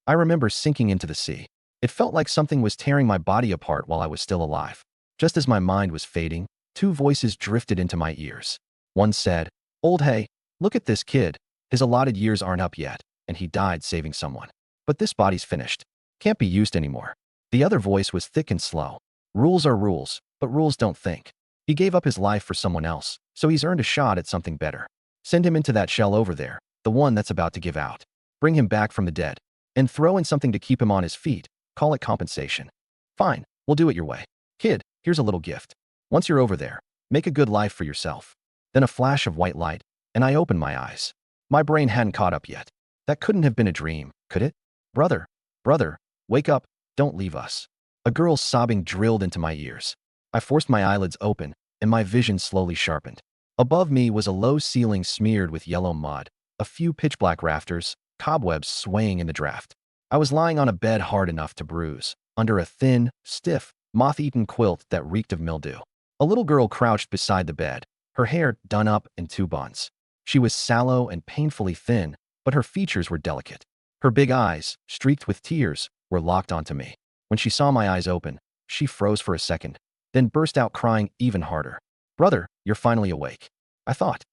I remember sinking into the sea. It felt like something was tearing my body apart while I was still alive. Just as my mind was fading, two voices drifted into my ears. One said, "Old hey, look at this kid. His allotted years aren't up yet, and he died saving someone. But this body's finished. Can't be used anymore." The other voice was thick and slow. "Rules are rules, but rules don't think. He gave up his life for someone else, so he's earned a shot at something better. Send him into that shell over there, the one that's about to give out. Bring him back from the dead, and throw in something to keep him on his feet. Call it compensation. Fine, we'll do it your way. Kid, here's a little gift. Once you're over there, make a good life for yourself." Then a flash of white light, and I opened my eyes. My brain hadn't caught up yet. That couldn't have been a dream, could it? "Brother, brother, wake up, don't leave us." A girl's sobbing drilled into my ears. I forced my eyelids open, and my vision slowly sharpened. Above me was a low ceiling smeared with yellow mud, a few pitch-black rafters, cobwebs swaying in the draft. I was lying on a bed hard enough to bruise, under a thin, stiff, moth-eaten quilt that reeked of mildew. A little girl crouched beside the bed, her hair done up in two buns. She was sallow and painfully thin, but her features were delicate. Her big eyes, streaked with tears, were locked onto me. When she saw my eyes open, she froze for a second, then burst out crying even harder. "Brother, you're finally awake." I thought.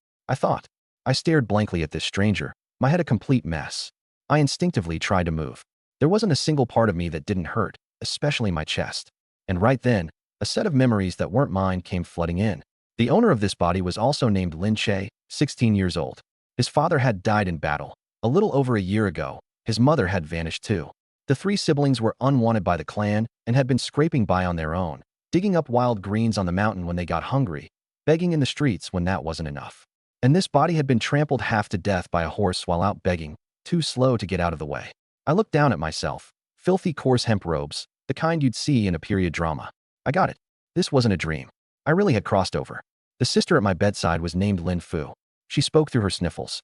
I stared blankly at this stranger, my head a complete mess. I instinctively tried to move. There wasn't a single part of me that didn't hurt, especially my chest. And right then, a set of memories that weren't mine came flooding in. The owner of this body was also named Lin Che, 16 years old. His father had died in battle. A little over a year ago, his mother had vanished too. The three siblings were unwanted by the clan and had been scraping by on their own, digging up wild greens on the mountain when they got hungry, begging in the streets when that wasn't enough. And this body had been trampled half to death by a horse while out begging, too slow to get out of the way. I looked down at myself. Filthy coarse hemp robes, the kind you'd see in a period drama. I got it. This wasn't a dream. I really had crossed over. The sister at my bedside was named Lin Fu. She spoke through her sniffles.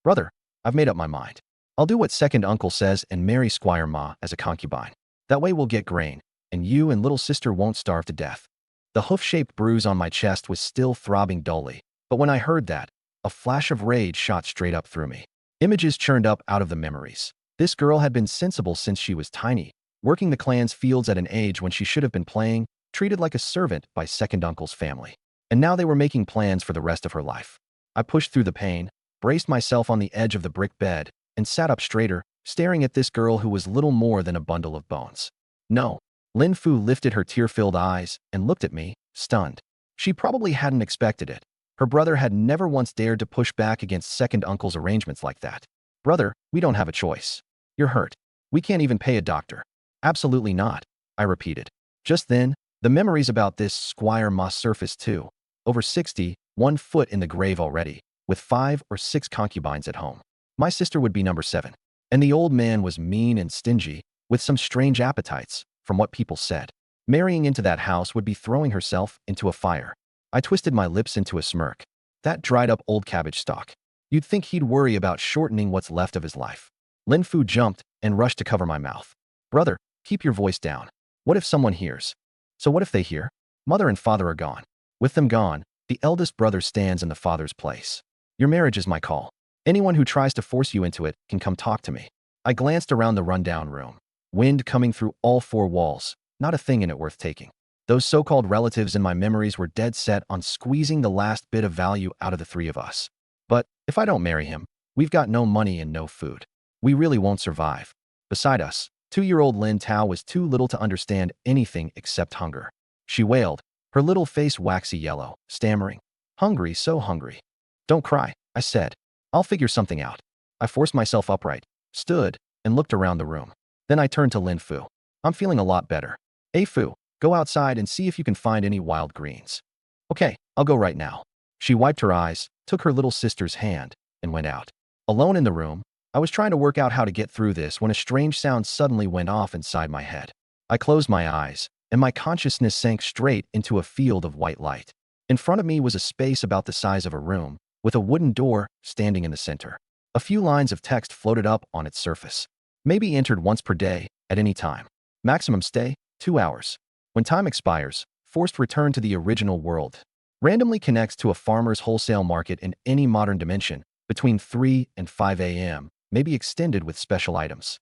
"Brother, I've made up my mind. I'll do what second uncle says and marry Squire Ma as a concubine. That way we'll get grain, and you and little sister won't starve to death." The hoof-shaped bruise on my chest was still throbbing dully, but when I heard that, a flash of rage shot straight up through me. Images churned up out of the memories. This girl had been sensible since she was tiny, working the clan's fields at an age when she should have been playing, treated like a servant by second uncle's family. And now they were making plans for the rest of her life. I pushed through the pain, braced myself on the edge of the brick bed, and sat up straighter, staring at this girl who was little more than a bundle of bones. "No." Lin Fu lifted her tear-filled eyes and looked at me, stunned. She probably hadn't expected it. Her brother had never once dared to push back against second uncle's arrangements like that. "Brother, we don't have a choice. You're hurt. We can't even pay a doctor." "Absolutely not," I repeated. Just then, the memories about this Squire Ma surfaced too. Over 60, 1 foot in the grave already, with 5 or 6 concubines at home. My sister would be number 7. And the old man was mean and stingy, with some strange appetites, from what people said. Marrying into that house would be throwing herself into a fire. I twisted my lips into a smirk. That dried up old cabbage stalk. You'd think he'd worry about shortening what's left of his life. Lin Fu jumped and rushed to cover my mouth. "Brother, keep your voice down. What if someone hears?" "So what if they hear? Mother and father are gone. With them gone, the eldest brother stands in the father's place. Your marriage is my call. Anyone who tries to force you into it can come talk to me." I glanced around the rundown room. Wind coming through all 4 walls, not a thing in it worth taking. Those so-called relatives in my memories were dead set on squeezing the last bit of value out of the 3 of us. But if I don't marry him, we've got no money and no food. We really won't survive. Beside us, 2-year-old Lin Tao was too little to understand anything except hunger. She wailed, her little face waxy yellow, stammering, "Hungry, so hungry." "Don't cry," I said. "I'll figure something out." I forced myself upright, stood, and looked around the room. Then I turned to Lin Fu. "I'm feeling a lot better. Hey Fu, go outside and see if you can find any wild greens." "Okay, I'll go right now." She wiped her eyes, took her little sister's hand, and went out. Alone in the room, I was trying to work out how to get through this when a strange sound suddenly went off inside my head. I closed my eyes, and my consciousness sank straight into a field of white light. In front of me was a space about the size of a room, with a wooden door standing in the center. A few lines of text floated up on its surface. "Maybe entered once per day, at any time. Maximum stay, 2 hours. When time expires, forced return to the original world. Randomly connects to a farmer's wholesale market in any modern dimension, between 3 and 5 a.m., maybe extended with special items."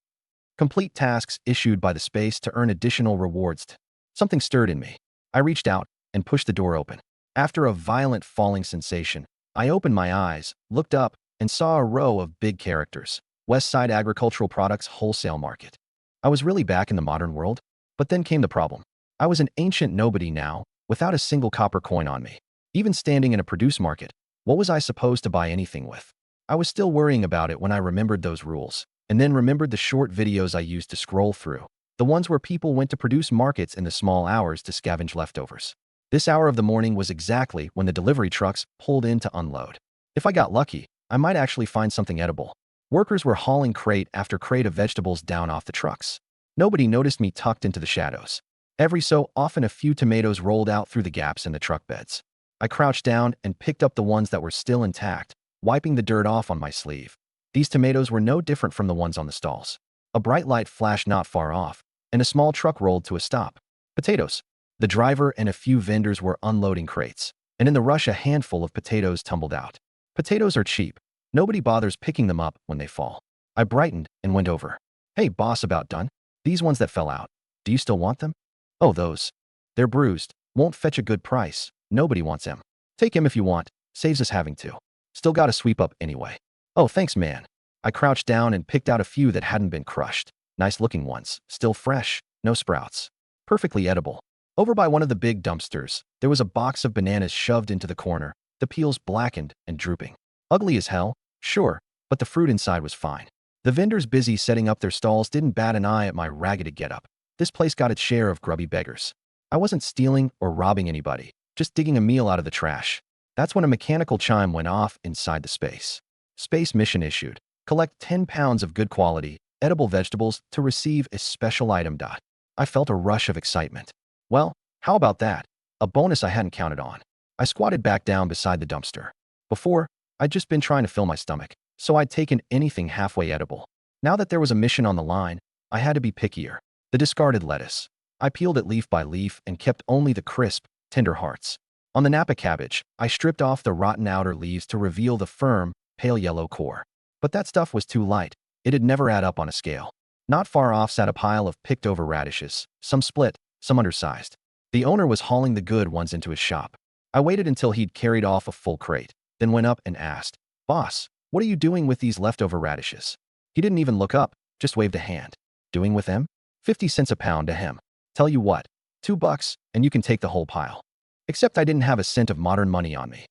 Complete tasks issued by the space to earn additional rewards. Something stirred in me. I reached out and pushed the door open. After a violent falling sensation, I opened my eyes, looked up, and saw a row of big characters. West Side Agricultural Products Wholesale Market. I was really back in the modern world, but then came the problem. I was an ancient nobody now, without a single copper coin on me. Even standing in a produce market, what was I supposed to buy anything with? I was still worrying about it when I remembered those rules, and then remembered the short videos I used to scroll through. The ones where people went to produce markets in the small hours to scavenge leftovers. This hour of the morning was exactly when the delivery trucks pulled in to unload. If I got lucky, I might actually find something edible. Workers were hauling crate after crate of vegetables down off the trucks. Nobody noticed me tucked into the shadows. Every so often a few tomatoes rolled out through the gaps in the truck beds. I crouched down and picked up the ones that were still intact, wiping the dirt off on my sleeve. These tomatoes were no different from the ones on the stalls. A bright light flashed not far off, and a small truck rolled to a stop. Potatoes. The driver and a few vendors were unloading crates, and in the rush a handful of potatoes tumbled out. Potatoes are cheap. Nobody bothers picking them up when they fall. I brightened and went over. Hey, boss, about done? These ones that fell out. Do you still want them? Oh, those. They're bruised. Won't fetch a good price. Nobody wants them. Take him if you want. Saves us having to. Still gotta sweep up anyway. Oh, thanks, man. I crouched down and picked out a few that hadn't been crushed. Nice looking ones. Still fresh. No sprouts. Perfectly edible. Over by one of the big dumpsters, there was a box of bananas shoved into the corner, the peels blackened and drooping. Ugly as hell, sure, but the fruit inside was fine. The vendors busy setting up their stalls didn't bat an eye at my raggedy getup. This place got its share of grubby beggars. I wasn't stealing or robbing anybody, just digging a meal out of the trash. That's when a mechanical chime went off inside the space. Space mission issued. Collect 10 pounds of good quality, edible vegetables to receive a special item. I felt a rush of excitement. Well, how about that? A bonus I hadn't counted on. I squatted back down beside the dumpster. Before, I'd just been trying to fill my stomach, so I'd taken anything halfway edible. Now that there was a mission on the line, I had to be pickier. The discarded lettuce. I peeled it leaf by leaf and kept only the crisp, tender hearts. On the Napa cabbage, I stripped off the rotten outer leaves to reveal the firm, pale yellow core. But that stuff was too light. It'd never add up on a scale. Not far off sat a pile of picked-over radishes, some split, some undersized. The owner was hauling the good ones into his shop. I waited until he'd carried off a full crate, then went up and asked, "Boss, what are you doing with these leftover radishes?" He didn't even look up, just waved a hand. Doing with them? 50 cents a pound to him. Tell you what, $2 and you can take the whole pile. Except I didn't have a cent of modern money on me.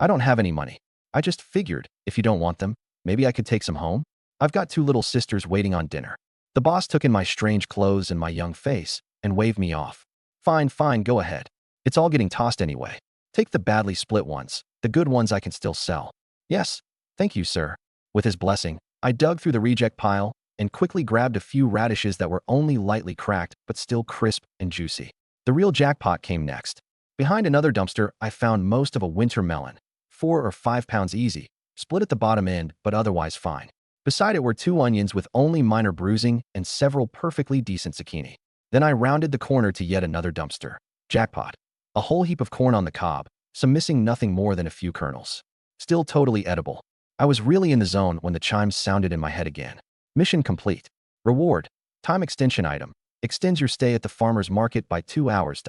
I don't have any money. I just figured, if you don't want them, maybe I could take some home. I've got 2 little sisters waiting on dinner. The boss took in my strange clothes and my young face and waved me off. Fine, go ahead. It's all getting tossed anyway. Take the badly split ones. The good ones I can still sell. Yes, thank you, sir. With his blessing, I dug through the reject pile and quickly grabbed a few radishes that were only lightly cracked but still crisp and juicy. The real jackpot came next. Behind another dumpster, I found most of a winter melon, 4 or 5 pounds easy, split at the bottom end but otherwise fine. Beside it were 2 onions with only minor bruising and several perfectly decent zucchini. Then I rounded the corner to yet another dumpster. Jackpot. A whole heap of corn on the cob, some missing nothing more than a few kernels. Still totally edible. I was really in the zone when the chimes sounded in my head again. Mission complete. Reward. Time extension item. Extends your stay at the farmer's market by 2 hours.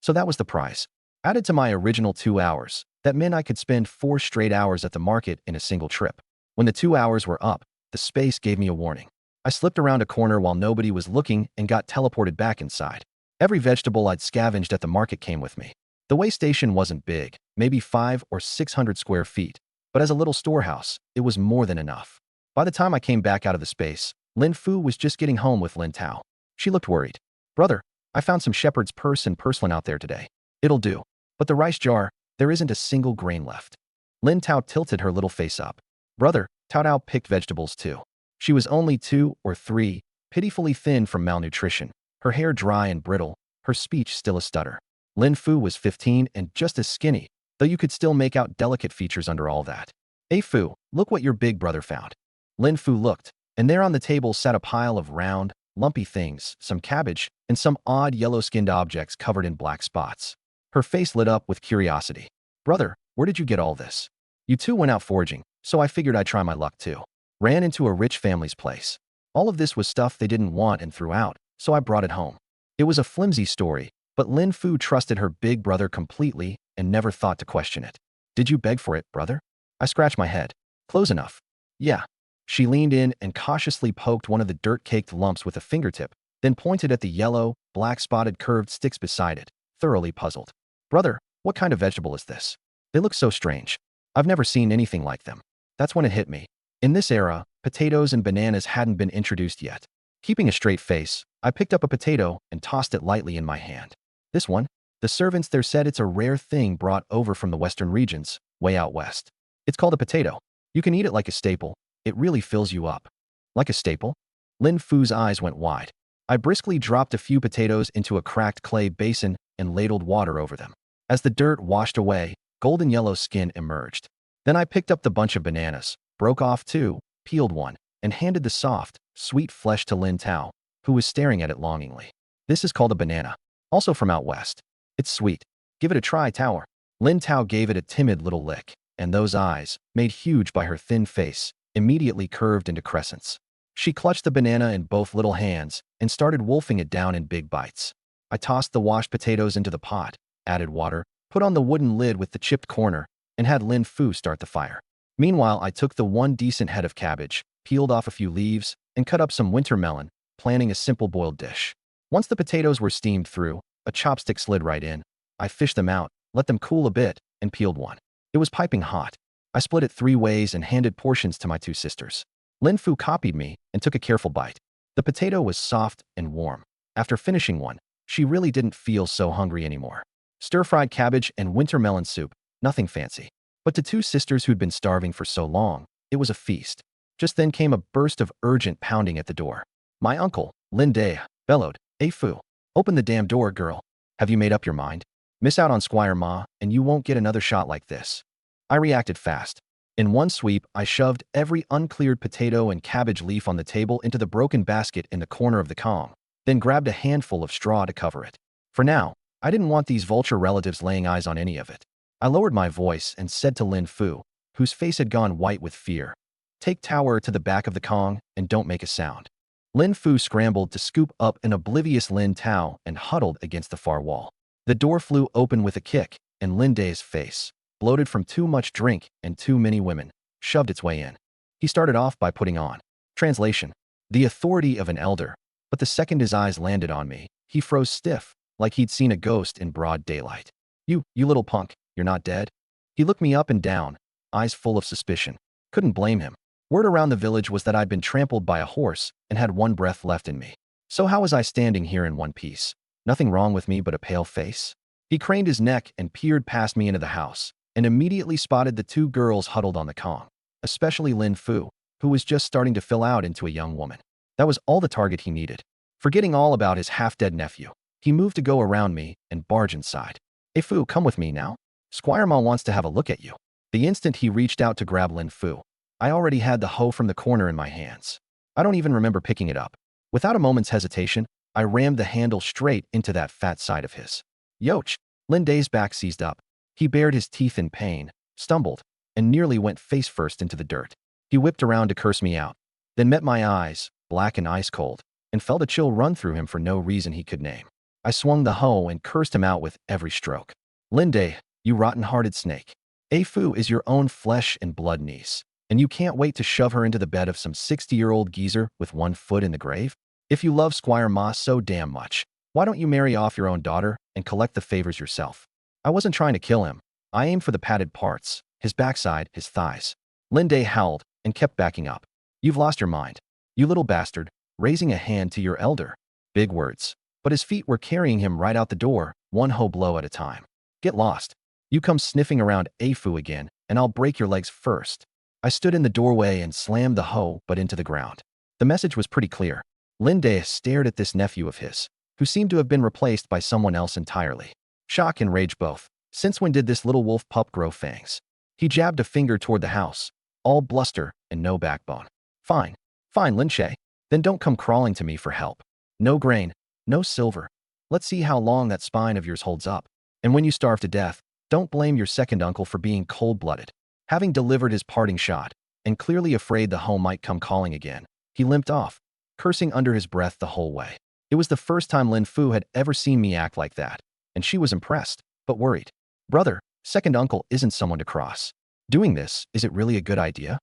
So that was the price. Added to my original 2 hours, that meant I could spend 4 straight hours at the market in a single trip. When the 2 hours were up, the space gave me a warning. I slipped around a corner while nobody was looking and got teleported back inside. Every vegetable I'd scavenged at the market came with me. The way station wasn't big, maybe 500 or 600 square feet, but as a little storehouse, it was more than enough. By the time I came back out of the space, Lin Fu was just getting home with Lin Tao. She looked worried. "Brother, I found some shepherd's purse and purslane out there today. It'll do. But the rice jar, there isn't a single grain left." Lin Tao tilted her little face up. "Brother, Tao Tao picked vegetables too." She was only 2 or 3, pitifully thin from malnutrition, her hair dry and brittle, her speech still a stutter. Lin Fu was 15 and just as skinny, though you could still make out delicate features under all that. "Hey Fu, look what your big brother found." Lin Fu looked, and there on the table sat a pile of round, lumpy things, some cabbage, and some odd yellow-skinned objects covered in black spots. Her face lit up with curiosity. "Brother, where did you get all this?" "You two went out foraging, so I figured I'd try my luck too. Ran into a rich family's place. All of this was stuff they didn't want and threw out, so I brought it home. It was a flimsy story, but Lin Fu trusted her big brother completely and never thought to question it. Did you beg for it, brother? I scratched my head. Close enough. Yeah. She leaned in and cautiously poked one of the dirt-caked lumps with a fingertip, then pointed at the yellow, black-spotted curved sticks beside it, thoroughly puzzled. Brother, what kind of vegetable is this? They look so strange. I've never seen anything like them. That's when it hit me. In this era, potatoes and bananas hadn't been introduced yet. Keeping a straight face, I picked up a potato and tossed it lightly in my hand. This one? The servants there said it's a rare thing brought over from the western regions, way out west. It's called a potato. You can eat it like a staple. It really fills you up. Like a staple? Lin Fu's eyes went wide. I briskly dropped a few potatoes into a cracked clay basin and ladled water over them. As the dirt washed away, golden yellow skin emerged. Then I picked up the bunch of bananas, broke off two, peeled one, and handed the soft, sweet flesh to Lin Tao, who was staring at it longingly. This is called a banana. Also from out west. It's sweet. Give it a try, Tower. Lin Tao gave it a timid little lick, and those eyes, made huge by her thin face, immediately curved into crescents. She clutched the banana in both little hands and started wolfing it down in big bites. I tossed the washed potatoes into the pot, added water, put on the wooden lid with the chipped corner, and had Lin Fu start the fire. Meanwhile, I took the one decent head of cabbage, peeled off a few leaves, and cut up some winter melon, planning a simple boiled dish. Once the potatoes were steamed through, a chopstick slid right in. I fished them out, let them cool a bit, and peeled one. It was piping hot. I split it 3 ways and handed portions to my 2 sisters. Lin Fu copied me and took a careful bite. The potato was soft and warm. After finishing one, she really didn't feel so hungry anymore. Stir-fried cabbage and winter melon soup, nothing fancy. But to 2 sisters who'd been starving for so long, it was a feast. Just then came a burst of urgent pounding at the door. My uncle, Lin Dea, bellowed, "Hey Fu, open the damn door, girl. Have you made up your mind? Miss out on Squire Ma, and you won't get another shot like this." I reacted fast. In one sweep, I shoved every uncleared potato and cabbage leaf on the table into the broken basket in the corner of the Kong, then grabbed a handful of straw to cover it. For now, I didn't want these vulture relatives laying eyes on any of it. I lowered my voice and said to Lin Fu, whose face had gone white with fear, "Take Tower to the back of the Kong and don't make a sound." Lin Fu scrambled to scoop up an oblivious Lin Tao and huddled against the far wall. The door flew open with a kick, and Lin Dae's face, bloated from too much drink and too many women, shoved its way in. He started off by putting on translation, the authority of an elder, but the second his eyes landed on me, he froze stiff, like he'd seen a ghost in broad daylight. You little punk, you're not dead?" He looked me up and down, eyes full of suspicion. Couldn't blame him. Word around the village was that I'd been trampled by a horse and had one breath left in me. So how was I standing here in one piece? Nothing wrong with me but a pale face? He craned his neck and peered past me into the house, and immediately spotted the 2 girls huddled on the Kong, especially Lin Fu, who was just starting to fill out into a young woman. That was all the target he needed. Forgetting all about his half-dead nephew, he moved to go around me and barge inside. "Hey Fu, come with me now. Squire Ma wants to have a look at you." The instant he reached out to grab Lin Fu, I already had the hoe from the corner in my hands. I don't even remember picking it up. Without a moment's hesitation, I rammed the handle straight into that fat side of his. Yoch! Lin Dae's back seized up. He bared his teeth in pain, stumbled, and nearly went face first into the dirt. He whipped around to curse me out, then met my eyes, black and ice-cold, and felt a chill run through him for no reason he could name. I swung the hoe and cursed him out with every stroke. "Lin Dae, you rotten-hearted snake. A Fu is your own flesh and blood niece, and you can't wait to shove her into the bed of some 60-year-old geezer with 1 foot in the grave? If you love Squire Ma so damn much, why don't you marry off your own daughter and collect the favors yourself?" I wasn't trying to kill him. I aimed for the padded parts, his backside, his thighs. Lin Dae howled and kept backing up. "You've lost your mind. You little bastard, raising a hand to your elder." Big words. But his feet were carrying him right out the door, one hoe blow at a time. "Get lost. You come sniffing around A Fu again, and I'll break your legs first." I stood in the doorway and slammed the hoe but into the ground. The message was pretty clear. Lin Dae stared at this nephew of his, who seemed to have been replaced by someone else entirely. Shock and rage both. Since when did this little wolf pup grow fangs? He jabbed a finger toward the house, all bluster and no backbone. Fine, Lin Che. Then don't come crawling to me for help. No grain, no silver. Let's see how long that spine of yours holds up. And when you starve to death, don't blame your second uncle for being cold-blooded." Having delivered his parting shot, and clearly afraid the hoe might come calling again, he limped off, cursing under his breath the whole way. It was the first time Lin Fu had ever seen me act like that, and she was impressed, but worried. Brother, second uncle isn't someone to cross. Doing this, is it really a good idea?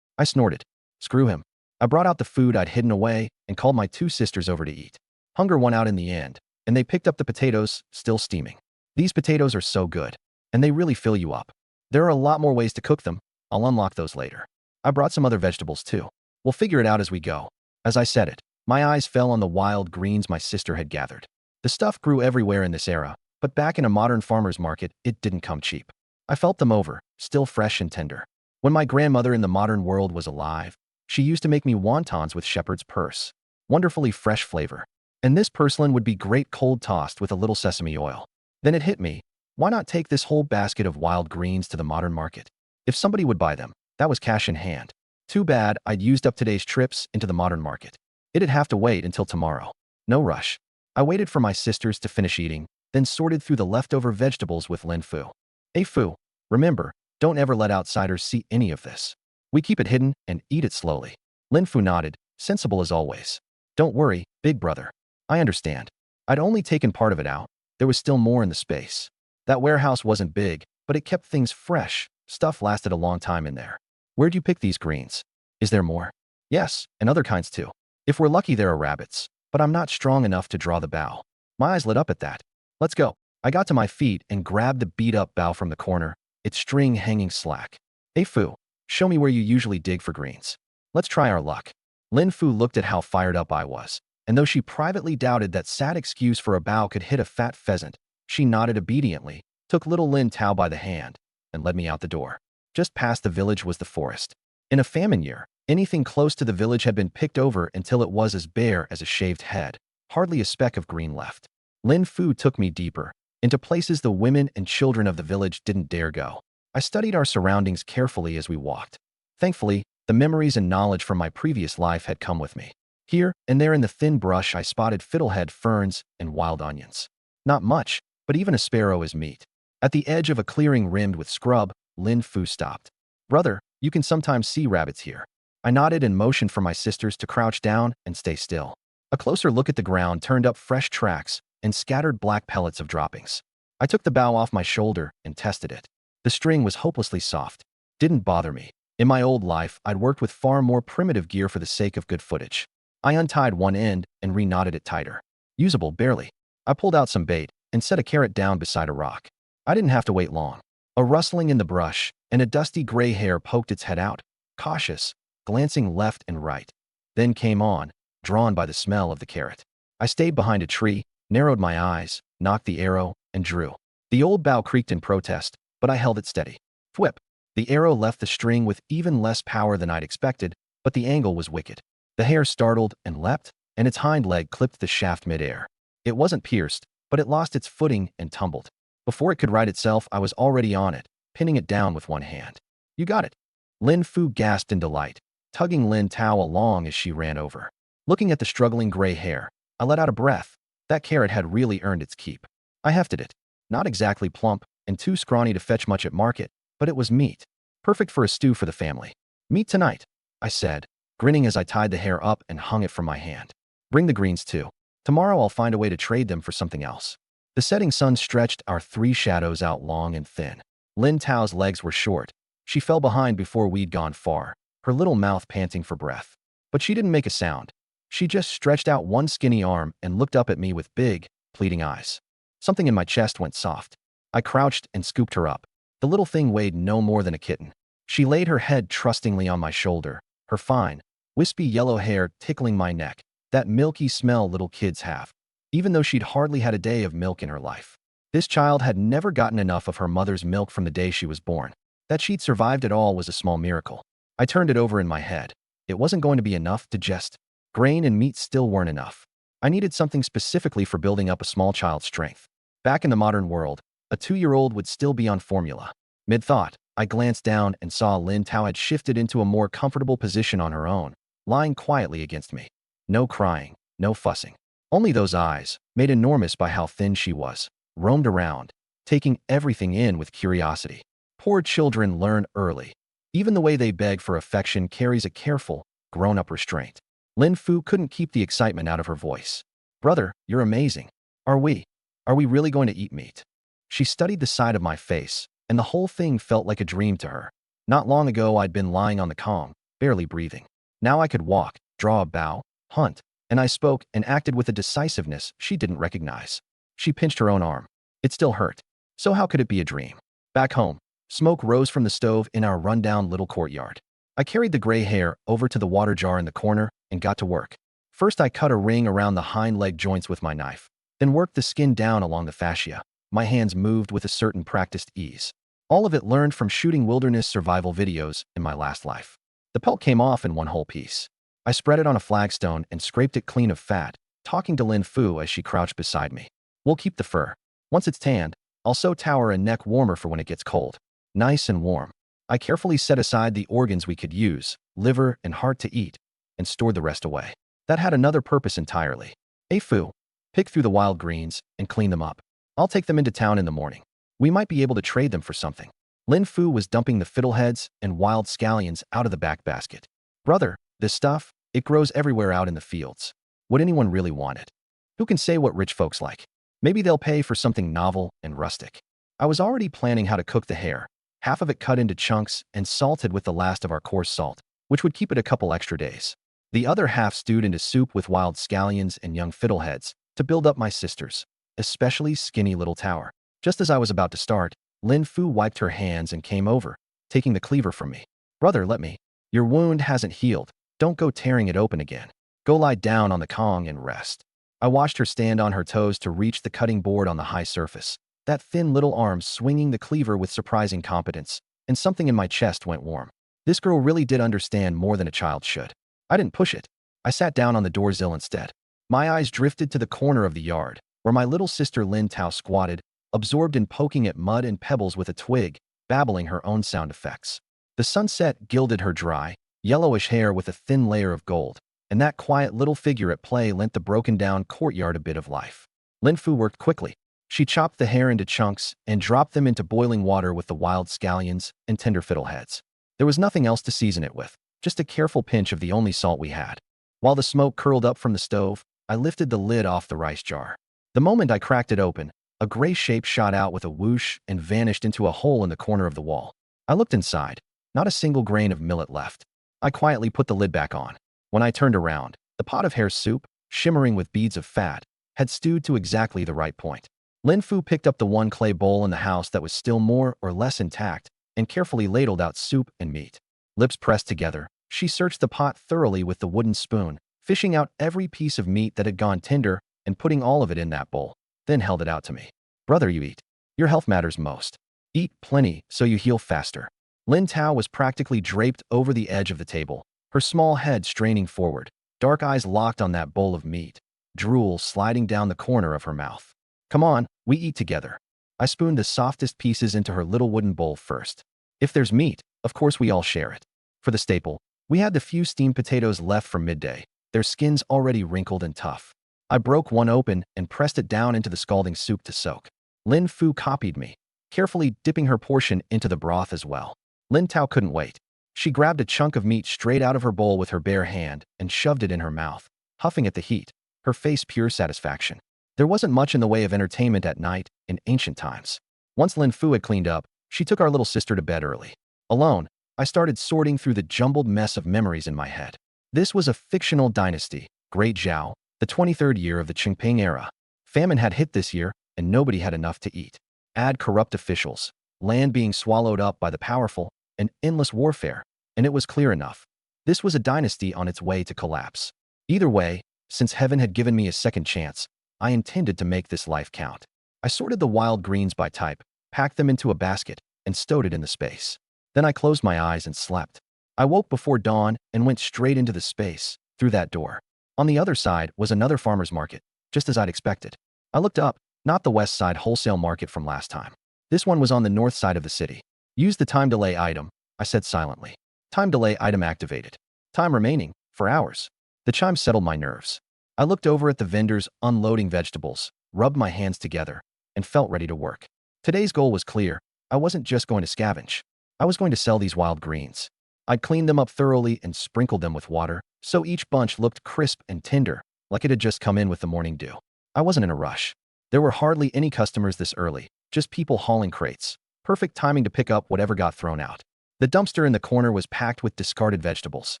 I snorted. Screw him. I brought out the food I'd hidden away and called my two sisters over to eat. Hunger won out in the end, and they picked up the potatoes, still steaming. These potatoes are so good, and they really fill you up. There are a lot more ways to cook them. I'll unlock those later. I brought some other vegetables too. We'll figure it out as we go. As I said it, my eyes fell on the wild greens my sister had gathered. The stuff grew everywhere in this era, but back in a modern farmer's market, it didn't come cheap. I felt them over, still fresh and tender. When my grandmother in the modern world was alive, she used to make me wontons with shepherd's purse. Wonderfully fresh flavor. And this purslane would be great cold tossed with a little sesame oil. Then it hit me. Why not take this whole basket of wild greens to the modern market? If somebody would buy them, that was cash in hand. Too bad I'd used up today's trips into the modern market. It'd have to wait until tomorrow. No rush. I waited for my sisters to finish eating, then sorted through the leftover vegetables with Lin Fu. Hey Fu, remember, don't ever let outsiders see any of this. We keep it hidden and eat it slowly. Lin Fu nodded, sensible as always. Don't worry, big brother. I understand. I'd only taken part of it out. There was still more in the space. That warehouse wasn't big, but it kept things fresh. Stuff lasted a long time in there. Where'd you pick these greens? Is there more? Yes, and other kinds too. If we're lucky, there are rabbits, but I'm not strong enough to draw the bow. My eyes lit up at that. Let's go. I got to my feet and grabbed the beat-up bow from the corner, its string hanging slack. Hey Fu, show me where you usually dig for greens. Let's try our luck. Lin Fu looked at how fired up I was, and though she privately doubted that sad excuse for a bow could hit a fat pheasant, she nodded obediently, took little Lin Tao by the hand, and led me out the door. Just past the village was the forest. In a famine year, anything close to the village had been picked over until it was as bare as a shaved head, hardly a speck of green left. Lin Fu took me deeper, into places the women and children of the village didn't dare go. I studied our surroundings carefully as we walked. Thankfully, the memories and knowledge from my previous life had come with me. Here and there in the thin brush I spotted fiddlehead ferns and wild onions. Not much, but even a sparrow is meat. At the edge of a clearing rimmed with scrub, Lin Fu stopped. Brother, you can sometimes see rabbits here. I nodded and motioned for my sisters to crouch down and stay still. A closer look at the ground turned up fresh tracks and scattered black pellets of droppings. I took the bow off my shoulder and tested it. The string was hopelessly soft. Didn't bother me. In my old life, I'd worked with far more primitive gear for the sake of good footage. I untied one end and re-knotted it tighter. Usable barely. I pulled out some bait and set a carrot down beside a rock. I didn't have to wait long. A rustling in the brush, and a dusty gray hare poked its head out, cautious, glancing left and right. Then came on, drawn by the smell of the carrot. I stayed behind a tree, narrowed my eyes, knocked the arrow, and drew. The old bow creaked in protest, but I held it steady. Thwip! The arrow left the string with even less power than I'd expected, but the angle was wicked. The hare startled and leapt, and its hind leg clipped the shaft mid-air. It wasn't pierced, but it lost its footing and tumbled. Before it could right itself, I was already on it, pinning it down with one hand. You got it. Lin Fu gasped in delight, tugging Lin Tao along as she ran over. Looking at the struggling gray hare, I let out a breath. That carrot had really earned its keep. I hefted it. Not exactly plump and too scrawny to fetch much at market, but it was meat. Perfect for a stew for the family. Meat tonight, I said, grinning as I tied the hare up and hung it from my hand. Bring the greens too. Tomorrow I'll find a way to trade them for something else. The setting sun stretched our three shadows out long and thin. Lin Tao's legs were short. She fell behind before we'd gone far, her little mouth panting for breath. But she didn't make a sound. She just stretched out one skinny arm and looked up at me with big, pleading eyes. Something in my chest went soft. I crouched and scooped her up. The little thing weighed no more than a kitten. She laid her head trustingly on my shoulder, her fine, wispy yellow hair tickling my neck, that milky smell little kids have. Even though she'd hardly had a day of milk in her life. This child had never gotten enough of her mother's milk from the day she was born. That she'd survived at all was a small miracle. I turned it over in my head. It wasn't going to be enough to just. Grain and meat still weren't enough. I needed something specifically for building up a small child's strength. Back in the modern world, a 2-year-old would still be on formula. Mid-thought, I glanced down and saw Lin Tao had shifted into a more comfortable position on her own, lying quietly against me. No crying, no fussing. Only those eyes, made enormous by how thin she was, roamed around, taking everything in with curiosity. Poor children learn early. Even the way they beg for affection carries a careful, grown-up restraint. Lin Fu couldn't keep the excitement out of her voice. Brother, you're amazing. Are we? Are we really going to eat meat? She studied the side of my face, and the whole thing felt like a dream to her. Not long ago, I'd been lying on the Kong, barely breathing. Now I could walk, draw a bow, hunt, and I spoke and acted with a decisiveness she didn't recognize. She pinched her own arm. It still hurt. So how could it be a dream? Back home, smoke rose from the stove in our rundown little courtyard. I carried the gray hair over to the water jar in the corner and got to work. First, I cut a ring around the hind leg joints with my knife, then worked the skin down along the fascia. My hands moved with a certain practiced ease. All of it learned from shooting wilderness survival videos in my last life. The pelt came off in one whole piece. I spread it on a flagstone and scraped it clean of fat, talking to Lin Fu as she crouched beside me. We'll keep the fur. Once it's tanned, I'll sew tower and neck warmer for when it gets cold. Nice and warm. I carefully set aside the organs we could use, liver and heart to eat, and stored the rest away. That had another purpose entirely. Hey Fu, pick through the wild greens and clean them up. I'll take them into town in the morning. We might be able to trade them for something. Lin Fu was dumping the fiddleheads and wild scallions out of the back basket. Brother, this stuff, it grows everywhere out in the fields. Would anyone really want it? Who can say what rich folks like? Maybe they'll pay for something novel and rustic. I was already planning how to cook the hare, half of it cut into chunks and salted with the last of our coarse salt, which would keep it a couple extra days. The other half stewed into soup with wild scallions and young fiddleheads to build up my sisters, especially skinny little Tower. Just as I was about to start, Lin Fu wiped her hands and came over, taking the cleaver from me. Brother, let me. Your wound hasn't healed. Don't go tearing it open again. Go lie down on the Kong and rest. I watched her stand on her toes to reach the cutting board on the high surface, that thin little arm swinging the cleaver with surprising competence, and something in my chest went warm. This girl really did understand more than a child should. I didn't push it. I sat down on the doorsill instead. My eyes drifted to the corner of the yard, where my little sister Lin Tao squatted, absorbed in poking at mud and pebbles with a twig, babbling her own sound effects. The sunset gilded her dry, yellowish hair with a thin layer of gold, and that quiet little figure at play lent the broken-down courtyard a bit of life. Lin Fu worked quickly. She chopped the hare into chunks and dropped them into boiling water with the wild scallions and tender fiddleheads. There was nothing else to season it with, just a careful pinch of the only salt we had. While the smoke curled up from the stove, I lifted the lid off the rice jar. The moment I cracked it open, a gray shape shot out with a whoosh and vanished into a hole in the corner of the wall. I looked inside. Not a single grain of millet left. I quietly put the lid back on. When I turned around, the pot of hare soup, shimmering with beads of fat, had stewed to exactly the right point. Lin Fu picked up the one clay bowl in the house that was still more or less intact and carefully ladled out soup and meat. Lips pressed together, she searched the pot thoroughly with the wooden spoon, fishing out every piece of meat that had gone tender and putting all of it in that bowl, then held it out to me. Brother, you eat. Your health matters most. Eat plenty so you heal faster. Lin Tao was practically draped over the edge of the table, her small head straining forward, dark eyes locked on that bowl of meat, drool sliding down the corner of her mouth. Come on, we eat together. I spooned the softest pieces into her little wooden bowl first. If there's meat, of course we all share it. For the staple, we had the few steamed potatoes left from midday, their skins already wrinkled and tough. I broke one open and pressed it down into the scalding soup to soak. Lin Fu copied me, carefully dipping her portion into the broth as well. Lin Tao couldn't wait. She grabbed a chunk of meat straight out of her bowl with her bare hand and shoved it in her mouth, huffing at the heat, her face pure satisfaction. There wasn't much in the way of entertainment at night in ancient times. Once Lin Fu had cleaned up, she took our little sister to bed early. Alone, I started sorting through the jumbled mess of memories in my head. This was a fictional dynasty, Great Zhao, the 23rd year of the Famine-Era. Famine had hit this year, and nobody had enough to eat. Add corrupt officials, land being swallowed up by the powerful, and endless warfare, and it was clear enough. This was a dynasty on its way to collapse. Either way, since heaven had given me a second chance, I intended to make this life count. I sorted the wild greens by type, packed them into a basket, and stowed it in the space. Then I closed my eyes and slept. I woke before dawn and went straight into the space, through that door. On the other side was another farmer's market, just as I'd expected. I looked up, not the west side wholesale market from last time. This one was on the north side of the city. Use the time delay item, I said silently. Time delay item activated. Time remaining, 4 hours. The chime settled my nerves. I looked over at the vendors unloading vegetables, rubbed my hands together, and felt ready to work. Today's goal was clear. I wasn't just going to scavenge. I was going to sell these wild greens. I'd cleaned them up thoroughly and sprinkled them with water, so each bunch looked crisp and tender, like it had just come in with the morning dew. I wasn't in a rush. There were hardly any customers this early, just people hauling crates. Perfect timing to pick up whatever got thrown out. The dumpster in the corner was packed with discarded vegetables.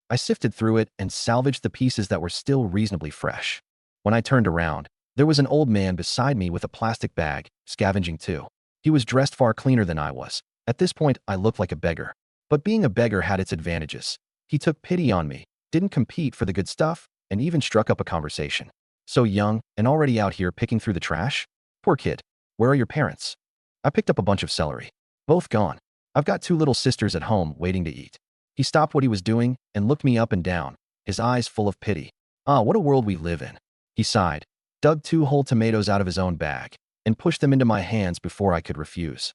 I sifted through it and salvaged the pieces that were still reasonably fresh. When I turned around, there was an old man beside me with a plastic bag, scavenging too. He was dressed far cleaner than I was. At this point, I looked like a beggar. But being a beggar had its advantages. He took pity on me, didn't compete for the good stuff, and even struck up a conversation. So young, and already out here picking through the trash? Poor kid. Where are your parents? I picked up a bunch of celery. Both gone. I've got 2 little sisters at home waiting to eat. He stopped what he was doing and looked me up and down, his eyes full of pity. Ah, what a world we live in. He sighed, dug 2 whole tomatoes out of his own bag, and pushed them into my hands before I could refuse.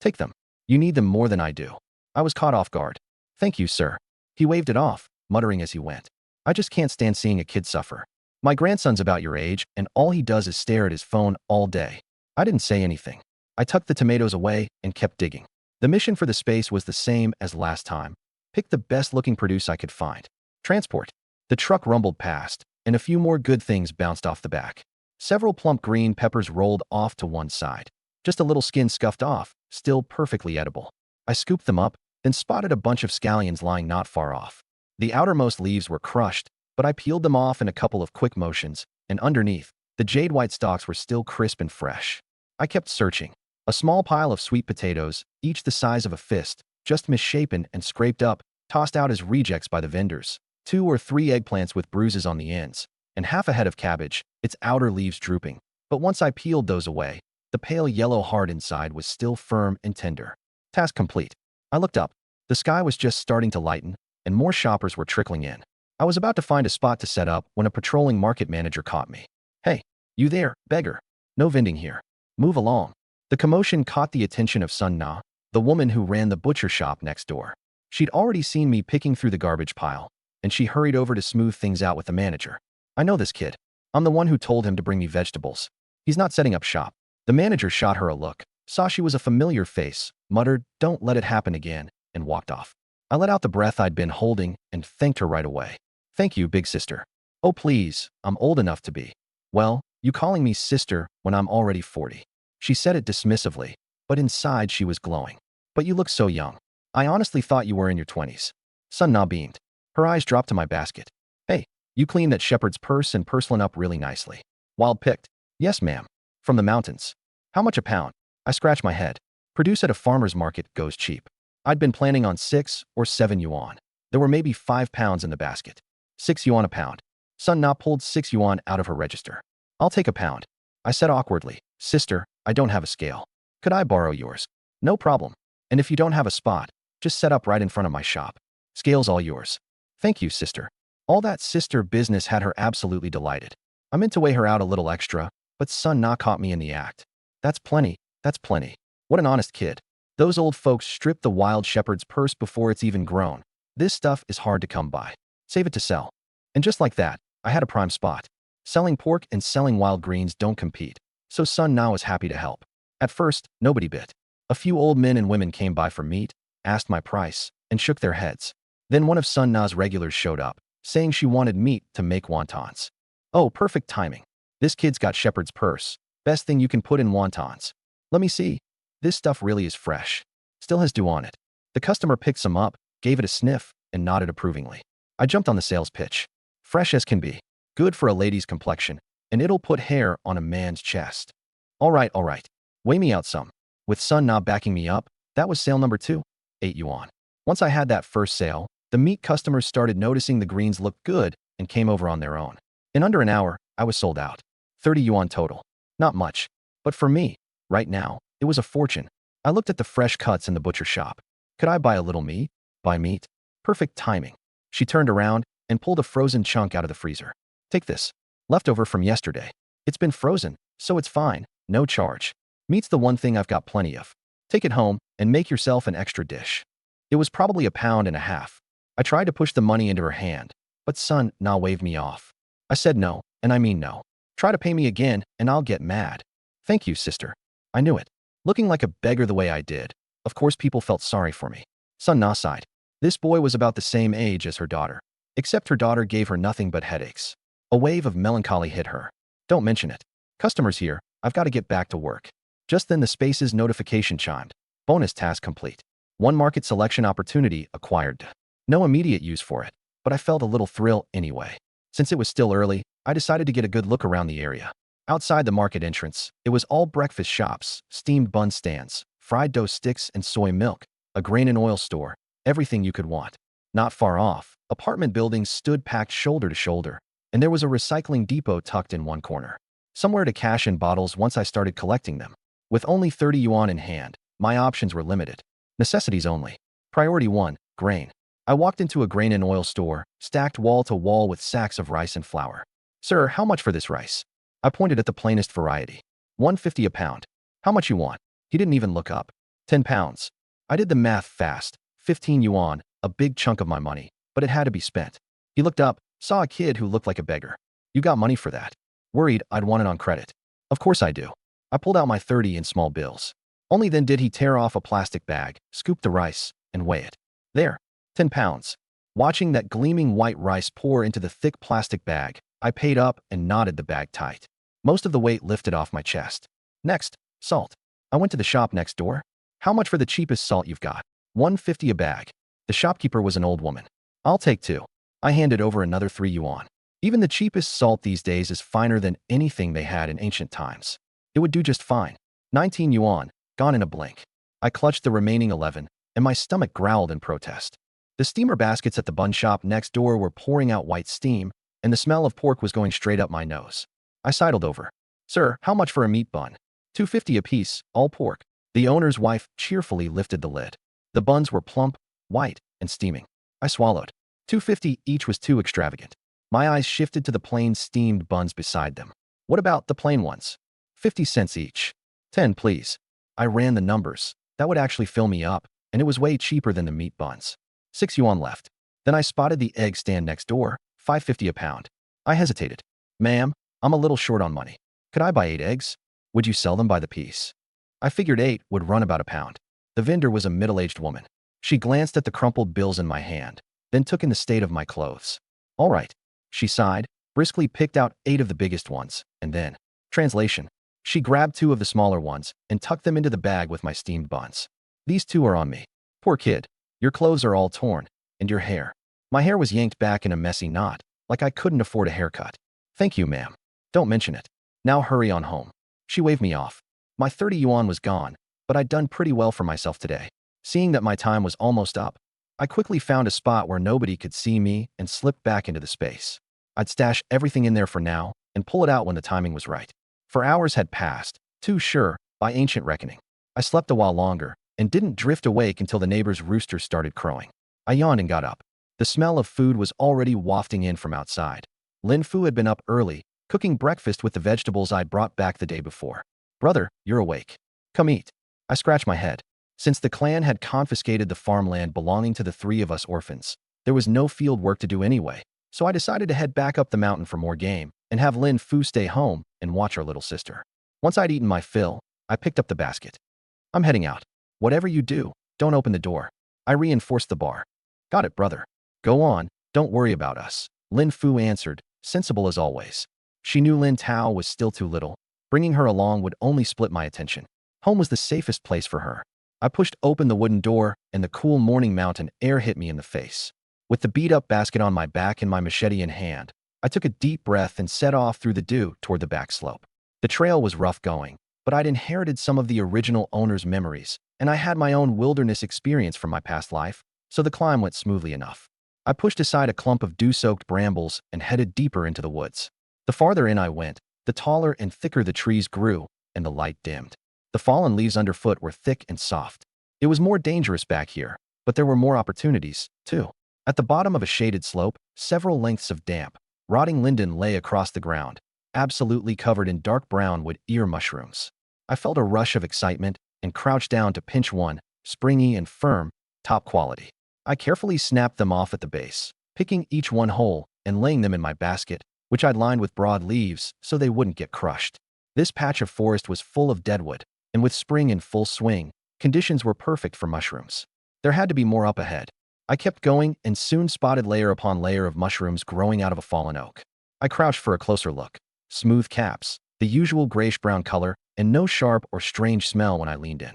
Take them. You need them more than I do. I was caught off guard. Thank you, sir. He waved it off, muttering as he went. I just can't stand seeing a kid suffer. My grandson's about your age, and all he does is stare at his phone all day. I didn't say anything. I tucked the tomatoes away and kept digging. The mission for the space was the same as last time. Pick the best-looking produce I could find. Transport. The truck rumbled past, and a few more good things bounced off the back. Several plump green peppers rolled off to one side. Just a little skin scuffed off, still perfectly edible. I scooped them up, then spotted a bunch of scallions lying not far off. The outermost leaves were crushed, but I peeled them off in a couple of quick motions, and underneath, the jade-white stalks were still crisp and fresh. I kept searching. A small pile of sweet potatoes, each the size of a fist, just misshapen and scraped up, tossed out as rejects by the vendors. 2 or 3 eggplants with bruises on the ends, and half a head of cabbage, its outer leaves drooping. But once I peeled those away, the pale yellow heart inside was still firm and tender. Task complete. I looked up. The sky was just starting to lighten, and more shoppers were trickling in. I was about to find a spot to set up when a patrolling market manager caught me. Hey, you there, beggar. No vending here. Move along. The commotion caught the attention of Sun Na, the woman who ran the butcher shop next door. She'd already seen me picking through the garbage pile, and she hurried over to smooth things out with the manager. I know this kid. I'm the one who told him to bring me vegetables. He's not setting up shop. The manager shot her a look, saw she was a familiar face, muttered, "Don't let it happen again," and walked off. I let out the breath I'd been holding and thanked her right away. Thank you, big sister. Oh, please, I'm old enough to be. Well, you calling me sister when I'm already 40. She said it dismissively, but inside she was glowing. But you look so young. I honestly thought you were in your 20s. Sun Na beamed. Her eyes dropped to my basket. Hey, you cleaned that shepherd's purse and purslin up really nicely. Wild picked. Yes, ma'am. From the mountains. How much a pound? I scratched my head. Produce at a farmer's market goes cheap. I'd been planning on 6 or 7 yuan. There were maybe 5 pounds in the basket. 6 yuan a pound. Sun Na pulled 6 yuan out of her register. I'll take a pound. I said awkwardly. Sister, I don't have a scale. Could I borrow yours? No problem. And if you don't have a spot, just set up right in front of my shop. Scale's all yours. Thank you, sister. All that sister business had her absolutely delighted. I meant to weigh her out a little extra, but Sun Na caught me in the act. That's plenty. That's plenty. What an honest kid. Those old folks strip the wild shepherd's purse before it's even grown. This stuff is hard to come by. Save it to sell. And just like that, I had a prime spot. Selling pork and selling wild greens don't compete, so Sun Na was happy to help. At first, nobody bit. A few old men and women came by for meat, asked my price, and shook their heads. Then one of Sun Na's regulars showed up, saying she wanted meat to make wontons. Oh, perfect timing. This kid's got shepherd's purse. Best thing you can put in wontons. Let me see. This stuff really is fresh. Still has dew on it. The customer picked some up, gave it a sniff, and nodded approvingly. I jumped on the sales pitch. Fresh as can be. Good for a lady's complexion, and it'll put hair on a man's chest. All right. Weigh me out some. With Sun Na backing me up, that was sale number 2. 8 yuan. Once I had that first sale, the meat customers started noticing the greens looked good and came over on their own. In under an hour, I was sold out. 30 yuan total. Not much. But for me, right now, it was a fortune. I looked at the fresh cuts in the butcher shop. Could I buy a little meat? Buy meat? Perfect timing. She turned around and pulled a frozen chunk out of the freezer. Take this. Leftover from yesterday. It's been frozen, so it's fine. No charge. Meat's the one thing I've got plenty of. Take it home and make yourself an extra dish. It was probably a pound and a half. I tried to push the money into her hand, but Sun Na waved me off. I said no, and I mean no. Try to pay me again, and I'll get mad. Thank you, sister. I knew it. Looking like a beggar the way I did, of course people felt sorry for me. Sun Na sighed. This boy was about the same age as her daughter, except her daughter gave her nothing but headaches. A wave of melancholy hit her. Don't mention it. Customers here, I've got to get back to work. Just then the Space's notification chimed. Bonus task complete. One market selection opportunity acquired. No immediate use for it, but I felt a little thrill anyway. Since it was still early, I decided to get a good look around the area. Outside the market entrance, it was all breakfast shops, steamed bun stands, fried dough sticks and soy milk, a grain and oil store, everything you could want. Not far off, apartment buildings stood packed shoulder to shoulder, and there was a recycling depot tucked in one corner. Somewhere to cash in bottles once I started collecting them. With only 30 yuan in hand, my options were limited. Necessities only. Priority 1, grain. I walked into a grain and oil store, stacked wall to wall with sacks of rice and flour. Sir, how much for this rice? I pointed at the plainest variety. 150 a pound. How much you want? He didn't even look up. 10 pounds. I did the math fast. 15 yuan, a big chunk of my money, but it had to be spent. He looked up, saw a kid who looked like a beggar. You got money for that? Worried I'd want it on credit. Of course I do. I pulled out my 30 in small bills. Only then did he tear off a plastic bag, scoop the rice, and weigh it. There, 10 pounds. Watching that gleaming white rice pour into the thick plastic bag, I paid up and knotted the bag tight. Most of the weight lifted off my chest. Next, salt. I went to the shop next door. How much for the cheapest salt you've got? 150 a bag. The shopkeeper was an old woman. I'll take 2. I handed over another 3 yuan. Even the cheapest salt these days is finer than anything they had in ancient times. It would do just fine. 19 yuan, gone in a blink. I clutched the remaining 11, and my stomach growled in protest. The steamer baskets at the bun shop next door were pouring out white steam, and the smell of pork was going straight up my nose. I sidled over. Sir, how much for a meat bun? 250 apiece, all pork. The owner's wife cheerfully lifted the lid. The buns were plump, white, and steaming. I swallowed. 250 each was too extravagant. My eyes shifted to the plain steamed buns beside them. What about the plain ones? 50 cents each. 10, please. I ran the numbers. That would actually fill me up, and it was way cheaper than the meat buns. 6 yuan left. Then I spotted the egg stand next door, 5.50 a pound. I hesitated. Ma'am, I'm a little short on money. Could I buy 8 eggs? Would you sell them by the piece? I figured 8 would run about a pound. The vendor was a middle-aged woman. She glanced at the crumpled bills in my hand, then took in the state of my clothes. All right. She sighed, briskly picked out 8 of the biggest ones, and then, translation. She grabbed 2 of the smaller ones and tucked them into the bag with my steamed buns. These 2 are on me. Poor kid. Your clothes are all torn, and your hair. My hair was yanked back in a messy knot, like I couldn't afford a haircut. Thank you, ma'am. Don't mention it. Now hurry on home. She waved me off. My 30 yuan was gone, but I'd done pretty well for myself today. Seeing that my time was almost up, I quickly found a spot where nobody could see me and slipped back into the space. I'd stash everything in there for now and pull it out when the timing was right. For hours had passed, too sure, by ancient reckoning. I slept a while longer and didn't drift awake until the neighbor's rooster started crowing. I yawned and got up. The smell of food was already wafting in from outside. Lin Fu had been up early, cooking breakfast with the vegetables I'd brought back the day before. Brother, you're awake. Come eat. I scratched my head. Since the clan had confiscated the farmland belonging to the 3 of us orphans, there was no field work to do anyway, so I decided to head back up the mountain for more game and have Lin Fu stay home and watch our little sister. Once I'd eaten my fill, I picked up the basket. I'm heading out. Whatever you do, don't open the door. I reinforced the bar. Got it, brother. Go on, don't worry about us. Lin Fu answered, sensible as always. She knew Lin Tao was still too little. Bringing her along would only split my attention. Home was the safest place for her. I pushed open the wooden door, and the cool morning mountain air hit me in the face. With the beat-up basket on my back and my machete in hand, I took a deep breath and set off through the dew toward the back slope. The trail was rough going, but I'd inherited some of the original owner's memories, and I had my own wilderness experience from my past life, so the climb went smoothly enough. I pushed aside a clump of dew-soaked brambles and headed deeper into the woods. The farther in I went, the taller and thicker the trees grew, and the light dimmed. The fallen leaves underfoot were thick and soft. It was more dangerous back here, but there were more opportunities, too. At the bottom of a shaded slope, several lengths of damp, rotting linden lay across the ground, absolutely covered in dark brown wood ear mushrooms. I felt a rush of excitement and crouched down to pinch one, springy and firm, top quality. I carefully snapped them off at the base, picking each one whole and laying them in my basket, which I'd lined with broad leaves so they wouldn't get crushed. This patch of forest was full of deadwood, and with spring in full swing, conditions were perfect for mushrooms. There had to be more up ahead. I kept going and soon spotted layer upon layer of mushrooms growing out of a fallen oak. I crouched for a closer look. Smooth caps, the usual grayish-brown color, and no sharp or strange smell when I leaned in.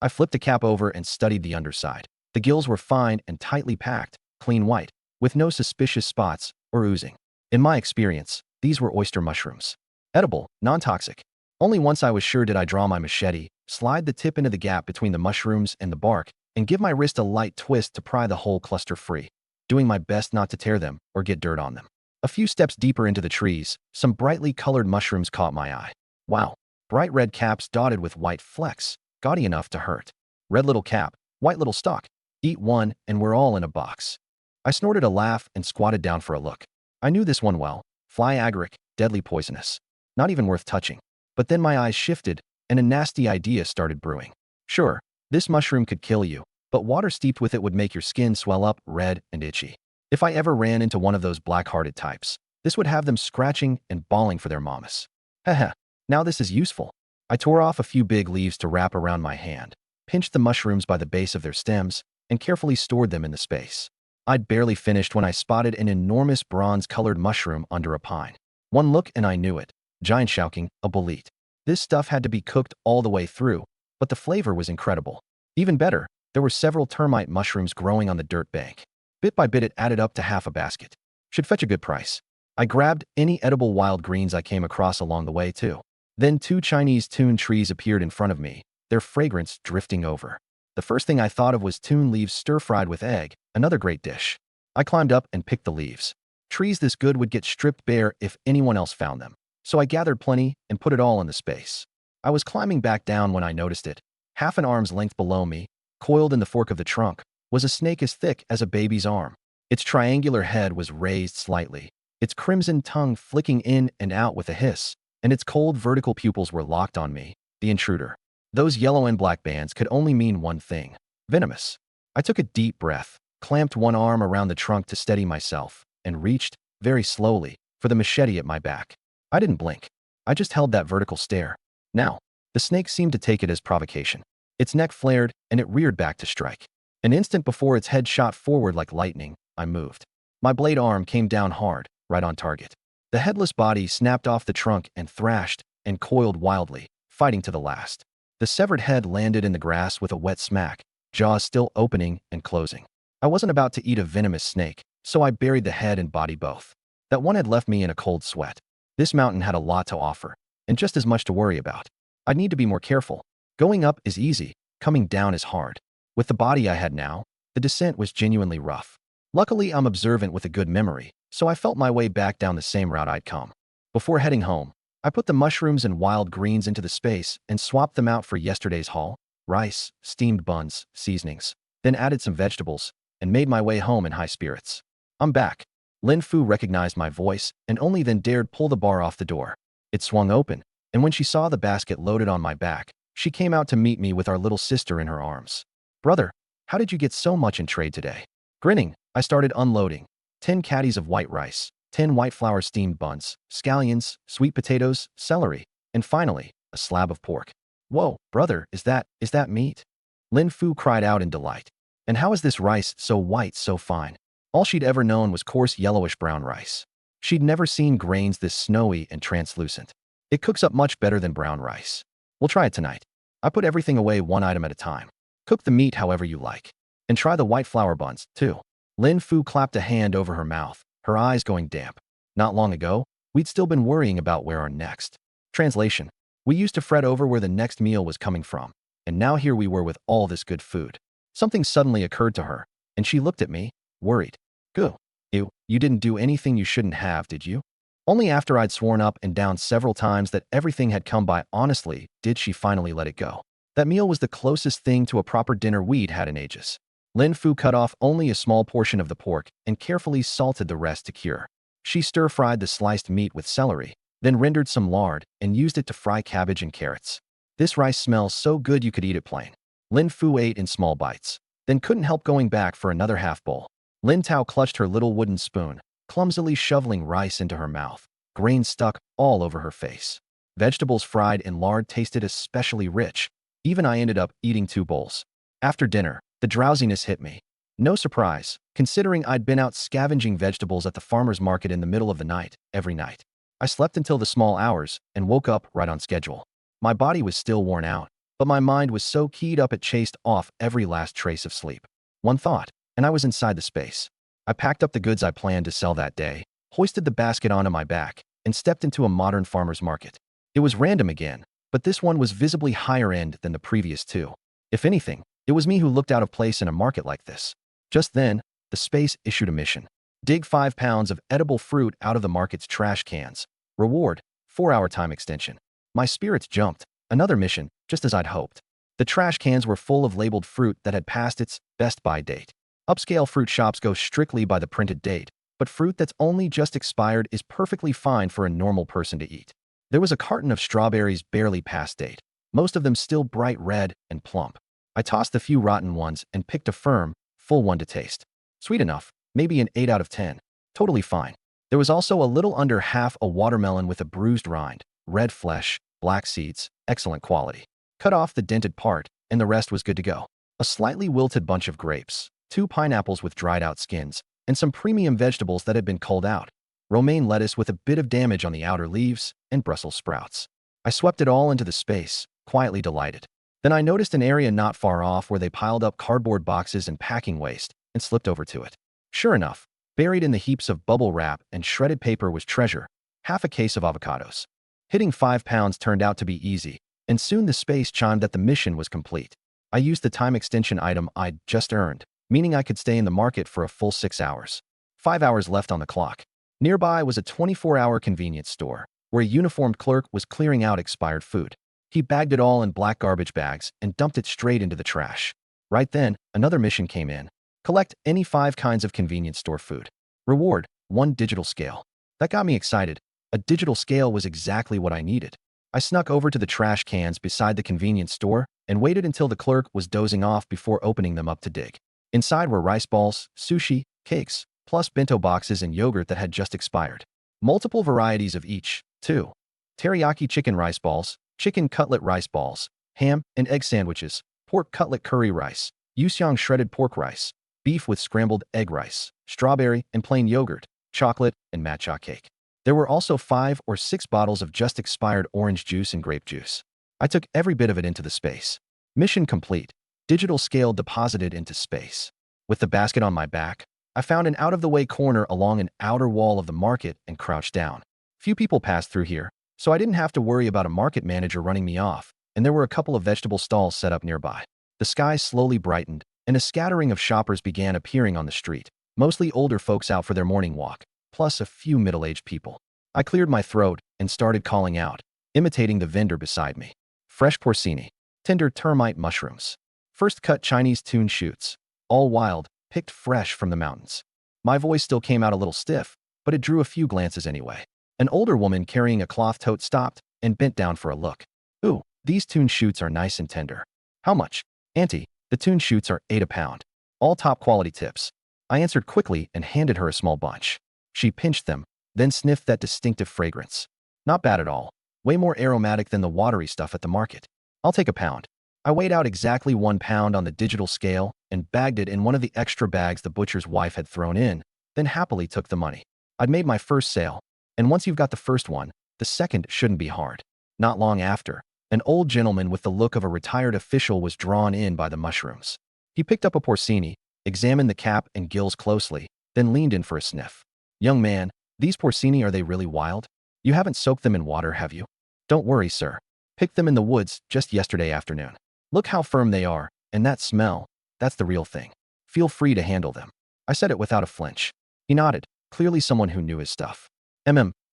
I flipped the cap over and studied the underside. The gills were fine and tightly packed, clean white, with no suspicious spots or oozing. In my experience, these were oyster mushrooms. Edible, non-toxic. Only once I was sure did I draw my machete, slide the tip into the gap between the mushrooms and the bark, and give my wrist a light twist to pry the whole cluster free, doing my best not to tear them or get dirt on them. A few steps deeper into the trees, some brightly colored mushrooms caught my eye. Wow, bright red caps dotted with white flecks, gaudy enough to hurt. Red little cap, white little stalk. Eat one, and we're all in a box. I snorted a laugh and squatted down for a look. I knew this one well. Fly agaric, deadly poisonous. Not even worth touching. But then my eyes shifted, and a nasty idea started brewing. Sure, this mushroom could kill you, but water steeped with it would make your skin swell up, red and itchy. If I ever ran into one of those black-hearted types, this would have them scratching and bawling for their mamas. Haha, now this is useful. I tore off a few big leaves to wrap around my hand, pinched the mushrooms by the base of their stems, and carefully stored them in the space. I'd barely finished when I spotted an enormous bronze-colored mushroom under a pine. One look and I knew it. Giant shouting, a bullied. This stuff had to be cooked all the way through, but the flavor was incredible. Even better, there were several termite mushrooms growing on the dirt bank. Bit by bit it added up to half a basket. Should fetch a good price. I grabbed any edible wild greens I came across along the way too. Then 2 Chinese tune trees appeared in front of me, their fragrance drifting over. The first thing I thought of was tune leaves stir-fried with egg, another great dish. I climbed up and picked the leaves. Trees this good would get stripped bare if anyone else found them. So I gathered plenty and put it all in the space. I was climbing back down when I noticed it. Half an arm's length below me, coiled in the fork of the trunk, was a snake as thick as a baby's arm. Its triangular head was raised slightly, its crimson tongue flicking in and out with a hiss, and its cold vertical pupils were locked on me, the intruder. Those yellow and black bands could only mean one thing: venomous. I took a deep breath, clamped one arm around the trunk to steady myself, and reached, very slowly, for the machete at my back. I didn't blink. I just held that vertical stare. Now, the snake seemed to take it as provocation. Its neck flared, and it reared back to strike. An instant before its head shot forward like lightning, I moved. My blade arm came down hard, right on target. The headless body snapped off the trunk and thrashed and coiled wildly, fighting to the last. The severed head landed in the grass with a wet smack, jaws still opening and closing. I wasn't about to eat a venomous snake, so I buried the head and body both. That one had left me in a cold sweat. This mountain had a lot to offer, and just as much to worry about. I'd need to be more careful. Going up is easy, coming down is hard. With the body I had now, the descent was genuinely rough. Luckily, I'm observant with a good memory, so I felt my way back down the same route I'd come. Before heading home, I put the mushrooms and wild greens into the space and swapped them out for yesterday's haul: rice, steamed buns, seasonings. Then added some vegetables, and made my way home in high spirits. I'm back. Lin Fu recognized my voice and only then dared pull the bar off the door. It swung open, and when she saw the basket loaded on my back, she came out to meet me with our little sister in her arms. Brother, how did you get so much in trade today? Grinning, I started unloading. 10 caddies of white rice, 10 white flour steamed buns, scallions, sweet potatoes, celery, and finally, a slab of pork. Whoa, brother, is that meat? Lin Fu cried out in delight. And how is this rice so white, so fine? All she'd ever known was coarse yellowish-brown rice. She'd never seen grains this snowy and translucent. It cooks up much better than brown rice. We'll try it tonight. I put everything away one item at a time. Cook the meat however you like. And try the white flour buns, too. Lin Fu clapped a hand over her mouth, her eyes going damp. Not long ago, we'd still been worrying about where our next. Translation: we used to fret over where the next meal was coming from, and now here we were with all this good food. Something suddenly occurred to her, and she looked at me, worried. Goo. You didn't do anything you shouldn't have, did you? Only after I'd sworn up and down several times that everything had come by honestly did she finally let it go. That meal was the closest thing to a proper dinner we'd had in ages. Lin Fu cut off only a small portion of the pork and carefully salted the rest to cure. She stir-fried the sliced meat with celery, then rendered some lard and used it to fry cabbage and carrots. This rice smells so good you could eat it plain. Lin Fu ate in small bites, then couldn't help going back for another half bowl. Lin Tao clutched her little wooden spoon, clumsily shoveling rice into her mouth, grains stuck all over her face. Vegetables fried in lard tasted especially rich. Even I ended up eating 2 bowls. After dinner, the drowsiness hit me. No surprise, considering I'd been out scavenging vegetables at the farmer's market in the middle of the night, every night. I slept until the small hours and woke up right on schedule. My body was still worn out, but my mind was so keyed up it chased off every last trace of sleep. One thought, and I was inside the space. I packed up the goods I planned to sell that day, hoisted the basket onto my back, and stepped into a modern farmer's market. It was random again, but this one was visibly higher end than the previous two. If anything, it was me who looked out of place in a market like this. Just then, the space issued a mission. Dig 5 pounds of edible fruit out of the market's trash cans. Reward, 4-hour time extension. My spirits jumped. Another mission, just as I'd hoped. The trash cans were full of labeled fruit that had passed its best-by date. Upscale fruit shops go strictly by the printed date, but fruit that's only just expired is perfectly fine for a normal person to eat. There was a carton of strawberries barely past date, most of them still bright red and plump. I tossed the few rotten ones and picked a firm, full one to taste. Sweet enough, maybe an 8 out of 10. Totally fine. There was also a little under half a watermelon with a bruised rind, red flesh, black seeds, excellent quality. Cut off the dented part, and the rest was good to go. A slightly wilted bunch of grapes, 2 pineapples with dried out skins, and some premium vegetables that had been culled out. Romaine lettuce with a bit of damage on the outer leaves, and Brussels sprouts. I swept it all into the space, quietly delighted. Then I noticed an area not far off where they piled up cardboard boxes and packing waste, and slipped over to it. Sure enough, buried in the heaps of bubble wrap and shredded paper was treasure, half a case of avocados. Hitting 5 pounds turned out to be easy, and soon the space chimed that the mission was complete. I used the time extension item I'd just earned, meaning I could stay in the market for a full 6 hours. 5 hours left on the clock. Nearby was a 24-hour convenience store, where a uniformed clerk was clearing out expired food. He bagged it all in black garbage bags and dumped it straight into the trash. Right then, another mission came in. Collect any 5 kinds of convenience store food. Reward, 1 digital scale. That got me excited. A digital scale was exactly what I needed. I snuck over to the trash cans beside the convenience store and waited until the clerk was dozing off before opening them up to dig. Inside were rice balls, sushi, cakes, plus bento boxes and yogurt that had just expired. Multiple varieties of each, too. Teriyaki chicken rice balls, chicken cutlet rice balls, ham and egg sandwiches, pork cutlet curry rice, Yusiang shredded pork rice, beef with scrambled egg rice, strawberry and plain yogurt, chocolate and matcha cake. There were also 5 or 6 bottles of just expired orange juice and grape juice. I took every bit of it into the space. Mission complete. Digital scale deposited into space. With the basket on my back, I found an out-of-the-way corner along an outer wall of the market and crouched down. Few people passed through here, so I didn't have to worry about a market manager running me off, and there were a couple of vegetable stalls set up nearby. The sky slowly brightened, and a scattering of shoppers began appearing on the street, mostly older folks out for their morning walk, plus a few middle-aged people. I cleared my throat and started calling out, imitating the vendor beside me. Fresh porcini, tender termite mushrooms, first-cut Chinese tune shoots, all wild, picked fresh from the mountains. My voice still came out a little stiff, but it drew a few glances anyway. An older woman carrying a cloth tote stopped and bent down for a look. Ooh, these tune shoots are nice and tender. How much? Auntie, the tune shoots are 8 a pound. All top quality tips. I answered quickly and handed her a small bunch. She pinched them, then sniffed that distinctive fragrance. Not bad at all. Way more aromatic than the watery stuff at the market. I'll take a pound. I weighed out exactly 1 pound on the digital scale and bagged it in one of the extra bags the butcher's wife had thrown in, then happily took the money. I'd made my first sale, and once you've got the first one, the second shouldn't be hard. Not long after, an old gentleman with the look of a retired official was drawn in by the mushrooms. He picked up a porcini, examined the cap and gills closely, then leaned in for a sniff. Young man, these porcini, are they really wild? You haven't soaked them in water, have you? Don't worry, sir. Picked them in the woods just yesterday afternoon. Look how firm they are, and that smell, that's the real thing. Feel free to handle them. I said it without a flinch. He nodded, clearly someone who knew his stuff.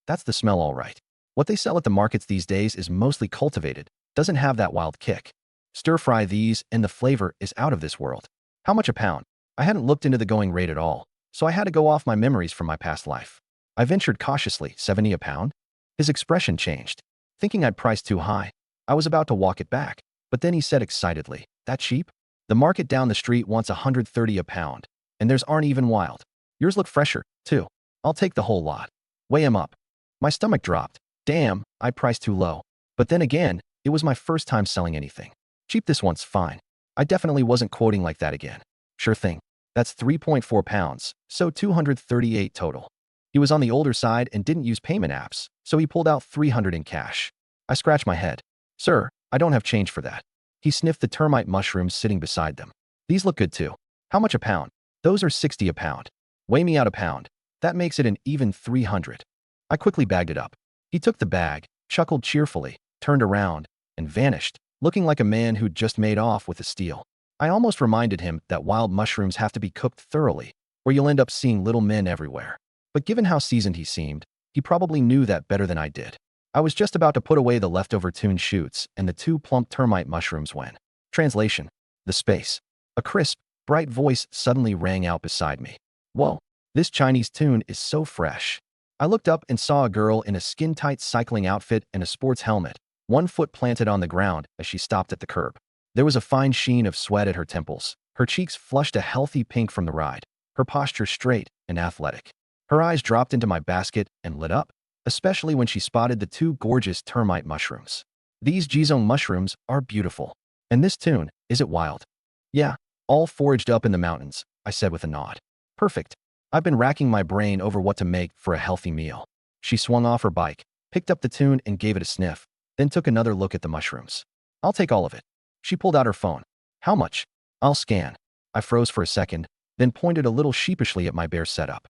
That's the smell all right. What they sell at the markets these days is mostly cultivated, doesn't have that wild kick. Stir-fry these and the flavor is out of this world. How much a pound? I hadn't looked into the going rate at all, so I had to go off my memories from my past life. I ventured cautiously, 70 a pound? His expression changed. Thinking I'd priced too high, I was about to walk it back, but then he said excitedly, that cheap? The market down the street wants 130 a pound, and theirs aren't even wild. Yours look fresher, too. I'll take the whole lot. Weigh 'em up. My stomach dropped. Damn, I priced too low. But then again, it was my first time selling anything. Cheap this once, fine. I definitely wasn't quoting like that again. Sure thing. That's 3.4 pounds, so 238 total. He was on the older side and didn't use payment apps, so he pulled out 300 in cash. I scratched my head. Sir, I don't have change for that. He sniffed the termite mushrooms sitting beside them. These look good too. How much a pound? Those are 60 a pound. Weigh me out a pound. That makes it an even 300. I quickly bagged it up. He took the bag, chuckled cheerfully, turned around, and vanished, looking like a man who'd just made off with a steal. I almost reminded him that wild mushrooms have to be cooked thoroughly, or you'll end up seeing little men everywhere. But given how seasoned he seemed, he probably knew that better than I did. I was just about to put away the leftover tune shoots and the 2 plump termite mushrooms when. Translation. The space. A crisp, bright voice suddenly rang out beside me. Whoa, this Chinese tune is so fresh. I looked up and saw a girl in a skin-tight cycling outfit and a sports helmet, one foot planted on the ground as she stopped at the curb. There was a fine sheen of sweat at her temples. Her cheeks flushed a healthy pink from the ride, her posture straight and athletic. Her eyes dropped into my basket and lit up, especially when she spotted the 2 gorgeous termite mushrooms. These Jizong mushrooms are beautiful. And this tune, is it wild? Yeah, all foraged up in the mountains, I said with a nod. Perfect. I've been racking my brain over what to make for a healthy meal. She swung off her bike, picked up the tune and gave it a sniff, then took another look at the mushrooms. I'll take all of it. She pulled out her phone. How much? I'll scan. I froze for a second, then pointed a little sheepishly at my bare setup.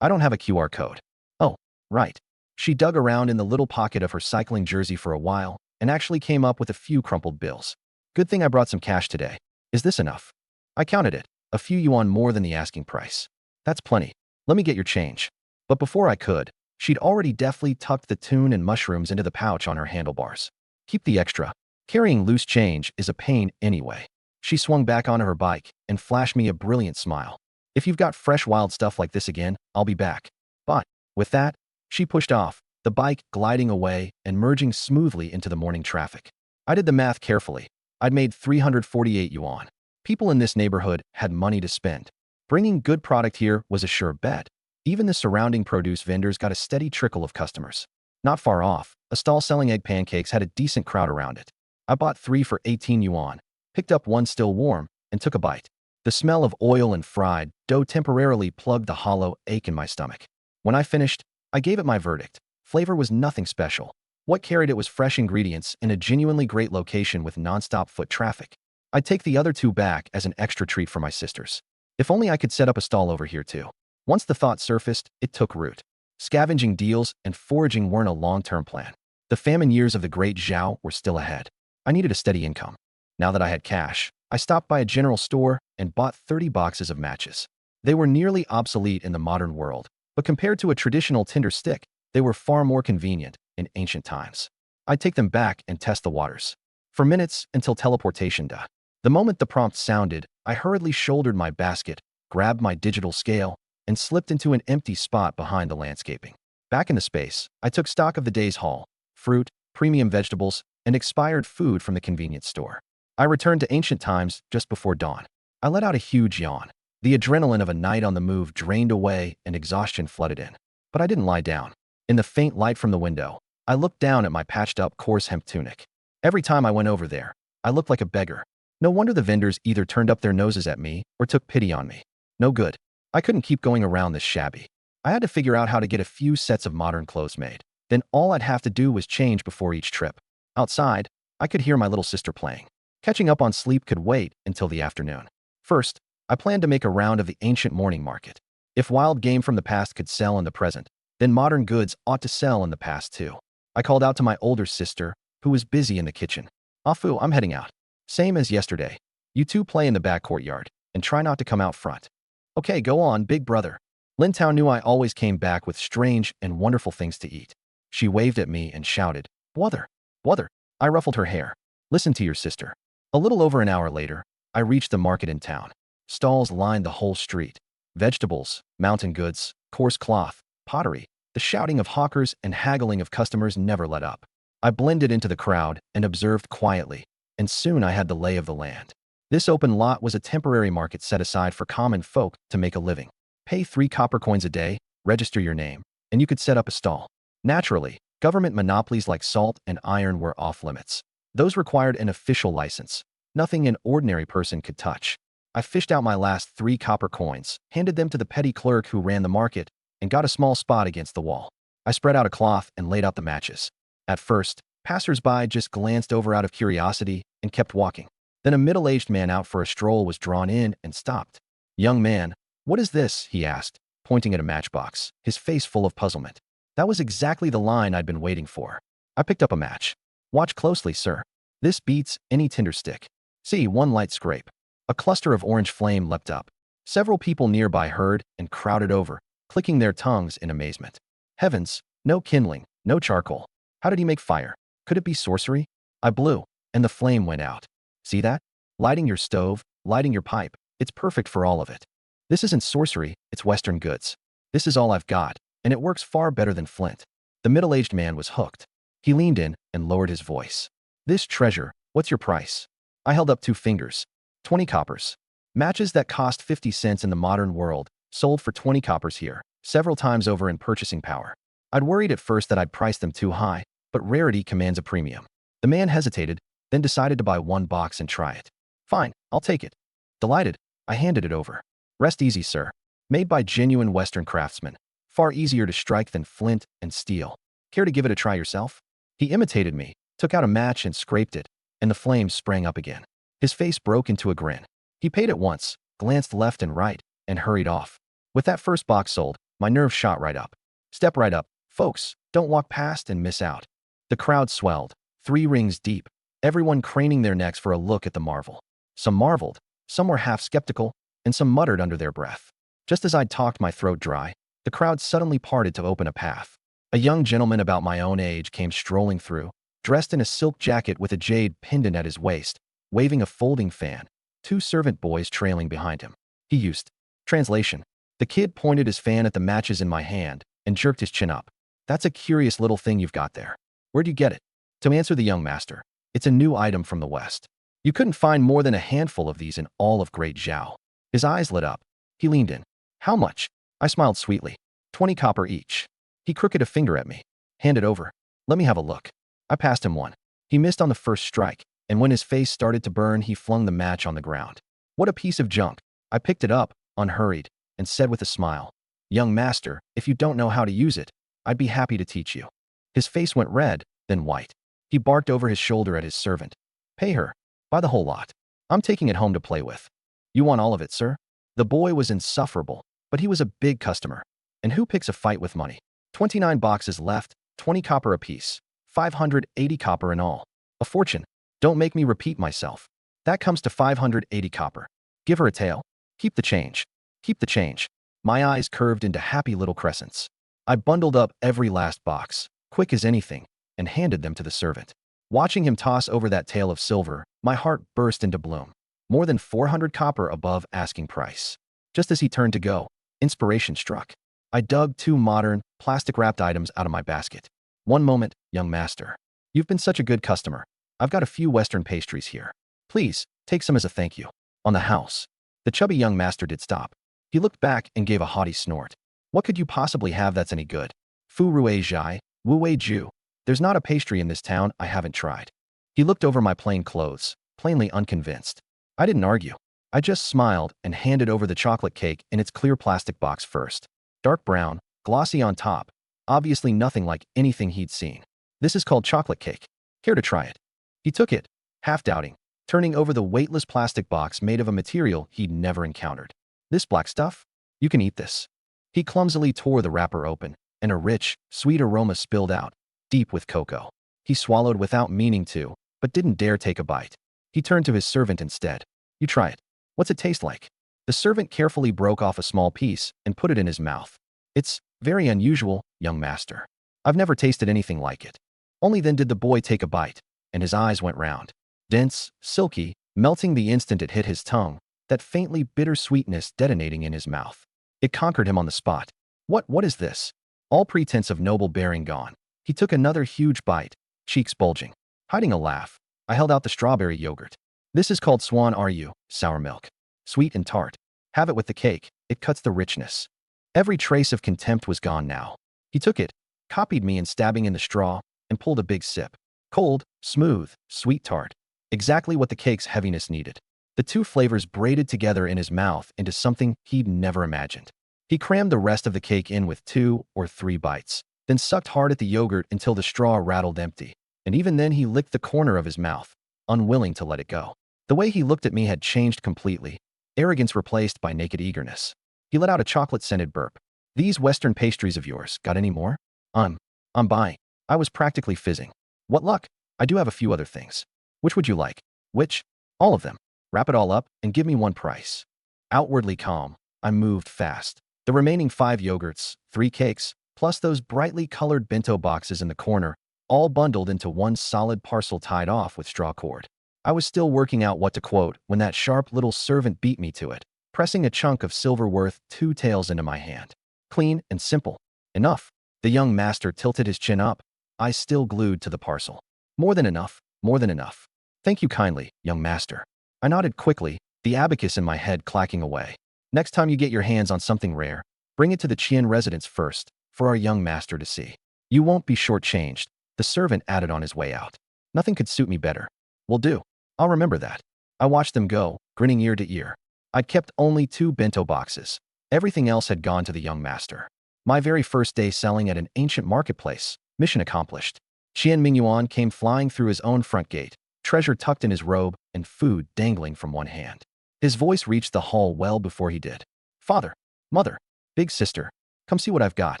I don't have a QR code. Oh, right. She dug around in the little pocket of her cycling jersey for a while and actually came up with a few crumpled bills. Good thing I brought some cash today. Is this enough? I counted it. A few yuan more than the asking price. That's plenty. Let me get your change. But before I could, she'd already deftly tucked the tune and mushrooms into the pouch on her handlebars. Keep the extra. Carrying loose change is a pain anyway. She swung back onto her bike and flashed me a brilliant smile. If you've got fresh wild stuff like this again, I'll be back. But, with that, she pushed off, the bike gliding away and merging smoothly into the morning traffic. I did the math carefully. I'd made 348 yuan. People in this neighborhood had money to spend. Bringing good product here was a sure bet. Even the surrounding produce vendors got a steady trickle of customers. Not far off, a stall selling egg pancakes had a decent crowd around it. I bought 3 for 18 yuan, picked up one still warm, and took a bite. The smell of oil and fried dough temporarily plugged the hollow ache in my stomach. When I finished, I gave it my verdict. Flavor was nothing special. What carried it was fresh ingredients in a genuinely great location with nonstop foot traffic. I'd take the other 2 back as an extra treat for my sisters. If only I could set up a stall over here too. Once the thought surfaced, it took root. Scavenging deals and foraging weren't a long-term plan. The famine years of the Great Zhao were still ahead. I needed a steady income. Now that I had cash, I stopped by a general store and bought 30 boxes of matches. They were nearly obsolete in the modern world, but compared to a traditional tinder stick, they were far more convenient in ancient times. I'd take them back and test the waters. For minutes until teleportation done. The moment the prompt sounded, I hurriedly shouldered my basket, grabbed my digital scale, and slipped into an empty spot behind the landscaping. Back in the space, I took stock of the day's haul: fruit, premium vegetables, and expired food from the convenience store. I returned to ancient times just before dawn. I let out a huge yawn. The adrenaline of a night on the move drained away and exhaustion flooded in. But I didn't lie down. In the faint light from the window, I looked down at my patched-up coarse hemp tunic. Every time I went over there, I looked like a beggar. No wonder the vendors either turned up their noses at me or took pity on me. No good. I couldn't keep going around this shabby. I had to figure out how to get a few sets of modern clothes made. Then all I'd have to do was change before each trip. Outside, I could hear my little sister playing. Catching up on sleep could wait until the afternoon. First, I planned to make a round of the ancient morning market. If wild game from the past could sell in the present, then modern goods ought to sell in the past too. I called out to my older sister, who was busy in the kitchen. Afu, I'm heading out. Same as yesterday. You 2 play in the back courtyard, and try not to come out front. Okay, go on, big brother. Lin Tao knew I always came back with strange and wonderful things to eat. She waved at me and shouted, "Brother, brother." I ruffled her hair. Listen to your sister. A little over an hour later, I reached the market in town. Stalls lined the whole street. Vegetables, mountain goods, coarse cloth, pottery. The shouting of hawkers and haggling of customers never let up. I blended into the crowd and observed quietly, and soon I had the lay of the land. This open lot was a temporary market set aside for common folk to make a living. Pay 3 copper coins a day, register your name, and you could set up a stall. Naturally, government monopolies like salt and iron were off limits. Those required an official license. Nothing an ordinary person could touch. I fished out my last 3 copper coins, handed them to the petty clerk who ran the market, and got a small spot against the wall. I spread out a cloth and laid out the matches. At first, passers-by just glanced over out of curiosity and kept walking. Then a middle-aged man out for a stroll was drawn in and stopped. "Young man, what is this?" he asked, pointing at a matchbox, his face full of puzzlement. That was exactly the line I'd been waiting for. I picked up a match. "Watch closely, sir. This beats any tinder stick." See, one light scrape. A cluster of orange flame leapt up. Several people nearby heard and crowded over, clicking their tongues in amazement. Heavens, no kindling, no charcoal. How did he make fire? Could it be sorcery? I blew, and the flame went out. See that? Lighting your stove, lighting your pipe. It's perfect for all of it. This isn't sorcery, it's Western goods. This is all I've got, and it works far better than flint. The middle-aged man was hooked. He leaned in and lowered his voice. "This treasure, what's your price?" I held up 2 fingers. 20 coppers. Matches that cost 50 cents in the modern world, sold for 20 coppers here, several times over in purchasing power. I'd worried at first that I'd priced them too high, but rarity commands a premium. The man hesitated, then decided to buy 1 box and try it. "Fine, I'll take it." Delighted, I handed it over. "Rest easy, sir. Made by genuine Western craftsmen. Far easier to strike than flint and steel. Care to give it a try yourself?" He imitated me, took out a match and scraped it, and the flames sprang up again. His face broke into a grin. He paid at once, glanced left and right, and hurried off. With that first box sold, my nerves shot right up. Step right up, folks. Don't walk past and miss out. The crowd swelled, 3 rings deep, everyone craning their necks for a look at the marvel. Some marveled, some were half skeptical, and some muttered under their breath. Just as I'd talked my throat dry, the crowd suddenly parted to open a path. A young gentleman about my own age came strolling through, dressed in a silk jacket with a jade pendant at his waist, waving a folding fan, 2 servant boys trailing behind him. He used. Translation. The kid pointed his fan at the matches in my hand and jerked his chin up. "That's a curious little thing you've got there. Where'd you get it?" To answer the young master, "It's a new item from the West. You couldn't find more than a handful of these in all of Great Zhao." His eyes lit up. He leaned in. "How much?" I smiled sweetly. 20 copper each." He crooked a finger at me. "Hand it over. Let me have a look." I passed him one. He missed on the first strike, and when his face started to burn, he flung the match on the ground. "What a piece of junk." I picked it up, unhurried, and said with a smile, "Young master, if you don't know how to use it, I'd be happy to teach you." His face went red, then white. He barked over his shoulder at his servant. "Pay her. Buy the whole lot. I'm taking it home to play with." "You want all of it, sir?" The boy was insufferable, but he was a big customer. And who picks a fight with money? 29 boxes left, 20 copper apiece, 580 copper in all. A fortune. Don't make me repeat myself. That comes to 580 copper. Give her a tail. Keep the change. Keep the change. My eyes curved into happy little crescents. I bundled up every last box, quick as anything, and handed them to the servant. Watching him toss over that tail of silver, my heart burst into bloom. More than 400 copper above asking price. Just as he turned to go, inspiration struck. I dug 2 modern, plastic-wrapped items out of my basket. "One moment, young master. You've been such a good customer. I've got a few Western pastries here. Please, take some as a thank you." On the house. The chubby young master did stop. He looked back and gave a haughty snort. "What could you possibly have that's any good? Fu rui zhai, wu wei ju. There's not a pastry in this town I haven't tried." He looked over my plain clothes, plainly unconvinced. I didn't argue. I just smiled and handed over the chocolate cake in its clear plastic box first. Dark brown, glossy on top, obviously nothing like anything he'd seen. "This is called chocolate cake. Care to try it?" He took it, half doubting, turning over the weightless plastic box made of a material he'd never encountered. "This black stuff? You can eat this." He clumsily tore the wrapper open, and a rich, sweet aroma spilled out, deep with cocoa. He swallowed without meaning to, but didn't dare take a bite. He turned to his servant instead. "You try it. What's it taste like?" The servant carefully broke off a small piece and put it in his mouth. "It's very unusual, young master. I've never tasted anything like it." Only then did the boy take a bite, and his eyes went round. Dense, silky, melting the instant it hit his tongue, that faintly bitter sweetness detonating in his mouth. It conquered him on the spot. What is this?" All pretense of noble bearing gone. He took another huge bite, cheeks bulging. Hiding a laugh, I held out the strawberry yogurt. "This is called swan RU, sour milk. Sweet and tart. Have it with the cake, it cuts the richness." Every trace of contempt was gone now. He took it, copied me in stabbing in the straw, and pulled a big sip. Cold, smooth, sweet tart. Exactly what the cake's heaviness needed. the two flavors braided together in his mouth into something he'd never imagined. He crammed the rest of the cake in with 2 or 3 bites, then sucked hard at the yogurt until the straw rattled empty, and even then he licked the corner of his mouth, unwilling to let it go. The way he looked at me had changed completely, arrogance replaced by naked eagerness. He let out a chocolate-scented burp. "These Western pastries of yours, got any more?" I'm buying." I was practically fizzing. "What luck? I do have a few other things." "Which would you like?" "Which?" "All of them. Wrap it all up and give me one price." Outwardly calm, I moved fast. The remaining 5 yogurts, 3 cakes, plus those brightly colored bento boxes in the corner, all bundled into one solid parcel tied off with straw cord. I was still working out what to quote when that sharp little servant beat me to it, pressing a chunk of silver worth 2 taels into my hand. Clean and simple. "Enough." The young master tilted his chin up, eyes still glued to the parcel. "More than enough, more than enough." "Thank you kindly, young master." I nodded quickly, the abacus in my head clacking away. "Next time you get your hands on something rare, bring it to the Qian residence first, for our young master to see. You won't be shortchanged," the servant added on his way out. "Nothing could suit me better." "Will do. I'll remember that." I watched them go, grinning ear to ear. I'd kept only 2 bento boxes. Everything else had gone to the young master. My very first day selling at an ancient marketplace, mission accomplished. Qian Mingyuan came flying through his own front gate, treasure tucked in his robe and food dangling from one hand. His voice reached the hall well before he did. "Father, mother, big sister, come see what I've got."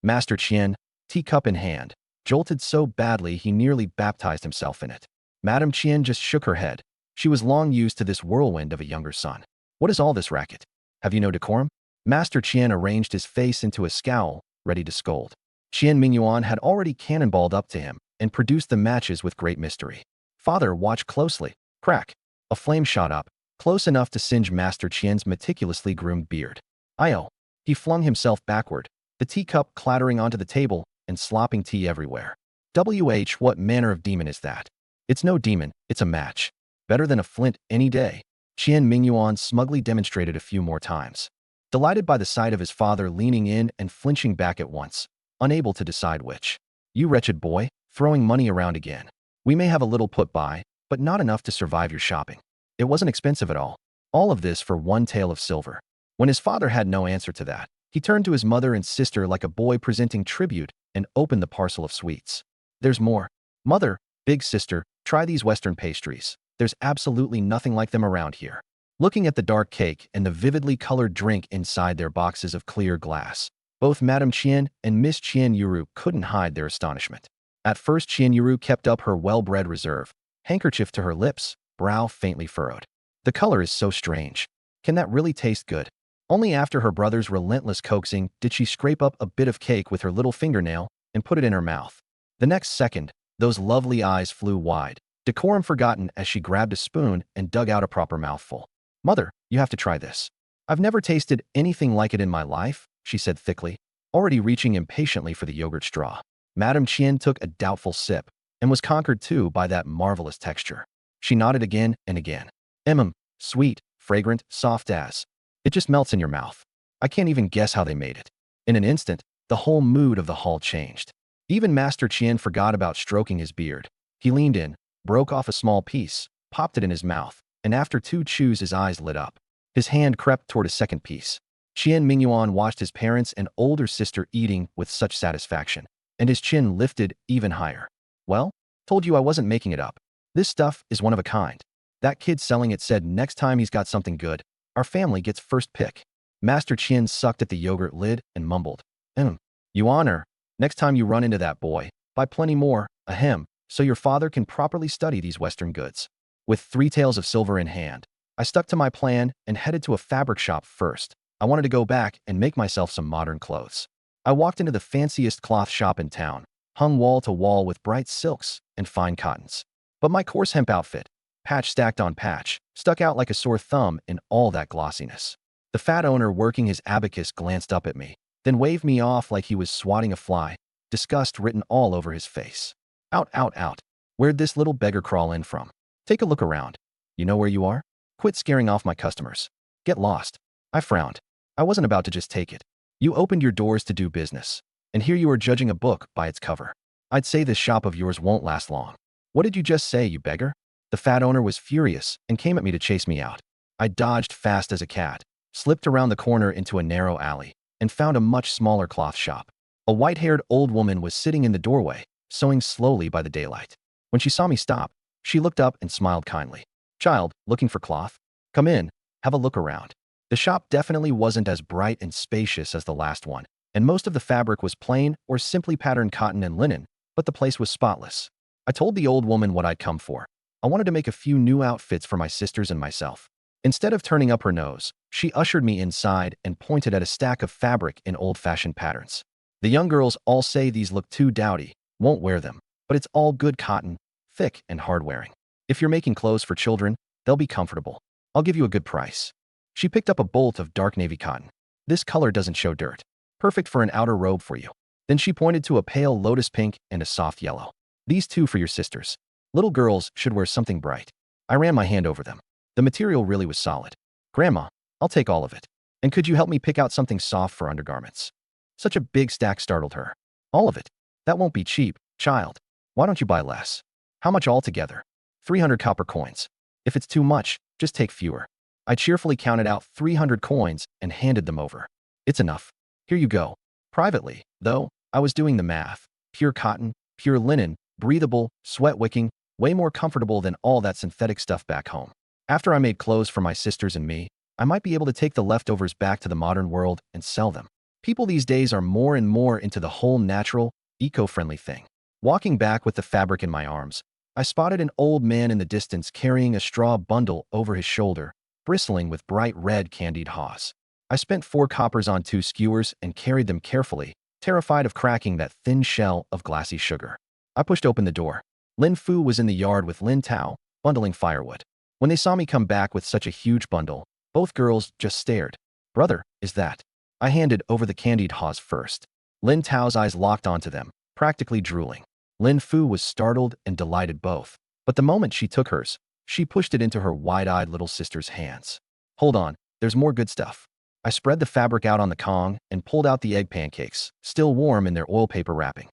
Master Qian, teacup in hand, jolted so badly he nearly baptized himself in it. Madame Qian just shook her head. She was long used to this whirlwind of a younger son. "What is all this racket? Have you no decorum?" Master Qian arranged his face into a scowl, ready to scold. Qian Mingyuan had already cannonballed up to him and produced the matches with great mystery. "Father, watch closely." Crack. A flame shot up, close enough to singe Master Qian's meticulously groomed beard. "Io." He flung himself backward, the teacup clattering onto the table and slopping tea everywhere. What manner of demon is that?" "It's no demon, it's a match. Better than a flint any day." Qian Mingyuan smugly demonstrated a few more times. Delighted by the sight of his father leaning in and flinching back at once, unable to decide which. "You wretched boy, throwing money around again. We may have a little put by, but not enough to survive your shopping." It wasn't expensive at all. All of this for 1 tael of silver. When his father had no answer to that, he turned to his mother and sister like a boy presenting tribute and opened the parcel of sweets. "There's more. Mother, big sister, try these Western pastries. There's absolutely nothing like them around here." Looking at the dark cake and the vividly colored drink inside their boxes of clear glass, both Madame Qian and Miss Qian Yuru couldn't hide their astonishment. At first, Qian Yuru kept up her well-bred reserve, handkerchief to her lips, brow faintly furrowed. "The color is so strange. Can that really taste good?" Only after her brother's relentless coaxing did she scrape up a bit of cake with her little fingernail and put it in her mouth. The next second, those lovely eyes flew wide, decorum forgotten as she grabbed a spoon and dug out a proper mouthful. "Mother, you have to try this. I've never tasted anything like it in my life," she said thickly, already reaching impatiently for the yogurt straw. Madame Qian took a doubtful sip and was conquered too by that marvelous texture. She nodded again and again. Sweet, fragrant, soft as. It just melts in your mouth. I can't even guess how they made it." In an instant, the whole mood of the hall changed. Even Master Qian forgot about stroking his beard. He leaned in, broke off a small piece, popped it in his mouth, and after 2 chews his eyes lit up. His hand crept toward a second piece. Qian Mingyuan watched his parents and older sister eating with such satisfaction, and his chin lifted even higher. "Well, told you I wasn't making it up. This stuff is one of a kind. That kid selling it said next time he's got something good, our family gets first pick." Master Qian sucked at the yogurt lid and mumbled. You honor. Next time you run into that boy, buy plenty more, so your father can properly study these Western goods." With 3 taels of silver in hand, I stuck to my plan and headed to a fabric shop first. I wanted to go back and make myself some modern clothes. I walked into the fanciest cloth shop in town, hung wall to wall with bright silks and fine cottons. But my coarse hemp outfit, patch stacked on patch, stuck out like a sore thumb in all that glossiness. The fat owner working his abacus glanced up at me, then waved me off like he was swatting a fly, disgust written all over his face. Out, out, out. Where'd this little beggar crawl in from? Take a look around. You know where you are? Quit scaring off my customers. Get lost." I frowned. I wasn't about to just take it. You opened your doors to do business, and here you are judging a book by its cover. I'd say this shop of yours won't last long. What did you just say, you beggar? The fat owner was furious and came at me to chase me out. I dodged fast as a cat, slipped around the corner into a narrow alley, and found a much smaller cloth shop. A white-haired old woman was sitting in the doorway, sewing slowly by the daylight. When she saw me stop, she looked up and smiled kindly. "Child, looking for cloth? Come in, have a look around." The shop definitely wasn't as bright and spacious as the last one, and most of the fabric was plain or simply patterned cotton and linen, but the place was spotless. I told the old woman what I'd come for. I wanted to make a few new outfits for my sisters and myself. Instead of turning up her nose, she ushered me inside and pointed at a stack of fabric in old-fashioned patterns. "The young girls all say these look too dowdy, won't wear them, but it's all good cotton, thick and hard-wearing. If you're making clothes for children, they'll be comfortable. I'll give you a good price." She picked up a bolt of dark navy cotton. "This color doesn't show dirt. Perfect for an outer robe for you." Then she pointed to a pale lotus pink and a soft yellow. "These two for your sisters. Little girls should wear something bright." I ran my hand over them. The material really was solid. "Grandma, I'll take all of it. And could you help me pick out something soft for undergarments?" Such a big stack startled her. "All of it? That won't be cheap, child. Why don't you buy less?" "How much altogether?" 300 copper coins. If it's too much, just take fewer." I cheerfully counted out 300 coins and handed them over. "It's enough. Here you go." Privately, though, I was doing the math. Pure cotton, pure linen, breathable, sweat-wicking, way more comfortable than all that synthetic stuff back home. After I made clothes for my sisters and me, I might be able to take the leftovers back to the modern world and sell them. People these days are more and more into the whole natural, eco-friendly thing. Walking back with the fabric in my arms, I spotted an old man in the distance carrying a straw bundle over his shoulder, bristling with bright red candied haws. I spent 4 coppers on 2 skewers and carried them carefully, terrified of cracking that thin shell of glassy sugar. I pushed open the door. Lin Fu was in the yard with Lin Tao, bundling firewood. When they saw me come back with such a huge bundle, both girls just stared. "Brother, is that?" I handed over the candied haws first. Lin Tao's eyes locked onto them, practically drooling. Lin Fu was startled and delighted both. But the moment she took hers, she pushed it into her wide-eyed little sister's hands. "Hold on, there's more good stuff." I spread the fabric out on the Kong and pulled out the egg pancakes, still warm in their oil paper wrapping.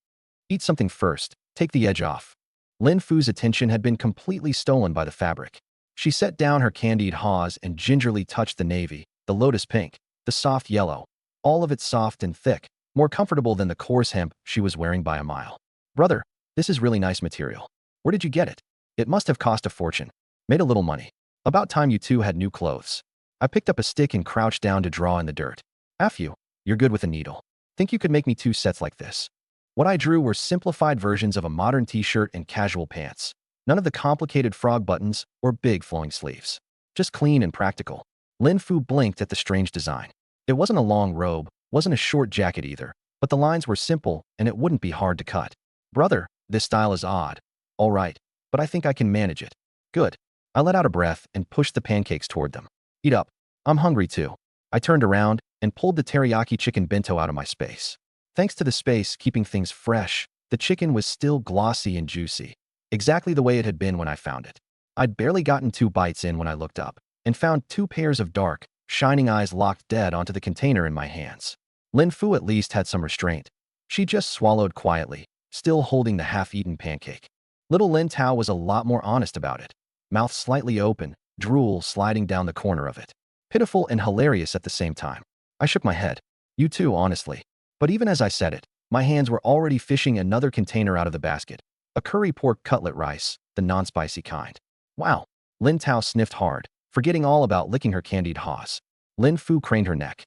"Eat something first, take the edge off." Lin Fu's attention had been completely stolen by the fabric. She set down her candied haws and gingerly touched the navy, the lotus pink, the soft yellow, all of it soft and thick, more comfortable than the coarse hemp she was wearing by a mile. "Brother, this is really nice material. Where did you get it?" "It must have cost a fortune. Made a little money. About time you two had new clothes." I picked up a stick and crouched down to draw in the dirt. "F you, you're good with a needle. Think you could make me 2 sets like this?" What I drew were simplified versions of a modern t-shirt and casual pants. None of the complicated frog buttons or big flowing sleeves. Just clean and practical. Lin Fu blinked at the strange design. It wasn't a long robe, wasn't a short jacket either, but the lines were simple and it wouldn't be hard to cut. "Brother, this style is odd." "All right, but I think I can manage it." "Good." I let out a breath and pushed the pancakes toward them. "Eat up. I'm hungry too." I turned around and pulled the teriyaki chicken bento out of my space. Thanks to the space keeping things fresh, the chicken was still glossy and juicy, exactly the way it had been when I found it. I'd barely gotten 2 bites in when I looked up and found 2 pairs of dark, shining eyes locked dead onto the container in my hands. Lin Fu at least had some restraint. She just swallowed quietly, still holding the half-eaten pancake. Little Lin Tao was a lot more honest about it. Mouth slightly open, drool sliding down the corner of it. Pitiful and hilarious at the same time. I shook my head. "You too, honestly." But even as I said it, my hands were already fishing another container out of the basket. A curry pork cutlet rice, the non-spicy kind. "Wow." Lin Tao sniffed hard, forgetting all about licking her candied haws. Lin Fu craned her neck.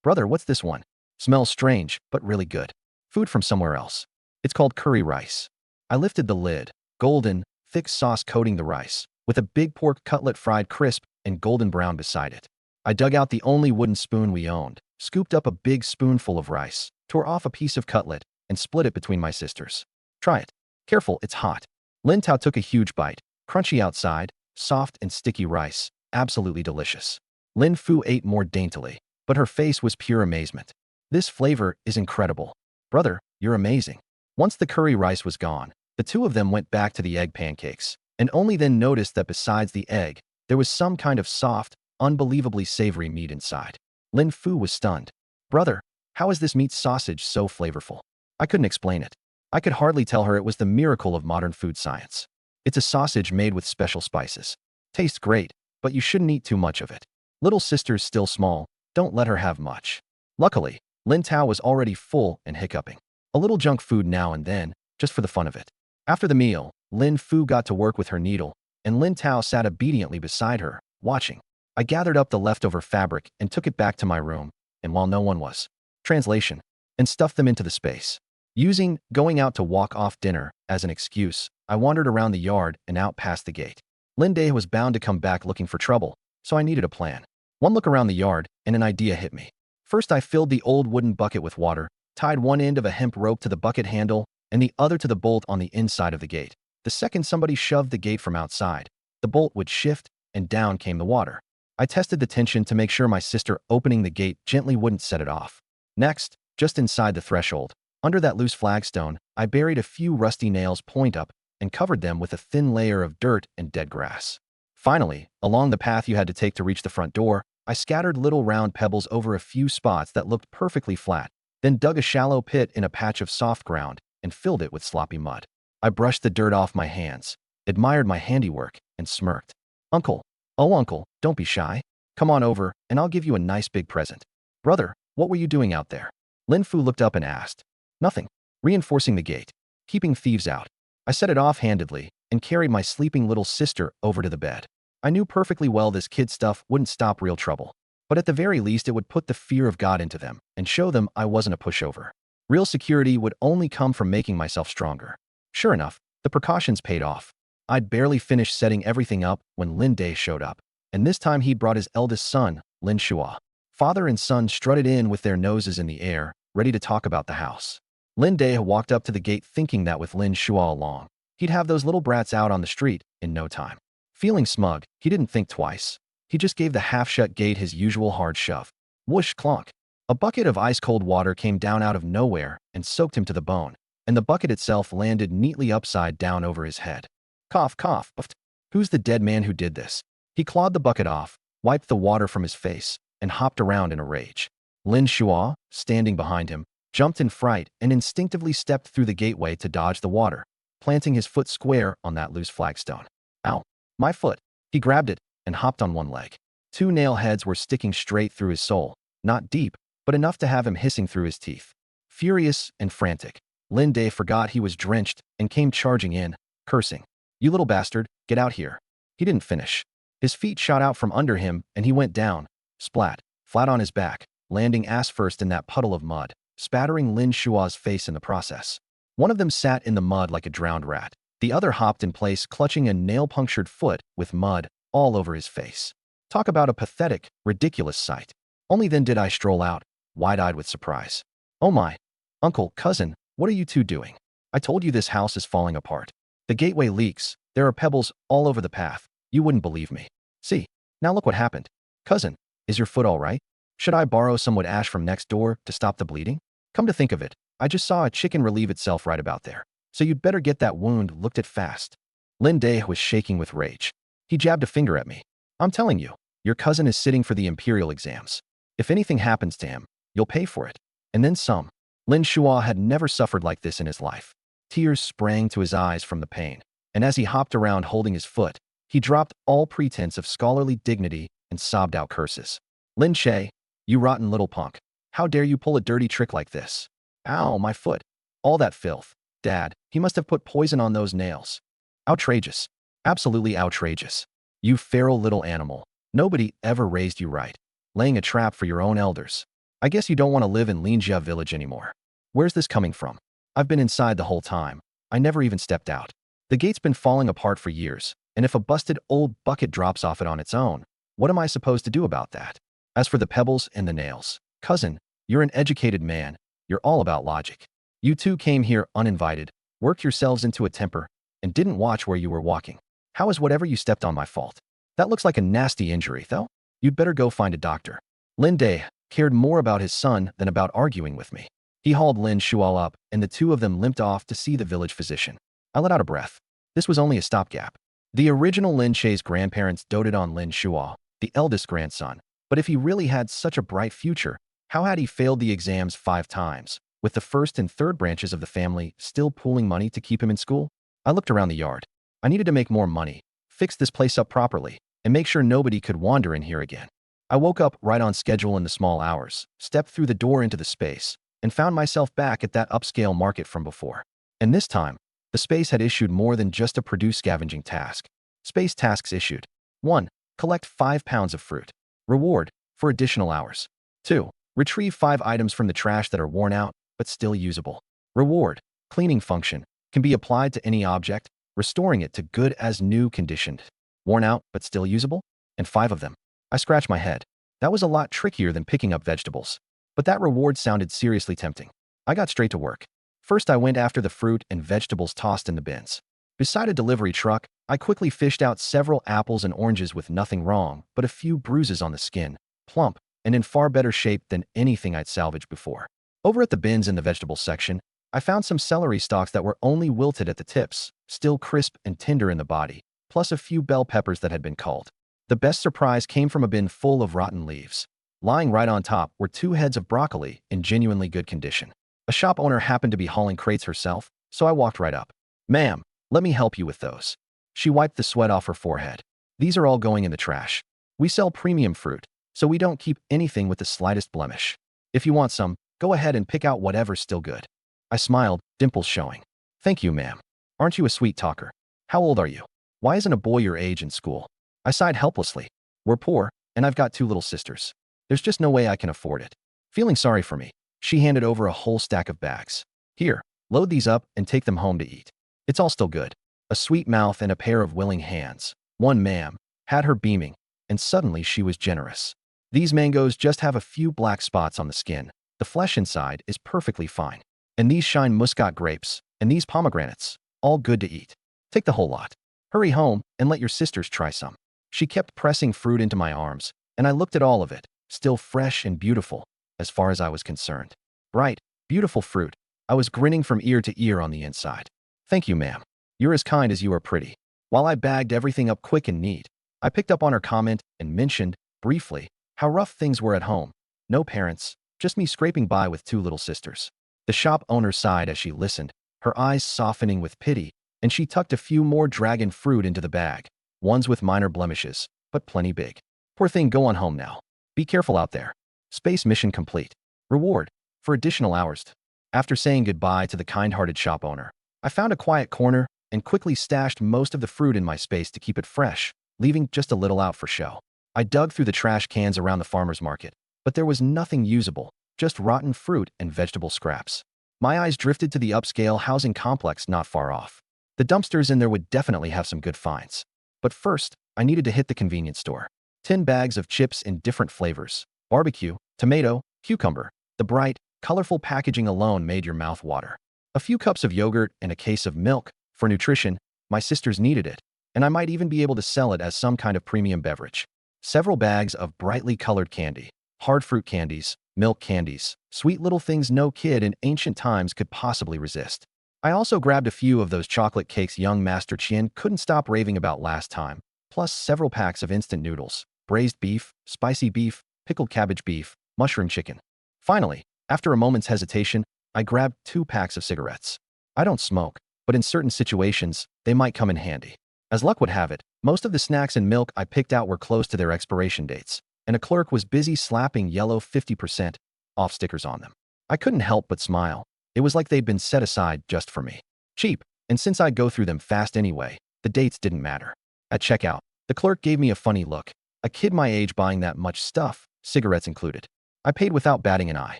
"Brother, what's this one? Smells strange, but really good. Food from somewhere else." "It's called curry rice." I lifted the lid, golden, thick sauce coating the rice, with a big pork cutlet fried crisp and golden brown beside it. I dug out the only wooden spoon we owned, scooped up a big spoonful of rice, tore off a piece of cutlet, and split it between my sisters. "Try it. Careful, it's hot." Lin Tao took a huge bite, crunchy outside, soft and sticky rice, absolutely delicious. Lin Fu ate more daintily, but her face was pure amazement. "This flavor is incredible. Brother, you're amazing." Once the curry rice was gone, the two of them went back to the egg pancakes, and only then noticed that besides the egg, there was some kind of soft, unbelievably savory meat inside. Lin Fu was stunned. "Brother, how is this meat sausage so flavorful?" I couldn't explain it. I could hardly tell her it was the miracle of modern food science. "It's a sausage made with special spices. Tastes great. but you shouldn't eat too much of it. Little sister's still small, don't let her have much. Luckily, Lin Tao was already full and hiccuping. A little junk food now and then, just for the fun of it. After the meal, Lin Fu got to work with her needle, and Lin Tao sat obediently beside her, watching. I gathered up the leftover fabric and took it back to my room, and while no one was, translation, and stuffed them into the space. Using going out to walk off dinner as an excuse, I wandered around the yard and out past the gate. Lin Day was bound to come back looking for trouble, so I needed a plan. One look around the yard, and an idea hit me. First, I filled the old wooden bucket with water, tied one end of a hemp rope to the bucket handle, and the other to the bolt on the inside of the gate. The second somebody shoved the gate from outside, the bolt would shift, and down came the water. I tested the tension to make sure my sister opening the gate gently wouldn't set it off. Next, just inside the threshold, under that loose flagstone, I buried a few rusty nails point up and covered them with a thin layer of dirt and dead grass. Finally, along the path you had to take to reach the front door, I scattered little round pebbles over a few spots that looked perfectly flat, then dug a shallow pit in a patch of soft ground and filled it with sloppy mud. I brushed the dirt off my hands, admired my handiwork, and smirked. Uncle, oh uncle, don't be shy. Come on over, and I'll give you a nice big present. Brother, what were you doing out there? Lin Fu looked up and asked. Nothing. Reinforcing the gate. Keeping thieves out. I said it offhandedly and carried my sleeping little sister over to the bed. I knew perfectly well this kid stuff wouldn't stop real trouble, but at the very least it would put the fear of God into them and show them I wasn't a pushover. Real security would only come from making myself stronger. Sure enough, the precautions paid off. I'd barely finished setting everything up when Lin Day showed up, and this time he brought his eldest son, Lin Shua. Father and son strutted in with their noses in the air, ready to talk about the house. Lin Day walked up to the gate thinking that with Lin Shua along, he'd have those little brats out on the street in no time. Feeling smug, he didn't think twice. He just gave the half-shut gate his usual hard shove. Whoosh clonk. A bucket of ice-cold water came down out of nowhere and soaked him to the bone, and the bucket itself landed neatly upside down over his head. Cough, cough, puffed. Who's the dead man who did this? He clawed the bucket off, wiped the water from his face, and hopped around in a rage. Lin Shua, standing behind him, jumped in fright and instinctively stepped through the gateway to dodge the water, planting his foot square on that loose flagstone. Ow. My foot. He grabbed it and hopped on one leg. Two nail heads were sticking straight through his soul, not deep, but enough to have him hissing through his teeth. Furious and frantic, Lin Day forgot he was drenched and came charging in, cursing. You little bastard, get out here. He didn't finish. His feet shot out from under him and he went down, splat, flat on his back, landing ass first in that puddle of mud, spattering Lin Shua's face in the process. One of them sat in the mud like a drowned rat. The other hopped in place, clutching a nail-punctured foot with mud all over his face. Talk about a pathetic, ridiculous sight. Only then did I stroll out, wide-eyed with surprise. Oh my. Uncle, cousin, what are you two doing? I told you this house is falling apart. The gateway leaks. There are pebbles all over the path. You wouldn't believe me. See, now look what happened. Cousin, is your foot all right? Should I borrow some wood ash from next door to stop the bleeding? Come to think of it, I just saw a chicken relieve itself right about there. So you'd better get that wound looked at fast. Lin Day was shaking with rage. He jabbed a finger at me. I'm telling you, your cousin is sitting for the imperial exams. If anything happens to him, you'll pay for it. And then some. Lin Shua had never suffered like this in his life. Tears sprang to his eyes from the pain, and as he hopped around holding his foot, he dropped all pretense of scholarly dignity and sobbed out curses. Lin Che, you rotten little punk. How dare you pull a dirty trick like this? Ow, my foot. All that filth. Dad, he must have put poison on those nails. Outrageous. Absolutely outrageous. You feral little animal. Nobody ever raised you right. Laying a trap for your own elders. I guess you don't want to live in Linjia village anymore. Where's this coming from? I've been inside the whole time. I never even stepped out. The gate's been falling apart for years, and if a busted old bucket drops off it on its own, what am I supposed to do about that? As for the pebbles and the nails, cousin, you're an educated man. You're all about logic. You two came here uninvited, worked yourselves into a temper, and didn't watch where you were walking. How is whatever you stepped on my fault? That looks like a nasty injury, though. You'd better go find a doctor. Lin Day cared more about his son than about arguing with me. He hauled Lin Shual up, and the two of them limped off to see the village physician. I let out a breath. This was only a stopgap. The original Lin Che's grandparents doted on Lin Shual, the eldest grandson, but if he really had such a bright future, how had he failed the exams 5 times, with the first and third branches of the family still pooling money to keep him in school? I looked around the yard. I needed to make more money, fix this place up properly, and make sure nobody could wander in here again. I woke up right on schedule in the small hours, stepped through the door into the space, and found myself back at that upscale market from before. And this time, the space had issued more than just a produce scavenging task. Space tasks issued. 1. Collect 5 pounds of fruit. Reward, for additional hours. 2. Retrieve 5 items from the trash that are worn out, but still usable. Reward, cleaning function, can be applied to any object, restoring it to good as new conditioned. Worn out, but still usable? And 5 of them. I scratched my head. That was a lot trickier than picking up vegetables. But that reward sounded seriously tempting. I got straight to work. First, I went after the fruit and vegetables tossed in the bins. Beside a delivery truck, I quickly fished out several apples and oranges with nothing wrong, but a few bruises on the skin, plump, and in far better shape than anything I'd salvaged before. Over at the bins in the vegetable section, I found some celery stalks that were only wilted at the tips, still crisp and tender in the body, plus a few bell peppers that had been culled. The best surprise came from a bin full of rotten leaves. Lying right on top were 2 heads of broccoli in genuinely good condition. A shop owner happened to be hauling crates herself, so I walked right up. "Ma'am, let me help you with those." She wiped the sweat off her forehead. "These are all going in the trash. We sell premium fruit, so we don't keep anything with the slightest blemish. If you want some, go ahead and pick out whatever's still good." I smiled, dimples showing. "Thank you, ma'am. Aren't you a sweet talker? How old are you? Why isn't a boy your age in school?" I sighed helplessly. "We're poor, and I've got 2 little sisters. There's just no way I can afford it." Feeling sorry for me, she handed over a whole stack of bags. "Here, load these up and take them home to eat. It's all still good." A sweet mouth and a pair of willing hands. "One, ma'am," had her beaming, and suddenly she was generous. "These mangoes just have a few black spots on the skin. The flesh inside is perfectly fine. And these shine muscat grapes, and these pomegranates, all good to eat. Take the whole lot. Hurry home and let your sisters try some." She kept pressing fruit into my arms, and I looked at all of it, still fresh and beautiful, as far as I was concerned. Bright, beautiful fruit. I was grinning from ear to ear on the inside. "Thank you, ma'am. You're as kind as you are pretty." While I bagged everything up quick and neat, I picked up on her comment and mentioned, briefly, how rough things were at home. No parents, just me scraping by with 2 little sisters. The shop owner sighed as she listened, her eyes softening with pity, and she tucked a few more dragon fruit into the bag, ones with minor blemishes, but plenty big. "Poor thing, go on home now. Be careful out there." Space mission complete. Reward, for additional hours. After saying goodbye to the kind-hearted shop owner, I found a quiet corner and quickly stashed most of the fruit in my space to keep it fresh, leaving just a little out for show. I dug through the trash cans around the farmer's market, but there was nothing usable, just rotten fruit and vegetable scraps. My eyes drifted to the upscale housing complex not far off. The dumpsters in there would definitely have some good finds. But first, I needed to hit the convenience store. 10 bags of chips in different flavors. Barbecue, tomato, cucumber. The bright, colorful packaging alone made your mouth water. A few cups of yogurt and a case of milk. For nutrition, my sisters needed it, and I might even be able to sell it as some kind of premium beverage. Several bags of brightly colored candy. Hard fruit candies, milk candies, sweet little things no kid in ancient times could possibly resist. I also grabbed a few of those chocolate cakes young Master Chien couldn't stop raving about last time, plus several packs of instant noodles, braised beef, spicy beef, pickled cabbage beef, mushroom chicken. Finally, after a moment's hesitation, I grabbed 2 packs of cigarettes. I don't smoke, but in certain situations, they might come in handy. As luck would have it, most of the snacks and milk I picked out were close to their expiration dates, and a clerk was busy slapping yellow 50% off stickers on them. I couldn't help but smile. It was like they'd been set aside just for me. Cheap, and since I'd go through them fast anyway, the dates didn't matter. At checkout, the clerk gave me a funny look. A kid my age buying that much stuff, cigarettes included. I paid without batting an eye.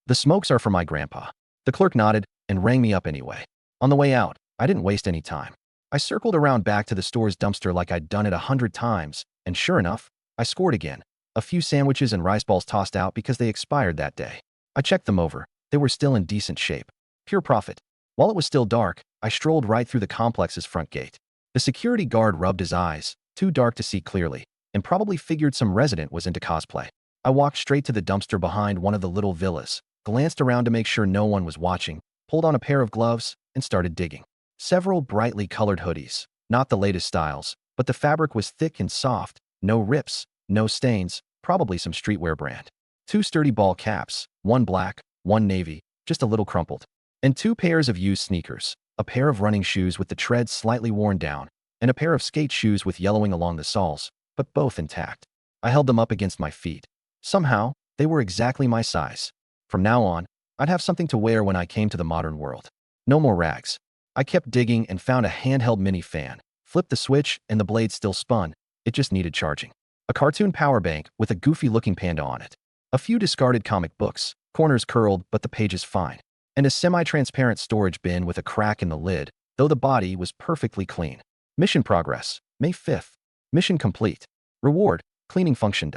"The smokes are for my grandpa." The clerk nodded and rang me up anyway. On the way out, I didn't waste any time. I circled around back to the store's dumpster like I'd done it 100 times, and sure enough, I scored again. A few sandwiches and rice balls tossed out because they expired that day. I checked them over. They were still in decent shape. Pure profit. While it was still dark, I strolled right through the complex's front gate. The security guard rubbed his eyes, too dark to see clearly, and probably figured some resident was into cosplay. I walked straight to the dumpster behind one of the little villas, glanced around to make sure no one was watching, pulled on a pair of gloves, and started digging. Several brightly colored hoodies, not the latest styles, but the fabric was thick and soft, no rips, no stains, probably some streetwear brand. 2 sturdy ball caps, one black, one navy, just a little crumpled. And 2 pairs of used sneakers, a pair of running shoes with the treads slightly worn down, and a pair of skate shoes with yellowing along the soles, but both intact. I held them up against my feet. Somehow, they were exactly my size. From now on, I'd have something to wear when I came to the modern world. No more rags. I kept digging and found a handheld mini fan. Flipped the switch and the blade still spun. It just needed charging. A cartoon power bank with a goofy-looking panda on it. A few discarded comic books, corners curled but the pages fine. And a semi-transparent storage bin with a crack in the lid, though the body was perfectly clean. Mission progress, May 5th. Mission complete. Reward, cleaning function.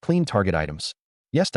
Clean target items. Yes.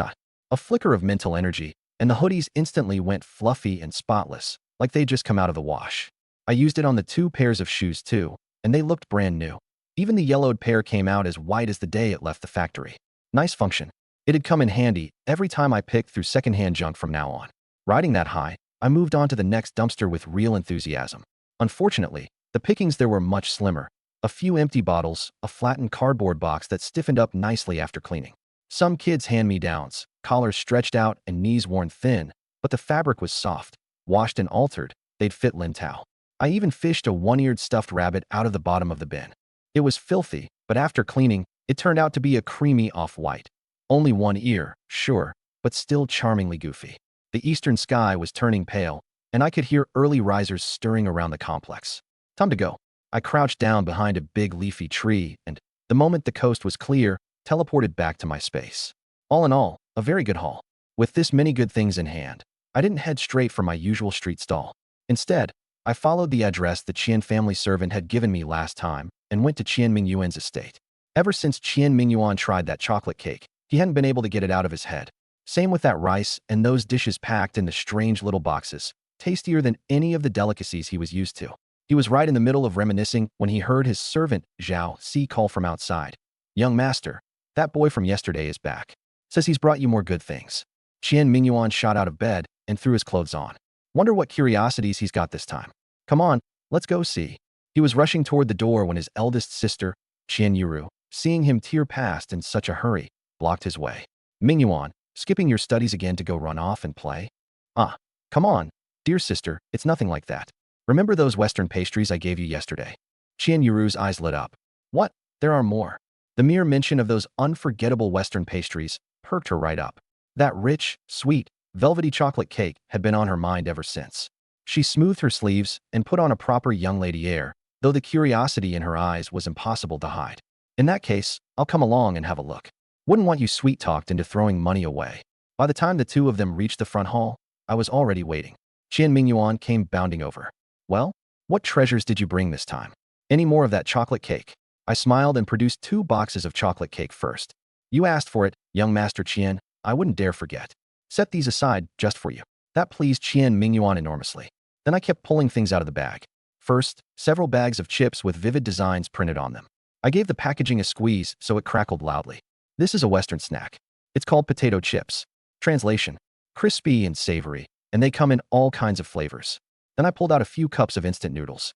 A flicker of mental energy, and the hoodies instantly went fluffy and spotless, like they'd just come out of the wash. I used it on the 2 pairs of shoes too, and they looked brand new. Even the yellowed pair came out as white as the day it left the factory. Nice function. It'd come in handy every time I picked through secondhand junk from now on. Riding that high, I moved on to the next dumpster with real enthusiasm. Unfortunately, the pickings there were much slimmer. A few empty bottles, a flattened cardboard box that stiffened up nicely after cleaning. Some kids' hand-me-downs, collars stretched out and knees worn thin, but the fabric was soft. Washed and altered, they'd fit Lintao. I even fished a one-eared stuffed rabbit out of the bottom of the bin. It was filthy, but after cleaning, it turned out to be a creamy off-white. Only one ear, sure, but still charmingly goofy. The eastern sky was turning pale, and I could hear early risers stirring around the complex. Time to go. I crouched down behind a big leafy tree and, the moment the coast was clear, teleported back to my space. All in all, a very good haul. With this many good things in hand, I didn't head straight for my usual street stall. Instead, I followed the address the Qian family servant had given me last time and went to Qian Mingyuan's estate. Ever since Qian Mingyuan tried that chocolate cake, he hadn't been able to get it out of his head. Same with that rice and those dishes packed into strange little boxes, tastier than any of the delicacies he was used to. He was right in the middle of reminiscing when he heard his servant, Zhao Si, call from outside. "Young master, that boy from yesterday is back. Says he's brought you more good things." Qian Mingyuan shot out of bed and threw his clothes on. Wonder what curiosities he's got this time. Come on, let's go see. He was rushing toward the door when his eldest sister, Qian Yuru, seeing him tear past in such a hurry, blocked his way. "Mingyuan, skipping your studies again to go run off and play?" "Ah, come on, dear sister, it's nothing like that. Remember those Western pastries I gave you yesterday?" Qian Yuru's eyes lit up. "What? There are more." The mere mention of those unforgettable Western pastries perked her right up. That rich, sweet, velvety chocolate cake had been on her mind ever since. She smoothed her sleeves and put on a proper young lady air, though the curiosity in her eyes was impossible to hide. "In that case, I'll come along and have a look. Wouldn't want you sweet-talked into throwing money away." By the time the two of them reached the front hall, I was already waiting. Qian Mingyuan came bounding over. "Well, what treasures did you bring this time? Any more of that chocolate cake?" I smiled and produced 2 boxes of chocolate cake first. "You asked for it, young Master Qian. I wouldn't dare forget. Set these aside just for you." That pleased Qian Mingyuan enormously. Then I kept pulling things out of the bag. First, several bags of chips with vivid designs printed on them. I gave the packaging a squeeze so it crackled loudly. "This is a Western snack. It's called potato chips. Translation: crispy and savory, and they come in all kinds of flavors." Then I pulled out a few cups of instant noodles.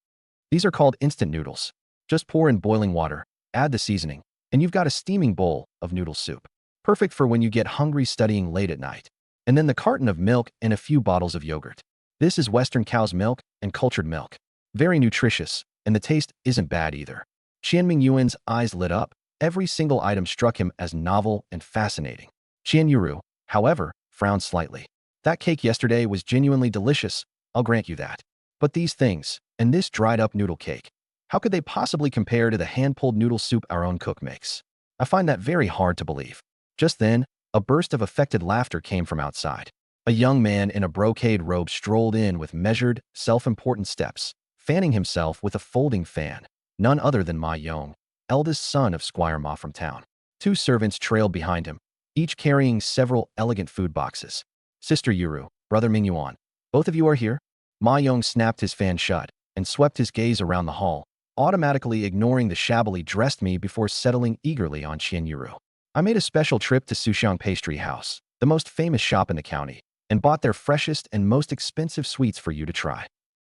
"These are called instant noodles. Just pour in boiling water, add the seasoning, and you've got a steaming bowl of noodle soup. Perfect for when you get hungry studying late at night." And then the carton of milk and a few bottles of yogurt. "This is Western cow's milk and cultured milk. Very nutritious, and the taste isn't bad either." Qian Mingyuan's eyes lit up. Every single item struck him as novel and fascinating. Qian Yuru, however, frowned slightly. "That cake yesterday was genuinely delicious, I'll grant you that. But these things, and this dried-up noodle cake, how could they possibly compare to the hand-pulled noodle soup our own cook makes? I find that very hard to believe." Just then, a burst of affected laughter came from outside. A young man in a brocade robe strolled in with measured, self-important steps, fanning himself with a folding fan. None other than Ma Yong, eldest son of Squire Ma from town. 2 servants trailed behind him, each carrying several elegant food boxes. "Sister Yuru, brother Mingyuan, both of you are here?" Ma Yong snapped his fan shut and swept his gaze around the hall, automatically ignoring the shabbily dressed me before settling eagerly on Qian Yuru. "I made a special trip to Suxiang Pastry House, the most famous shop in the county, and bought their freshest and most expensive sweets for you to try."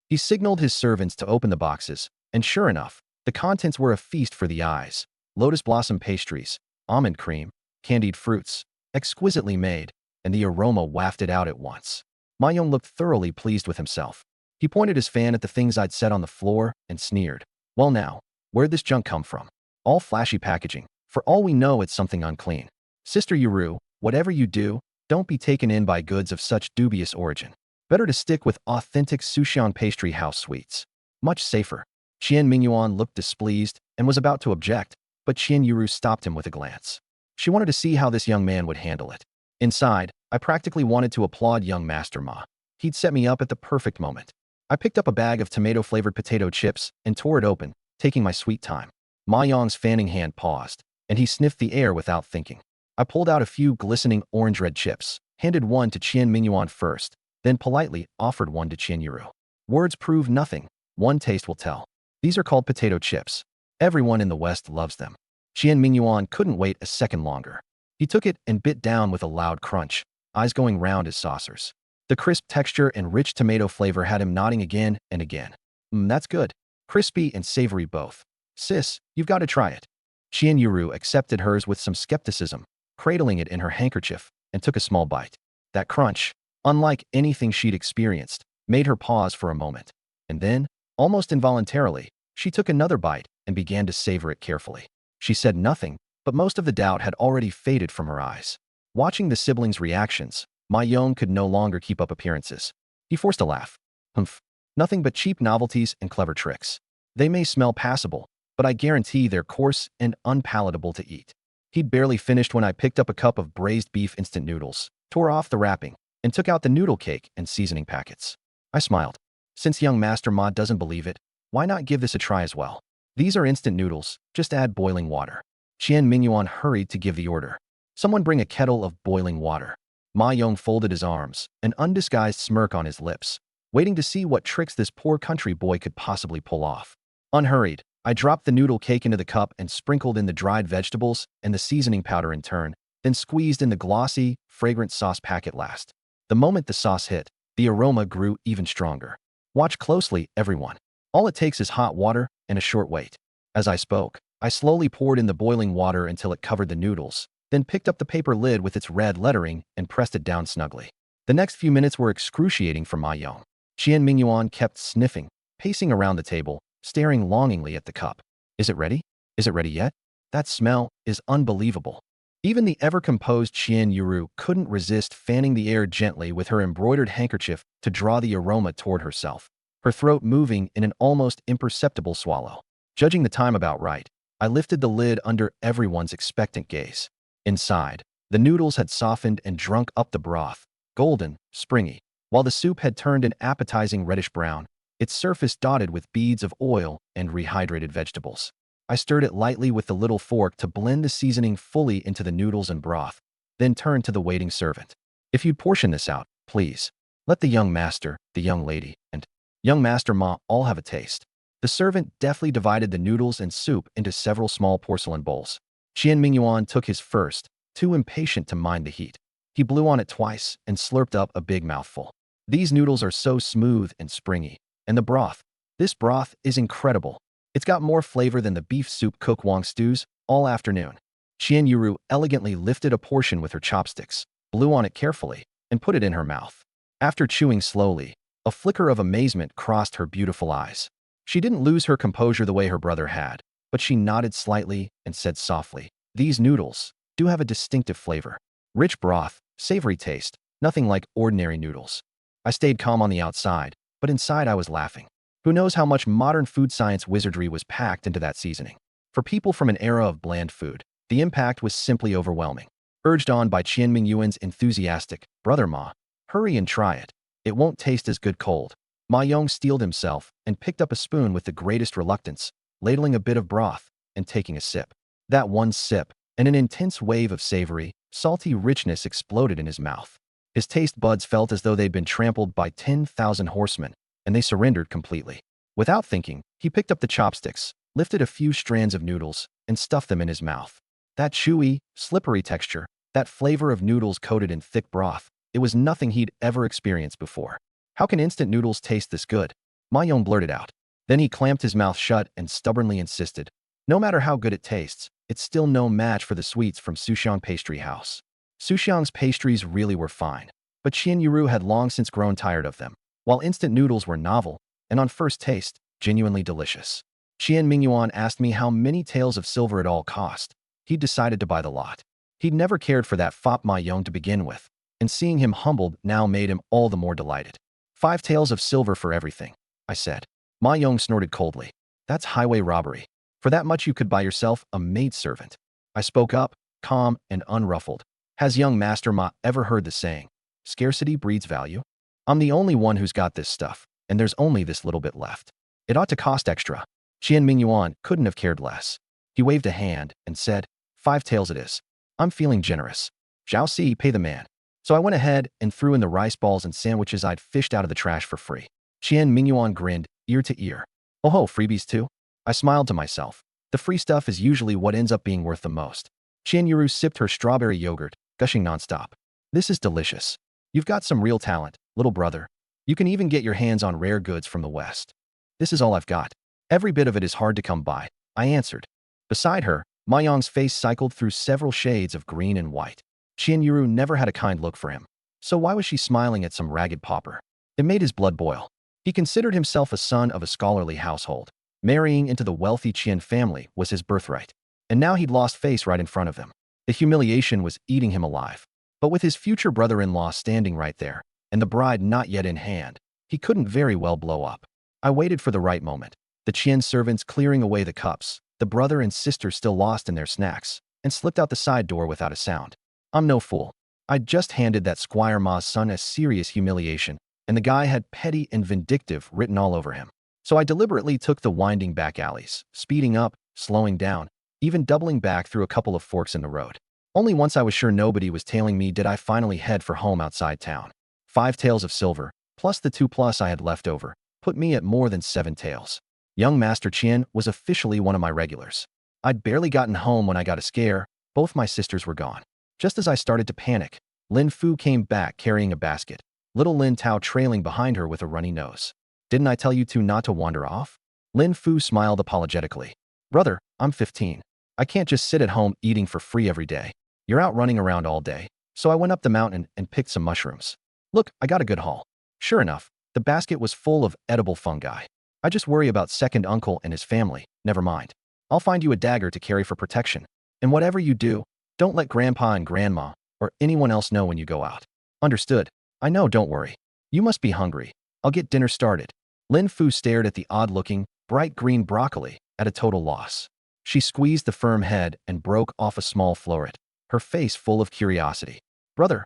He signaled his servants to open the boxes, and sure enough, the contents were a feast for the eyes. Lotus blossom pastries, almond cream, candied fruits, exquisitely made, and the aroma wafted out at once. Mayong looked thoroughly pleased with himself. He pointed his fan at the things I'd set on the floor and sneered. "Well now, where'd this junk come from? All flashy packaging, For all we know, it's something unclean. Sister Yuru, whatever you do, don't be taken in by goods of such dubious origin. Better to stick with authentic Sushian pastry house sweets. Much safer. Qian Mingyuan looked displeased and was about to object, but Qian Yuru stopped him with a glance. She wanted to see how this young man would handle it. Inside, I practically wanted to applaud young Master Ma. He'd set me up at the perfect moment. I picked up a bag of tomato-flavored potato chips and tore it open, taking my sweet time. Ma Yong's fanning hand paused, and he sniffed the air without thinking. I pulled out a few glistening orange-red chips, handed one to Qian Mingyuan first, then politely offered one to Qian Yuru. Words prove nothing. One taste will tell. These are called potato chips. Everyone in the West loves them. Qian Mingyuan couldn't wait a second longer. He took it and bit down with a loud crunch, eyes going round as saucers. The crisp texture and rich tomato flavor had him nodding again and again. That's good. Crispy and savory both. Sis, you've got to try it. Qian Yuru accepted hers with some skepticism, cradling it in her handkerchief, and took a small bite. That crunch, unlike anything she'd experienced, made her pause for a moment. And then, almost involuntarily, she took another bite and began to savor it carefully. She said nothing, but most of the doubt had already faded from her eyes. Watching the siblings' reactions, Ma Yong could no longer keep up appearances. He forced a laugh. Humph. Nothing but cheap novelties and clever tricks. They may smell passable, but I guarantee they're coarse and unpalatable to eat. He'd barely finished when I picked up a cup of braised beef instant noodles, tore off the wrapping, and took out the noodle cake and seasoning packets. I smiled. Since young Master Ma doesn't believe it, why not give this a try as well? These are instant noodles, just add boiling water. Qian Mingyuan hurried to give the order. Someone bring a kettle of boiling water. Ma Yong folded his arms, an undisguised smirk on his lips, waiting to see what tricks this poor country boy could possibly pull off. Unhurried, I dropped the noodle cake into the cup and sprinkled in the dried vegetables and the seasoning powder in turn, then squeezed in the glossy, fragrant sauce packet last. The moment the sauce hit, the aroma grew even stronger. Watch closely, everyone. All it takes is hot water and a short wait. As I spoke, I slowly poured in the boiling water until it covered the noodles, then picked up the paper lid with its red lettering and pressed it down snugly. The next few minutes were excruciating for Ma Yong. Qian Mingyuan kept sniffing, pacing around the table, staring longingly at the cup. Is it ready? Is it ready yet? That smell is unbelievable. Even the ever-composed Qian Yuru couldn't resist fanning the air gently with her embroidered handkerchief to draw the aroma toward herself, her throat moving in an almost imperceptible swallow. Judging the time about right, I lifted the lid under everyone's expectant gaze. Inside, the noodles had softened and drunk up the broth, golden, springy, while the soup had turned an appetizing reddish-brown, its surface dotted with beads of oil and rehydrated vegetables. I stirred it lightly with the little fork to blend the seasoning fully into the noodles and broth, then turned to the waiting servant. If you'd portion this out, please. Let the young master, the young lady, and young Master Ma all have a taste. The servant deftly divided the noodles and soup into several small porcelain bowls. Qian Mingyuan took his first, too impatient to mind the heat. He blew on it twice and slurped up a big mouthful. These noodles are so smooth and springy. And the broth. This broth is incredible. It's got more flavor than the beef soup Cook Wong stews all afternoon. Qian Yuru elegantly lifted a portion with her chopsticks, blew on it carefully, and put it in her mouth. After chewing slowly, a flicker of amazement crossed her beautiful eyes. She didn't lose her composure the way her brother had, but she nodded slightly and said softly, "These noodles do have a distinctive flavor. Rich broth, savory taste, nothing like ordinary noodles." I stayed calm on the outside, but inside I was laughing. Who knows how much modern food science wizardry was packed into that seasoning? For people from an era of bland food, the impact was simply overwhelming. Urged on by Qian Mingyuan's enthusiastic, "Brother Ma, hurry and try it. It won't taste as good cold." Ma Yong steeled himself and picked up a spoon with the greatest reluctance, ladling a bit of broth and taking a sip. That one sip, and an intense wave of savory, salty richness exploded in his mouth. His taste buds felt as though they'd been trampled by 10,000 horsemen, and they surrendered completely. Without thinking, he picked up the chopsticks, lifted a few strands of noodles, and stuffed them in his mouth. That chewy, slippery texture, that flavor of noodles coated in thick broth, it was nothing he'd ever experienced before. How can instant noodles taste this good? Ma Yong blurted out. Then he clamped his mouth shut and stubbornly insisted, "No matter how good it tastes, it's still no match for the sweets from Sushian Pastry House." Sushian's pastries really were fine, but Qian Yuru had long since grown tired of them, while instant noodles were novel, and on first taste, genuinely delicious. Qian Mingyuan asked me how many taels of silver it all cost. he'd decided to buy the lot. He'd never cared for that fop Ma Yong to begin with, and seeing him humbled now made him all the more delighted. 5 taels of silver for everything, I said. Ma Yong snorted coldly. That's highway robbery. For that much you could buy yourself a maidservant. I spoke up, calm and unruffled. Has young Master Ma ever heard the saying, scarcity breeds value? I'm the only one who's got this stuff, and there's only this little bit left. It ought to cost extra. Qian Mingyuan couldn't have cared less. He waved a hand and said, 5 taels it is. I'm feeling generous. Zhao Si, pay the man. So I went ahead and threw in the rice balls and sandwiches I'd fished out of the trash for free. Qian Mingyuan grinned, ear to ear. Oh ho, freebies too? I smiled to myself. The free stuff is usually what ends up being worth the most. Qian Yuru sipped her strawberry yogurt, gushing nonstop. This is delicious. You've got some real talent, little brother. You can even get your hands on rare goods from the West. This is all I've got. Every bit of it is hard to come by, I answered. Beside her, Ma Yong's face cycled through several shades of green and white. Qian Yuru never had a kind look for him. So why was she smiling at some ragged pauper? It made his blood boil. He considered himself a son of a scholarly household. Marrying into the wealthy Qian family was his birthright. And now he'd lost face right in front of him. The humiliation was eating him alive. But with his future brother-in-law standing right there, and the bride not yet in hand, he couldn't very well blow up. I waited for the right moment. The Qian servants clearing away the cups, the brother and sister still lost in their snacks, and slipped out the side door without a sound. I'm no fool. I'd just handed that Squire Ma's son a serious humiliation, and the guy had petty and vindictive written all over him. So I deliberately took the winding back alleys, speeding up, slowing down, even doubling back through a couple of forks in the road. Only once I was sure nobody was tailing me did I finally head for home outside town. 5 taels of silver, plus the 2 plus I had left over, put me at more than 7 taels. Young Master Qian was officially one of my regulars. I'd barely gotten home when I got a scare. Both my sisters were gone. Just as I started to panic, Lin Fu came back carrying a basket, little Lin Tao trailing behind her with a runny nose. Didn't I tell you two not to wander off? Lin Fu smiled apologetically. Brother, I'm 15. I can't just sit at home eating for free every day. You're out running around all day. So I went up the mountain and picked some mushrooms. Look, I got a good haul. Sure enough, the basket was full of edible fungi. I just worry about second uncle and his family. Never mind. I'll find you a dagger to carry for protection. And whatever you do, don't let grandpa and grandma or anyone else know when you go out. Understood. I know, don't worry. You must be hungry. I'll get dinner started. Lin Fu stared at the odd-looking, bright green broccoli at a total loss. She squeezed the firm head and broke off a small floret, her face full of curiosity. Brother,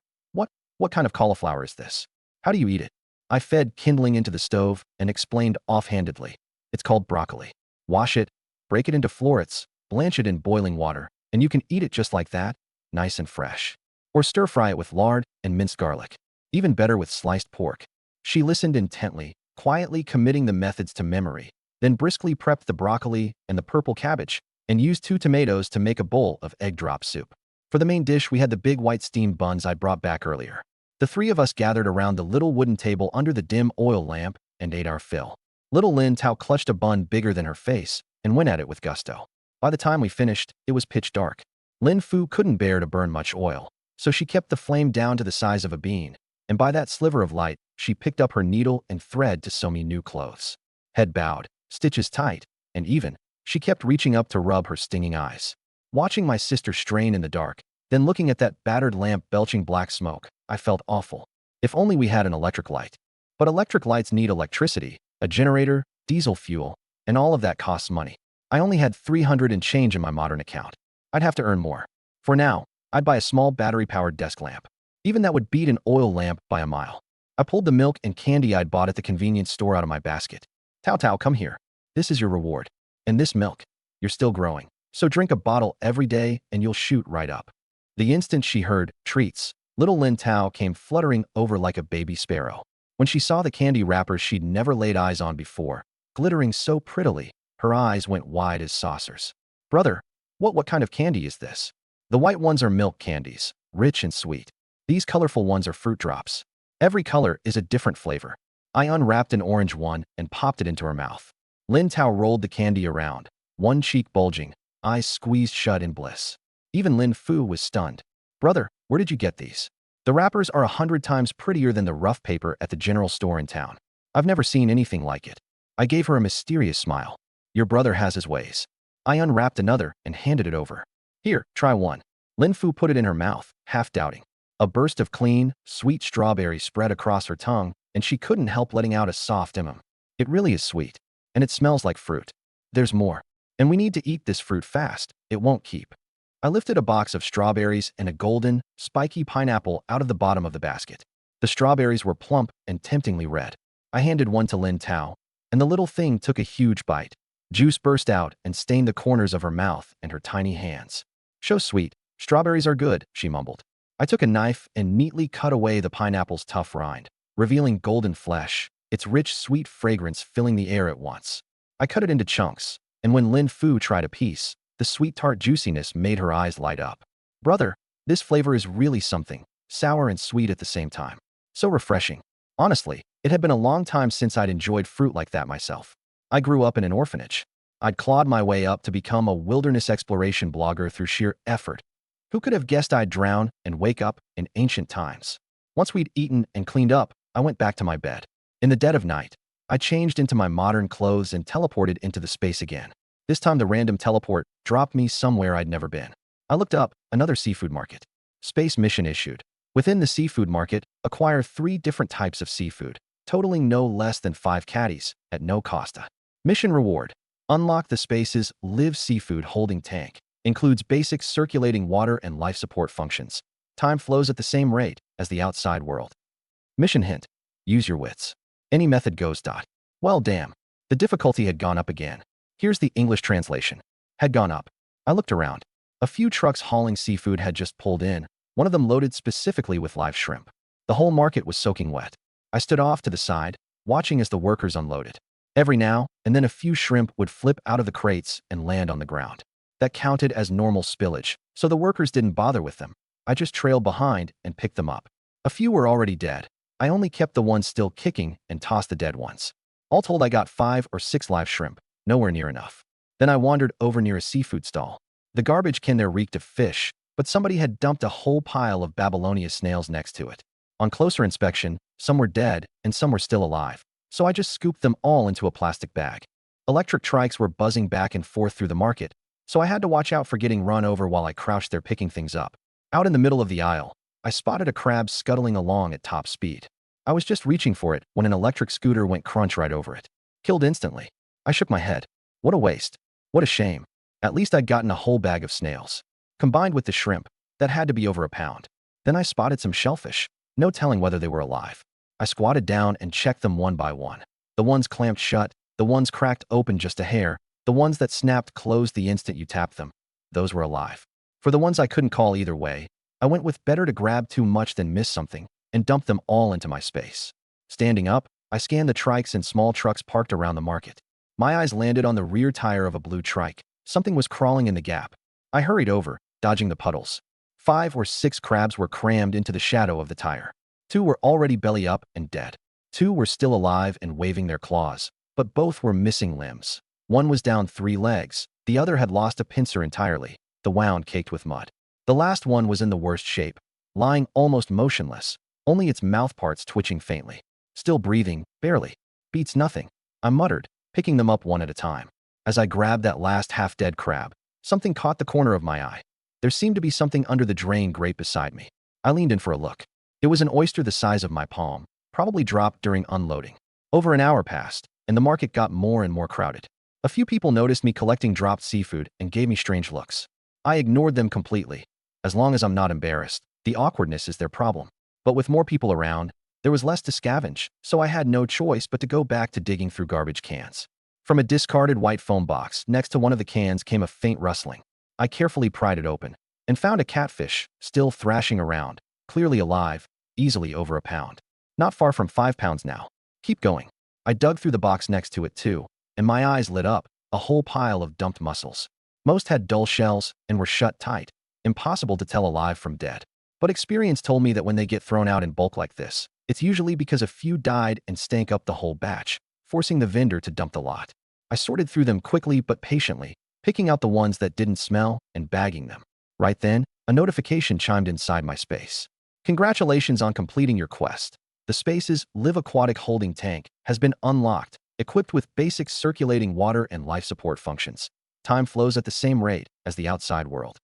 what kind of cauliflower is this? How do you eat it? I fed kindling into the stove and explained offhandedly. It's called broccoli. Wash it, break it into florets, blanch it in boiling water, and you can eat it just like that, nice and fresh. Or stir-fry it with lard and minced garlic. Even better with sliced pork. She listened intently, quietly committing the methods to memory, then briskly prepped the broccoli and the purple cabbage, and used 2 tomatoes to make a bowl of egg drop soup. For the main dish, we had the big white steamed buns I'd brought back earlier. The 3 of us gathered around the little wooden table under the dim oil lamp and ate our fill. Little Lin Tao clutched a bun bigger than her face and went at it with gusto. By the time we finished, it was pitch dark. Lin Fu couldn't bear to burn much oil, so she kept the flame down to the size of a bean, and by that sliver of light, she picked up her needle and thread to sew me new clothes. Head bowed, stitches tight, and even, she kept reaching up to rub her stinging eyes. Watching my sister strain in the dark, then looking at that battered lamp belching black smoke, I felt awful. If only we had an electric light. But electric lights need electricity, a generator, diesel fuel, and all of that costs money. I only had 300 and change in my modern account. I'd have to earn more. For now, I'd buy a small battery-powered desk lamp. Even that would beat an oil lamp by a mile. I pulled the milk and candy I'd bought at the convenience store out of my basket. Tao Tao, come here. This is your reward. And this milk, you're still growing. So drink a bottle every day and you'll shoot right up. The instant she heard treats, little Lin Tao came fluttering over like a baby sparrow. When she saw the candy wrappers she'd never laid eyes on before, glittering so prettily, her eyes went wide as saucers. Brother, what kind of candy is this? The white ones are milk candies, rich and sweet. These colorful ones are fruit drops. Every color is a different flavor. I unwrapped an orange one and popped it into her mouth. Lin Tao rolled the candy around, one cheek bulging, eyes squeezed shut in bliss. Even Lin Fu was stunned. Brother, where did you get these? The wrappers are 100 times prettier than the rough paper at the general store in town. I've never seen anything like it. I gave her a mysterious smile. Your brother has his ways. I unwrapped another and handed it over. Here, try one. Lin Fu put it in her mouth, half doubting. A burst of clean, sweet strawberry spread across her tongue, and she couldn't help letting out a soft It really is sweet. And it smells like fruit. There's more. And we need to eat this fruit fast. It won't keep. I lifted a box of strawberries and a golden, spiky pineapple out of the bottom of the basket. The strawberries were plump and temptingly red. I handed one to Lin Tao, and the little thing took a huge bite. Juice burst out and stained the corners of her mouth and her tiny hands. So sweet. Strawberries are good, she mumbled. I took a knife and neatly cut away the pineapple's tough rind, revealing golden flesh, its rich, sweet fragrance filling the air at once. I cut it into chunks, and when Lin Fu tried a piece, the sweet tart juiciness made her eyes light up. Brother, this flavor is really something, sour and sweet at the same time. So refreshing. Honestly, it had been a long time since I'd enjoyed fruit like that myself. I grew up in an orphanage. I'd clawed my way up to become a wilderness exploration blogger through sheer effort. Who could have guessed I'd drown and wake up in ancient times? Once we'd eaten and cleaned up, I went back to my bed. In the dead of night, I changed into my modern clothes and teleported into the space again. This time the random teleport dropped me somewhere I'd never been. I looked up, another seafood market. Space mission issued. Within the seafood market, acquire 3 different types of seafood, totaling no less than 5 caddies, at no costa. Mission reward. Unlock the space's live seafood holding tank. Includes basic circulating water and life support functions. Time flows at the same rate as the outside world. Mission hint. Use your wits. Any method goes. Well, damn. The difficulty had gone up again. Here's the English translation. Had gone up. I looked around. A few trucks hauling seafood had just pulled in, one of them loaded specifically with live shrimp. The whole market was soaking wet. I stood off to the side, watching as the workers unloaded. Every now and then a few shrimp would flip out of the crates and land on the ground. That counted as normal spillage, so the workers didn't bother with them. I just trailed behind and picked them up. A few were already dead. I only kept the ones still kicking and tossed the dead ones. All told, I got 5 or 6 live shrimp, nowhere near enough. Then I wandered over near a seafood stall. The garbage can there reeked of fish, but somebody had dumped a whole pile of Babylonia snails next to it. On closer inspection, some were dead and some were still alive, so I just scooped them all into a plastic bag. Electric trikes were buzzing back and forth through the market, so I had to watch out for getting run over while I crouched there picking things up. Out in the middle of the aisle, I spotted a crab scuttling along at top speed. I was just reaching for it when an electric scooter went crunch right over it. Killed instantly. I shook my head. What a waste. What a shame. At least I'd gotten a whole bag of snails. Combined with the shrimp, that had to be over a pound. Then I spotted some shellfish. No telling whether they were alive. I squatted down and checked them one by one. The ones clamped shut, the ones cracked open just a hair, the ones that snapped closed the instant you tapped them. Those were alive. For the ones I couldn't call either way, I went with better to grab too much than miss something, and dumped them all into my space. Standing up, I scanned the trikes and small trucks parked around the market. My eyes landed on the rear tire of a blue trike. Something was crawling in the gap. I hurried over, dodging the puddles. 5 or 6 crabs were crammed into the shadow of the tire. 2 were already belly up and dead. 2 were still alive and waving their claws, but both were missing limbs. One was down 3 legs. The other had lost a pincer entirely, the wound caked with mud. The last one was in the worst shape, lying almost motionless, only its mouth parts twitching faintly. Still breathing, barely. Beats nothing, I muttered, picking them up one at a time. As I grabbed that last half-dead crab, something caught the corner of my eye. There seemed to be something under the drain grate beside me. I leaned in for a look. It was an oyster the size of my palm, probably dropped during unloading. Over an hour passed, and the market got more and more crowded. A few people noticed me collecting dropped seafood and gave me strange looks. I ignored them completely. As long as I'm not embarrassed, the awkwardness is their problem. But with more people around, there was less to scavenge, so I had no choice but to go back to digging through garbage cans. From a discarded white foam box next to one of the cans came a faint rustling. I carefully pried it open and found a catfish, still thrashing around, clearly alive, easily over a pound. Not far from 5 pounds now. Keep going. I dug through the box next to it too, and my eyes lit up, a whole pile of dumped mussels. Most had dull shells and were shut tight, impossible to tell alive from dead. But experience told me that when they get thrown out in bulk like this, it's usually because a few died and stank up the whole batch, forcing the vendor to dump the lot. I sorted through them quickly but patiently, picking out the ones that didn't smell and bagging them. Right then, a notification chimed inside my space. Congratulations on completing your quest. The space's live aquatic holding tank has been unlocked, equipped with basic circulating water and life support functions. Time flows at the same rate as the outside world.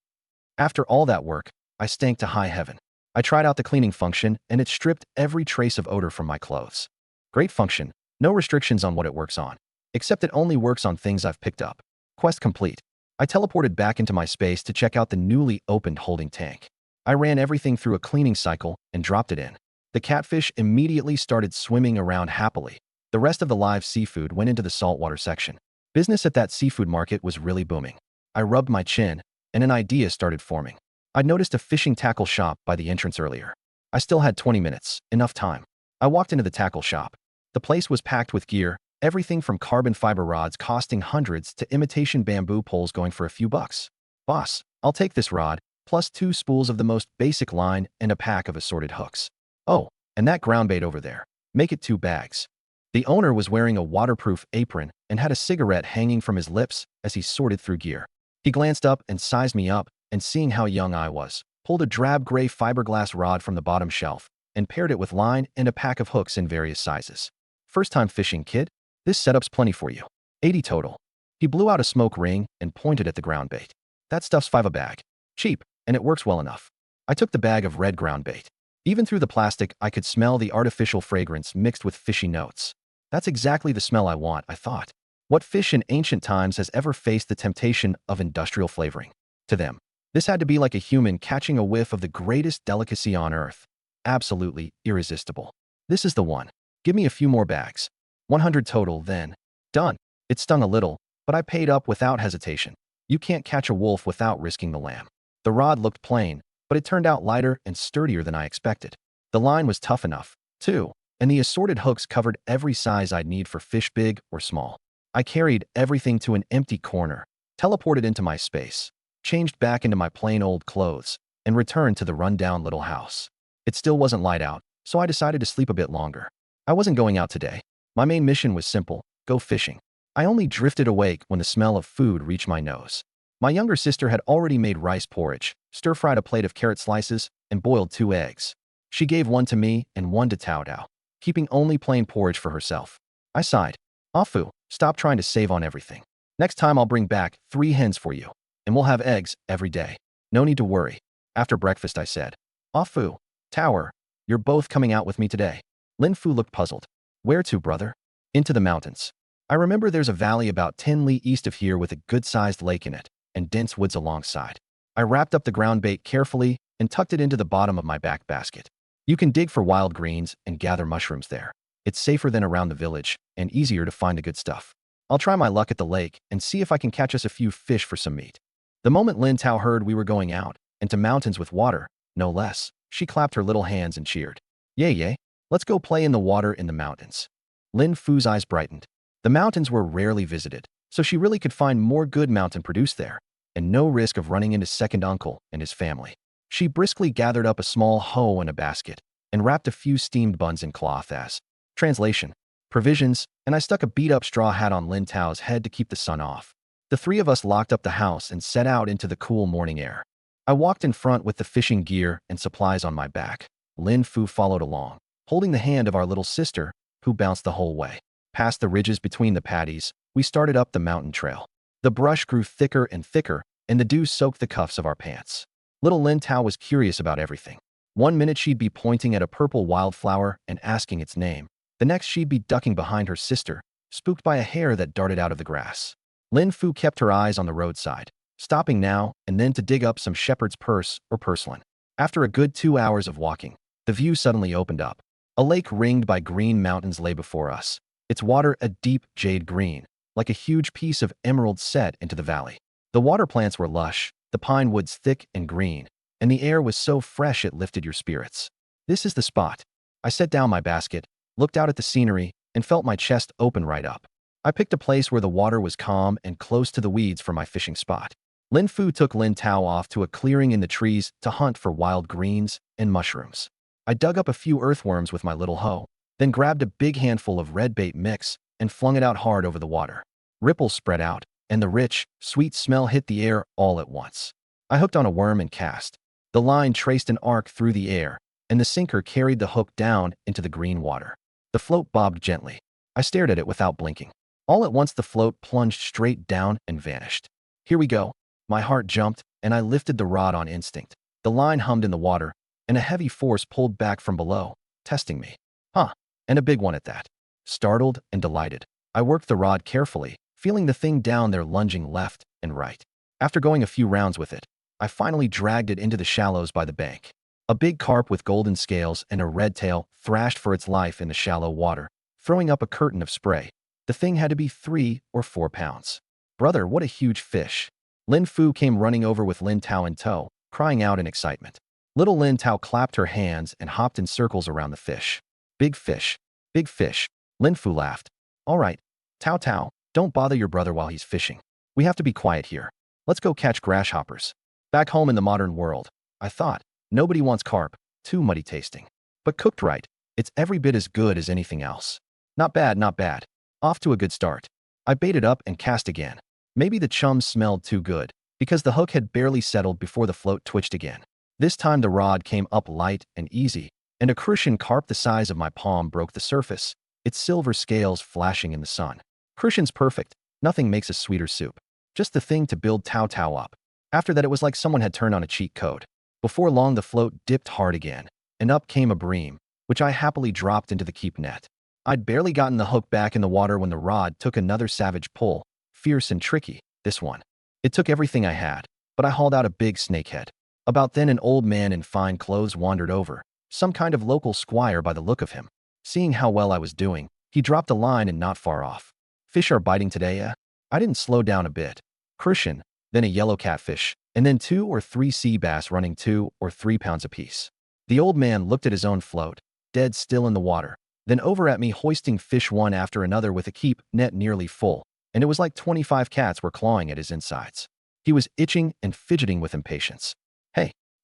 After all that work, I stank to high heaven. I tried out the cleaning function, and it stripped every trace of odor from my clothes. Great function, no restrictions on what it works on. Except it only works on things I've picked up. Quest complete. I teleported back into my space to check out the newly opened holding tank. I ran everything through a cleaning cycle and dropped it in. The catfish immediately started swimming around happily. The rest of the live seafood went into the saltwater section. Business at that seafood market was really booming. I rubbed my chin, and an idea started forming. I'd noticed a fishing tackle shop by the entrance earlier. I still had 20 minutes, enough time. I walked into the tackle shop. The place was packed with gear, everything from carbon fiber rods costing hundreds to imitation bamboo poles going for a few bucks. Boss, I'll take this rod, plus 2 spools of the most basic line and a pack of assorted hooks. Oh, and that ground bait over there. Make it 2 bags. The owner was wearing a waterproof apron and had a cigarette hanging from his lips as he sorted through gear. He glanced up and sized me up, and seeing how young I was, pulled a drab gray fiberglass rod from the bottom shelf and paired it with line and a pack of hooks in various sizes. First time fishing, kid? This setup's plenty for you. 80 total. He blew out a smoke ring and pointed at the ground bait. That stuff's $5 a bag. Cheap, and it works well enough. I took the bag of red ground bait. Even through the plastic, I could smell the artificial fragrance mixed with fishy notes. That's exactly the smell I want, I thought. What fish in ancient times has ever faced the temptation of industrial flavoring? To them, this had to be like a human catching a whiff of the greatest delicacy on earth. Absolutely irresistible. This is the one. Give me a few more bags. 100 total, then. Done. It stung a little, but I paid up without hesitation. You can't catch a wolf without risking the lamb. The rod looked plain, but it turned out lighter and sturdier than I expected. The line was tough enough, too, and the assorted hooks covered every size I'd need for fish big or small. I carried everything to an empty corner, teleported into my space, changed back into my plain old clothes, and returned to the rundown little house. It still wasn't light out, so I decided to sleep a bit longer. I wasn't going out today. My main mission was simple: go fishing. I only drifted awake when the smell of food reached my nose. My younger sister had already made rice porridge, stir-fried a plate of carrot slices, and boiled 2 eggs. She gave one to me and one to Tao Tao, keeping only plain porridge for herself. I sighed. Afu, stop trying to save on everything. Next time I'll bring back 3 hens for you, and we'll have eggs every day. No need to worry. After breakfast, I said, Afu, Tower, you're both coming out with me today. Lin Fu looked puzzled. Where to, brother? Into the mountains. I remember there's a valley about 10 li east of here with a good-sized lake in it, and dense woods alongside. I wrapped up the ground bait carefully and tucked it into the bottom of my back basket. You can dig for wild greens and gather mushrooms there. It's safer than around the village and easier to find the good stuff. I'll try my luck at the lake and see if I can catch us a few fish for some meat. The moment Lin Tao heard we were going out, and to mountains with water, no less, she clapped her little hands and cheered. Yay, yay. Let's go play in the water in the mountains. Lin Fu's eyes brightened. The mountains were rarely visited, so she really could find more good mountain produce there, and no risk of running into second uncle and his family. She briskly gathered up a small hoe and a basket, and wrapped a few steamed buns in cloth as translation, provisions, and I stuck a beat-up straw hat on Lin Tao's head to keep the sun off. The 3 of us locked up the house and set out into the cool morning air. I walked in front with the fishing gear and supplies on my back. Lin Fu followed along, holding the hand of our little sister, who bounced the whole way. Past the ridges between the paddies, we started up the mountain trail. The brush grew thicker and thicker, and the dew soaked the cuffs of our pants. Little Lin Tao was curious about everything. One minute she'd be pointing at a purple wildflower and asking its name. The next she'd be ducking behind her sister, spooked by a hare that darted out of the grass. Lin Fu kept her eyes on the roadside, stopping now and then to dig up some shepherd's purse or purslane. After a good 2 hours of walking, the view suddenly opened up. A lake ringed by green mountains lay before us, its water a deep jade green, like a huge piece of emerald set into the valley. The water plants were lush, the pine woods thick and green, and the air was so fresh it lifted your spirits. This is the spot. I set down my basket, looked out at the scenery, and felt my chest open right up. I picked a place where the water was calm and close to the weeds for my fishing spot. Lin Fu took Lin Tao off to a clearing in the trees to hunt for wild greens and mushrooms. I dug up a few earthworms with my little hoe, then grabbed a big handful of red bait mix and flung it out hard over the water. Ripples spread out, and the rich, sweet smell hit the air all at once. I hooked on a worm and cast. The line traced an arc through the air, and the sinker carried the hook down into the green water. The float bobbed gently. I stared at it without blinking. All at once the float plunged straight down and vanished. Here we go. My heart jumped, and I lifted the rod on instinct. The line hummed in the water, and a heavy force pulled back from below, testing me. Huh, and a big one at that. Startled and delighted, I worked the rod carefully, feeling the thing down there lunging left and right. After going a few rounds with it, I finally dragged it into the shallows by the bank. A big carp with golden scales and a red tail thrashed for its life in the shallow water, throwing up a curtain of spray. The thing had to be 3 or 4 pounds. Brother, what a huge fish. Lin Fu came running over with Lin Tao in tow, crying out in excitement. Little Lin Tao clapped her hands and hopped in circles around the fish. Big fish. Big fish. Lin Fu laughed. All right, Tao Tao, don't bother your brother while he's fishing. We have to be quiet here. Let's go catch grasshoppers. Back home in the modern world, I thought, nobody wants carp, too muddy tasting. But cooked right, it's every bit as good as anything else. Not bad, not bad. Off to a good start. I baited up and cast again. Maybe the chums smelled too good, because the hook had barely settled before the float twitched again. This time the rod came up light and easy, and a crucian carp the size of my palm broke the surface, its silver scales flashing in the sun. Crucian's perfect. Nothing makes a sweeter soup. Just the thing to build Tao Tao up. After that, it was like someone had turned on a cheat code. Before long, the float dipped hard again, and up came a bream, which I happily dropped into the keep net. I'd barely gotten the hook back in the water when the rod took another savage pull, fierce and tricky, this one. It took everything I had, but I hauled out a big snakehead. About then, an old man in fine clothes wandered over, some kind of local squire by the look of him. Seeing how well I was doing, he dropped a line and not far off. Fish are biting today, eh? I didn't slow down a bit. Crucian, then a yellow catfish, and then 2 or 3 sea bass running 2 or 3 pounds apiece. The old man looked at his own float, dead still in the water, then over at me hoisting fish one after another with a keep net nearly full, and it was like 25 cats were clawing at his insides. He was itching and fidgeting with impatience.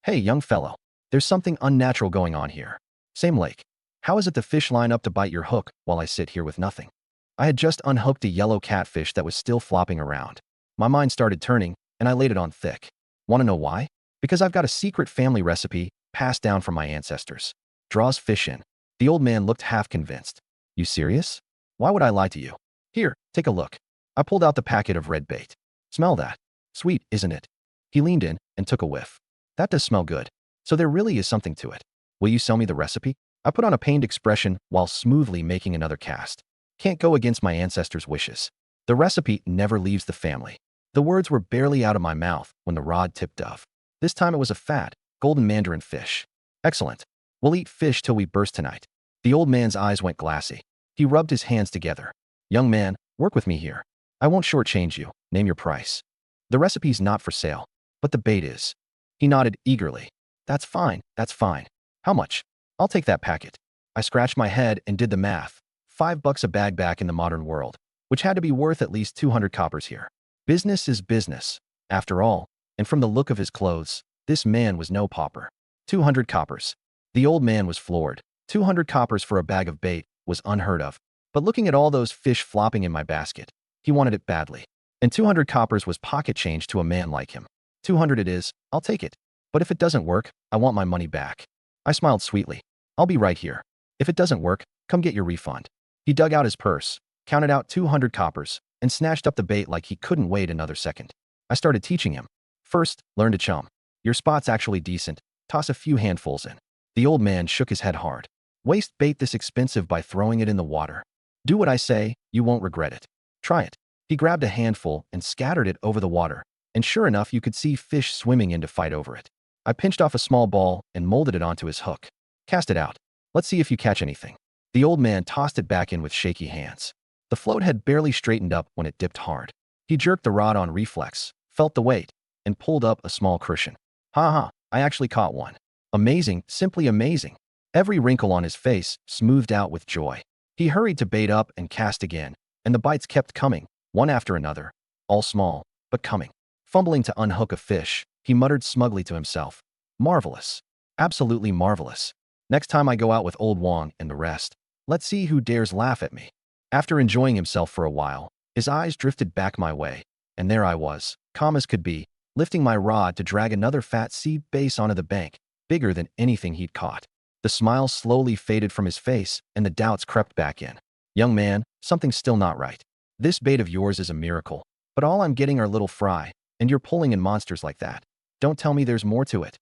Hey, young fellow, there's something unnatural going on here. Same lake. How is it the fish line up to bite your hook while I sit here with nothing? I had just unhooked a yellow catfish that was still flopping around. My mind started turning, and I laid it on thick. Want to know why? Because I've got a secret family recipe passed down from my ancestors. Draws fish in. The old man looked half convinced. You serious? Why would I lie to you? Here, take a look. I pulled out the packet of red bait. Smell that. Sweet, isn't it? He leaned in and took a whiff. That does smell good. So there really is something to it. Will you sell me the recipe? I put on a pained expression while smoothly making another cast. Can't go against my ancestors' wishes. The recipe never leaves the family. The words were barely out of my mouth when the rod tipped off. This time it was a fat, golden mandarin fish. Excellent. We'll eat fish till we burst tonight. The old man's eyes went glassy. He rubbed his hands together. Young man, work with me here. I won't shortchange you. Name your price. The recipe's not for sale, but the bait is. He nodded eagerly. That's fine, that's fine. How much? I'll take that packet. I scratched my head and did the math. $5 a bag back in the modern world, which had to be worth at least 200 coppers here. Business is business, after all, and from the look of his clothes, this man was no pauper. 200 coppers. The old man was floored. 200 coppers for a bag of bait was unheard of, but looking at all those fish flopping in my basket, he wanted it badly. And 200 coppers was pocket change to a man like him. 200 it is, I'll take it. But if it doesn't work, I want my money back. I smiled sweetly. I'll be right here. If it doesn't work, come get your refund. He dug out his purse, counted out 200 coppers, and snatched up the bait like he couldn't wait another second. I started teaching him. First, learn to chum. Your spot's actually decent. Toss a few handfuls in. The old man shook his head hard. Waste bait this expensive by throwing it in the water. Do what I say, you won't regret it. Try it. He grabbed a handful and scattered it over the water, and sure enough, you could see fish swimming in to fight over it. I pinched off a small ball and molded it onto his hook. Cast it out. Let's see if you catch anything. The old man tossed it back in with shaky hands. The float had barely straightened up when it dipped hard. He jerked the rod on reflex, felt the weight, and pulled up a small crucian. Ha ha, I actually caught one. Amazing, simply amazing. Every wrinkle on his face smoothed out with joy. He hurried to bait up and cast again, and the bites kept coming, one after another, all small, but coming. Fumbling to unhook a fish, he muttered smugly to himself. Marvelous. Absolutely marvelous. Next time I go out with old Wong and the rest, let's see who dares laugh at me. After enjoying himself for a while, his eyes drifted back my way, and there I was, calm as could be, lifting my rod to drag another fat sea bass onto the bank, bigger than anything he'd caught. The smile slowly faded from his face, and the doubts crept back in. Young man, something's still not right. This bait of yours is a miracle, but all I'm getting are little fry, and you're pulling in monsters like that. Don't tell me there's more to it.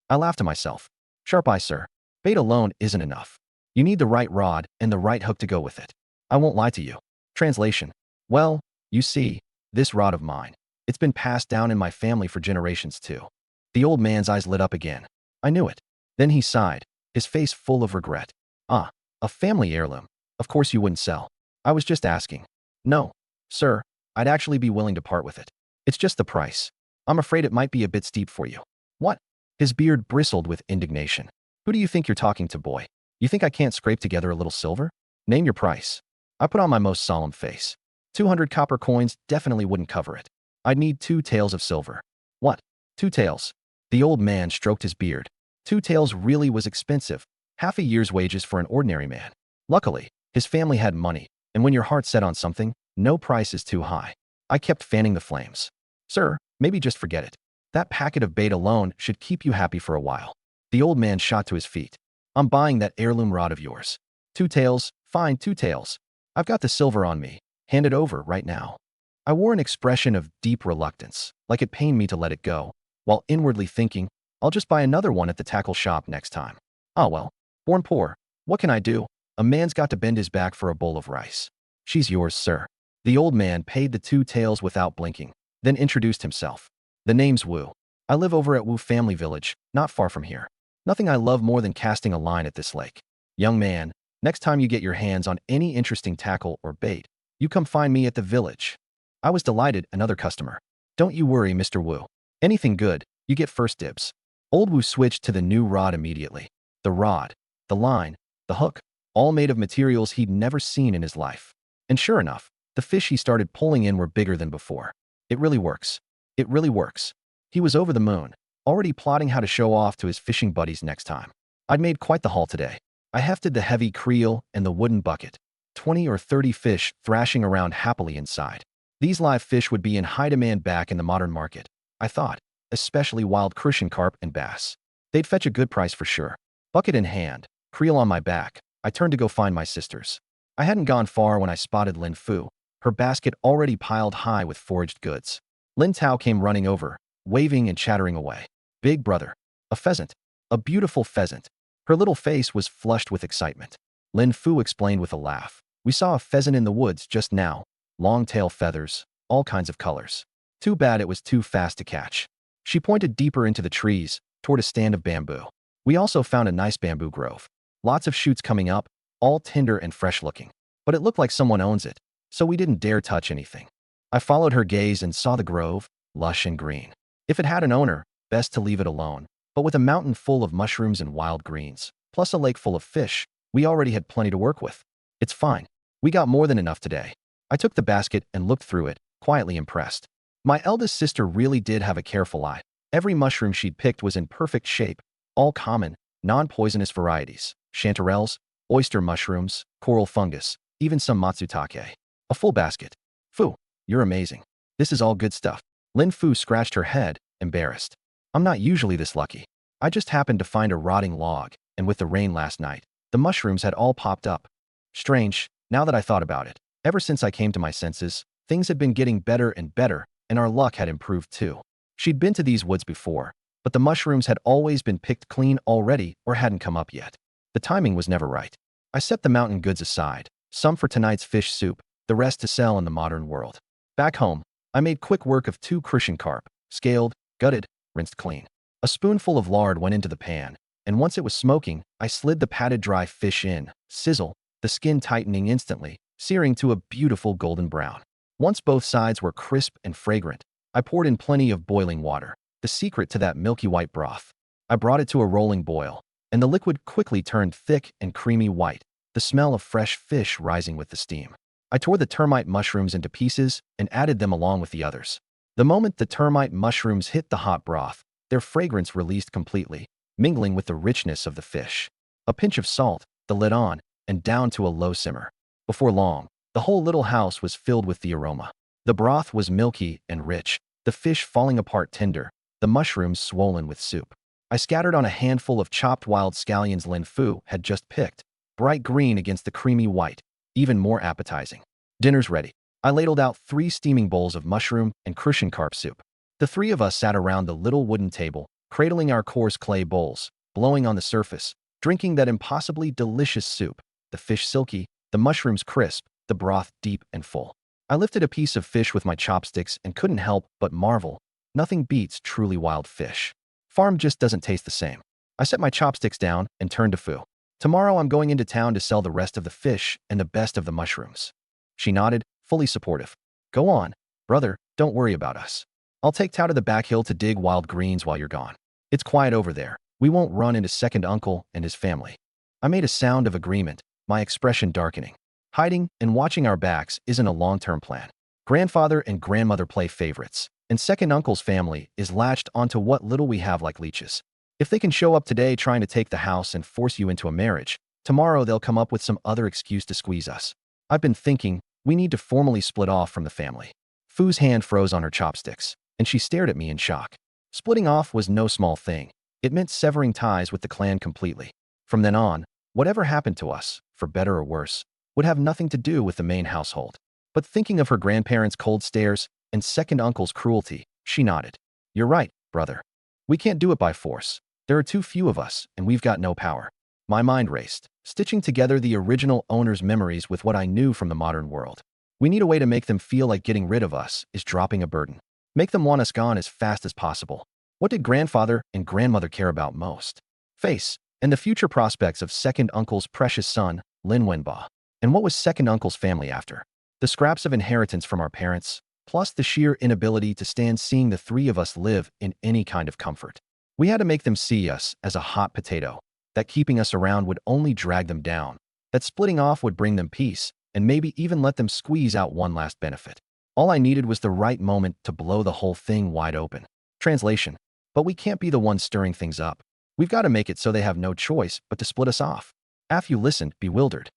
I laughed to myself. Sharp eye, sir. Bait alone isn't enough. You need the right rod and the right hook to go with it. I won't lie to you. Translation. Well, you see, this rod of mine. It's been passed down in my family for generations too. The old man's eyes lit up again. I knew it. Then he sighed, his face full of regret. Ah, a family heirloom. Of course you wouldn't sell. I was just asking. No, sir, I'd actually be willing to part with it. It's just the price. I'm afraid it might be a bit steep for you. What? His beard bristled with indignation. Who do you think you're talking to, boy? You think I can't scrape together a little silver? Name your price. I put on my most solemn face. 200 copper coins definitely wouldn't cover it. I'd need 2 taels of silver. What? 2 taels? The old man stroked his beard. 2 taels really was expensive, half a year's wages for an ordinary man. Luckily, his family had money, and when your heart's set on something, no price is too high. I kept fanning the flames. Sir, maybe just forget it. That packet of bait alone should keep you happy for a while. The old man shot to his feet. I'm buying that heirloom rod of yours. 2 taels, fine, 2 taels. I've got the silver on me. Hand it over right now. I wore an expression of deep reluctance, like it pained me to let it go, while inwardly thinking, I'll just buy another one at the tackle shop next time. Ah well, born poor. What can I do? A man's got to bend his back for a bowl of rice. She's yours, sir. The old man paid the 2 taels without blinking, then introduced himself. The name's Wu. I live over at Wu Family Village, not far from here. Nothing I love more than casting a line at this lake. Young man, next time you get your hands on any interesting tackle or bait, you come find me at the village. I was delighted, another customer. Don't you worry, Mr. Wu. Anything good, you get first dibs. Old Wu switched to the new rod immediately. The rod, the line, the hook, all made of materials he'd never seen in his life. And sure enough, the fish he started pulling in were bigger than before. It really works. It really works. He was over the moon, already plotting how to show off to his fishing buddies next time. I'd made quite the haul today. I hefted the heavy creel and the wooden bucket. 20 or 30 fish thrashing around happily inside. These live fish would be in high demand back in the modern market, I thought, especially wild crucian carp and bass. They'd fetch a good price for sure. Bucket in hand, creel on my back, I turned to go find my sisters. I hadn't gone far when I spotted Lin Fu, her basket already piled high with foraged goods. Lin Tao came running over, waving and chattering away. Big brother. A pheasant. A beautiful pheasant. Her little face was flushed with excitement. Lin Fu explained with a laugh. We saw a pheasant in the woods just now. Long tail feathers, all kinds of colors. Too bad it was too fast to catch. She pointed deeper into the trees, toward a stand of bamboo. We also found a nice bamboo grove. Lots of shoots coming up, all tender and fresh looking. But it looked like someone owns it, so we didn't dare touch anything. I followed her gaze and saw the grove, lush and green. If it had an owner, best to leave it alone. But with a mountain full of mushrooms and wild greens, plus a lake full of fish, we already had plenty to work with. It's fine. We got more than enough today. I took the basket and looked through it, quietly impressed. My eldest sister really did have a careful eye. Every mushroom she'd picked was in perfect shape, all common, non-poisonous varieties, chanterelles, oyster mushrooms, coral fungus, even some matsutake. A full basket. Fu, you're amazing. This is all good stuff. Lin Fu scratched her head, embarrassed. I'm not usually this lucky. I just happened to find a rotting log, and with the rain last night, the mushrooms had all popped up. Strange, now that I thought about it. Ever since I came to my senses, things had been getting better and better, and our luck had improved too. She'd been to these woods before, but the mushrooms had always been picked clean already or hadn't come up yet. The timing was never right. I set the mountain goods aside, some for tonight's fish soup, the rest to sell in the modern world. Back home, I made quick work of 2 crucian carp, scaled, gutted, rinsed clean. A spoonful of lard went into the pan, and once it was smoking, I slid the patted dry fish in, sizzle, the skin tightening instantly, searing to a beautiful golden brown. Once both sides were crisp and fragrant, I poured in plenty of boiling water, the secret to that milky white broth. I brought it to a rolling boil, and the liquid quickly turned thick and creamy white, the smell of fresh fish rising with the steam. I tore the termite mushrooms into pieces and added them along with the others. The moment the termite mushrooms hit the hot broth, their fragrance released completely, mingling with the richness of the fish. A pinch of salt, the lid on, and down to a low simmer. Before long, the whole little house was filled with the aroma. The broth was milky and rich, the fish falling apart tender, the mushrooms swollen with soup. I scattered on a handful of chopped wild scallions Lin Fu had just picked, bright green against the creamy white, even more appetizing. Dinner's ready. I ladled out 3 steaming bowls of mushroom and crucian carp soup. The three of us sat around the little wooden table, cradling our coarse clay bowls, blowing on the surface, drinking that impossibly delicious soup, the fish silky, the mushrooms crisp, the broth deep and full. I lifted a piece of fish with my chopsticks and couldn't help but marvel. Nothing beats truly wild fish. Farm just doesn't taste the same. I set my chopsticks down and turned to Fu. Tomorrow I'm going into town to sell the rest of the fish and the best of the mushrooms. She nodded, fully supportive. Go on, brother, don't worry about us. I'll take Tao to the back hill to dig wild greens while you're gone. It's quiet over there. We won't run into second uncle and his family. I made a sound of agreement, my expression darkening. Hiding and watching our backs isn't a long-term plan. Grandfather and grandmother play favorites, and second uncle's family is latched onto what little we have like leeches. If they can show up today trying to take the house and force you into a marriage, tomorrow they'll come up with some other excuse to squeeze us. I've been thinking, we need to formally split off from the family. Fu's hand froze on her chopsticks, and she stared at me in shock. Splitting off was no small thing. It meant severing ties with the clan completely. From then on, whatever happened to us, for better or worse, would have nothing to do with the main household. But thinking of her grandparents' cold stares and second uncle's cruelty, she nodded. You're right, brother. We can't do it by force. There are too few of us, and we've got no power. My mind raced, stitching together the original owner's memories with what I knew from the modern world. We need a way to make them feel like getting rid of us is dropping a burden. Make them want us gone as fast as possible. What did grandfather and grandmother care about most? Face, and the future prospects of second uncle's precious son, Lin Wenba. And what was second uncle's family after? The scraps of inheritance from our parents, plus the sheer inability to stand seeing the three of us live in any kind of comfort. We had to make them see us as a hot potato, that keeping us around would only drag them down, that splitting off would bring them peace, and maybe even let them squeeze out one last benefit. All I needed was the right moment to blow the whole thing wide open. Translation. But we can't be the ones stirring things up. We've got to make it so they have no choice but to split us off. Afu listened, bewildered.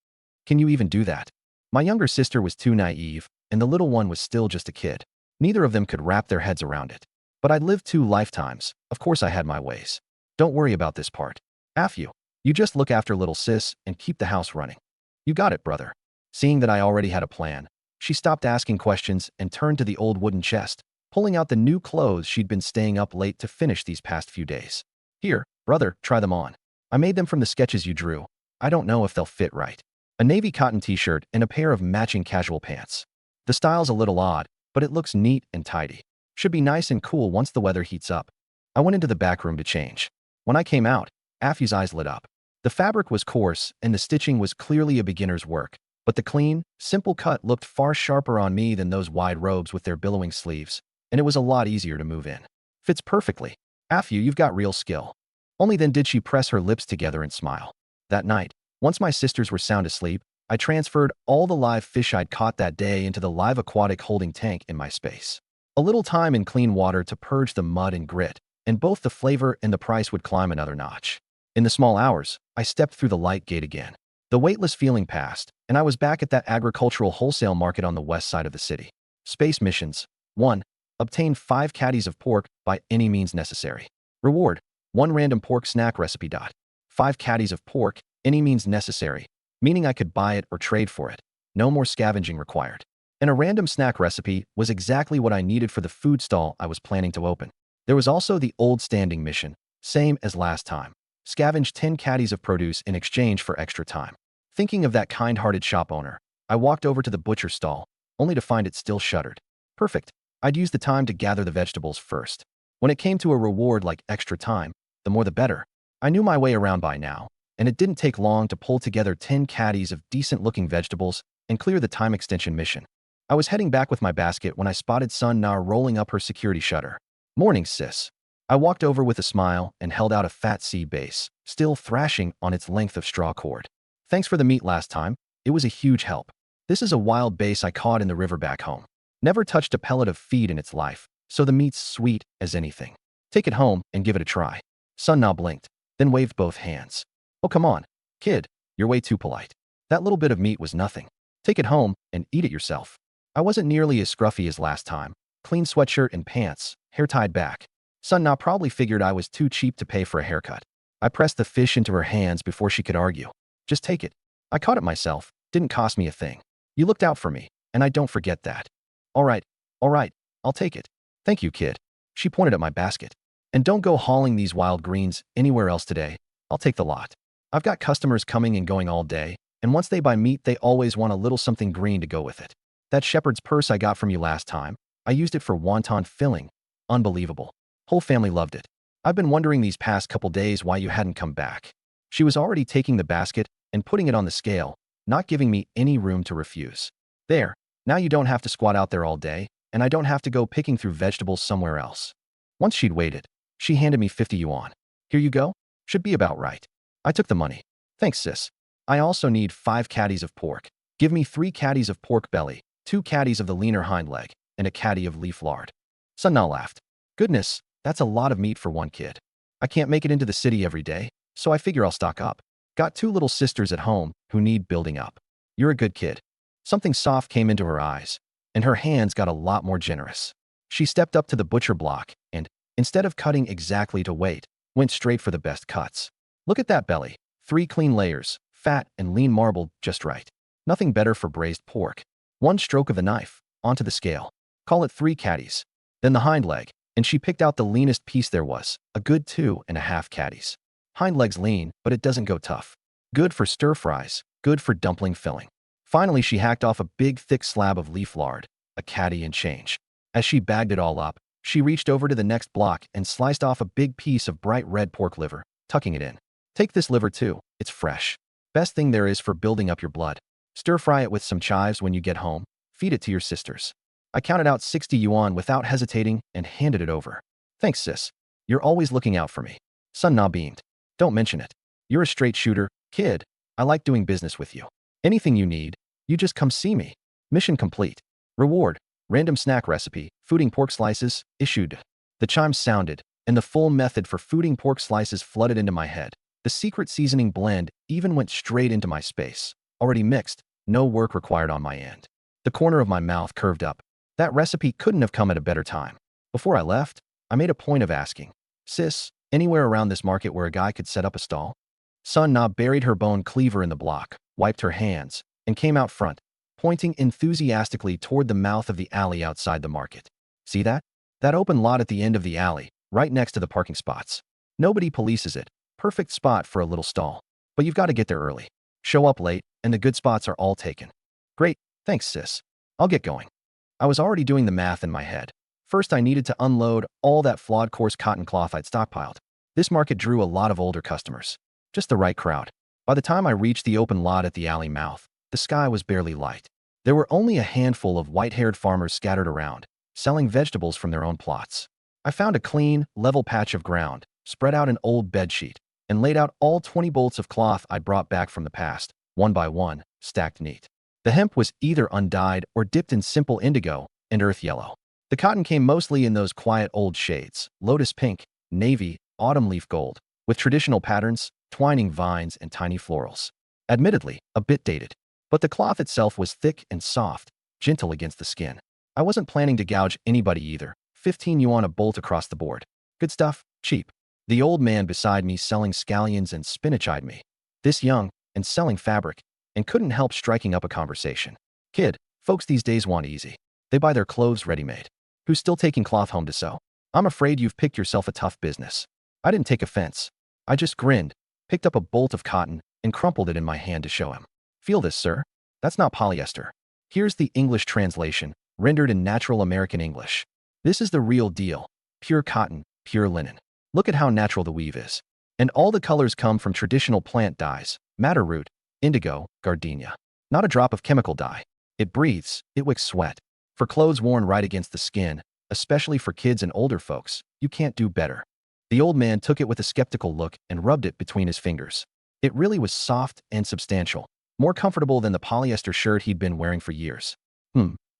Can you even do that? My younger sister was too naive, and the little one was still just a kid. Neither of them could wrap their heads around it. But I'd lived 2 lifetimes. Of course I had my ways. Don't worry about this part. Afu, you just look after little sis and keep the house running. You got it, brother. Seeing that I already had a plan, she stopped asking questions and turned to the old wooden chest, pulling out the new clothes she'd been staying up late to finish these past few days. Here, brother, try them on. I made them from the sketches you drew. I don't know if they'll fit right. A navy cotton t-shirt and a pair of matching casual pants. The style's a little odd, but it looks neat and tidy. Should be nice and cool once the weather heats up. I went into the back room to change. When I came out, Afu's eyes lit up. The fabric was coarse and the stitching was clearly a beginner's work, but the clean, simple cut looked far sharper on me than those wide robes with their billowing sleeves, and it was a lot easier to move in. Fits perfectly. Afu, you've got real skill. Only then did she press her lips together and smile. That night, once my sisters were sound asleep, I transferred all the live fish I'd caught that day into the live aquatic holding tank in my space. A little time in clean water to purge the mud and grit, and both the flavor and the price would climb another notch. In the small hours, I stepped through the light gate again. The weightless feeling passed, and I was back at that agricultural wholesale market on the west side of the city. Space missions. 1. Obtain 5 caddies of pork by any means necessary. Reward. 1 random pork snack recipe. 5 caddies of pork, any means necessary, meaning I could buy it or trade for it. No more scavenging required. And a random snack recipe was exactly what I needed for the food stall I was planning to open. There was also the old standing mission, same as last time. Scavenge 10 caddies of produce in exchange for extra time. Thinking of that kind-hearted shop owner, I walked over to the butcher stall, only to find it still shuttered. Perfect. I'd use the time to gather the vegetables first. When it came to a reward like extra time, the more the better. I knew my way around by now, and it didn't take long to pull together 10 caddies of decent-looking vegetables and clear the time extension mission. I was heading back with my basket when I spotted Sun Na rolling up her security shutter. Morning, sis. I walked over with a smile and held out a fat seed base, still thrashing on its length of straw cord. Thanks for the meat last time. It was a huge help. This is a wild base I caught in the river back home. Never touched a pellet of feed in its life, so the meat's sweet as anything. Take it home and give it a try. Sun Na blinked, then waved both hands. Oh, come on, kid. You're way too polite. That little bit of meat was nothing. Take it home and eat it yourself. I wasn't nearly as scruffy as last time. Clean sweatshirt and pants, hair tied back. Sun Na probably figured I was too cheap to pay for a haircut. I pressed the fish into her hands before she could argue. Just take it. I caught it myself. Didn't cost me a thing. You looked out for me, and I don't forget that. All right, I'll take it. Thank you, kid. She pointed at my basket. And don't go hauling these wild greens anywhere else today. I'll take the lot. I've got customers coming and going all day, and once they buy meat, they always want a little something green to go with it. That shepherd's purse I got from you last time, I used it for wonton filling. Unbelievable. Whole family loved it. I've been wondering these past couple days why you hadn't come back. She was already taking the basket and putting it on the scale, not giving me any room to refuse. There, now you don't have to squat out there all day, and I don't have to go picking through vegetables somewhere else. Once she'd waited, she handed me 50 yuan. Here you go. Should be about right. I took the money. Thanks, sis. I also need 5 caddies of pork. Give me 3 caddies of pork belly, 2 caddies of the leaner hind leg, and a caddy of leaf lard. Sun Na laughed. Goodness, that's a lot of meat for one kid. I can't make it into the city every day, so I figure I'll stock up. Got 2 little sisters at home who need building up. You're a good kid. Something soft came into her eyes, and her hands got a lot more generous. She stepped up to the butcher block and, instead of cutting exactly to weight, went straight for the best cuts. Look at that belly. 3 clean layers, fat and lean marbled just right. Nothing better for braised pork. 1 stroke of the knife, onto the scale. Call it 3 caddies. Then the hind leg, and she picked out the leanest piece there was, a good 2.5 caddies. Hind leg's lean, but it doesn't go tough. Good for stir fries, good for dumpling filling. Finally, she hacked off a big thick slab of leaf lard, a caddy and change. As she bagged it all up, she reached over to the next block and sliced off a big piece of bright red pork liver, tucking it in. Take this liver too, it's fresh. Best thing there is for building up your blood. Stir fry it with some chives when you get home, feed it to your sisters. I counted out 60 yuan without hesitating and handed it over. Thanks, sis. You're always looking out for me. Sun Na beamed. Don't mention it. You're a straight shooter, kid. I like doing business with you. Anything you need, you just come see me. Mission complete. Reward. Random snack recipe, fooding pork slices, issued. The chimes sounded, and the full method for fooding pork slices flooded into my head. The secret seasoning blend even went straight into my space. Already mixed, no work required on my end. The corner of my mouth curved up. That recipe couldn't have come at a better time. Before I left, I made a point of asking, Sis, anywhere around this market where a guy could set up a stall? Sun Na buried her bone cleaver in the block, wiped her hands, and came out front, pointing enthusiastically toward the mouth of the alley outside the market. See that? That open lot at the end of the alley, right next to the parking spots. Nobody polices it. Perfect spot for a little stall. But you've got to get there early. Show up late, and the good spots are all taken. Great, thanks, sis. I'll get going. I was already doing the math in my head. First, I needed to unload all that flawed coarse cotton cloth I'd stockpiled. This market drew a lot of older customers. Just the right crowd. By the time I reached the open lot at the alley mouth, the sky was barely light. There were only a handful of white-haired farmers scattered around, selling vegetables from their own plots. I found a clean, level patch of ground, spread out an old bedsheet, and laid out all 20 bolts of cloth I'd brought back from the past, one by one, stacked neat. The hemp was either undyed or dipped in simple indigo and earth yellow. The cotton came mostly in those quiet old shades, lotus pink, navy, autumn leaf gold, with traditional patterns, twining vines, and tiny florals. Admittedly, a bit dated. But the cloth itself was thick and soft, gentle against the skin. I wasn't planning to gouge anybody either. 15 yuan a bolt across the board. Good stuff, cheap. The old man beside me selling scallions and spinach eyed me. This young, and selling fabric, and couldn't help striking up a conversation. Kid, folks these days want easy. They buy their clothes ready-made. Who's still taking cloth home to sew? I'm afraid you've picked yourself a tough business. I didn't take offense. I just grinned, picked up a bolt of cotton, and crumpled it in my hand to show him. Feel this, sir? That's not polyester. Here's the English translation, rendered in natural American English. This is the real deal. Pure cotton, pure linen. Look at how natural the weave is. And all the colors come from traditional plant dyes, madder root, indigo, gardenia. Not a drop of chemical dye. It breathes, it wicks sweat. For clothes worn right against the skin, especially for kids and older folks, you can't do better. The old man took it with a skeptical look and rubbed it between his fingers. It really was soft and substantial. More comfortable than the polyester shirt he'd been wearing for years.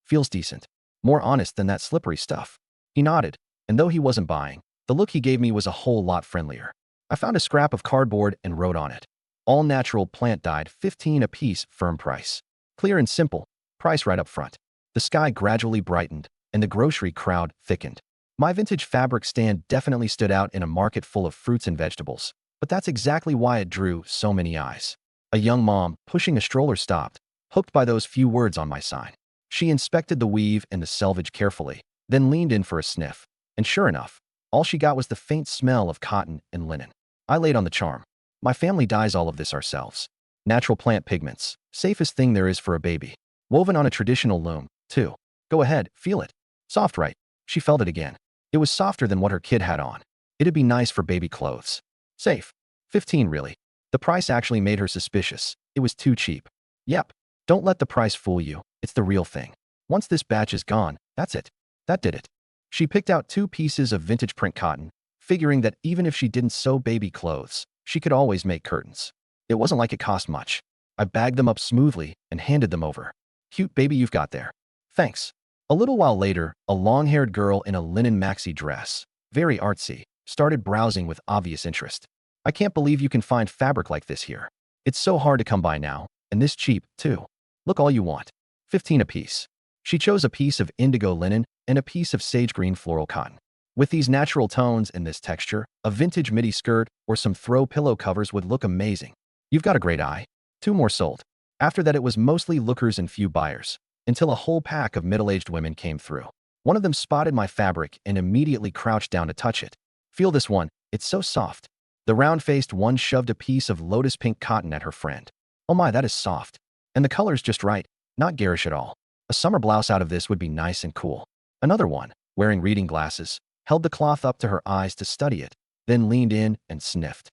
Feels decent. More honest than that slippery stuff. He nodded, and though he wasn't buying, the look he gave me was a whole lot friendlier. I found a scrap of cardboard and wrote on it. All natural plant dyed, 15 a piece, firm price. Clear and simple, price right up front. The sky gradually brightened, and the grocery crowd thickened. My vintage fabric stand definitely stood out in a market full of fruits and vegetables, but that's exactly why it drew so many eyes. A young mom, pushing a stroller, stopped, hooked by those few words on my sign. She inspected the weave and the selvage carefully, then leaned in for a sniff. And sure enough, all she got was the faint smell of cotton and linen. I laid on the charm. My family dyes all of this ourselves. Natural plant pigments. Safest thing there is for a baby. Woven on a traditional loom, too. Go ahead, feel it. Soft, right? She felt it again. It was softer than what her kid had on. It'd be nice for baby clothes. Safe. 15 really. The price actually made her suspicious. It was too cheap. Yep. Don't let the price fool you. It's the real thing. Once this batch is gone, that's it. That did it. She picked out 2 pieces of vintage print cotton, figuring that even if she didn't sew baby clothes, she could always make curtains. It wasn't like it cost much. I bagged them up smoothly and handed them over. Cute baby you've got there. Thanks. A little while later, a long-haired girl in a linen maxi dress, very artsy, started browsing with obvious interest. I can't believe you can find fabric like this here. It's so hard to come by now, and this cheap, too. Look all you want. 15 apiece. She chose a piece of indigo linen and a piece of sage green floral cotton. With these natural tones and this texture, a vintage midi skirt or some throw pillow covers would look amazing. You've got a great eye. 2 more sold. After that it was mostly lookers and few buyers, until a whole pack of middle-aged women came through. One of them spotted my fabric and immediately crouched down to touch it. Feel this one, it's so soft. The round-faced one shoved a piece of lotus pink cotton at her friend. Oh my, that is soft. And the color's just right, not garish at all. A summer blouse out of this would be nice and cool. Another one, wearing reading glasses, held the cloth up to her eyes to study it, then leaned in and sniffed.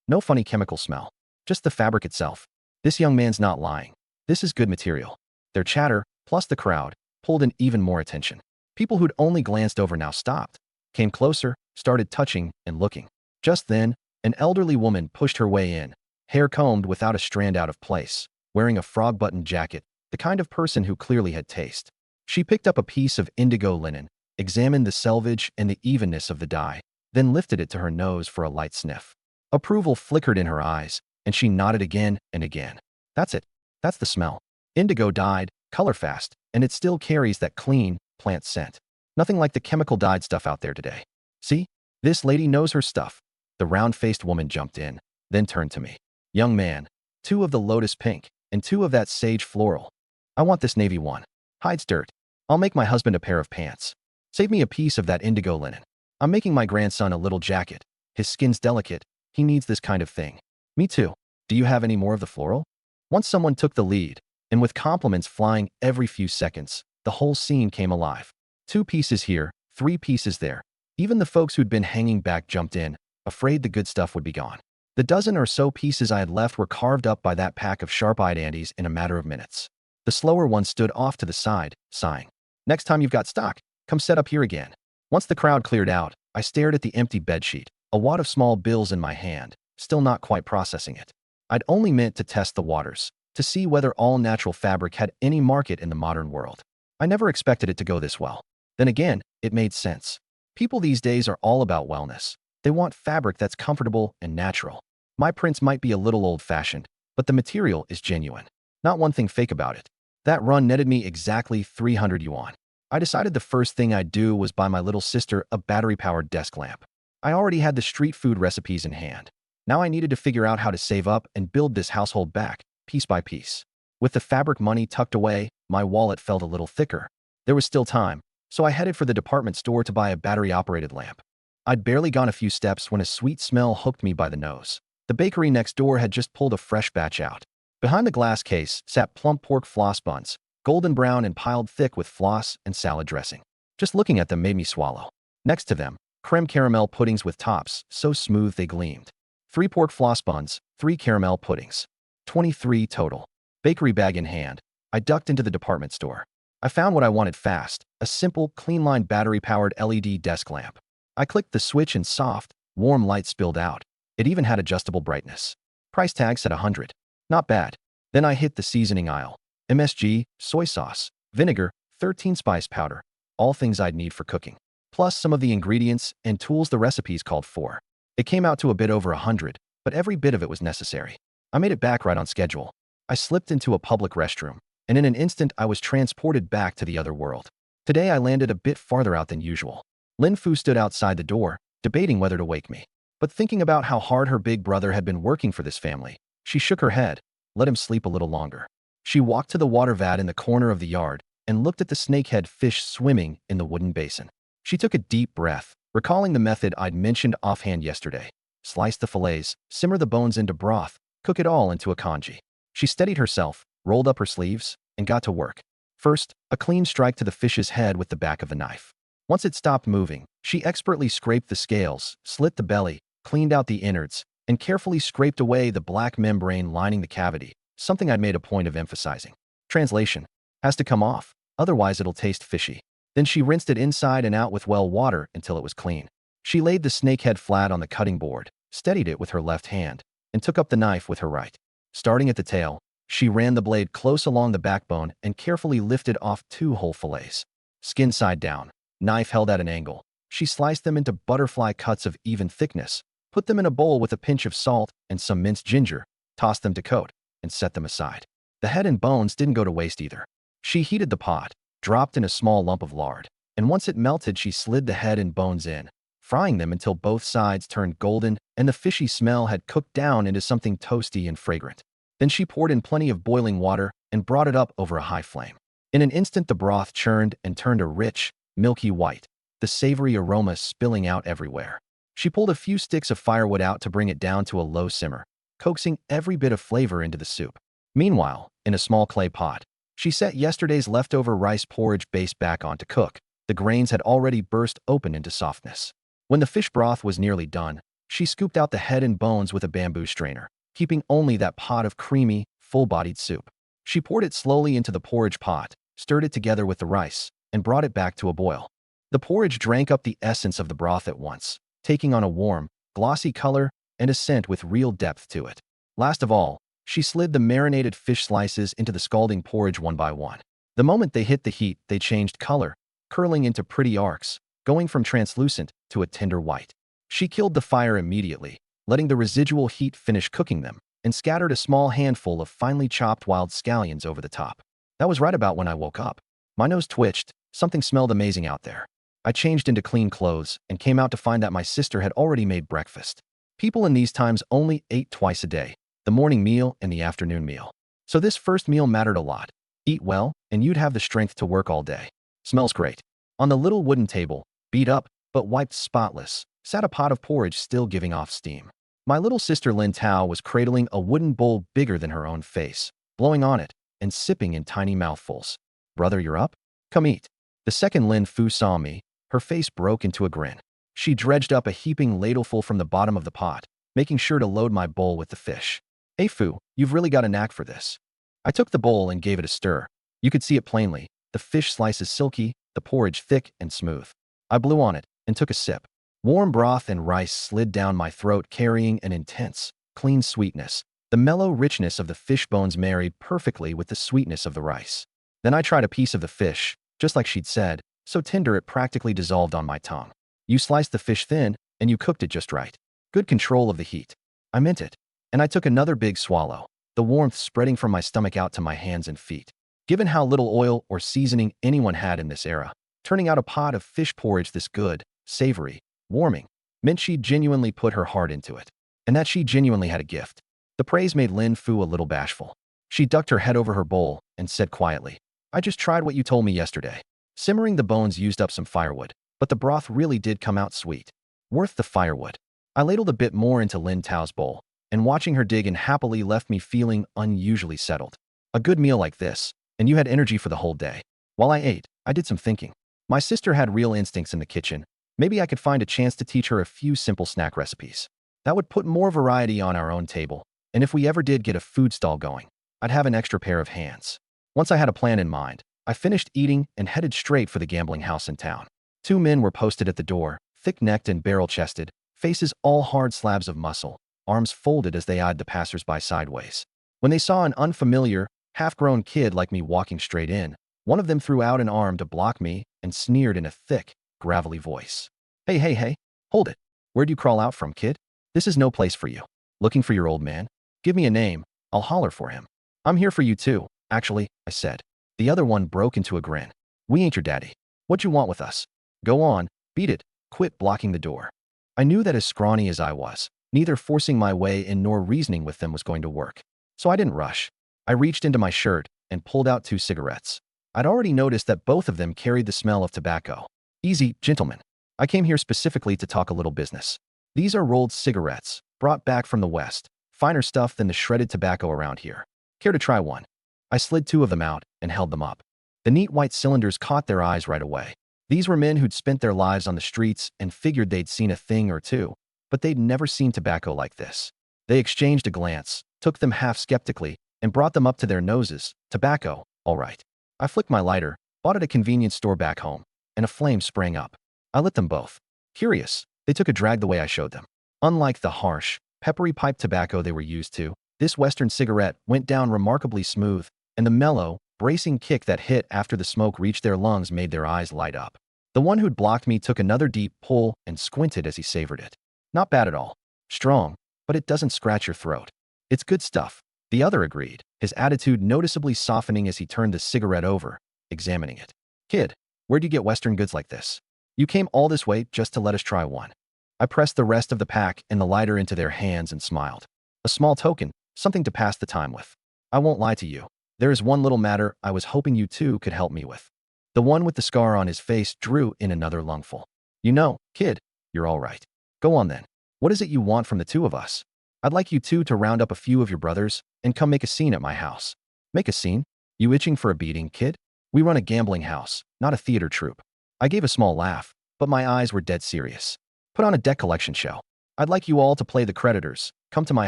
No funny chemical smell. Just the fabric itself. This young man's not lying. This is good material. Their chatter, plus the crowd, pulled in even more attention. People who'd only glanced over now stopped, came closer, started touching and looking. Just then, an elderly woman pushed her way in, hair combed without a strand out of place, wearing a frog-button jacket, the kind of person who clearly had taste. She picked up a piece of indigo linen, examined the selvage and the evenness of the dye, then lifted it to her nose for a light sniff. Approval flickered in her eyes, and she nodded again and again. That's it. That's the smell. Indigo dyed, color fast, and it still carries that clean, plant scent. Nothing like the chemical dyed stuff out there today. See? This lady knows her stuff. The round-faced woman jumped in, then turned to me. Young man, 2 of the lotus pink, and 2 of that sage floral. I want this navy one. Hides dirt. I'll make my husband a pair of pants. Save me a piece of that indigo linen. I'm making my grandson a little jacket. His skin's delicate. He needs this kind of thing. Me too. Do you have any more of the floral? Once someone took the lead, and with compliments flying every few seconds, the whole scene came alive. 2 pieces here, 3 pieces there. Even the folks who'd been hanging back jumped in, afraid the good stuff would be gone. The dozen or so pieces I had left were carved up by that pack of sharp-eyed Andes in a matter of minutes. The slower one stood off to the side, sighing. Next time you've got stock, come set up here again. Once the crowd cleared out, I stared at the empty bedsheet, a wad of small bills in my hand, still not quite processing it. I'd only meant to test the waters, to see whether all-natural fabric had any market in the modern world. I never expected it to go this well. Then again, it made sense. People these days are all about wellness. They want fabric that's comfortable and natural. My prints might be a little old-fashioned, but the material is genuine. Not one thing fake about it. That run netted me exactly 300 yuan. I decided the first thing I'd do was buy my little sister a battery-powered desk lamp. I already had the street food recipes in hand. Now I needed to figure out how to save up and build this household back, piece by piece. With the fabric money tucked away, my wallet felt a little thicker. There was still time, so I headed for the department store to buy a battery-operated lamp. I'd barely gone a few steps when a sweet smell hooked me by the nose. The bakery next door had just pulled a fresh batch out. Behind the glass case sat plump pork floss buns, golden brown and piled thick with floss and salad dressing. Just looking at them made me swallow. Next to them, creme caramel puddings with tops, so smooth they gleamed. 3 pork floss buns, 3 caramel puddings. 23 total. Bakery bag in hand, I ducked into the department store. I found what I wanted fast, a simple, clean-line battery-powered LED desk lamp. I clicked the switch and soft, warm light spilled out. It even had adjustable brightness. Price tag said 100. Not bad. Then I hit the seasoning aisle. MSG, soy sauce, vinegar, 13 spice powder. All things I'd need for cooking. Plus some of the ingredients and tools the recipes called for. It came out to a bit over 100, but every bit of it was necessary. I made it back right on schedule. I slipped into a public restroom, and in an instant I was transported back to the other world. Today I landed a bit farther out than usual. Lin Fu stood outside the door, debating whether to wake me. But thinking about how hard her big brother had been working for this family, she shook her head, let him sleep a little longer. She walked to the water vat in the corner of the yard and looked at the snakehead fish swimming in the wooden basin. She took a deep breath, recalling the method I'd mentioned offhand yesterday. Slice the fillets, simmer the bones into broth, cook it all into a congee. She steadied herself, rolled up her sleeves, and got to work. First, a clean strike to the fish's head with the back of the knife. Once it stopped moving, she expertly scraped the scales, slit the belly, cleaned out the innards, and carefully scraped away the black membrane lining the cavity, something I'd made a point of emphasizing. Translation: has to come off, otherwise it'll taste fishy. Then she rinsed it inside and out with well water until it was clean. She laid the snakehead flat on the cutting board, steadied it with her left hand, and took up the knife with her right. Starting at the tail, she ran the blade close along the backbone and carefully lifted off 2 whole fillets. Skin side down, knife held at an angle, she sliced them into butterfly cuts of even thickness, put them in a bowl with a pinch of salt and some minced ginger, tossed them to coat, and set them aside. The head and bones didn't go to waste either. She heated the pot, dropped in a small lump of lard, and once it melted she slid the head and bones in, frying them until both sides turned golden and the fishy smell had cooked down into something toasty and fragrant. Then she poured in plenty of boiling water and brought it up over a high flame. In an instant the broth churned and turned a rich, milky white, the savory aroma spilling out everywhere. She pulled a few sticks of firewood out to bring it down to a low simmer, coaxing every bit of flavor into the soup. Meanwhile, in a small clay pot, she set yesterday's leftover rice porridge base back on to cook. The grains had already burst open into softness. When the fish broth was nearly done, she scooped out the head and bones with a bamboo strainer, keeping only that pot of creamy, full-bodied soup. She poured it slowly into the porridge pot, stirred it together with the rice, and brought it back to a boil. The porridge drank up the essence of the broth at once, taking on a warm, glossy color and a scent with real depth to it. Last of all, she slid the marinated fish slices into the scalding porridge one by one. The moment they hit the heat, they changed color, curling into pretty arcs, going from translucent to a tender white. She killed the fire immediately, letting the residual heat finish cooking them, and scattered a small handful of finely chopped wild scallions over the top. That was right about when I woke up. My nose twitched, something smelled amazing out there. I changed into clean clothes and came out to find that my sister had already made breakfast. People in these times only ate twice a day, the morning meal and the afternoon meal. So this first meal mattered a lot. Eat well, and you'd have the strength to work all day. Smells great. On the little wooden table, beat up, but wiped spotless, sat a pot of porridge still giving off steam. My little sister Lin Tao was cradling a wooden bowl bigger than her own face, blowing on it, and sipping in tiny mouthfuls. Brother, you're up? Come eat. The second Lin Fu saw me. Her face broke into a grin. She dredged up a heaping ladleful from the bottom of the pot, making sure to load my bowl with the fish. Hey Fu, you've really got a knack for this. I took the bowl and gave it a stir. You could see it plainly, the fish slices silky, the porridge thick and smooth. I blew on it and took a sip. Warm broth and rice slid down my throat, carrying an intense, clean sweetness. The mellow richness of the fish bones married perfectly with the sweetness of the rice. Then I tried a piece of the fish, just like she'd said, so tender it practically dissolved on my tongue. You sliced the fish thin, and you cooked it just right. Good control of the heat. I meant it. And I took another big swallow, the warmth spreading from my stomach out to my hands and feet. Given how little oil or seasoning anyone had in this era, turning out a pot of fish porridge this good, savory, warming, meant she'd genuinely put her heart into it, and that she genuinely had a gift. The praise made Lin Fu a little bashful. She ducked her head over her bowl and said quietly, I just tried what you told me yesterday. Simmering the bones used up some firewood, but the broth really did come out sweet. Worth the firewood. I ladled a bit more into Lin Tao's bowl, and watching her dig in happily left me feeling unusually settled. A good meal like this, and you had energy for the whole day. While I ate, I did some thinking. My sister had real instincts in the kitchen. Maybe I could find a chance to teach her a few simple snack recipes. That would put more variety on our own table, and if we ever did get a food stall going, I'd have an extra pair of hands. Once I had a plan in mind, I finished eating and headed straight for the gambling house in town. 2 men were posted at the door, thick-necked and barrel-chested, faces all hard slabs of muscle, arms folded as they eyed the passers-by sideways. When they saw an unfamiliar, half-grown kid like me walking straight in, one of them threw out an arm to block me and sneered in a thick, gravelly voice. Hey, hold it. Where'd you crawl out from, kid? This is no place for you. Looking for your old man? Give me a name. I'll holler for him. I'm here for you too, actually, I said. The other one broke into a grin. We ain't your daddy. What you want with us? Go on, beat it. Quit blocking the door. I knew that as scrawny as I was, neither forcing my way in nor reasoning with them was going to work. So I didn't rush. I reached into my shirt and pulled out 2 cigarettes. I'd already noticed that both of them carried the smell of tobacco. Easy, gentlemen. I came here specifically to talk a little business. These are rolled cigarettes, brought back from the West. Finer stuff than the shredded tobacco around here. Care to try one? I slid 2 of them out and held them up. The neat white cylinders caught their eyes right away. These were men who'd spent their lives on the streets and figured they'd seen a thing or two, but they'd never seen tobacco like this. They exchanged a glance, took them half skeptically, and brought them up to their noses. Tobacco, all right. I flicked my lighter, bought at a convenience store back home, and a flame sprang up. I lit them both. Curious, they took a drag the way I showed them. Unlike the harsh, peppery pipe tobacco they were used to, this Western cigarette went down remarkably smooth, and the mellow, bracing kick that hit after the smoke reached their lungs made their eyes light up. The one who'd blocked me took another deep pull and squinted as he savored it. Not bad at all. Strong, but it doesn't scratch your throat. It's good stuff. The other agreed, his attitude noticeably softening as he turned the cigarette over, examining it. Kid, where'd you get Western goods like this? You came all this way just to let us try one. I pressed the rest of the pack and the lighter into their hands and smiled. A small token, something to pass the time with. I won't lie to you. There is one little matter I was hoping you two could help me with. The one with the scar on his face drew in another lungful. You know, kid, you're all right. Go on then. What is it you want from the 2 of us? I'd like you two to round up a few of your brothers and come make a scene at my house. Make a scene? You itching for a beating, kid? We run a gambling house, not a theater troupe. I gave a small laugh, but my eyes were dead serious. Put on a deck collection show. I'd like you all to play the creditors, come to my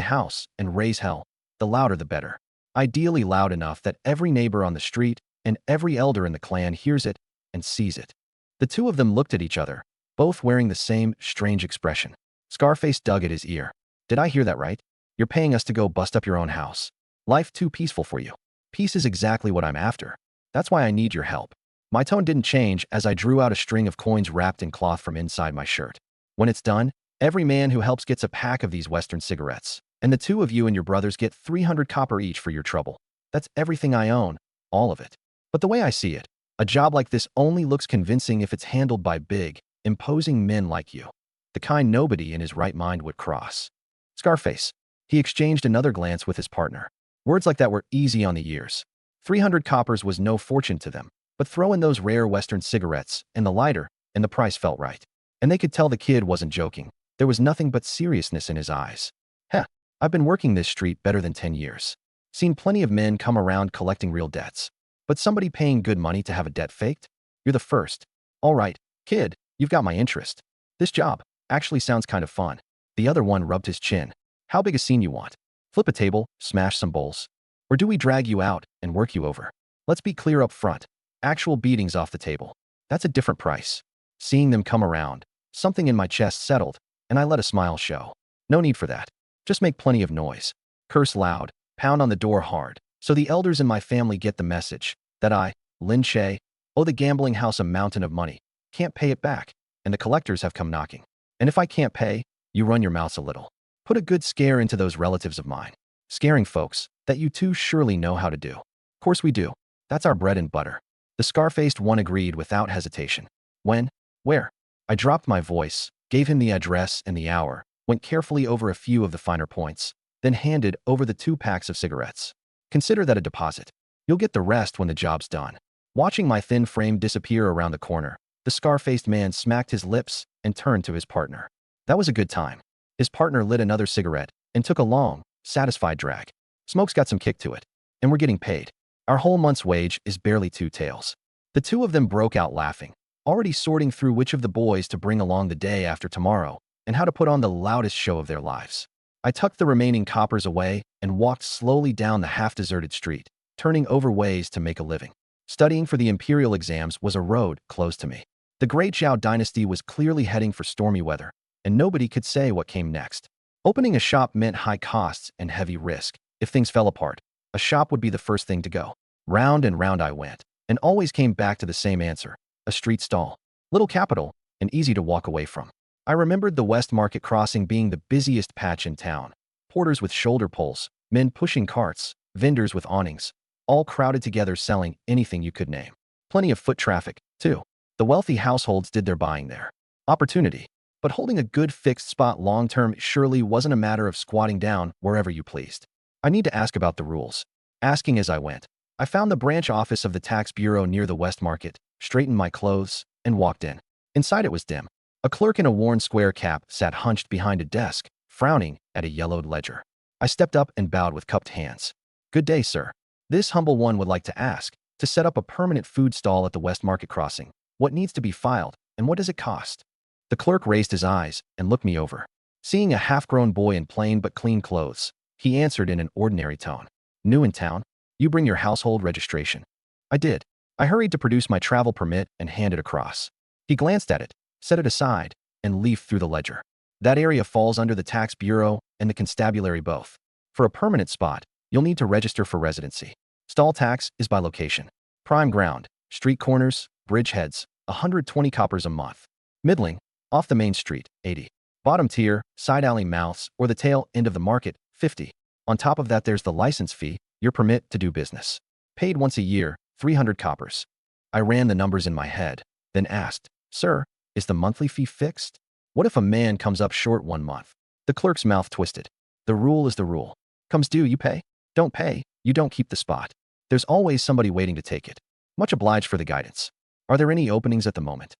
house, and raise hell. The louder the better. Ideally loud enough that every neighbor on the street and every elder in the clan hears it and sees it. The 2 of them looked at each other, both wearing the same strange expression. Scarface dug at his ear. Did I hear that right? You're paying us to go bust up your own house. Life too peaceful for you. Peace is exactly what I'm after. That's why I need your help. My tone didn't change as I drew out a string of coins wrapped in cloth from inside my shirt. When it's done, every man who helps gets a pack of these Western cigarettes, and the 2 of you and your brothers get 300 copper each for your trouble. That's everything I own, all of it. But the way I see it, a job like this only looks convincing if it's handled by big, imposing men like you. The kind nobody in his right mind would cross. Scarface. He exchanged another glance with his partner. Words like that were easy on the ears. 300 coppers was no fortune to them, but throw in those rare Western cigarettes and the lighter, and the price felt right. And they could tell the kid wasn't joking. There was nothing but seriousness in his eyes. Heh, I've been working this street better than 10 years. Seen plenty of men come around collecting real debts. But somebody paying good money to have a debt faked? You're the first. All right, kid, you've got my interest. This job actually sounds kind of fun. The other one rubbed his chin. How big a scene you want? Flip a table, smash some bowls? Or do we drag you out and work you over? Let's be clear up front. Actual beatings off the table. That's a different price. Seeing them come around, something in my chest settled, and I let a smile show. No need for that. Just make plenty of noise. Curse loud, pound on the door hard, so the elders in my family get the message that I, Lin Che, owe the gambling house a mountain of money, can't pay it back, and the collectors have come knocking. And if I can't pay, you run your mouths a little. Put a good scare into those relatives of mine. Scaring folks that you two surely know how to do. Of course we do. That's our bread and butter. The scar-faced one agreed without hesitation. When? Where? I dropped my voice, gave him the address and the hour, went carefully over a few of the finer points, then handed over the 2 packs of cigarettes. Consider that a deposit. You'll get the rest when the job's done. Watching my thin frame disappear around the corner, the scar-faced man smacked his lips and turned to his partner. That was a good time. His partner lit another cigarette and took a long, satisfied drag. Smoke's got some kick to it, and we're getting paid. Our whole month's wage is barely 2 taels. The 2 of them broke out laughing, already sorting through which of the boys to bring along the day after tomorrow and how to put on the loudest show of their lives. I tucked the remaining coppers away and walked slowly down the half-deserted street, turning over ways to make a living. Studying for the imperial exams was a road closed to me. The Great Zhao dynasty was clearly heading for stormy weather, and nobody could say what came next. Opening a shop meant high costs and heavy risk. If things fell apart, a shop would be the first thing to go. Round and round I went, and always came back to the same answer: a street stall. Little capital, and easy to walk away from. I remembered the West Market crossing being the busiest patch in town. Porters with shoulder poles, men pushing carts, vendors with awnings, all crowded together selling anything you could name. Plenty of foot traffic, too. The wealthy households did their buying there. Opportunity. But holding a good fixed spot long-term surely wasn't a matter of squatting down wherever you pleased. I need to ask about the rules. Asking as I went, I found the branch office of the tax bureau near the West Market, straightened my clothes, and walked in. Inside it was dim. A clerk in a worn square cap sat hunched behind a desk, frowning at a yellowed ledger. I stepped up and bowed with cupped hands. "Good day, sir. This humble one would like to ask, to set up a permanent food stall at the West Market Crossing, what needs to be filed, and what does it cost?" The clerk raised his eyes and looked me over. Seeing a half-grown boy in plain but clean clothes, he answered in an ordinary tone. "New in town? You bring your household registration." I did. I hurried to produce my travel permit and hand it across. He glanced at it, set it aside, and leafed through the ledger. "That area falls under the tax bureau and the constabulary both. For a permanent spot, you'll need to register for residency. Stall tax is by location. Prime ground, street corners, bridgeheads, 120 coppers a month. Middling, off the main street, 80. Bottom tier, side alley mouths, or the tail end of the market, 50. On top of that there's the license fee, your permit to do business. Paid once a year, 300 coppers." I ran the numbers in my head, then asked, "Sir, is the monthly fee fixed? What if a man comes up short one month?" The clerk's mouth twisted. "The rule is the rule. Comes due, you pay. Don't pay, you don't keep the spot. There's always somebody waiting to take it. Much obliged for the guidance. Are there any openings at the moment?"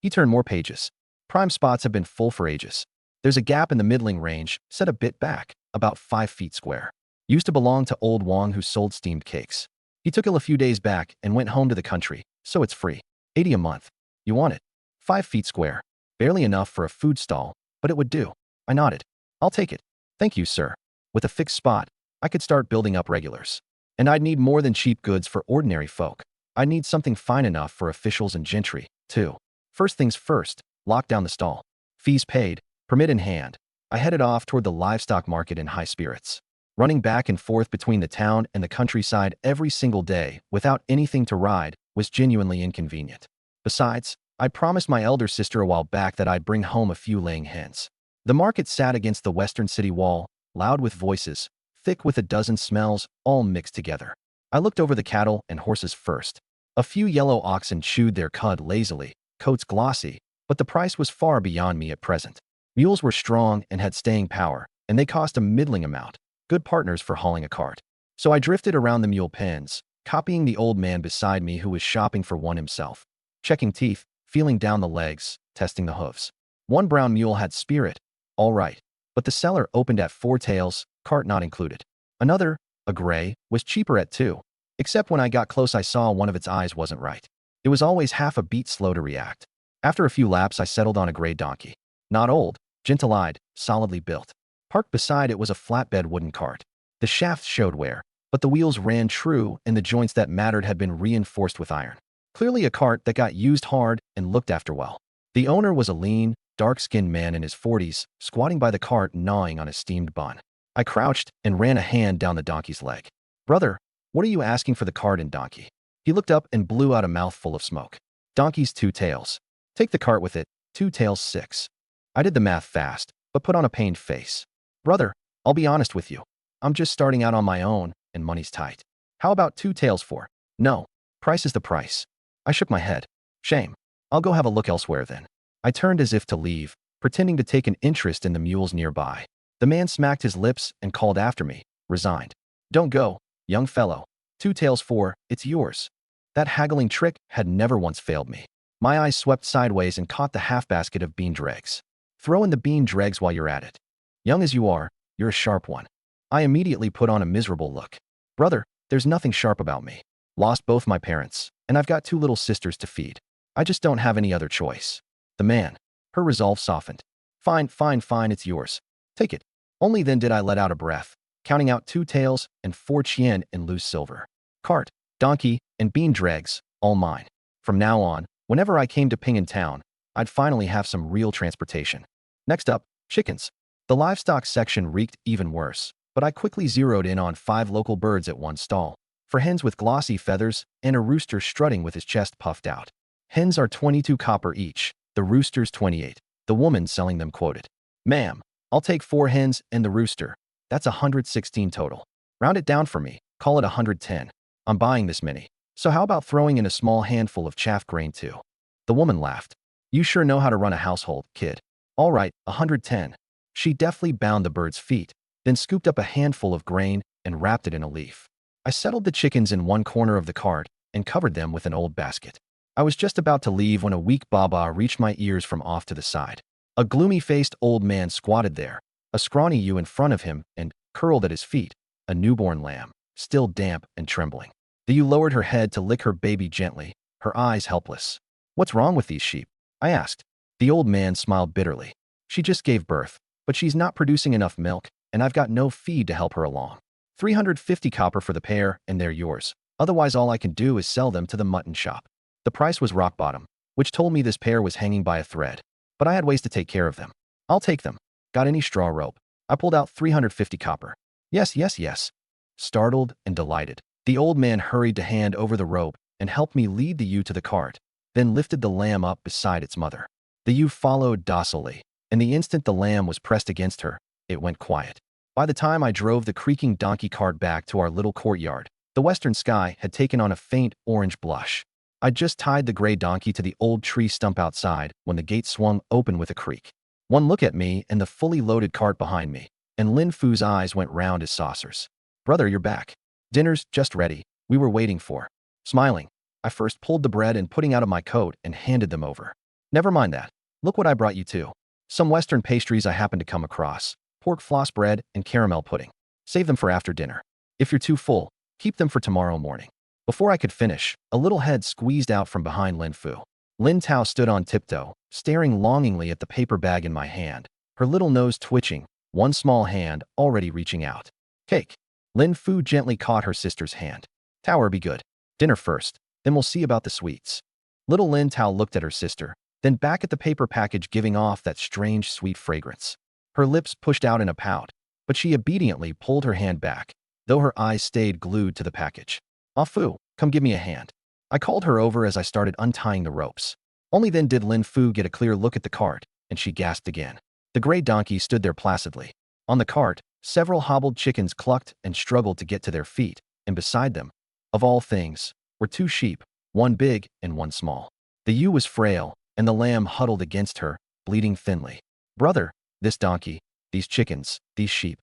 He turned more pages. "Prime spots have been full for ages. There's a gap in the middling range, set a bit back, about 5 feet square. Used to belong to old Wong who sold steamed cakes. He took ill a few days back and went home to the country, so it's free. 80 a month. You want it? 5 feet square. Barely enough for a food stall, but it would do." I nodded. "I'll take it. Thank you, sir. With a fixed spot, I could start building up regulars. And I'd need more than cheap goods for ordinary folk. I'd need something fine enough for officials and gentry, too. First things first, lock down the stall. Fees paid, permit in hand. I headed off toward the livestock market in high spirits. Running back and forth between the town and the countryside every single day without anything to ride was genuinely inconvenient. Besides, I'd promised my elder sister a while back that I'd bring home a few laying hens. The market sat against the western city wall, loud with voices, thick with a dozen smells, all mixed together. I looked over the cattle and horses first. A few yellow oxen chewed their cud lazily, coats glossy, but the price was far beyond me at present. Mules were strong and had staying power, and they cost a middling amount, good partners for hauling a cart. So I drifted around the mule pens, copying the old man beside me who was shopping for one himself. Checking teeth, feeling down the legs, testing the hooves. One brown mule had spirit, all right, but the seller opened at 4 tails, cart not included. Another, a gray, was cheaper at 2, except when I got close I saw one of its eyes wasn't right. It was always half a beat slow to react. After a few laps I settled on a gray donkey. Not old, gentle-eyed, solidly built. Parked beside it was a flatbed wooden cart. The shafts showed wear, but the wheels ran true and the joints that mattered had been reinforced with iron. Clearly a cart that got used hard and looked after well. The owner was a lean, dark-skinned man in his 40s, squatting by the cart gnawing on a steamed bun. I crouched and ran a hand down the donkey's leg. "Brother, what are you asking for the cart and donkey?" He looked up and blew out a mouthful of smoke. "Donkey's 2 tails. Take the cart with it, 2 tails 6. I did the math fast, but put on a pained face. "Brother, I'll be honest with you. I'm just starting out on my own, and money's tight. How about 2 tails for?" "No. Price is the price." I shook my head. "Shame. I'll go have a look elsewhere then." I turned as if to leave, pretending to take an interest in the mules nearby. The man smacked his lips and called after me, resigned. "Don't go, young fellow. 2 tails for, it's yours." That haggling trick had never once failed me. My eyes swept sideways and caught the half-basket of bean dregs. "Throw in the bean dregs while you're at it. Young as you are, you're a sharp one." I immediately put on a miserable look. "Brother, there's nothing sharp about me. Lost both my parents, and I've got 2 little sisters to feed. I just don't have any other choice." The man, her resolve softened. Fine, fine, fine, it's yours. Take it." Only then did I let out a breath, counting out 2 tails and 4 chien in loose silver. Cart, donkey, and bean dregs, all mine. From now on, whenever I came to Ping'an Town, I'd finally have some real transportation. Next up, chickens. The livestock section reeked even worse, but I quickly zeroed in on 5 local birds at one stall. For hens with glossy feathers and a rooster strutting with his chest puffed out. Hens are 22 copper each, the roosters 28. The woman selling them quoted. "Ma'am, I'll take 4 hens and the rooster. That's 116 total. Round it down for me, call it 110. I'm buying this many. So how about throwing in a small handful of chaff grain too?" The woman laughed. "You sure know how to run a household, kid. All right, 110. She deftly bound the bird's feet, then scooped up a handful of grain and wrapped it in a leaf. I settled the chickens in one corner of the cart and covered them with an old basket. I was just about to leave when a weak baba reached my ears from off to the side. A gloomy-faced old man squatted there, a scrawny ewe in front of him, and, curled at his feet, a newborn lamb, still damp and trembling. The ewe lowered her head to lick her baby gently, her eyes helpless. "What's wrong with these sheep?" I asked. The old man smiled bitterly. "She just gave birth, but she's not producing enough milk, and I've got no feed to help her along. 350 copper for the pair, and they're yours. Otherwise all I can do is sell them to the mutton shop." The price was rock bottom, which told me this pair was hanging by a thread. But I had ways to take care of them. "I'll take them. Got any straw rope?" I pulled out 350 copper. "Yes, yes, yes." Startled and delighted, the old man hurried to hand over the rope and helped me lead the ewe to the cart, then lifted the lamb up beside its mother. The ewe followed docilely, and the instant the lamb was pressed against her, it went quiet. By the time I drove the creaking donkey cart back to our little courtyard, the western sky had taken on a faint orange blush. I'd just tied the gray donkey to the old tree stump outside when the gate swung open with a creak. One look at me and the fully loaded cart behind me, and Lin Fu's eyes went round as saucers. "Brother, you're back. Dinner's just ready. We were waiting for." Smiling, I first pulled the bread and putting out of my coat and handed them over. "Never mind that. Look what I brought you too. Some western pastries I happened to come across. Pork floss bread and caramel pudding. Save them for after dinner. If you're too full, keep them for tomorrow morning." Before I could finish, a little head squeezed out from behind Lin Fu. Lin Tao stood on tiptoe, staring longingly at the paper bag in my hand, her little nose twitching, one small hand already reaching out. "Cake." Lin Fu gently caught her sister's hand. "Tower, be good. Dinner first, then we'll see about the sweets." Little Lin Tao looked at her sister, then back at the paper package giving off that strange sweet fragrance. Her lips pushed out in a pout, but she obediently pulled her hand back, though her eyes stayed glued to the package. "Ah Fu, come give me a hand." I called her over as I started untying the ropes. Only then did Lin Fu get a clear look at the cart, and she gasped again. The gray donkey stood there placidly. On the cart, several hobbled chickens clucked and struggled to get to their feet, and beside them, of all things, were two sheep, one big and one small. The ewe was frail, and the lamb huddled against her, bleeding thinly. "Brother, this donkey, these chickens, these sheep.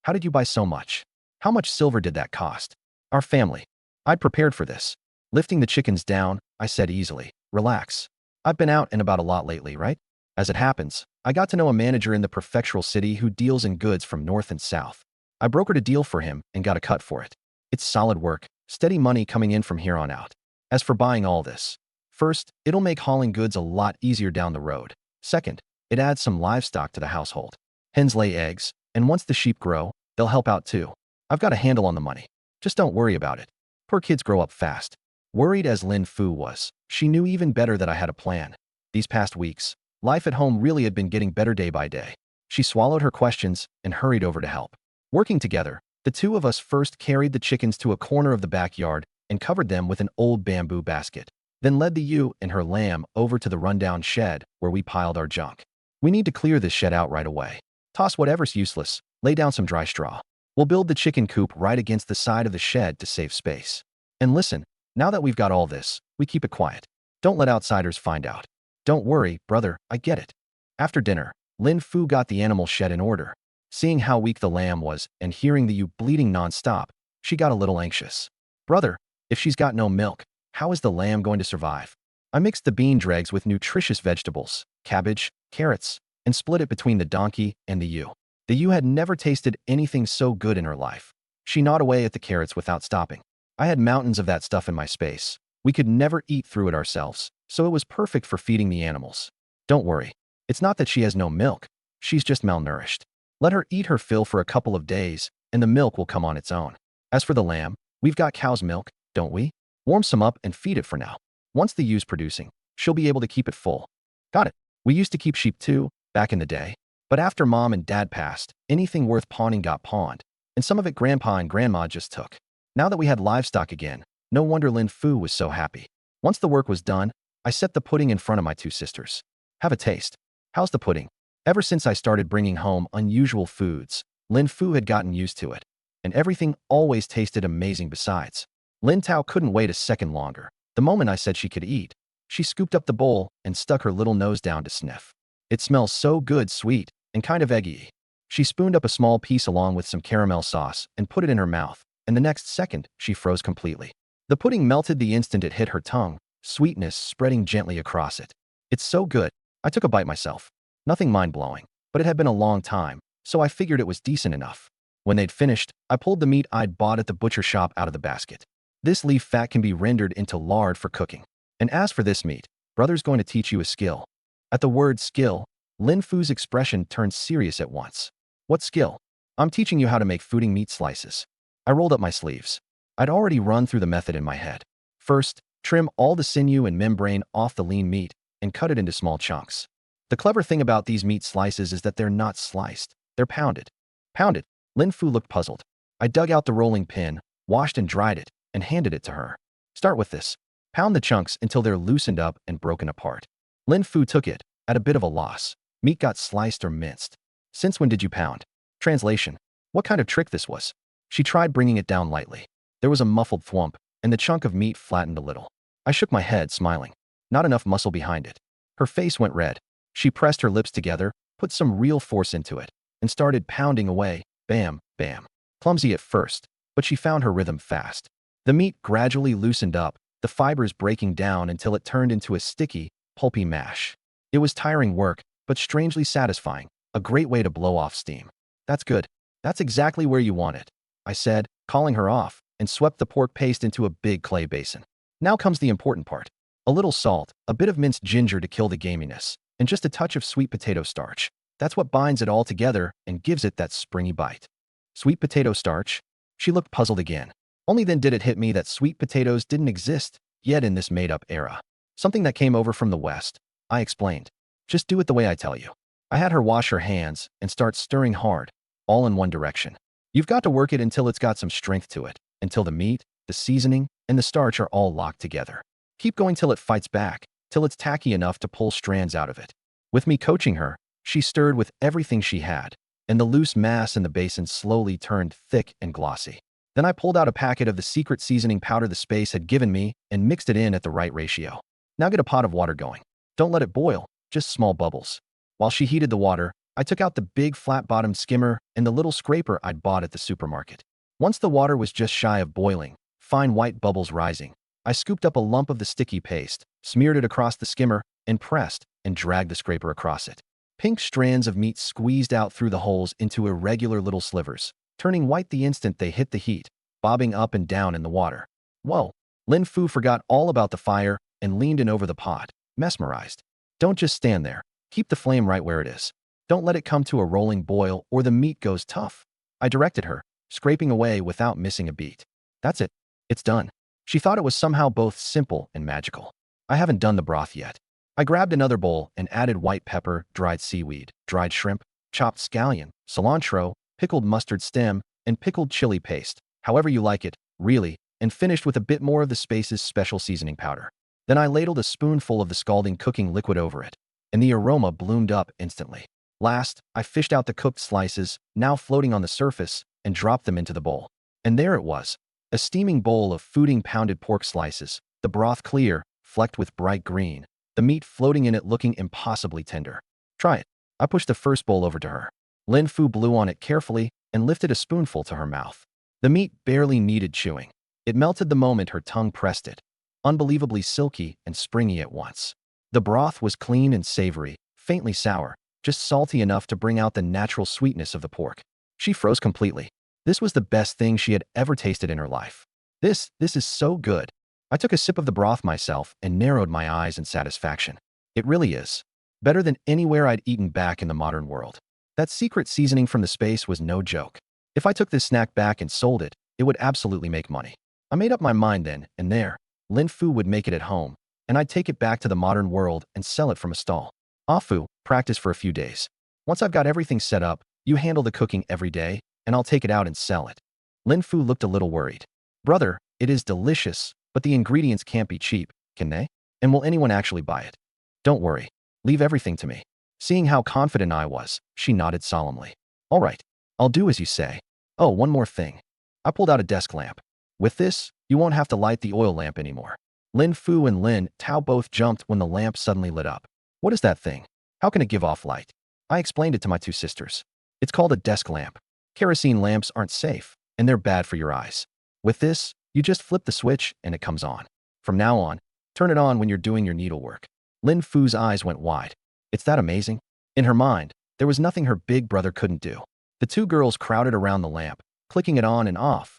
How did you buy so much? How much silver did that cost?" "Our family. I'd prepared for this." Lifting the chickens down, I said easily, "Relax. I've been out and about a lot lately, right? As it happens, I got to know a manager in the prefectural city who deals in goods from north and south. I brokered a deal for him and got a cut for it. It's solid work, steady money coming in from here on out. As for buying all this, first, it'll make hauling goods a lot easier down the road. Second, it adds some livestock to the household. Hens lay eggs, and once the sheep grow, they'll help out too. I've got a handle on the money. Just don't worry about it. Poor kids grow up fast." Worried as Lin Fu was, she knew even better that I had a plan. These past weeks, life at home really had been getting better day by day. She swallowed her questions and hurried over to help. Working together, the two of us first carried the chickens to a corner of the backyard and covered them with an old bamboo basket, then led the ewe and her lamb over to the rundown shed where we piled our junk. "We need to clear this shed out right away. Toss whatever's useless, lay down some dry straw. We'll build the chicken coop right against the side of the shed to save space. And listen, now that we've got all this, we keep it quiet. Don't let outsiders find out." "Don't worry, brother, I get it." After dinner, Lin Fu got the animal shed in order. Seeing how weak the lamb was and hearing the ewe bleeding nonstop, she got a little anxious. "Brother, if she's got no milk, how is the lamb going to survive?" I mixed the bean dregs with nutritious vegetables, cabbage, carrots, and split it between the donkey and the ewe. The ewe had never tasted anything so good in her life. She gnawed away at the carrots without stopping. I had mountains of that stuff in my space. We could never eat through it ourselves, so it was perfect for feeding the animals. "Don't worry. It's not that she has no milk. She's just malnourished. Let her eat her fill for a couple of days, and the milk will come on its own. As for the lamb, we've got cow's milk, don't we? Warm some up and feed it for now. Once the ewe's producing, she'll be able to keep it full." "Got it. We used to keep sheep too, back in the day. But after Mom and Dad passed, anything worth pawning got pawned, and some of it Grandpa and Grandma just took. Now that we had livestock again, no wonder Lin Fu was so happy. Once the work was done, I set the pudding in front of my two sisters. "Have a taste. How's the pudding?" Ever since I started bringing home unusual foods, Lin Fu had gotten used to it, and everything always tasted amazing besides. Lin Tao couldn't wait a second longer. The moment I said she could eat, she scooped up the bowl and stuck her little nose down to sniff. "It smells so good, sweet, and kind of eggy." She spooned up a small piece along with some caramel sauce and put it in her mouth, and the next second, she froze completely. The pudding melted the instant it hit her tongue, sweetness spreading gently across it. It's so good. I took a bite myself. Nothing mind-blowing, but it had been a long time, so I figured it was decent enough. When they'd finished, I pulled the meat I'd bought at the butcher shop out of the basket. This leaf fat can be rendered into lard for cooking. And as for this meat, brother's going to teach you a skill. At the word skill, Lin Fu's expression turned serious at once. What skill? I'm teaching you how to make fooding meat slices. I rolled up my sleeves. I'd already run through the method in my head. First, trim all the sinew and membrane off the lean meat and cut it into small chunks. The clever thing about these meat slices is that they're not sliced, they're pounded. Pounded? Lin Fu looked puzzled. I dug out the rolling pin, washed and dried it, and handed it to her. Start with this. Pound the chunks until they're loosened up and broken apart. Lin Fu took it, at a bit of a loss. Meat got sliced or minced. Since when did you pound? Translation. What kind of trick this was? She tried bringing it down lightly. There was a muffled thwomp, and the chunk of meat flattened a little. I shook my head, smiling. Not enough muscle behind it. Her face went red. She pressed her lips together, put some real force into it, and started pounding away, bam, bam. Clumsy at first, but she found her rhythm fast. The meat gradually loosened up, the fibers breaking down until it turned into a sticky, pulpy mash. It was tiring work, but strangely satisfying, a great way to blow off steam. That's good. That's exactly where you want it, I said, calling her off, and swept the pork paste into a big clay basin. Now comes the important part. A little salt, a bit of minced ginger to kill the gaminess, and just a touch of sweet potato starch. That's what binds it all together and gives it that springy bite. Sweet potato starch? She looked puzzled again. Only then did it hit me that sweet potatoes didn't exist yet in this made-up era. Something that came over from the West, I explained. Just do it the way I tell you. I had her wash her hands and start stirring hard, all in one direction. You've got to work it until it's got some strength to it, until the meat, the seasoning, and the starch are all locked together. Keep going till it fights back, till it's tacky enough to pull strands out of it. With me coaching her, she stirred with everything she had, and the loose mass in the basin slowly turned thick and glossy. Then I pulled out a packet of the secret seasoning powder the space had given me and mixed it in at the right ratio. Now get a pot of water going. Don't let it boil, just small bubbles. While she heated the water, I took out the big flat-bottomed skimmer and the little scraper I'd bought at the supermarket. Once the water was just shy of boiling, fine white bubbles rising, I scooped up a lump of the sticky paste, smeared it across the skimmer, and pressed and dragged the scraper across it. Pink strands of meat squeezed out through the holes into irregular little slivers, turning white the instant they hit the heat, bobbing up and down in the water. Whoa! Lin Fu forgot all about the fire and leaned in over the pot, mesmerized. Don't just stand there. Keep the flame right where it is. Don't let it come to a rolling boil or the meat goes tough. I directed her, scraping away without missing a beat. That's it. It's done. She thought it was somehow both simple and magical. I haven't done the broth yet. I grabbed another bowl and added white pepper, dried seaweed, dried shrimp, chopped scallion, cilantro, pickled mustard stem, and pickled chili paste, however you like it, really, and finished with a bit more of the Space's special seasoning powder. Then I ladled a spoonful of the scalding cooking liquid over it, and the aroma bloomed up instantly. Last, I fished out the cooked slices, now floating on the surface, and dropped them into the bowl. And there it was, a steaming bowl of fooding pounded pork slices, the broth clear, flecked with bright green, the meat floating in it looking impossibly tender. Try it. I pushed the first bowl over to her. Lin Fu blew on it carefully and lifted a spoonful to her mouth. The meat barely needed chewing. It melted the moment her tongue pressed it, unbelievably silky and springy at once. The broth was clean and savory, faintly sour, just salty enough to bring out the natural sweetness of the pork. She froze completely. This was the best thing she had ever tasted in her life. This is so good. I took a sip of the broth myself and narrowed my eyes in satisfaction. It really is. Better than anywhere I'd eaten back in the modern world. That secret seasoning from the space was no joke. If I took this snack back and sold it, it would absolutely make money. I made up my mind then and there. Lin Fu would make it at home, and I'd take it back to the modern world and sell it from a stall. Afu, practice for a few days. Once I've got everything set up, you handle the cooking every day, and I'll take it out and sell it. Lin Fu looked a little worried. Brother, it is delicious, but the ingredients can't be cheap, can they? And will anyone actually buy it? Don't worry. Leave everything to me. Seeing how confident I was, she nodded solemnly. All right, I'll do as you say. Oh, one more thing. I pulled out a desk lamp. With this, you won't have to light the oil lamp anymore. Lin Fu and Lin Tao both jumped when the lamp suddenly lit up. What is that thing? How can it give off light? I explained it to my two sisters. It's called a desk lamp. Kerosene lamps aren't safe, and they're bad for your eyes. With this, you just flip the switch and it comes on. From now on, Turn it on when you're doing your needlework. Lin Fu's eyes went wide. It's that amazing? In her mind, there was nothing her big brother couldn't do. The two girls crowded around the lamp, clicking it on and off,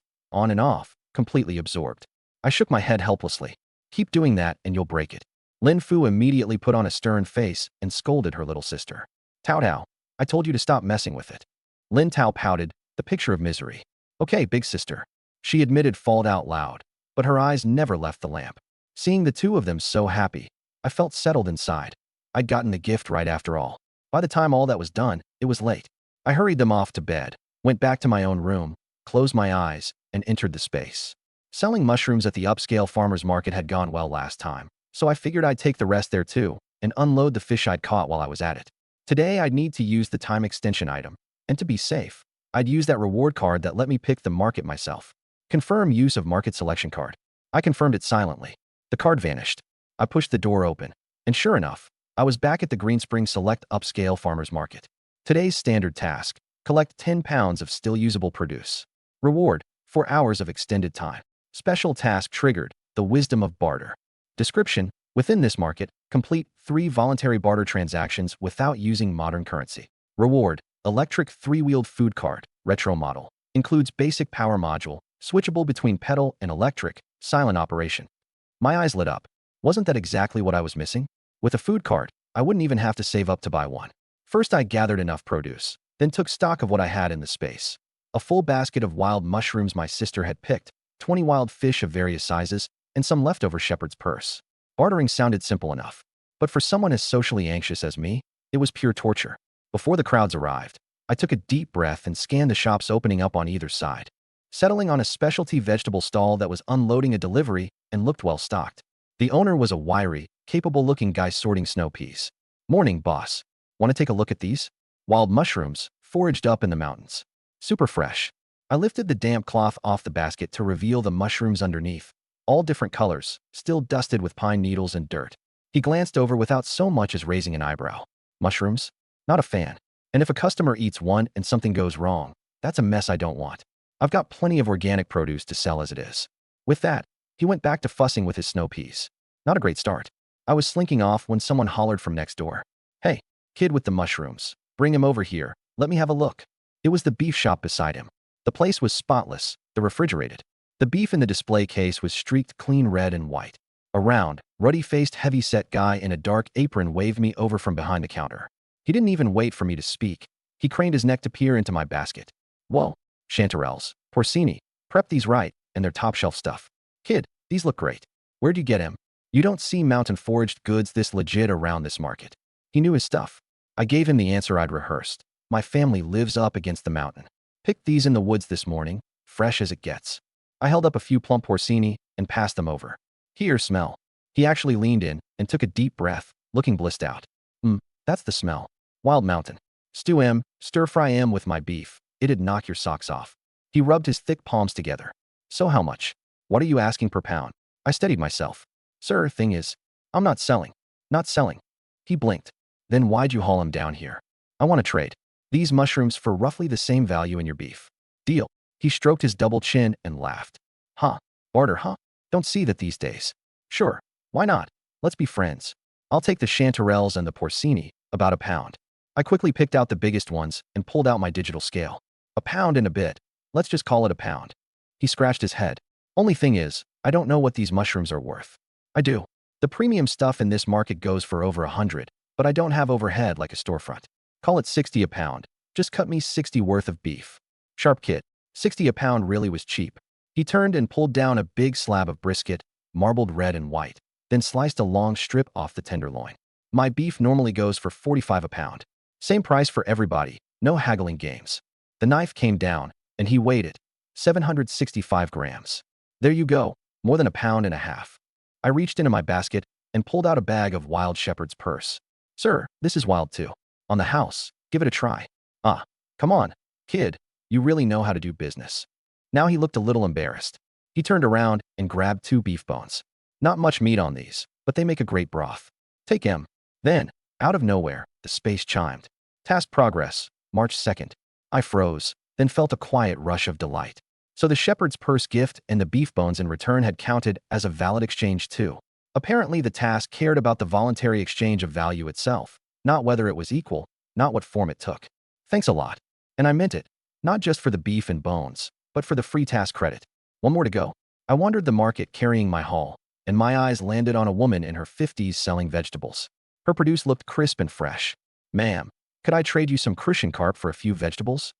completely absorbed. I shook my head helplessly. Keep doing that and you'll break it. Lin Fu immediately put on a stern face and scolded her little sister. Tao Tao, I told you to stop messing with it. Lin Tao pouted, the picture of misery. Okay, big sister. She admitted fault out loud, but her eyes never left the lamp. Seeing the two of them so happy, I felt settled inside. I'd gotten the gift right after all. By the time all that was done, it was late. I hurried them off to bed, went back to my own room, closed my eyes, and entered the space. Selling mushrooms at the upscale farmer's market had gone well last time, so I figured I'd take the rest there too and unload the fish I'd caught while I was at it. Today I'd need to use the time extension item, and to be safe, I'd use that reward card that let me pick the market myself. Confirm use of market selection card. I confirmed it silently. The card vanished. I pushed the door open, and sure enough, I was back at the Greenspring Select Upscale Farmers Market. Today's standard task: collect 10 pounds of still usable produce. Reward: 4 hours of extended time. Special task triggered: the wisdom of barter. Description: within this market, complete 3 voluntary barter transactions without using modern currency. Reward: electric 3-wheeled food cart, retro model. Includes basic power module, switchable between pedal and electric, silent operation. My eyes lit up. Wasn't that exactly what I was missing? With a food cart, I wouldn't even have to save up to buy one. First, I gathered enough produce, then took stock of what I had in the space. A full basket of wild mushrooms my sister had picked, 20 wild fish of various sizes, and some leftover shepherd's purse. Bartering sounded simple enough, but for someone as socially anxious as me, it was pure torture. Before the crowds arrived, I took a deep breath and scanned the shops opening up on either side, settling on a specialty vegetable stall that was unloading a delivery and looked well stocked. The owner was a wiry, capable-looking guy sorting snow peas. Morning, boss. Want to take a look at these? Wild mushrooms, foraged up in the mountains. Super fresh. I lifted the damp cloth off the basket to reveal the mushrooms underneath, all different colors, still dusted with pine needles and dirt. He glanced over without so much as raising an eyebrow. Mushrooms? Not a fan. And if a customer eats one and something goes wrong, that's a mess I don't want. I've got plenty of organic produce to sell as it is. With that, he went back to fussing with his snow peas. Not a great start. I was slinking off when someone hollered from next door. Hey, kid with the mushrooms, bring him over here, let me have a look. It was the beef shop beside him. The place was spotless, the refrigerated. The beef in the display case was streaked clean red and white. A round, ruddy-faced, heavy-set guy in a dark apron waved me over from behind the counter. He didn't even wait for me to speak. He craned his neck to peer into my basket. Whoa, chanterelles, porcini, prep these right, and they're top-shelf stuff. Kid, these look great. Where'd you get him? You don't see mountain-foraged goods this legit around this market. He knew his stuff. I gave him the answer I'd rehearsed. My family lives up against the mountain. Picked these in the woods this morning, fresh as it gets. I held up a few plump porcini and passed them over. Here, smell. He actually leaned in and took a deep breath, looking blissed out. That's the smell. Wild mountain. Stew 'em, stir-fry 'em with my beef. It'd knock your socks off. He rubbed his thick palms together. So how much? What are you asking per pound? I steadied myself. Sir, thing is, I'm not selling. Not selling. He blinked. Then why'd you haul him down here? I want to trade these mushrooms for roughly the same value in your beef. Deal. He stroked his double chin and laughed. Huh. Barter, huh? Don't see that these days. Sure. Why not? Let's be friends. I'll take the chanterelles and the porcini, about a pound. I quickly picked out the biggest ones and pulled out my digital scale. A pound and a bit. Let's just call it a pound. He scratched his head. Only thing is, I don't know what these mushrooms are worth. I do. The premium stuff in this market goes for over 100, but I don't have overhead like a storefront. Call it 60 a pound. Just cut me 60 worth of beef. Sharp kid. 60 a pound really was cheap. He turned and pulled down a big slab of brisket, marbled red and white, then sliced a long strip off the tenderloin. My beef normally goes for 45 a pound. Same price for everybody, no haggling games. The knife came down, and he weighed it. 765 grams. There you go, more than a pound and a half. I reached into my basket and pulled out a bag of wild shepherd's purse. Sir, this is wild too. On the house, give it a try. Ah, come on, kid, you really know how to do business. Now he looked a little embarrassed. He turned around and grabbed 2 beef bones. Not much meat on these, but they make a great broth. Take 'em. Then, out of nowhere, the space chimed. Task progress, March 2nd. I froze, then felt a quiet rush of delight. So the shepherd's purse gift and the beef bones in return had counted as a valid exchange too. Apparently, the task cared about the voluntary exchange of value itself, not whether it was equal, not what form it took. Thanks a lot. And I meant it, not just for the beef and bones, but for the free task credit. One more to go. I wandered the market carrying my haul, and my eyes landed on a woman in her 50s selling vegetables. Her produce looked crisp and fresh. Ma'am, could I trade you some crucian carp for a few vegetables?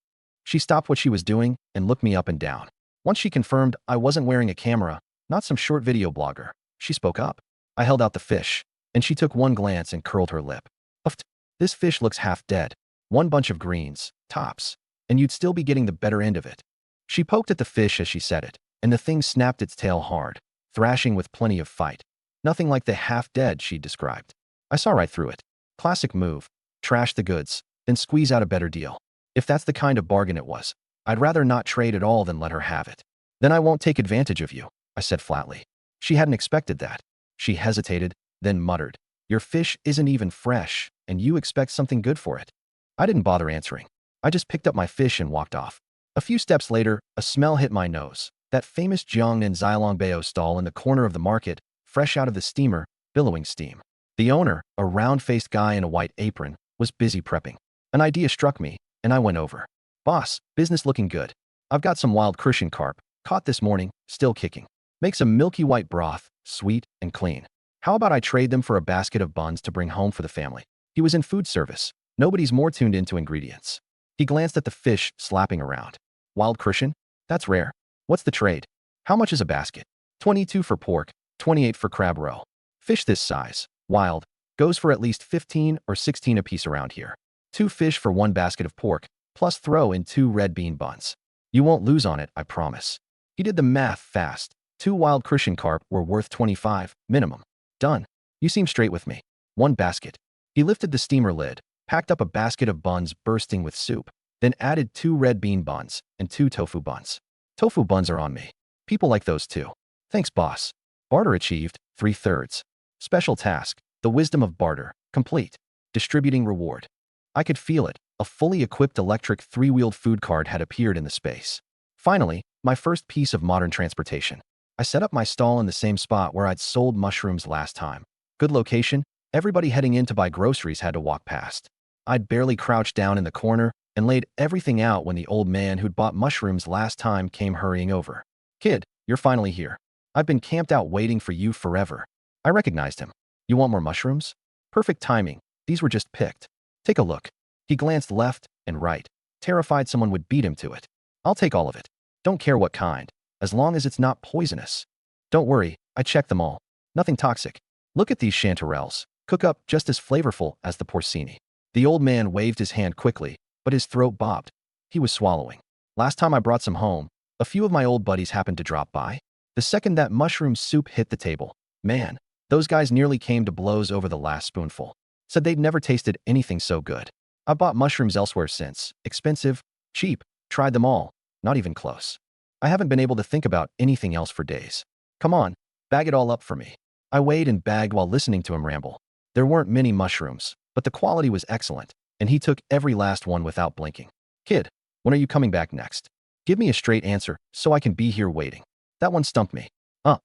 She stopped what she was doing and looked me up and down. Once she confirmed I wasn't wearing a camera, not some short video blogger, she spoke up. I held out the fish, and she took one glance and curled her lip. Uffed. This fish looks half dead. One bunch of greens, tops, and you'd still be getting the better end of it. She poked at the fish as she said it, and the thing snapped its tail hard, thrashing with plenty of fight. Nothing like the half-dead she'd described. I saw right through it. Classic move. Trash the goods, then squeeze out a better deal. If that's the kind of bargain it was, I'd rather not trade at all than let her have it. Then I won't take advantage of you, I said flatly. She hadn't expected that. She hesitated, then muttered, "Your fish isn't even fresh, and you expect something good for it." I didn't bother answering. I just picked up my fish and walked off. A few steps later, a smell hit my nose. That famous Jiang and Xilongbao stall in the corner of the market, fresh out of the steamer, billowing steam. The owner, a round-faced guy in a white apron, was busy prepping. An idea struck me, and I went over. "Boss, business looking good. I've got some wild crucian carp, caught this morning, still kicking. Make some milky white broth, sweet and clean. How about I trade them for a basket of buns to bring home for the family?" He was in food service. Nobody's more tuned into ingredients. He glanced at the fish slapping around. "Wild crucian? That's rare. What's the trade? How much is a basket?" 22 for pork, 28 for crab roe. Fish this size, wild, goes for at least 15 or 16 apiece around here. 2 fish for 1 basket of pork, plus throw in 2 red bean buns. You won't lose on it, I promise. He did the math fast. 2 wild crucian carp were worth 25, minimum. Done. You seem straight with me. 1 basket. He lifted the steamer lid, packed up a basket of buns bursting with soup, then added 2 red bean buns and 2 tofu buns. Tofu buns are on me. People like those too. Thanks, boss. Barter achieved, 3/3. Special task, the wisdom of barter, complete. Distributing reward. I could feel it. A fully equipped electric 3-wheeled food cart had appeared in the space. Finally, my first piece of modern transportation. I set up my stall in the same spot where I'd sold mushrooms last time. Good location. Everybody heading in to buy groceries had to walk past. I'd barely crouched down in the corner and laid everything out when the old man who'd bought mushrooms last time came hurrying over. "Kid, you're finally here. I've been camped out waiting for you forever." I recognized him. "You want more mushrooms?" Perfect timing. These were just picked. Take a look. He glanced left and right, terrified someone would beat him to it. "I'll take all of it. Don't care what kind, as long as it's not poisonous." "Don't worry, I checked them all. Nothing toxic. Look at these chanterelles. Cook up just as flavorful as the porcini." The old man waved his hand quickly, but his throat bobbed. He was swallowing. "Last time I brought some home, a few of my old buddies happened to drop by. The second that mushroom soup hit the table, man, those guys nearly came to blows over the last spoonful. Said they'd never tasted anything so good. I bought mushrooms elsewhere since. Expensive, cheap, tried them all. Not even close. I haven't been able to think about anything else for days. Come on, bag it all up for me." I weighed and bagged while listening to him ramble. There weren't many mushrooms, but the quality was excellent, and he took every last one without blinking. "Kid, when are you coming back next? Give me a straight answer so I can be here waiting." That one stumped me.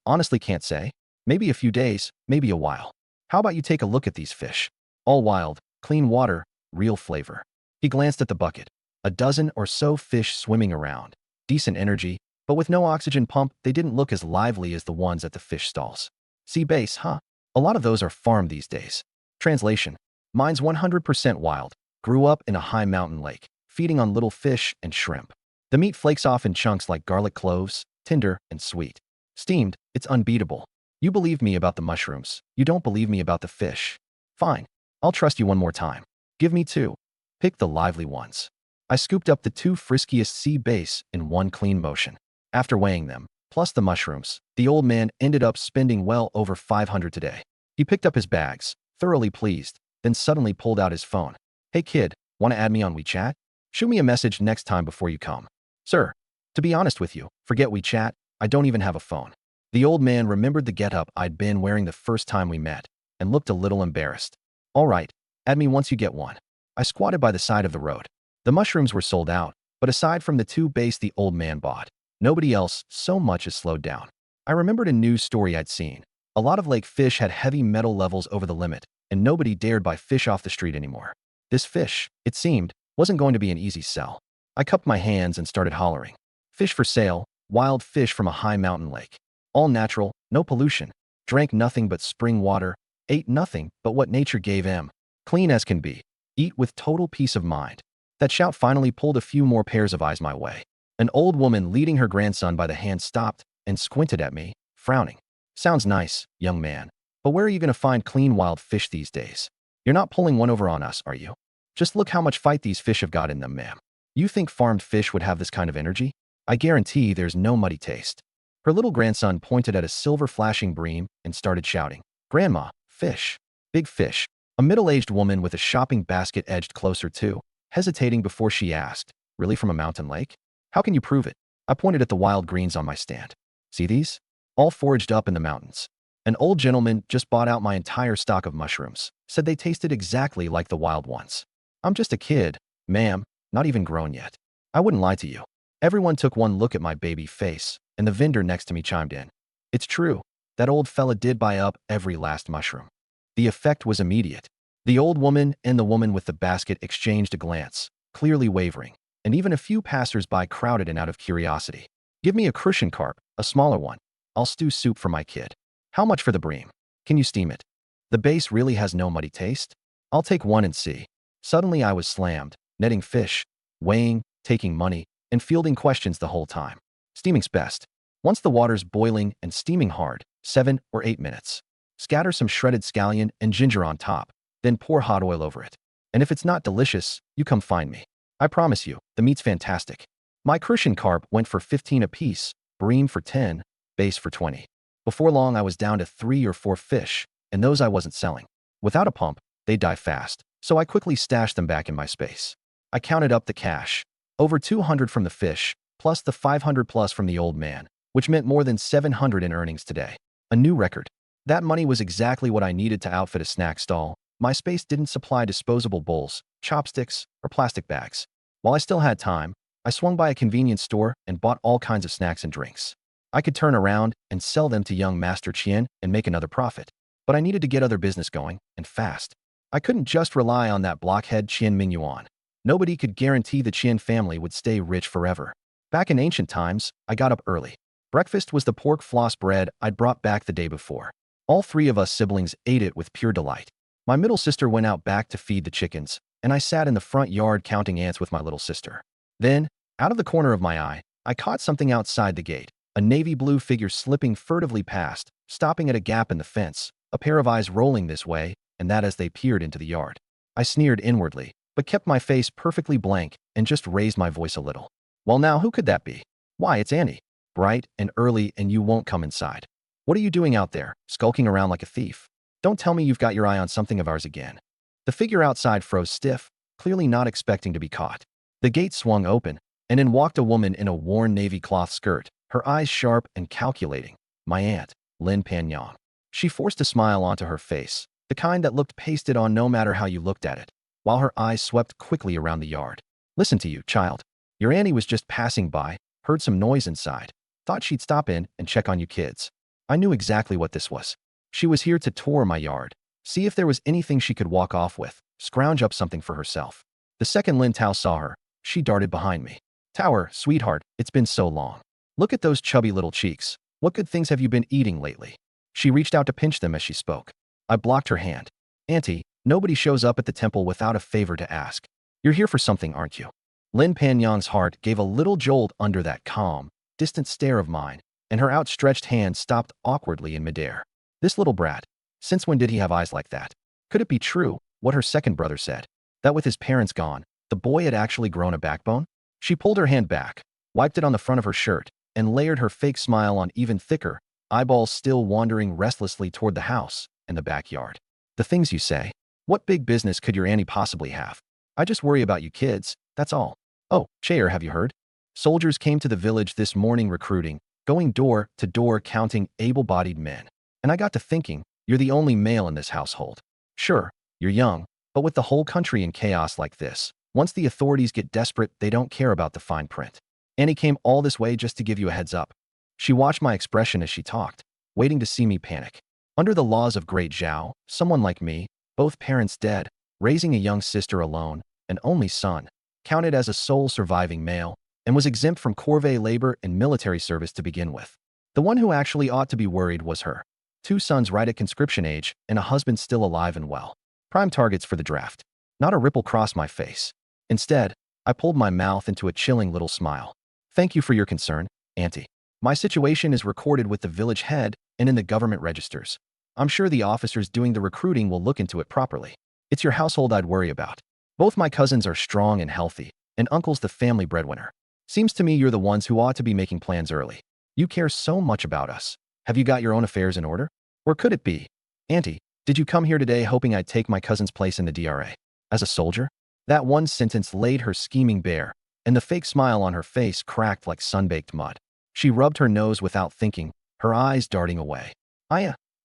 Honestly can't say. Maybe a few days, maybe a while. How about you take a look at these fish? All wild, clean water, real flavor. He glanced at the bucket. A dozen or so fish swimming around. Decent energy, but with no oxygen pump, they didn't look as lively as the ones at the fish stalls. Sea base, huh? A lot of those are farmed these days. Translation. Mine's 100% wild. Grew up in a high mountain lake, feeding on little fish and shrimp. The meat flakes off in chunks like garlic cloves, tender and sweet. Steamed, it's unbeatable. You believe me about the mushrooms. You don't believe me about the fish. Fine. I'll trust you one more time. Give me 2. Pick the lively ones. I scooped up the 2 friskiest sea bass in one clean motion. After weighing them, plus the mushrooms, the old man ended up spending well over 500 today. He picked up his bags, thoroughly pleased, then suddenly pulled out his phone. "Hey kid, want to add me on WeChat? Shoot me a message next time before you come." "Sir, to be honest with you, forget WeChat, I don't even have a phone." The old man remembered the getup I'd been wearing the first time we met, and looked a little embarrassed. "All right, add me once you get one." I squatted by the side of the road. The mushrooms were sold out, but aside from the 2 bass the old man bought, nobody else so much as slowed down. I remembered a news story I'd seen. A lot of lake fish had heavy metal levels over the limit, and nobody dared buy fish off the street anymore. This fish, it seemed, wasn't going to be an easy sell. I cupped my hands and started hollering. Fish for sale, wild fish from a high mountain lake. All natural, no pollution. Drank nothing but spring water, ate nothing but what nature gave him. Clean as can be. Eat with total peace of mind. That shout finally pulled a few more pairs of eyes my way. An old woman leading her grandson by the hand stopped and squinted at me, frowning. Sounds nice, young man. But where are you going to find clean wild fish these days? You're not pulling one over on us, are you? Just look how much fight these fish have got in them, ma'am. You think farmed fish would have this kind of energy? I guarantee there's no muddy taste. Her little grandson pointed at a silver flashing bream and started shouting, Grandma, fish. Big fish. A middle-aged woman with a shopping basket edged closer too, hesitating before she asked, Really from a mountain lake? How can you prove it? I pointed at the wild greens on my stand. See these? All foraged up in the mountains. An old gentleman just bought out my entire stock of mushrooms, said they tasted exactly like the wild ones. I'm just a kid, ma'am, not even grown yet. I wouldn't lie to you. Everyone took one look at my baby face, and the vendor next to me chimed in. It's true, that old fella did buy up every last mushroom. The effect was immediate. The old woman and the woman with the basket exchanged a glance, clearly wavering, and even a few passers-by crowded in out of curiosity. Give me a crucian carp, a smaller one. I'll stew soup for my kid. How much for the bream? Can you steam it? The base really has no muddy taste? I'll take one and see. Suddenly I was slammed, netting fish, weighing, taking money, and fielding questions the whole time. Steaming's best. Once the water's boiling and steaming hard, 7 or 8 minutes. Scatter some shredded scallion and ginger on top, then pour hot oil over it. And if it's not delicious, you come find me. I promise you, the meat's fantastic. My crucian carp went for 15 apiece, bream for 10, base for 20. Before long I was down to 3 or 4 fish, and those I wasn't selling. Without a pump, they'd die fast, so I quickly stashed them back in my space. I counted up the cash. Over 200 from the fish, plus the 500 plus from the old man, which meant more than 700 in earnings today. A new record. That money was exactly what I needed to outfit a snack stall. My space didn't supply disposable bowls, chopsticks, or plastic bags. While I still had time, I swung by a convenience store and bought all kinds of snacks and drinks. I could turn around and sell them to young Master Chien and make another profit. But I needed to get other business going, and fast. I couldn't just rely on that blockhead Chien Mingyuan. Nobody could guarantee the Chien family would stay rich forever. Back in ancient times, I got up early. Breakfast was the pork floss bread I'd brought back the day before. All 3 of us siblings ate it with pure delight. My middle sister went out back to feed the chickens, and I sat in the front yard counting ants with my little sister. Then, out of the corner of my eye, I caught something outside the gate, a navy blue figure slipping furtively past, stopping at a gap in the fence, a pair of eyes rolling this way and that as they peered into the yard. I sneered inwardly, but kept my face perfectly blank and just raised my voice a little. Well now, who could that be? Why, it's Annie. Bright and early and you won't come inside. What are you doing out there, skulking around like a thief? Don't tell me you've got your eye on something of ours again. The figure outside froze stiff, clearly not expecting to be caught. The gate swung open, and in walked a woman in a worn navy cloth skirt, her eyes sharp and calculating. My aunt, Lin Panyang. She forced a smile onto her face, the kind that looked pasted on no matter how you looked at it, while her eyes swept quickly around the yard. Listen to you, child. Your Annie was just passing by, heard some noise inside, thought she'd stop in and check on you kids. I knew exactly what this was. She was here to tour my yard, see if there was anything she could walk off with, scrounge up something for herself. The second Lin Tao saw her, she darted behind me. Tower, sweetheart, it's been so long. Look at those chubby little cheeks. What good things have you been eating lately? She reached out to pinch them as she spoke. I blocked her hand. Auntie, nobody shows up at the temple without a favor to ask. You're here for something, aren't you? Lin Panyang's heart gave a little jolt under that calm, distant stare of mine, and her outstretched hand stopped awkwardly in midair. This little brat. Since when did he have eyes like that? Could it be true, what her second brother said, that with his parents gone, the boy had actually grown a backbone? She pulled her hand back, wiped it on the front of her shirt, and layered her fake smile on even thicker, eyeballs still wandering restlessly toward the house and the backyard. The things you say. What big business could your Annie possibly have? I just worry about you kids, that's all. Oh, Chair, have you heard? Soldiers came to the village this morning recruiting, going door to door counting able-bodied men. And I got to thinking, you're the only male in this household. Sure, you're young, but with the whole country in chaos like this, once the authorities get desperate, they don't care about the fine print. Annie came all this way just to give you a heads up. She watched my expression as she talked, waiting to see me panic. Under the laws of Great Zhao, someone like me, both parents dead, raising a young sister alone, an only son, counted as a sole surviving male, and was exempt from corvée labor and military service to begin with. The one who actually ought to be worried was her. 2 sons right at conscription age and a husband still alive and well. Prime targets for the draft. Not a ripple crossed my face. Instead, I pulled my mouth into a chilling little smile. Thank you for your concern, Auntie. My situation is recorded with the village head and in the government registers. I'm sure the officers doing the recruiting will look into it properly. It's your household I'd worry about. Both my cousins are strong and healthy, and uncle's the family breadwinner. Seems to me you're the ones who ought to be making plans early. You care so much about us. Have you got your own affairs in order? Or could it be? Auntie, did you come here today hoping I'd take my cousin's place in the DRA? As a soldier? That one sentence laid her scheming bare, and the fake smile on her face cracked like sun-baked mud. She rubbed her nose without thinking, her eyes darting away.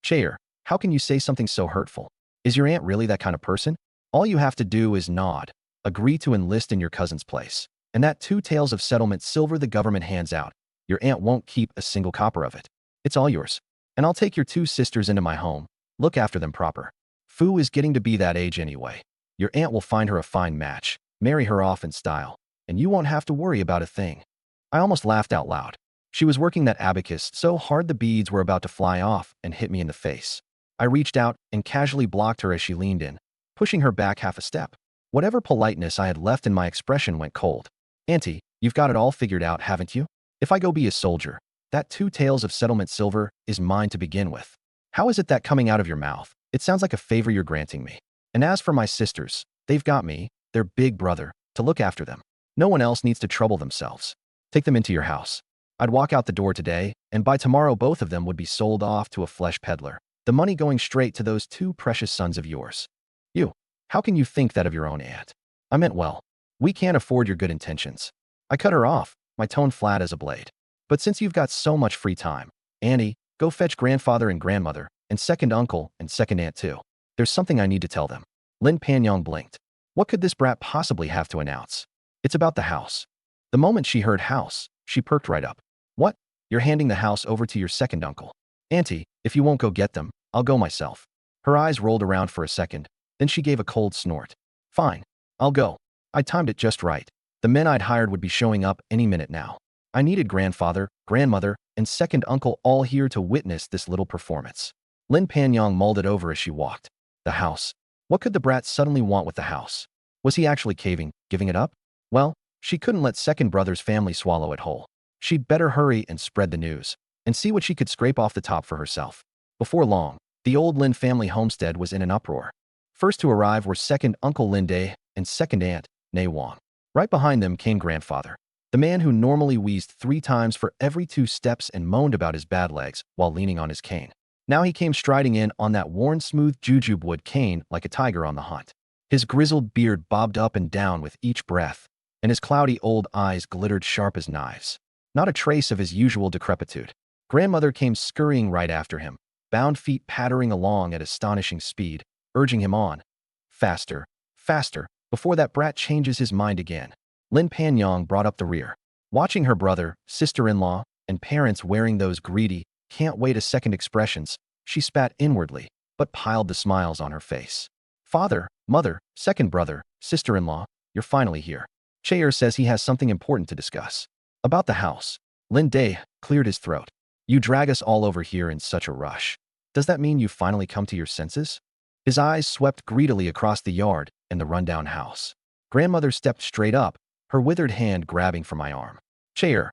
Chair, how can you say something so hurtful? Is your aunt really that kind of person? All you have to do is nod, agree to enlist in your cousin's place, and that 2 taels of settlement silver the government hands out, your aunt won't keep a single copper of it. It's all yours. And I'll take your 2 sisters into my home, look after them proper. Fu is getting to be that age anyway. Your aunt will find her a fine match, marry her off in style, and you won't have to worry about a thing. I almost laughed out loud. She was working that abacus so hard the beads were about to fly off and hit me in the face. I reached out and casually blocked her as she leaned in, pushing her back half a step. Whatever politeness I had left in my expression went cold. Auntie, you've got it all figured out, haven't you? If I go be a soldier, that 2 taels of settlement silver is mine to begin with. How is it that coming out of your mouth? It sounds like a favor you're granting me. And as for my sisters, they've got me, their big brother, to look after them. No one else needs to trouble themselves. Take them into your house. I'd walk out the door today, and by tomorrow both of them would be sold off to a flesh peddler, the money going straight to those 2 precious sons of yours. You, how can you think that of your own aunt? I meant well. We can't afford your good intentions. I cut her off, my tone flat as a blade. But since you've got so much free time, Annie, go fetch grandfather and grandmother, and second uncle and second aunt too. There's something I need to tell them. Lin Panyong blinked. What could this brat possibly have to announce? It's about the house. The moment she heard house, she perked right up. What? You're handing the house over to your second uncle? Auntie, if you won't go get them, I'll go myself. Her eyes rolled around for a second, then she gave a cold snort. Fine, I'll go. I timed it just right. The men I'd hired would be showing up any minute now. I needed grandfather, grandmother, and second uncle all here to witness this little performance. Lin Panyong mulled it over as she walked. The house. What could the brat suddenly want with the house? Was he actually caving, giving it up? Well, she couldn't let second brother's family swallow it whole. She'd better hurry and spread the news, and see what she could scrape off the top for herself. Before long, the old Lin family homestead was in an uproar. First to arrive were second Uncle Lin Day and second aunt, Nei Wang. Right behind them came grandfather, the man who normally wheezed 3 times for every 2 steps and moaned about his bad legs while leaning on his cane. Now he came striding in on that worn smooth jujube wood cane like a tiger on the hunt. His grizzled beard bobbed up and down with each breath, and his cloudy old eyes glittered sharp as knives. Not a trace of his usual decrepitude. Grandmother came scurrying right after him, bound feet pattering along at astonishing speed, urging him on. Faster, faster, before that brat changes his mind again. Lin Panyong brought up the rear. Watching her brother, sister-in-law, and parents wearing those greedy, can't-wait-a-second expressions, she spat inwardly, but piled the smiles on her face. Father, mother, second brother, sister-in-law, you're finally here. Chair says he has something important to discuss. About the house. Lin Day cleared his throat. You drag us all over here in such a rush. Does that mean you've finally come to your senses? His eyes swept greedily across the yard and the rundown house. Grandmother stepped straight up, her withered hand grabbing for my arm. Chair,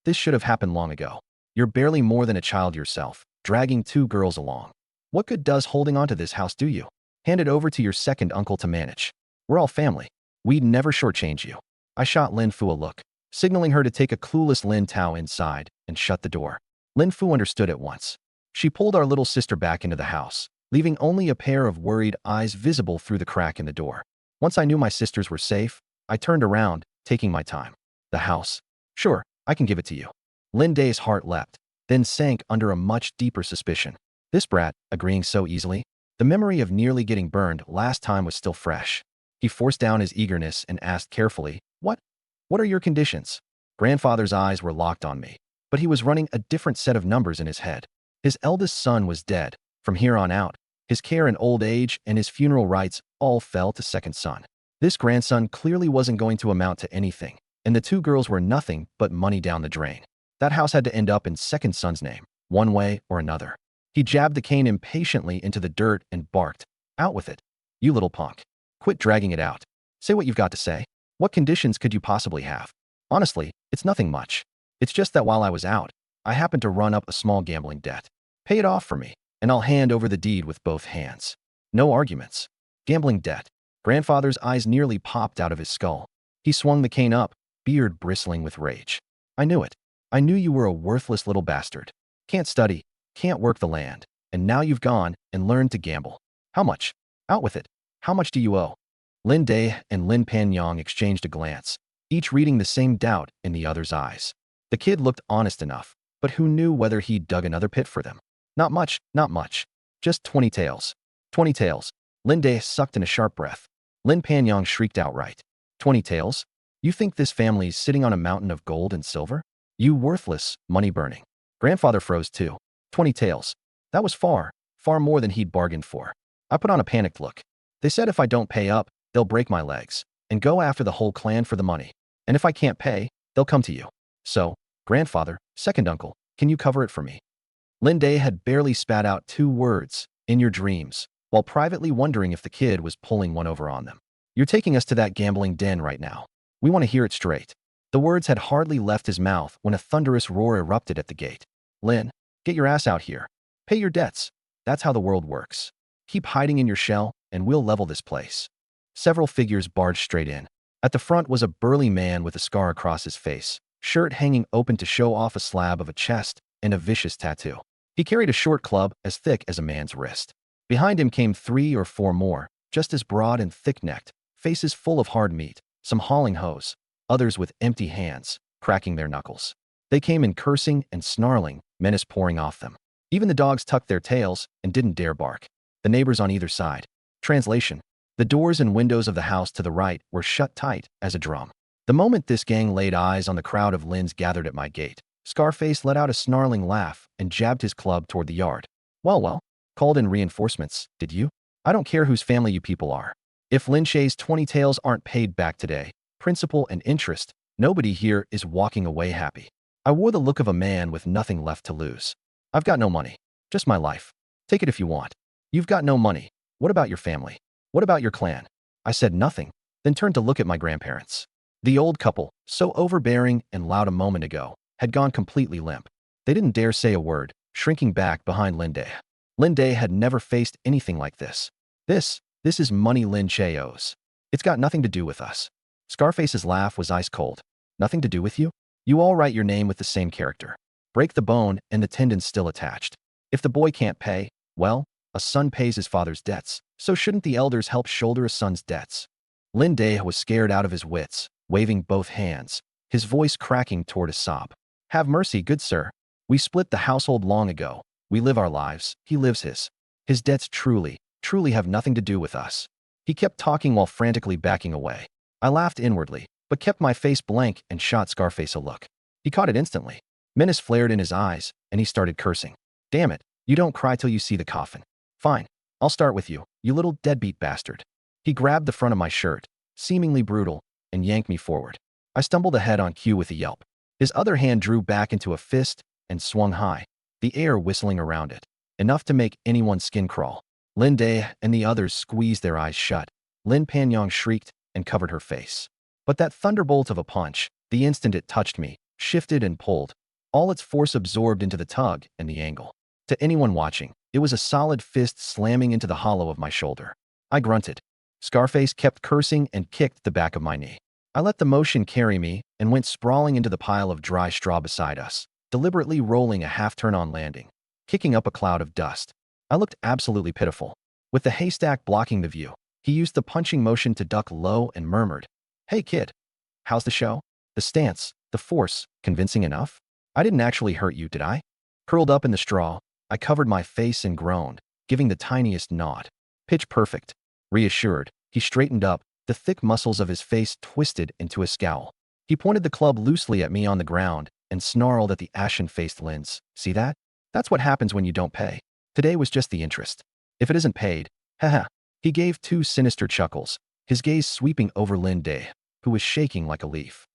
this should have happened long ago. You're barely more than a child yourself, dragging 2 girls along. What good does holding on to this house do you? Hand it over to your second uncle to manage. We're all family. We'd never shortchange you. I shot Lin Fu a look, signaling her to take a clueless Lin Tao inside and shut the door. Lin Fu understood at once. She pulled our little sister back into the house, leaving only a pair of worried eyes visible through the crack in the door. Once I knew my sisters were safe, I turned around, taking my time. The house. Sure, I can give it to you. Lin Day's heart leapt, then sank under a much deeper suspicion. This brat, agreeing so easily? The memory of nearly getting burned last time was still fresh. He forced down his eagerness and asked carefully, What are your conditions? Grandfather's eyes were locked on me, but he was running a different set of numbers in his head. His eldest son was dead, From here on out, his care in old age and his funeral rites all fell to second son. This grandson clearly wasn't going to amount to anything, and the two girls were nothing but money down the drain. That house had to end up in second son's name, one way or another. He jabbed the cane impatiently into the dirt and barked, "Out with it, you little punk. Quit dragging it out. Say what you've got to say. What conditions could you possibly have? Honestly, it's nothing much. It's just that while I was out, I happened to run up a small gambling debt. Pay it off for me, and I'll hand over the deed with both hands. No arguments." Gambling debt. Grandfather's eyes nearly popped out of his skull. He swung the cane up, beard bristling with rage. "I knew it. I knew you were a worthless little bastard. Can't study, can't work the land, and now you've gone and learned to gamble. How much? Out with it. How much do you owe?" Lin Day and Lin Panyang exchanged a glance, each reading the same doubt in the other's eyes. The kid looked honest enough, but who knew whether he'd dug another pit for them? "Not much, not much. Just 20 taels. 20 taels. Lin Day sucked in a sharp breath. Lin Panyang shrieked outright. 20 taels? You think this family's sitting on a mountain of gold and silver? You worthless, money-burning." Grandfather froze too. 20 taels. That was far, far more than he'd bargained for. I put on a panicked look. "They said if I don't pay up, they'll break my legs and go after the whole clan for the money. And if I can't pay, they'll come to you. So, grandfather, second uncle, can you cover it for me?" Lin Day had barely spat out 2 words, "in your dreams," while privately wondering if the kid was pulling one over on them. "You're taking us to that gambling den right now. We want to hear it straight." The words had hardly left his mouth when a thunderous roar erupted at the gate. "Lin, get your ass out here. Pay your debts. That's how the world works. Keep hiding in your shell, and we'll level this place." Several figures barged straight in. At the front was a burly man with a scar across his face, shirt hanging open to show off a slab of a chest and a vicious tattoo. He carried a short club as thick as a man's wrist. Behind him came 3 or 4 more, just as broad and thick-necked, faces full of hard meat, some hauling hoes, others with empty hands, cracking their knuckles. They came in cursing and snarling, menace pouring off them. Even the dogs tucked their tails and didn't dare bark. The neighbors on either side. Translation. The doors and windows of the house to the right were shut tight as a drum. The moment this gang laid eyes on the crowd of Lins gathered at my gate, Scarface let out a snarling laugh and jabbed his club toward the yard. Well, called in reinforcements, did you? I don't care whose family you people are. If Lin Shay's 20 taels aren't paid back today, principal and interest, nobody here is walking away happy. I wore the look of a man with nothing left to lose. I've got no money. Just my life. Take it if you want. You've got no money. What about your family? What about your clan? I said nothing, then turned to look at my grandparents. The old couple, so overbearing and loud a moment ago, had gone completely limp. They didn't dare say a word, shrinking back behind Lin Day. Lin Day had never faced anything like this. This is money Lin Che owes. It's got nothing to do with us. Scarface's laugh was ice cold. Nothing to do with you? You all write your name with the same character. Break the bone and the tendon's still attached. If the boy can't pay, well, a son pays his father's debts, so shouldn't the elders help shoulder a son's debts? Lin Day was scared out of his wits, waving both hands, his voice cracking toward a sob. "Have mercy, good sir. We split the household long ago. We live our lives, he lives his. His debts truly have nothing to do with us." He kept talking while frantically backing away. I laughed inwardly, but kept my face blank and shot Scarface a look. He caught it instantly. Menace flared in his eyes, and he started cursing. "Damn it, you don't cry till you see the coffin. Fine, I'll start with you, you little deadbeat bastard." He grabbed the front of my shirt, seemingly brutal, and yanked me forward. I stumbled ahead on cue with a yelp. His other hand drew back into a fist and swung high, the air whistling around it, enough to make anyone's skin crawl. Lin Day and the others squeezed their eyes shut. Lin Panyang shrieked and covered her face. But that thunderbolt of a punch, the instant it touched me, shifted and pulled, all its force absorbed into the tug and the angle. To anyone watching, it was a solid fist slamming into the hollow of my shoulder. I grunted. Scarface kept cursing and kicked the back of my knee. I let the motion carry me and went sprawling into the pile of dry straw beside us, deliberately rolling a half-turn on landing, kicking up a cloud of dust. I looked absolutely pitiful. With the haystack blocking the view, he used the punching motion to duck low and murmured, "Hey kid, how's the show? The stance, the force, convincing enough? I didn't actually hurt you, did I?" Curled up in the straw, I covered my face and groaned, giving the tiniest nod. "Pitch perfect." Reassured, he straightened up, the thick muscles of his face twisted into a scowl. He pointed the club loosely at me on the ground and snarled at the ashen-faced Lins. "See that? That's what happens when you don't pay. Today was just the interest. If it isn't paid, haha. He gave two sinister chuckles, his gaze sweeping over Lin Day, who was shaking like a leaf.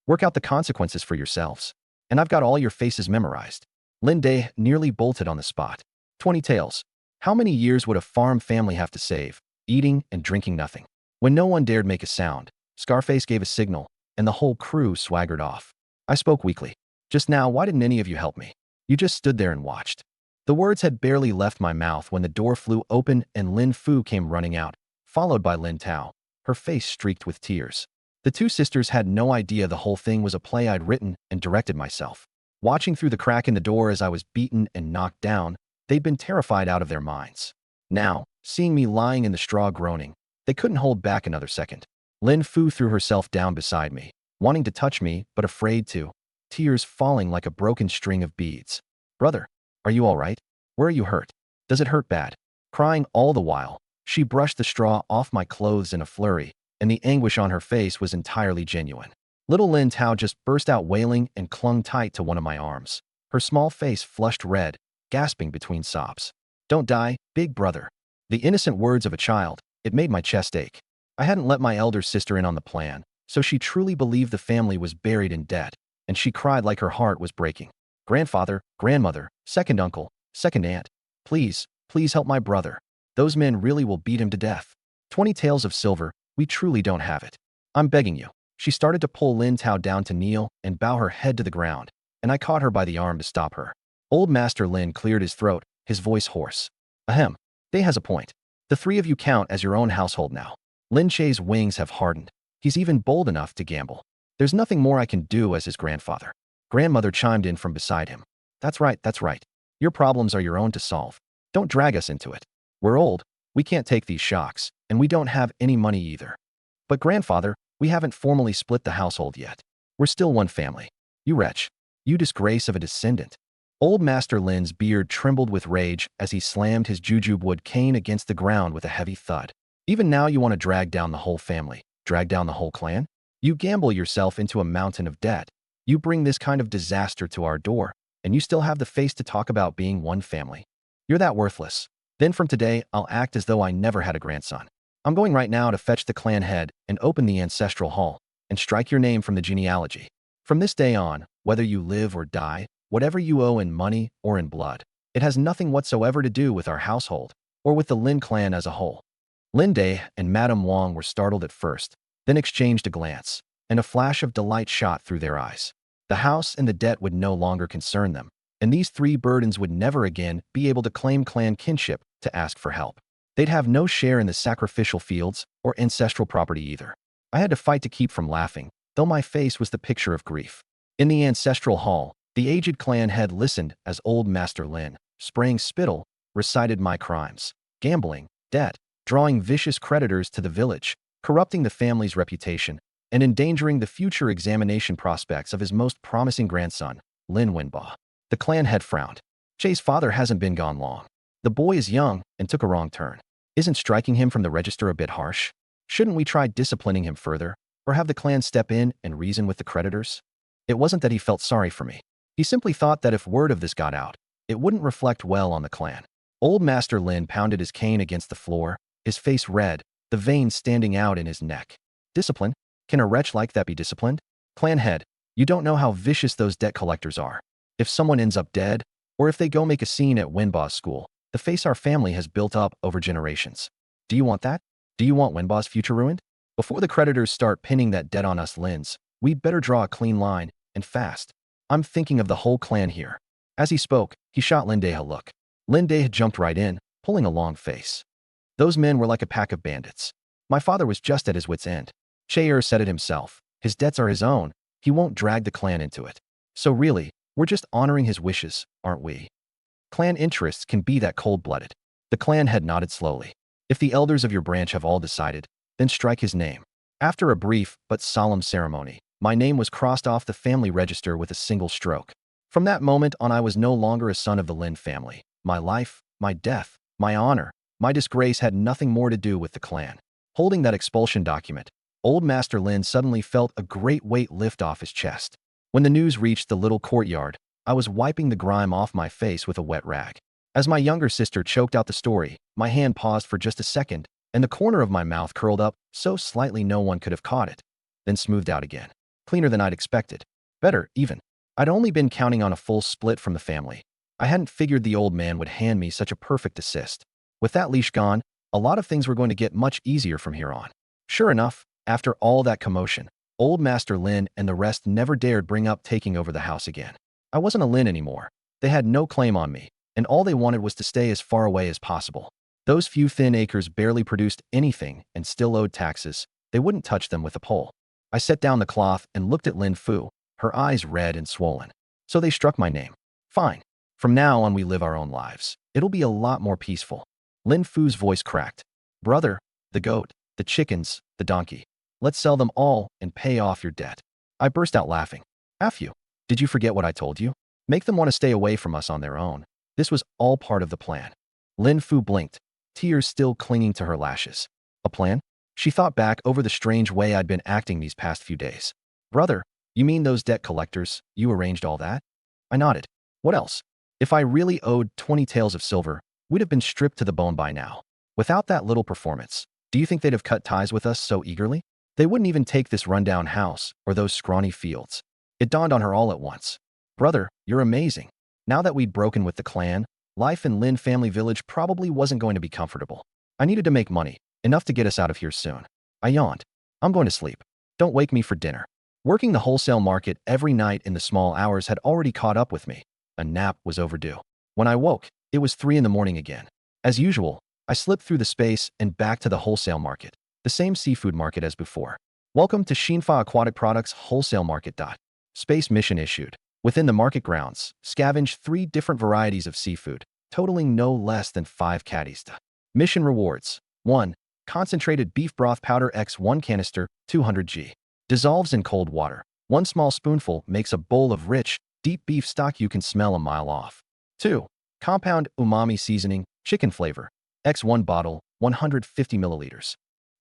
Work out the consequences for yourselves. And I've got all your faces memorized. Lin Day nearly bolted on the spot. 20 taels. How many years would a farm family have to save, eating and drinking nothing? When no one dared make a sound, Scarface gave a signal, and the whole crew swaggered off. I spoke weakly. Just now, why didn't any of you help me? You just stood there and watched. The words had barely left my mouth when the door flew open and Lin Fu came running out, followed by Lin Tao, her face streaked with tears. The two sisters had no idea the whole thing was a play I'd written and directed myself. Watching through the crack in the door as I was beaten and knocked down, they'd been terrified out of their minds. Now, seeing me lying in the straw groaning, they couldn't hold back another second. Lin Fu threw herself down beside me, wanting to touch me but afraid to, tears falling like a broken string of beads. Brother, are you all right? Where are you hurt? Does it hurt bad? Crying all the while, she brushed the straw off my clothes in a flurry, and the anguish on her face was entirely genuine. Little Lin Tao just burst out wailing and clung tight to one of my arms, her small face flushed red, gasping between sobs. Don't die, big brother. The innocent words of a child, it made my chest ache. I hadn't let my elder sister in on the plan, so she truly believed the family was buried in debt, and she cried like her heart was breaking. Grandfather, grandmother, second uncle, second aunt, please, please help my brother. Those men really will beat him to death. 20 taels of silver, we truly don't have it. I'm begging you. She started to pull Lin Tao down to kneel and bow her head to the ground, and I caught her by the arm to stop her. Old Master Lin cleared his throat, his voice hoarse. Ahem. They has a point. The three of you count as your own household now. Lin Che's wings have hardened. He's even bold enough to gamble. There's nothing more I can do as his grandfather. Grandmother chimed in from beside him. That's right, that's right. Your problems are your own to solve. Don't drag us into it. We're old, we can't take these shocks, and we don't have any money either. But grandfather, we haven't formally split the household yet. We're still one family. You wretch. You disgrace of a descendant. Old Master Lin's beard trembled with rage as he slammed his jujube wood cane against the ground with a heavy thud. Even now you want to drag down the whole family, drag down the whole clan? You gamble yourself into a mountain of debt. You bring this kind of disaster to our door, and you still have the face to talk about being one family. You're that worthless. Then from today, I'll act as though I never had a grandson. I'm going right now to fetch the clan head and open the ancestral hall, and strike your name from the genealogy. From this day on, whether you live or die, whatever you owe in money or in blood, it has nothing whatsoever to do with our household, or with the Lin clan as a whole. Lin Day and Madame Wong were startled at first, then exchanged a glance, and a flash of delight shot through their eyes. The house and the debt would no longer concern them, and these three burdens would never again be able to claim clan kinship to ask for help. They'd have no share in the sacrificial fields or ancestral property either. I had to fight to keep from laughing, though my face was the picture of grief. In the ancestral hall, the aged clan head listened as old Master Lin, spraying spittle, recited my crimes: gambling, debt, drawing vicious creditors to the village, corrupting the family's reputation, and endangering the future examination prospects of his most promising grandson, Lin Wenba. The clan head frowned. Che's father hasn't been gone long. The boy is young and took a wrong turn. Isn't striking him from the register a bit harsh? Shouldn't we try disciplining him further, or have the clan step in and reason with the creditors? It wasn't that he felt sorry for me. He simply thought that if word of this got out, it wouldn't reflect well on the clan. Old Master Lin pounded his cane against the floor, his face red, the veins standing out in his neck. Discipline? Can a wretch like that be disciplined? Clan head, you don't know how vicious those debt collectors are. If someone ends up dead, or if they go make a scene at Wenba's school, the face our family has built up over generations. Do you want that? Do you want Wenba's future ruined? Before the creditors start pinning that debt on us Lins, we'd better draw a clean line, and fast. I'm thinking of the whole clan here. As he spoke, he shot Linday a look. Linday had jumped right in, pulling a long face. Those men were like a pack of bandits. My father was just at his wit's end. Che said it himself. His debts are his own. He won't drag the clan into it. So really, we're just honoring his wishes, aren't we? Clan interests can be that cold-blooded. The clan head nodded slowly. If the elders of your branch have all decided, then strike his name. After a brief but solemn ceremony, my name was crossed off the family register with a single stroke. From that moment on, I was no longer a son of the Lin family. My life, my death, my honor, my disgrace had nothing more to do with the clan. Holding that expulsion document, old Master Lin suddenly felt a great weight lift off his chest. When the news reached the little courtyard, I was wiping the grime off my face with a wet rag. As my younger sister choked out the story, my hand paused for just a second, and the corner of my mouth curled up so slightly no one could have caught it, then smoothed out again. Cleaner than I'd expected. Better, even. I'd only been counting on a full split from the family. I hadn't figured the old man would hand me such a perfect assist. With that leash gone, a lot of things were going to get much easier from here on. Sure enough, after all that commotion, old Master Lin and the rest never dared bring up taking over the house again. I wasn't a Lin anymore. They had no claim on me, and all they wanted was to stay as far away as possible. Those few thin acres barely produced anything and still owed taxes. They wouldn't touch them with a pole. I set down the cloth and looked at Lin Fu, her eyes red and swollen. So they struck my name. Fine. From now on we live our own lives. It'll be a lot more peaceful. Lin Fu's voice cracked. Brother, the goat, the chickens, the donkey. Let's sell them all and pay off your debt. I burst out laughing. F you. Did you forget what I told you? Make them want to stay away from us on their own. This was all part of the plan. Lin Fu blinked, tears still clinging to her lashes. A plan? She thought back over the strange way I'd been acting these past few days. Brother, you mean those debt collectors? You arranged all that? I nodded. What else? If I really owed 20 taels of silver, we'd have been stripped to the bone by now. Without that little performance, do you think they'd have cut ties with us so eagerly? They wouldn't even take this rundown house or those scrawny fields. It dawned on her all at once. Brother, you're amazing. Now that we'd broken with the clan, life in Lin family village probably wasn't going to be comfortable. I needed to make money, enough to get us out of here soon. I yawned. I'm going to sleep. Don't wake me for dinner. Working the wholesale market every night in the small hours had already caught up with me. A nap was overdue. When I woke, it was 3 in the morning again. As usual, I slipped through the space and back to the wholesale market, the same seafood market as before. Welcome to Xinfa Aquatic Products Wholesale Market. Space mission issued. Within the market grounds, scavenge 3 different varieties of seafood, totaling no less than 5 caddies. Mission rewards. 1. Concentrated beef broth powder x 1 canister, 200 g. Dissolves in cold water. 1 small spoonful makes a bowl of rich, deep beef stock you can smell a mile off. 2. Compound umami seasoning, chicken flavor, x 1 bottle, 150 milliliters.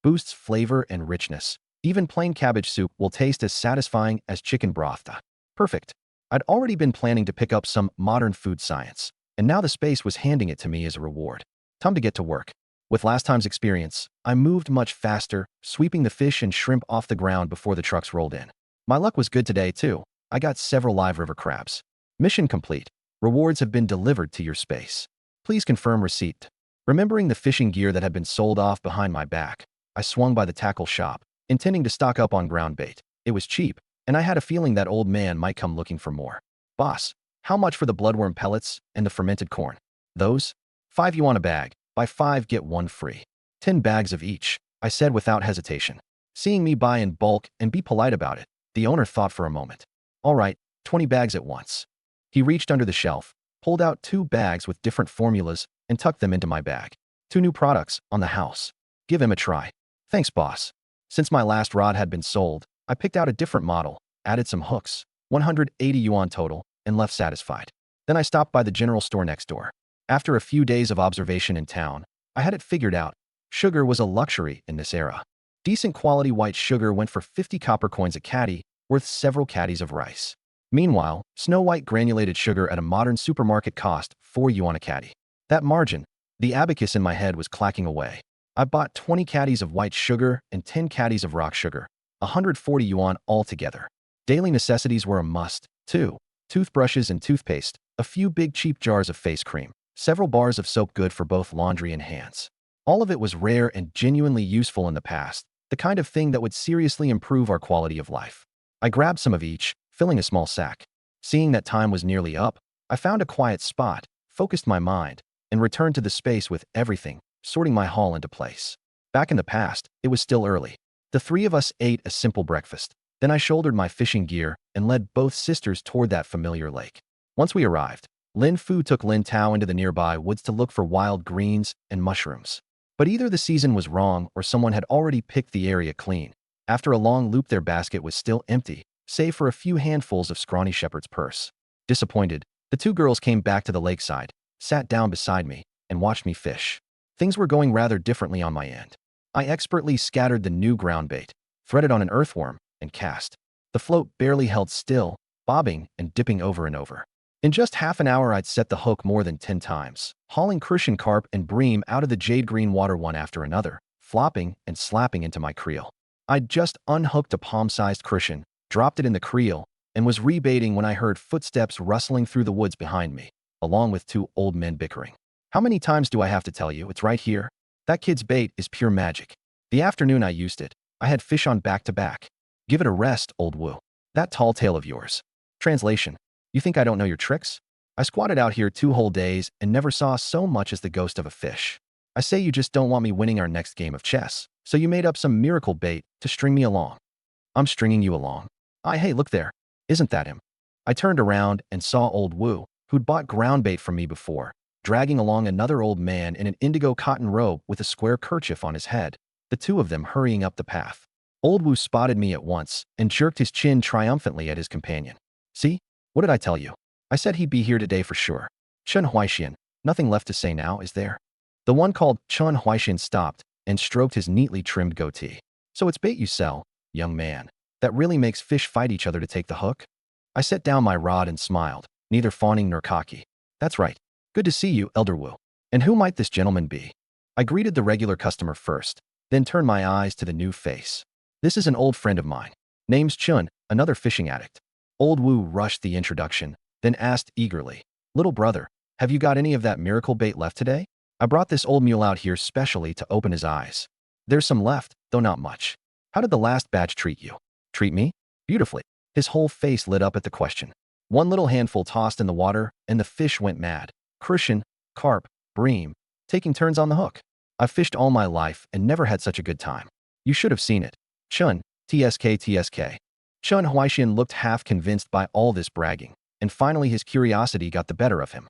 Boosts flavor and richness. Even plain cabbage soup will taste as satisfying as chicken broth. Perfect. I'd already been planning to pick up some modern food science, and now the space was handing it to me as a reward. Time to get to work. With last time's experience, I moved much faster, sweeping the fish and shrimp off the ground before the trucks rolled in. My luck was good today, too. I got several live river crabs. Mission complete. Rewards have been delivered to your space. Please confirm receipt. Remembering the fishing gear that had been sold off behind my back, I swung by the tackle shop, intending to stock up on ground bait. It was cheap, and I had a feeling that old man might come looking for more. Boss, how much for the bloodworm pellets and the fermented corn? Those? 5 yuan a bag. Buy 5 get 1 free. 10 bags of each, I said without hesitation. Seeing me buy in bulk and be polite about it, the owner thought for a moment. All right, 20 bags at once. He reached under the shelf, pulled out 2 bags with different formulas, and tucked them into my bag. 2 new products on the house. Give him a try. Thanks, boss. Since my last rod had been sold, I picked out a different model, added some hooks, 180 yuan total, and left satisfied. Then I stopped by the general store next door. After a few days of observation in town, I had it figured out. Sugar was a luxury in this era. Decent quality white sugar went for 50 copper coins a caddy, worth several caddies of rice. Meanwhile, snow white granulated sugar at a modern supermarket cost 4 yuan a caddy. That margin, the abacus in my head was clacking away. I bought 20 caddies of white sugar and 10 caddies of rock sugar, 140 yuan altogether. Daily necessities were a must, too. Toothbrushes and toothpaste, a few big cheap jars of face cream, several bars of soap good for both laundry and hands. All of it was rare and genuinely useful in the past, the kind of thing that would seriously improve our quality of life. I grabbed some of each, filling a small sack. Seeing that time was nearly up, I found a quiet spot, focused my mind, and returned to the space with everything, sorting my haul into place. Back in the past, it was still early. The 3 of us ate a simple breakfast. Then I shouldered my fishing gear and led both sisters toward that familiar lake. Once we arrived, Lin Fu took Lin Tao into the nearby woods to look for wild greens and mushrooms. But either the season was wrong or someone had already picked the area clean. After a long loop, their basket was still empty, save for a few handfuls of scrawny shepherd's purse. Disappointed, the 2 girls came back to the lakeside, sat down beside me, and watched me fish. Things were going rather differently on my end. I expertly scattered the new ground bait, threaded on an earthworm, and cast. The float barely held still, bobbing and dipping over and over. In just half an hour, I'd set the hook more than 10 times, hauling crucian carp and bream out of the jade-green water one after another, flopping and slapping into my creel. I'd just unhooked a palm-sized crucian, dropped it in the creel, and was rebaiting when I heard footsteps rustling through the woods behind me, along with two old men bickering. How many times do I have to tell you? It's right here. That kid's bait is pure magic. The afternoon I used it, I had fish on back-to-back. Give it a rest, old woo. That tall tale of yours. Translation. You think I don't know your tricks? I squatted out here 2 whole days and never saw so much as the ghost of a fish. I say you just don't want me winning our next game of chess, so you made up some miracle bait to string me along. I'm stringing you along. Hey, look there. Isn't that him? I turned around and saw old Woo, who'd bought ground bait from me before, dragging along another old man in an indigo cotton robe with a square kerchief on his head, the two of them hurrying up the path. Old Woo spotted me at once and jerked his chin triumphantly at his companion. See? What did I tell you? I said he'd be here today for sure. Chun Huaxian, nothing left to say now, is there? The one called Chun Huaxian stopped and stroked his neatly trimmed goatee. So it's bait you sell, young man, that really makes fish fight each other to take the hook? I set down my rod and smiled, neither fawning nor cocky. That's right. Good to see you, Elder Wu. And who might this gentleman be? I greeted the regular customer first, then turned my eyes to the new face. This is an old friend of mine. Name's Chun, another fishing addict. Old Wu rushed the introduction, then asked eagerly, Little brother, have you got any of that miracle bait left today? I brought this old mule out here specially to open his eyes. There's some left, though not much. How did the last batch treat you? Treat me? Beautifully. His whole face lit up at the question. One little handful tossed in the water, and the fish went mad. Crucian, carp, bream, taking turns on the hook. I've fished all my life and never had such a good time. You should have seen it. Chun, TSK. Chun Huaxian looked half convinced by all this bragging, and finally his curiosity got the better of him.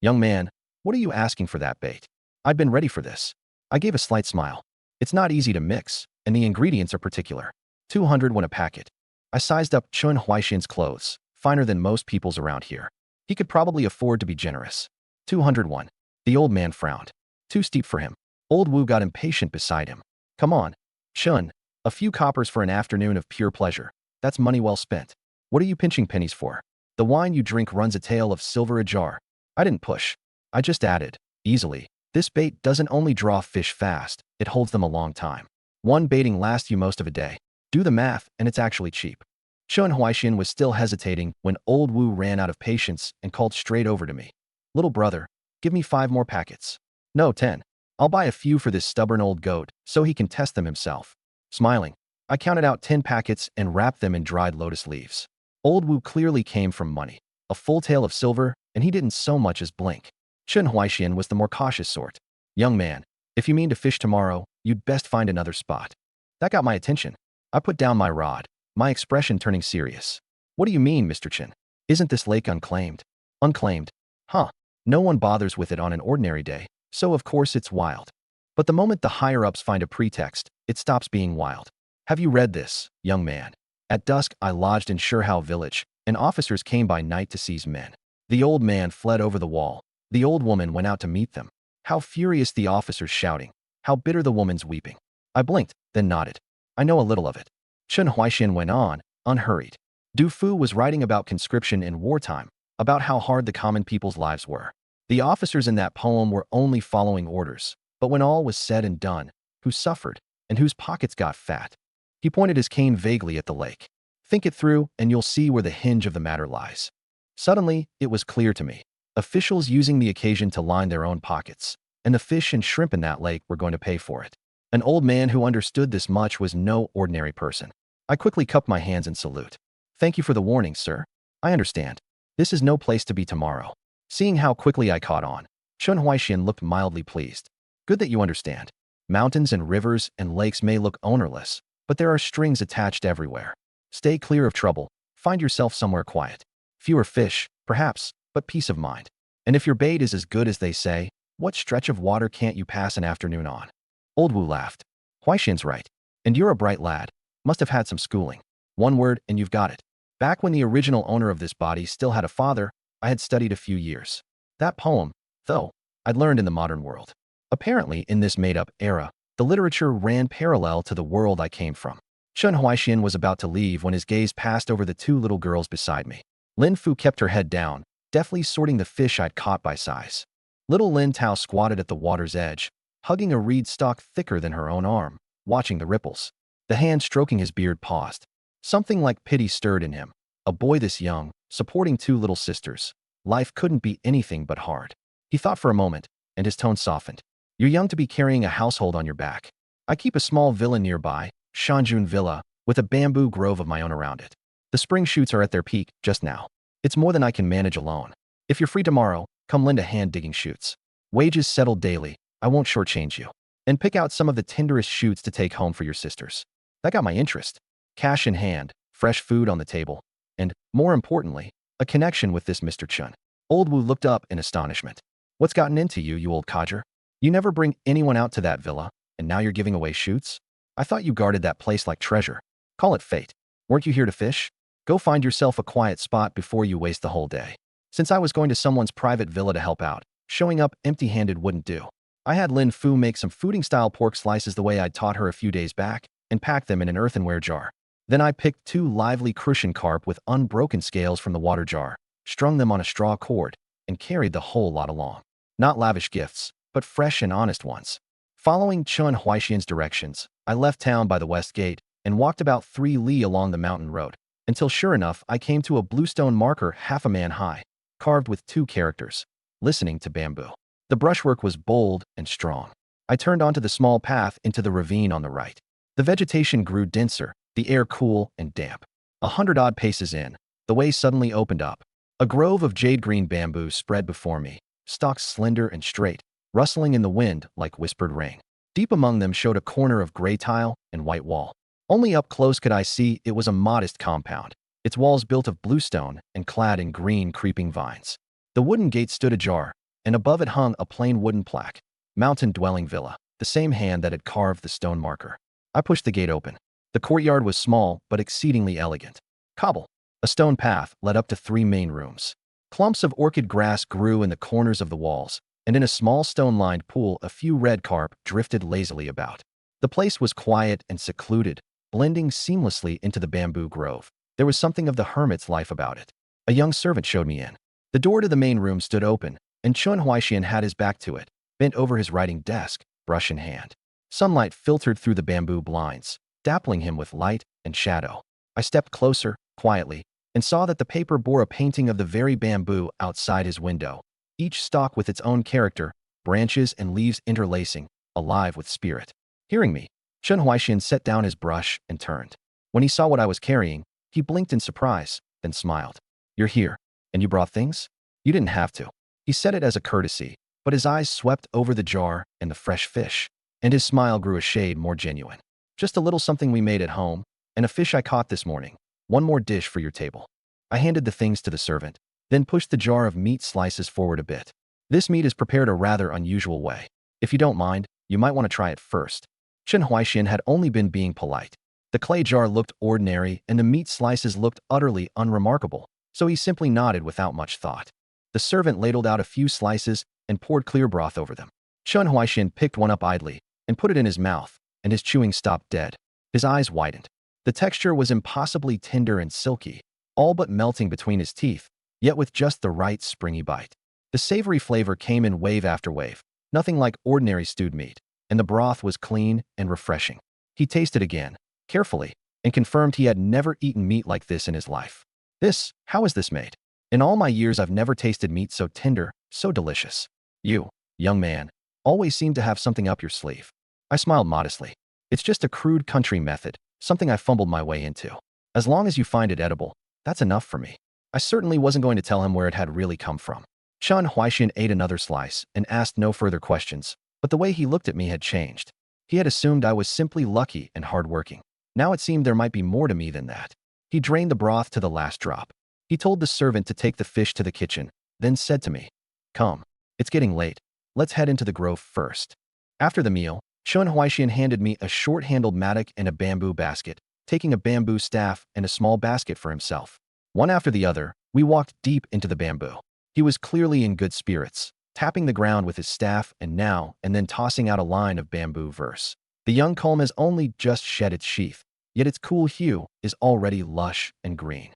Young man, what are you asking for that bait? I'd been ready for this. I gave a slight smile. It's not easy to mix, and the ingredients are particular. 200 won a packet. I sized up Chun Huaxian's clothes, finer than most people's around here. He could probably afford to be generous. 201. The old man frowned. Too steep for him. Old Wu got impatient beside him. Come on, Chun. A few coppers for an afternoon of pure pleasure. That's money well spent. What are you pinching pennies for? The wine you drink runs a tale of silver a jar. I didn't push. I just added. Easily. This bait doesn't only draw fish fast, it holds them a long time. One baiting lasts you most of a day. Do the math, and it's actually cheap. Chun Huaxian was still hesitating when old Wu ran out of patience and called straight over to me. Little brother, give me 5 more packets. No, 10. I'll buy a few for this stubborn old goat so he can test them himself. Smiling, I counted out 10 packets and wrapped them in dried lotus leaves. Old Wu clearly came from money, a full tael of silver, and he didn't so much as blink. Chun Huaxian was the more cautious sort. Young man, if you mean to fish tomorrow, you'd best find another spot. That got my attention. I put down my rod, my expression turning serious. What do you mean, Mr. Chin? Isn't this lake unclaimed? Unclaimed? Huh. No one bothers with it on an ordinary day, so of course it's wild. But the moment the higher-ups find a pretext, it stops being wild. Have you read this, young man? At dusk, I lodged in Shurhao village, and officers came by night to seize men. The old man fled over the wall. The old woman went out to meet them. How furious the officers shouting. How bitter the woman's weeping. I blinked, then nodded. I know a little of it. Chun Huaxian went on, unhurried. Du Fu was writing about conscription in wartime, about how hard the common people's lives were. The officers in that poem were only following orders, but when all was said and done, who suffered, and whose pockets got fat? He pointed his cane vaguely at the lake. Think it through, and you'll see where the hinge of the matter lies. Suddenly, it was clear to me. Officials using the occasion to line their own pockets, and the fish and shrimp in that lake were going to pay for it. An old man who understood this much was no ordinary person. I quickly cupped my hands in salute. Thank you for the warning, sir. I understand. This is no place to be tomorrow. Seeing how quickly I caught on, Chun Huaxian looked mildly pleased. Good that you understand. Mountains and rivers and lakes may look ownerless, but there are strings attached everywhere. Stay clear of trouble. Find yourself somewhere quiet. Fewer fish, perhaps, but peace of mind. And if your bait is as good as they say, what stretch of water can't you pass an afternoon on? Old Wu laughed. Huaxian's right. And you're a bright lad. Must have had some schooling. One word and you've got it. Back when the original owner of this body still had a father, I had studied a few years. That poem, though, I'd learned in the modern world. Apparently, in this made-up era, the literature ran parallel to the world I came from. Chun Huaxian was about to leave when his gaze passed over the 2 little girls beside me. Lin Fu kept her head down, deftly sorting the fish I'd caught by size. Little Lin Tao squatted at the water's edge, hugging a reed stalk thicker than her own arm, watching the ripples. The hand stroking his beard paused. Something like pity stirred in him. A boy this young, supporting two little sisters. Life couldn't be anything but hard. He thought for a moment, and his tone softened. You're young to be carrying a household on your back. I keep a small villa nearby, Shanjun Villa, with a bamboo grove of my own around it. The spring shoots are at their peak just now. It's more than I can manage alone. If you're free tomorrow, come lend a hand digging shoots. Wages settled daily. I won't shortchange you. And pick out some of the tenderest shoots to take home for your sisters. That got my interest. Cash in hand, fresh food on the table, and, more importantly, a connection with this Mr. Chun. Old Wu looked up in astonishment. What's gotten into you, you old codger? You never bring anyone out to that villa, and now you're giving away shoots? I thought you guarded that place like treasure. Call it fate. Weren't you here to fish? Go find yourself a quiet spot before you waste the whole day. Since I was going to someone's private villa to help out, showing up empty-handed wouldn't do. I had Lin Fu make some fooding-style pork slices the way I'd taught her a few days back, and packed them in an earthenware jar. Then I picked two lively crucian carp with unbroken scales from the water jar, strung them on a straw cord, and carried the whole lot along. Not lavish gifts, but fresh and honest ones. Following Chun Huaxian's directions, I left town by the west gate and walked about 3 li along the mountain road, until sure enough I came to a bluestone marker half a man high, carved with 2 characters, listening to bamboo. The brushwork was bold and strong. I turned onto the small path into the ravine on the right. The vegetation grew denser, the air cool and damp. 100-odd paces in, the way suddenly opened up. A grove of jade-green bamboo spread before me, stalks slender and straight, rustling in the wind like whispered rain. Deep among them showed a corner of gray tile and white wall. Only up close could I see it was a modest compound, its walls built of bluestone and clad in green creeping vines. The wooden gate stood ajar, and above it hung a plain wooden plaque, Mountain Dwelling Villa, the same hand that had carved the stone marker. I pushed the gate open. The courtyard was small but exceedingly elegant. Cobble. A stone path led up to 3 main rooms. Clumps of orchid grass grew in the corners of the walls, and in a small stone-lined pool a few red carp drifted lazily about. The place was quiet and secluded, blending seamlessly into the bamboo grove. There was something of the hermit's life about it. A young servant showed me in. The door to the main room stood open, and Chun Huaxian had his back to it, bent over his writing desk, brush in hand. Sunlight filtered through the bamboo blinds, dappling him with light and shadow. I stepped closer, quietly, and saw that the paper bore a painting of the very bamboo outside his window, each stalk with its own character, branches and leaves interlacing, alive with spirit. Hearing me, Chun Huaxian set down his brush and turned. When he saw what I was carrying, he blinked in surprise, then smiled. You're here, and you brought things? You didn't have to. He said it as a courtesy, but his eyes swept over the jar and the fresh fish, and his smile grew a shade more genuine. Just a little something we made at home, and a fish I caught this morning. One more dish for your table. I handed the things to the servant, then pushed the jar of meat slices forward a bit. This meat is prepared a rather unusual way. If you don't mind, you might want to try it first. Chun Huaxian had only been being polite. The clay jar looked ordinary and the meat slices looked utterly unremarkable, so he simply nodded without much thought. The servant ladled out a few slices and poured clear broth over them. Chun Huaxian picked one up idly and put it in his mouth, and his chewing stopped dead. His eyes widened. The texture was impossibly tender and silky, all but melting between his teeth, yet with just the right springy bite. The savory flavor came in wave after wave, nothing like ordinary stewed meat, and the broth was clean and refreshing. He tasted again, carefully, and confirmed he had never eaten meat like this in his life. How is this made? In all my years I've never tasted meat so tender, so delicious. You, young man, always seem to have something up your sleeve. I smiled modestly. It's just a crude country method, something I fumbled my way into. As long as you find it edible, that's enough for me. I certainly wasn't going to tell him where it had really come from. Chun Huaxian ate another slice and asked no further questions, but the way he looked at me had changed. He had assumed I was simply lucky and hardworking. Now it seemed there might be more to me than that. He drained the broth to the last drop. He told the servant to take the fish to the kitchen, then said to me, "Come, it's getting late. Let's head into the grove first." After the meal, Chun Huaxian handed me a short-handled mattock and a bamboo basket, taking a bamboo staff and a small basket for himself. One after the other, we walked deep into the bamboo. He was clearly in good spirits, tapping the ground with his staff and now and then tossing out a line of bamboo verse. The young culm has only just shed its sheath, yet its cool hue is already lush and green.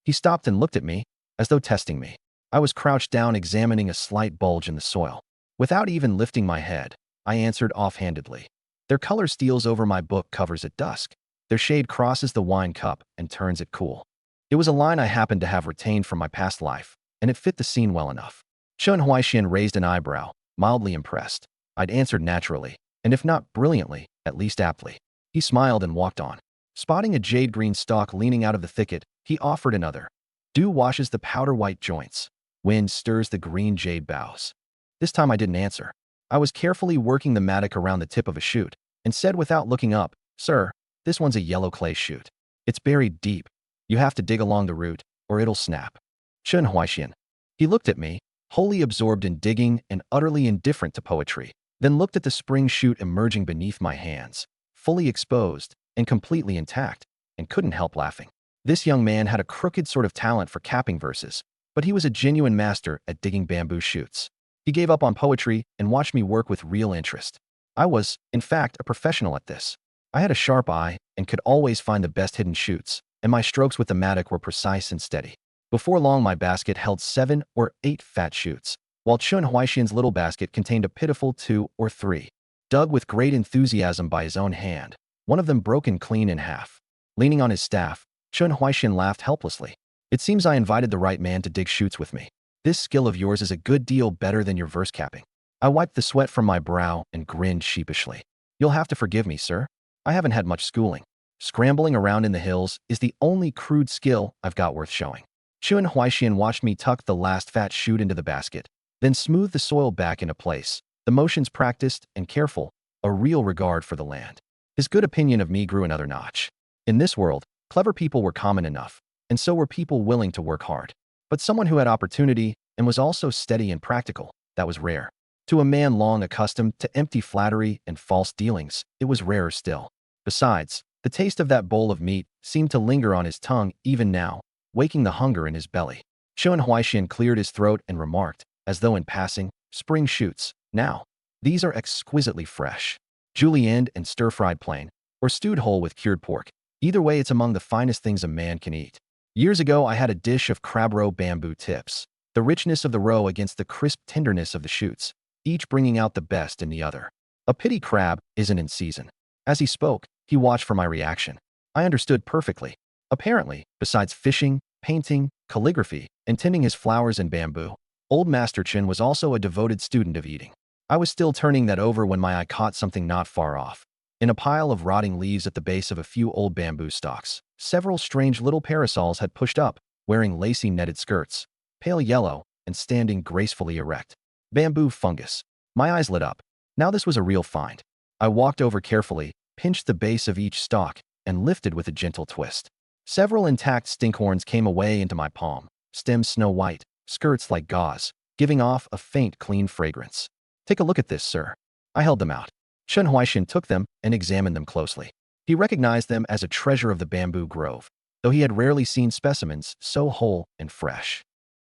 He stopped and looked at me, as though testing me. I was crouched down examining a slight bulge in the soil. Without even lifting my head, I answered offhandedly. Their color steals over my book covers at dusk. Their shade crosses the wine cup and turns it cool. It was a line I happened to have retained from my past life, and it fit the scene well enough. Shun Huaixin raised an eyebrow, mildly impressed. I'd answered naturally, and if not brilliantly, at least aptly. He smiled and walked on. Spotting a jade-green stalk leaning out of the thicket, he offered another. Dew washes the powder-white joints. Wind stirs the green jade boughs. This time I didn't answer. I was carefully working the mattock around the tip of a shoot, and said without looking up, "Sir, this one's a yellow clay shoot. It's buried deep. You have to dig along the root, or it'll snap." Shun Huaixin. He looked at me, wholly absorbed in digging and utterly indifferent to poetry, then looked at the spring shoot emerging beneath my hands, fully exposed and completely intact, and couldn't help laughing. This young man had a crooked sort of talent for capping verses, but he was a genuine master at digging bamboo shoots. He gave up on poetry and watched me work with real interest. I was, in fact, a professional at this. I had a sharp eye and could always find the best hidden shoots, and my strokes with the mattock were precise and steady. Before long, my basket held 7 or 8 fat shoots, while Shun Huaixin's little basket contained a pitiful 2 or 3. Dug with great enthusiasm by his own hand, one of them broken clean in half. Leaning on his staff, Shun Huaixin laughed helplessly. "It seems I invited the right man to dig shoots with me. This skill of yours is a good deal better than your verse capping." I wiped the sweat from my brow and grinned sheepishly. "You'll have to forgive me, sir. I haven't had much schooling. Scrambling around in the hills is the only crude skill I've got worth showing." Shun Huaixin watched me tuck the last fat shoot into the basket, then smooth the soil back into place, the motions practiced and careful, a real regard for the land. His good opinion of me grew another notch. In this world, clever people were common enough, and so were people willing to work hard. But someone who had opportunity and was also steady and practical, that was rare. To a man long accustomed to empty flattery and false dealings, it was rarer still. Besides, the taste of that bowl of meat seemed to linger on his tongue even now, waking the hunger in his belly. Shun Huaixin cleared his throat and remarked, as though in passing, "Spring shoots. Now, these are exquisitely fresh. Julienned and stir-fried plain, or stewed whole with cured pork. Either way, it's among the finest things a man can eat." Years ago, I had a dish of crab roe bamboo tips, the richness of the roe against the crisp tenderness of the shoots, each bringing out the best in the other. A pity crab isn't in season. As he spoke, he watched for my reaction. I understood perfectly. Apparently, besides fishing, painting, calligraphy, and tending his flowers and bamboo, old Master Chen was also a devoted student of eating. I was still turning that over when my eye caught something not far off. In a pile of rotting leaves at the base of a few old bamboo stalks, several strange little parasols had pushed up, wearing lacy netted skirts, pale yellow, and standing gracefully erect. Bamboo fungus. My eyes lit up. Now this was a real find. I walked over carefully, pinched the base of each stalk, and lifted with a gentle twist. Several intact stinkhorns came away into my palm, stems snow white, skirts like gauze, giving off a faint, clean fragrance. "Take a look at this, sir." I held them out. Shun Huaixin took them and examined them closely. He recognized them as a treasure of the bamboo grove, though he had rarely seen specimens so whole and fresh.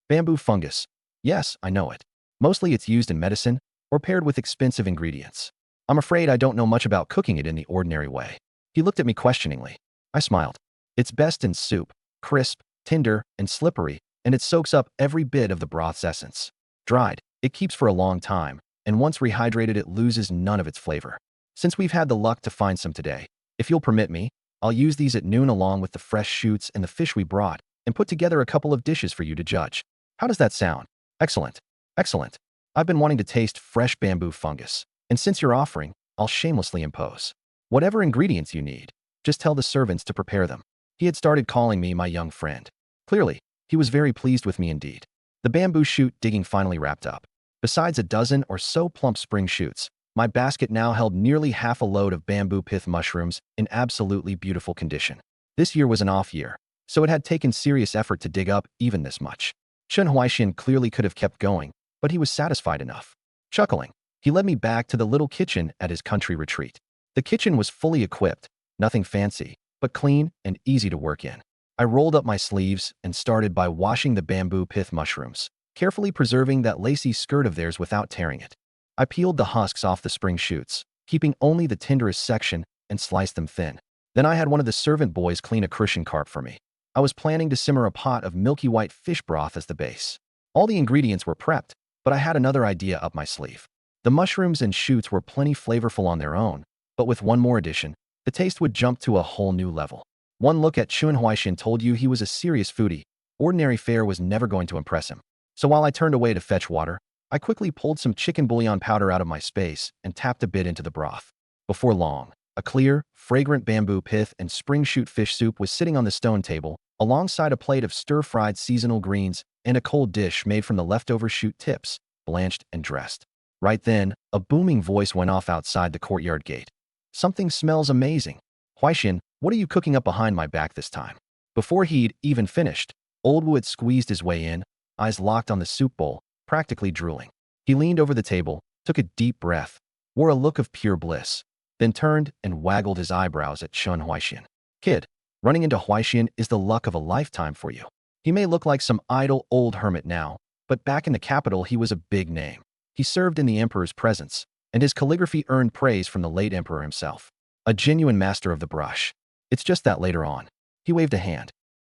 Bamboo fungus. Yes, I know it. Mostly it's used in medicine or paired with expensive ingredients. I'm afraid I don't know much about cooking it in the ordinary way. He looked at me questioningly. I smiled. It's best in soup, crisp, tender, and slippery, and it soaks up every bit of the broth's essence. Dried, it keeps for a long time, and once rehydrated it loses none of its flavor. Since we've had the luck to find some today, if you'll permit me, I'll use these at noon along with the fresh shoots and the fish we brought, and put together a couple of dishes for you to judge. How does that sound? Excellent. Excellent. I've been wanting to taste fresh bamboo fungus, and since you're offering, I'll shamelessly impose. Whatever ingredients you need, just tell the servants to prepare them. He had started calling me my young friend. Clearly, he was very pleased with me indeed. The bamboo shoot digging finally wrapped up. Besides a dozen or so plump spring shoots, my basket now held nearly half a load of bamboo pith mushrooms in absolutely beautiful condition. This year was an off year, so it had taken serious effort to dig up even this much. Shun Huaixin clearly could have kept going, but he was satisfied enough. Chuckling, he led me back to the little kitchen at his country retreat. The kitchen was fully equipped, nothing fancy, but clean and easy to work in. I rolled up my sleeves and started by washing the bamboo pith mushrooms, carefully preserving that lacy skirt of theirs without tearing it. I peeled the husks off the spring shoots, keeping only the tenderest section, and sliced them thin. Then I had one of the servant boys clean a crucian carp for me. I was planning to simmer a pot of milky white fish broth as the base. All the ingredients were prepped, but I had another idea up my sleeve. The mushrooms and shoots were plenty flavorful on their own, but with one more addition, the taste would jump to a whole new level. One look at Chun Huaixin told you he was a serious foodie. Ordinary fare was never going to impress him. So while I turned away to fetch water, I quickly pulled some chicken bouillon powder out of my space and tapped a bit into the broth. Before long, a clear, fragrant bamboo pith and spring shoot fish soup was sitting on the stone table, alongside a plate of stir-fried seasonal greens and a cold dish made from the leftover shoot tips, blanched and dressed. Right then, a booming voice went off outside the courtyard gate. Something smells amazing. Huaixin, what are you cooking up behind my back this time? Before he'd even finished, Old Wu had squeezed his way in, eyes locked on the soup bowl, practically drooling. He leaned over the table, took a deep breath, wore a look of pure bliss, then turned and waggled his eyebrows at Chun Huaixin. Kid, running into Huaixin is the luck of a lifetime for you. He may look like some idle old hermit now, but back in the capital he was a big name. He served in the emperor's presence, and his calligraphy earned praise from the late emperor himself. A genuine master of the brush. It's just that later on. He waved a hand.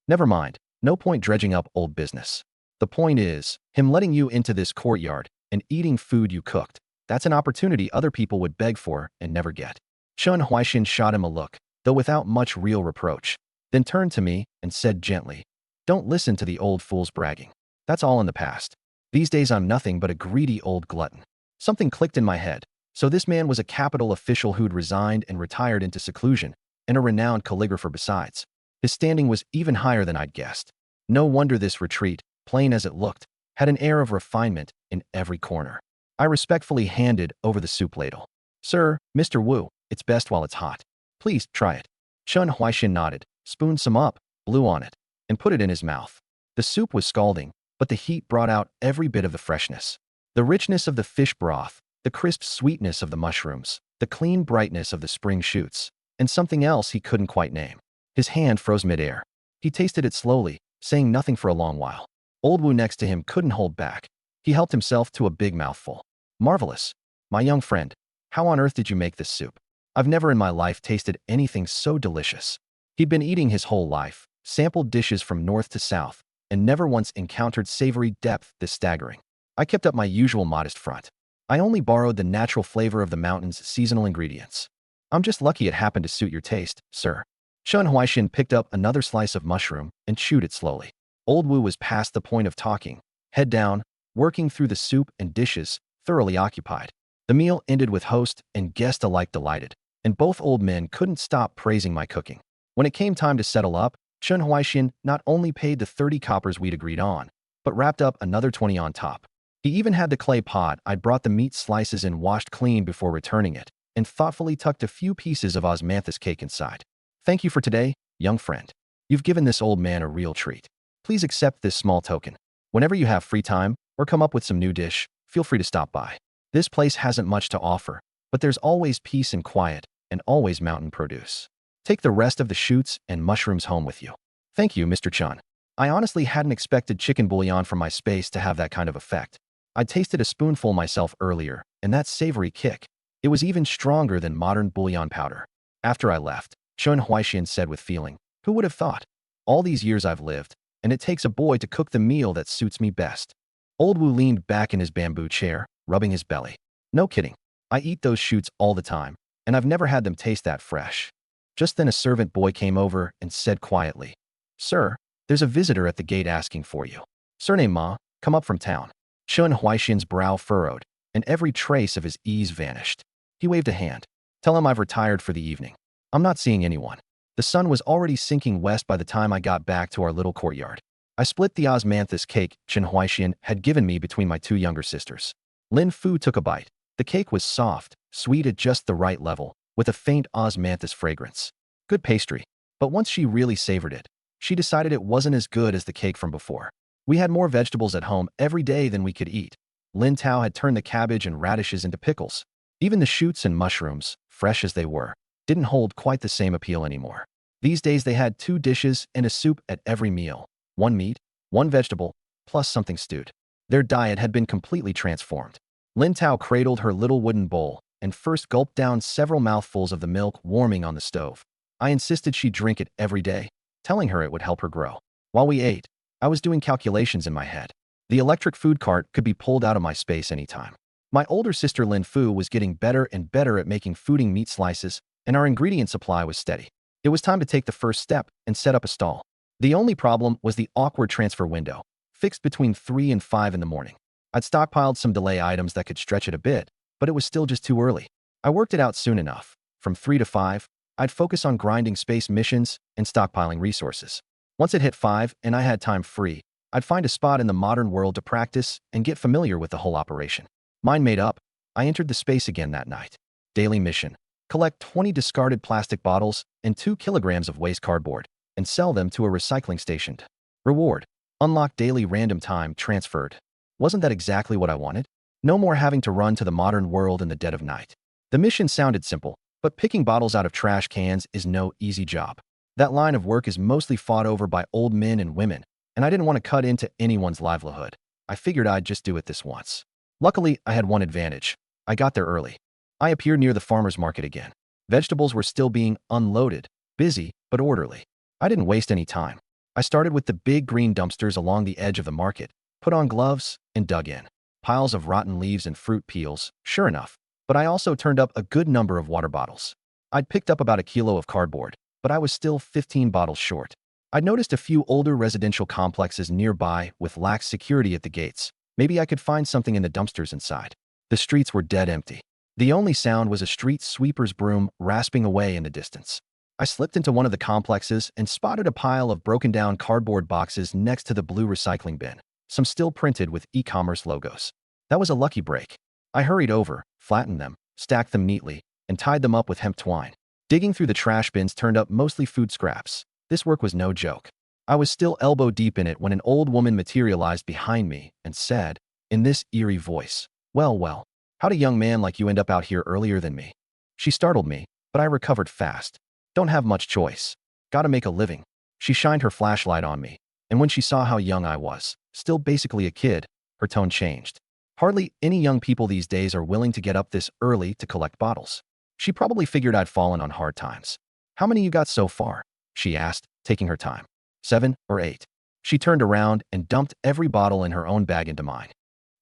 Never mind, no point dredging up old business. The point is, him letting you into this courtyard and eating food you cooked. That's an opportunity other people would beg for and never get. Chun Huaixin shot him a look, though without much real reproach, then turned to me and said gently, "Don't listen to the old fool's bragging. That's all in the past. These days I'm nothing but a greedy old glutton." Something clicked in my head. So this man was a capital official who'd resigned and retired into seclusion, and a renowned calligrapher besides. His standing was even higher than I'd guessed. No wonder this retreat, plain as it looked, had an air of refinement in every corner. I respectfully handed over the soup ladle. "Sir, Mr. Wu, it's best while it's hot. Please try it." Chun Huaixin nodded, spooned some up, blew on it, and put it in his mouth. The soup was scalding, but the heat brought out every bit of the freshness. The richness of the fish broth, the crisp sweetness of the mushrooms, the clean brightness of the spring shoots, and something else he couldn't quite name. His hand froze midair. He tasted it slowly, saying nothing for a long while. Old Wu next to him couldn't hold back. He helped himself to a big mouthful. "Marvelous. My young friend, how on earth did you make this soup? I've never in my life tasted anything so delicious." He'd been eating his whole life, sampled dishes from north to south, and never once encountered savory depth this staggering. I kept up my usual modest front. I only borrowed the natural flavor of the mountain's seasonal ingredients. "I'm just lucky it happened to suit your taste, sir." Chun Huaixin picked up another slice of mushroom and chewed it slowly. Old Wu was past the point of talking, head down, working through the soup and dishes, thoroughly occupied. The meal ended with host and guest alike delighted, and both old men couldn't stop praising my cooking. When it came time to settle up, Chun Huaixin not only paid the 30 coppers we'd agreed on, but wrapped up another 20 on top. He even had the clay pot I'd brought the meat slices in washed clean before returning it, and thoughtfully tucked a few pieces of osmanthus cake inside. "Thank you for today, young friend. You've given this old man a real treat. Please accept this small token. Whenever you have free time, or come up with some new dish, feel free to stop by. This place hasn't much to offer, but there's always peace and quiet, and always mountain produce. Take the rest of the shoots and mushrooms home with you." "Thank you, Mr. Chun. I honestly hadn't expected chicken bouillon from my space to have that kind of effect. I'd tasted a spoonful myself earlier, and that savory kick, it was even stronger than modern bouillon powder." After I left, Chun Huaixin said with feeling, "Who would have thought? All these years I've lived, and it takes a boy to cook the meal that suits me best." Old Wu leaned back in his bamboo chair, rubbing his belly. "No kidding. I eat those shoots all the time, and I've never had them taste that fresh." Just then a servant boy came over and said quietly, "Sir, there's a visitor at the gate asking for you. Surname Ma, come up from town." Chun Huaixin's brow furrowed, and every trace of his ease vanished. He waved a hand. "Tell him I've retired for the evening. I'm not seeing anyone." The sun was already sinking west by the time I got back to our little courtyard. I split the osmanthus cake Chun Huaixin had given me between my two younger sisters. Lin Fu took a bite. The cake was soft, sweet at just the right level, with a faint osmanthus fragrance. Good pastry. But once she really savored it, she decided it wasn't as good as the cake from before. We had more vegetables at home every day than we could eat. Lin Tao had turned the cabbage and radishes into pickles. Even the shoots and mushrooms, fresh as they were, didn't hold quite the same appeal anymore. These days they had 2 dishes and a soup at every meal, 1 meat, 1 vegetable, plus something stewed. Their diet had been completely transformed. Lin Tao cradled her little wooden bowl and first gulped down several mouthfuls of the milk warming on the stove. I insisted she drink it every day, telling her it would help her grow. While we ate, I was doing calculations in my head. The electric food cart could be pulled out of my space anytime. My older sister Lin Fu was getting better and better at making fooding meat slices, and our ingredient supply was steady. It was time to take the first step and set up a stall. The only problem was the awkward transfer window, fixed between 3 and 5 in the morning. I'd stockpiled some delay items that could stretch it a bit, but it was still just too early. I worked it out soon enough. From 3 to 5, I'd focus on grinding space missions and stockpiling resources. Once it hit 5 and I had time free, I'd find a spot in the modern world to practice and get familiar with the whole operation. Mind made up, I entered the space again that night. Daily mission: collect 20 discarded plastic bottles and 2 kilograms of waste cardboard and sell them to a recycling station. Reward: unlock daily random time transferred. Wasn't that exactly what I wanted? No more having to run to the modern world in the dead of night. The mission sounded simple, but picking bottles out of trash cans is no easy job. That line of work is mostly fought over by old men and women, and I didn't want to cut into anyone's livelihood. I figured I'd just do it this once. Luckily, I had one advantage. I got there early. I appeared near the farmer's market again. Vegetables were still being unloaded, busy, but orderly. I didn't waste any time. I started with the big green dumpsters along the edge of the market, put on gloves, and dug in. Piles of rotten leaves and fruit peels, sure enough, but I also turned up a good number of water bottles. I'd picked up about a kilo of cardboard, but I was still 15 bottles short. I'd noticed a few older residential complexes nearby with lax security at the gates. Maybe I could find something in the dumpsters inside. The streets were dead empty. The only sound was a street sweeper's broom rasping away in the distance. I slipped into one of the complexes and spotted a pile of broken-down cardboard boxes next to the blue recycling bin, some still printed with e-commerce logos. That was a lucky break. I hurried over, flattened them, stacked them neatly, and tied them up with hemp twine. Digging through the trash bins turned up mostly food scraps. This work was no joke. I was still elbow deep in it when an old woman materialized behind me and said, in this eerie voice, well, how'd a young man like you end up out here earlier than me?" She startled me, but I recovered fast. Don't have much choice. Gotta make a living. She shined her flashlight on me, and when she saw how young I was, still basically a kid, her tone changed. Hardly any young people these days are willing to get up this early to collect bottles. She probably figured I'd fallen on hard times. "How many you got so far?" she asked, taking her time. 7 or 8. She turned around and dumped every bottle in her own bag into mine.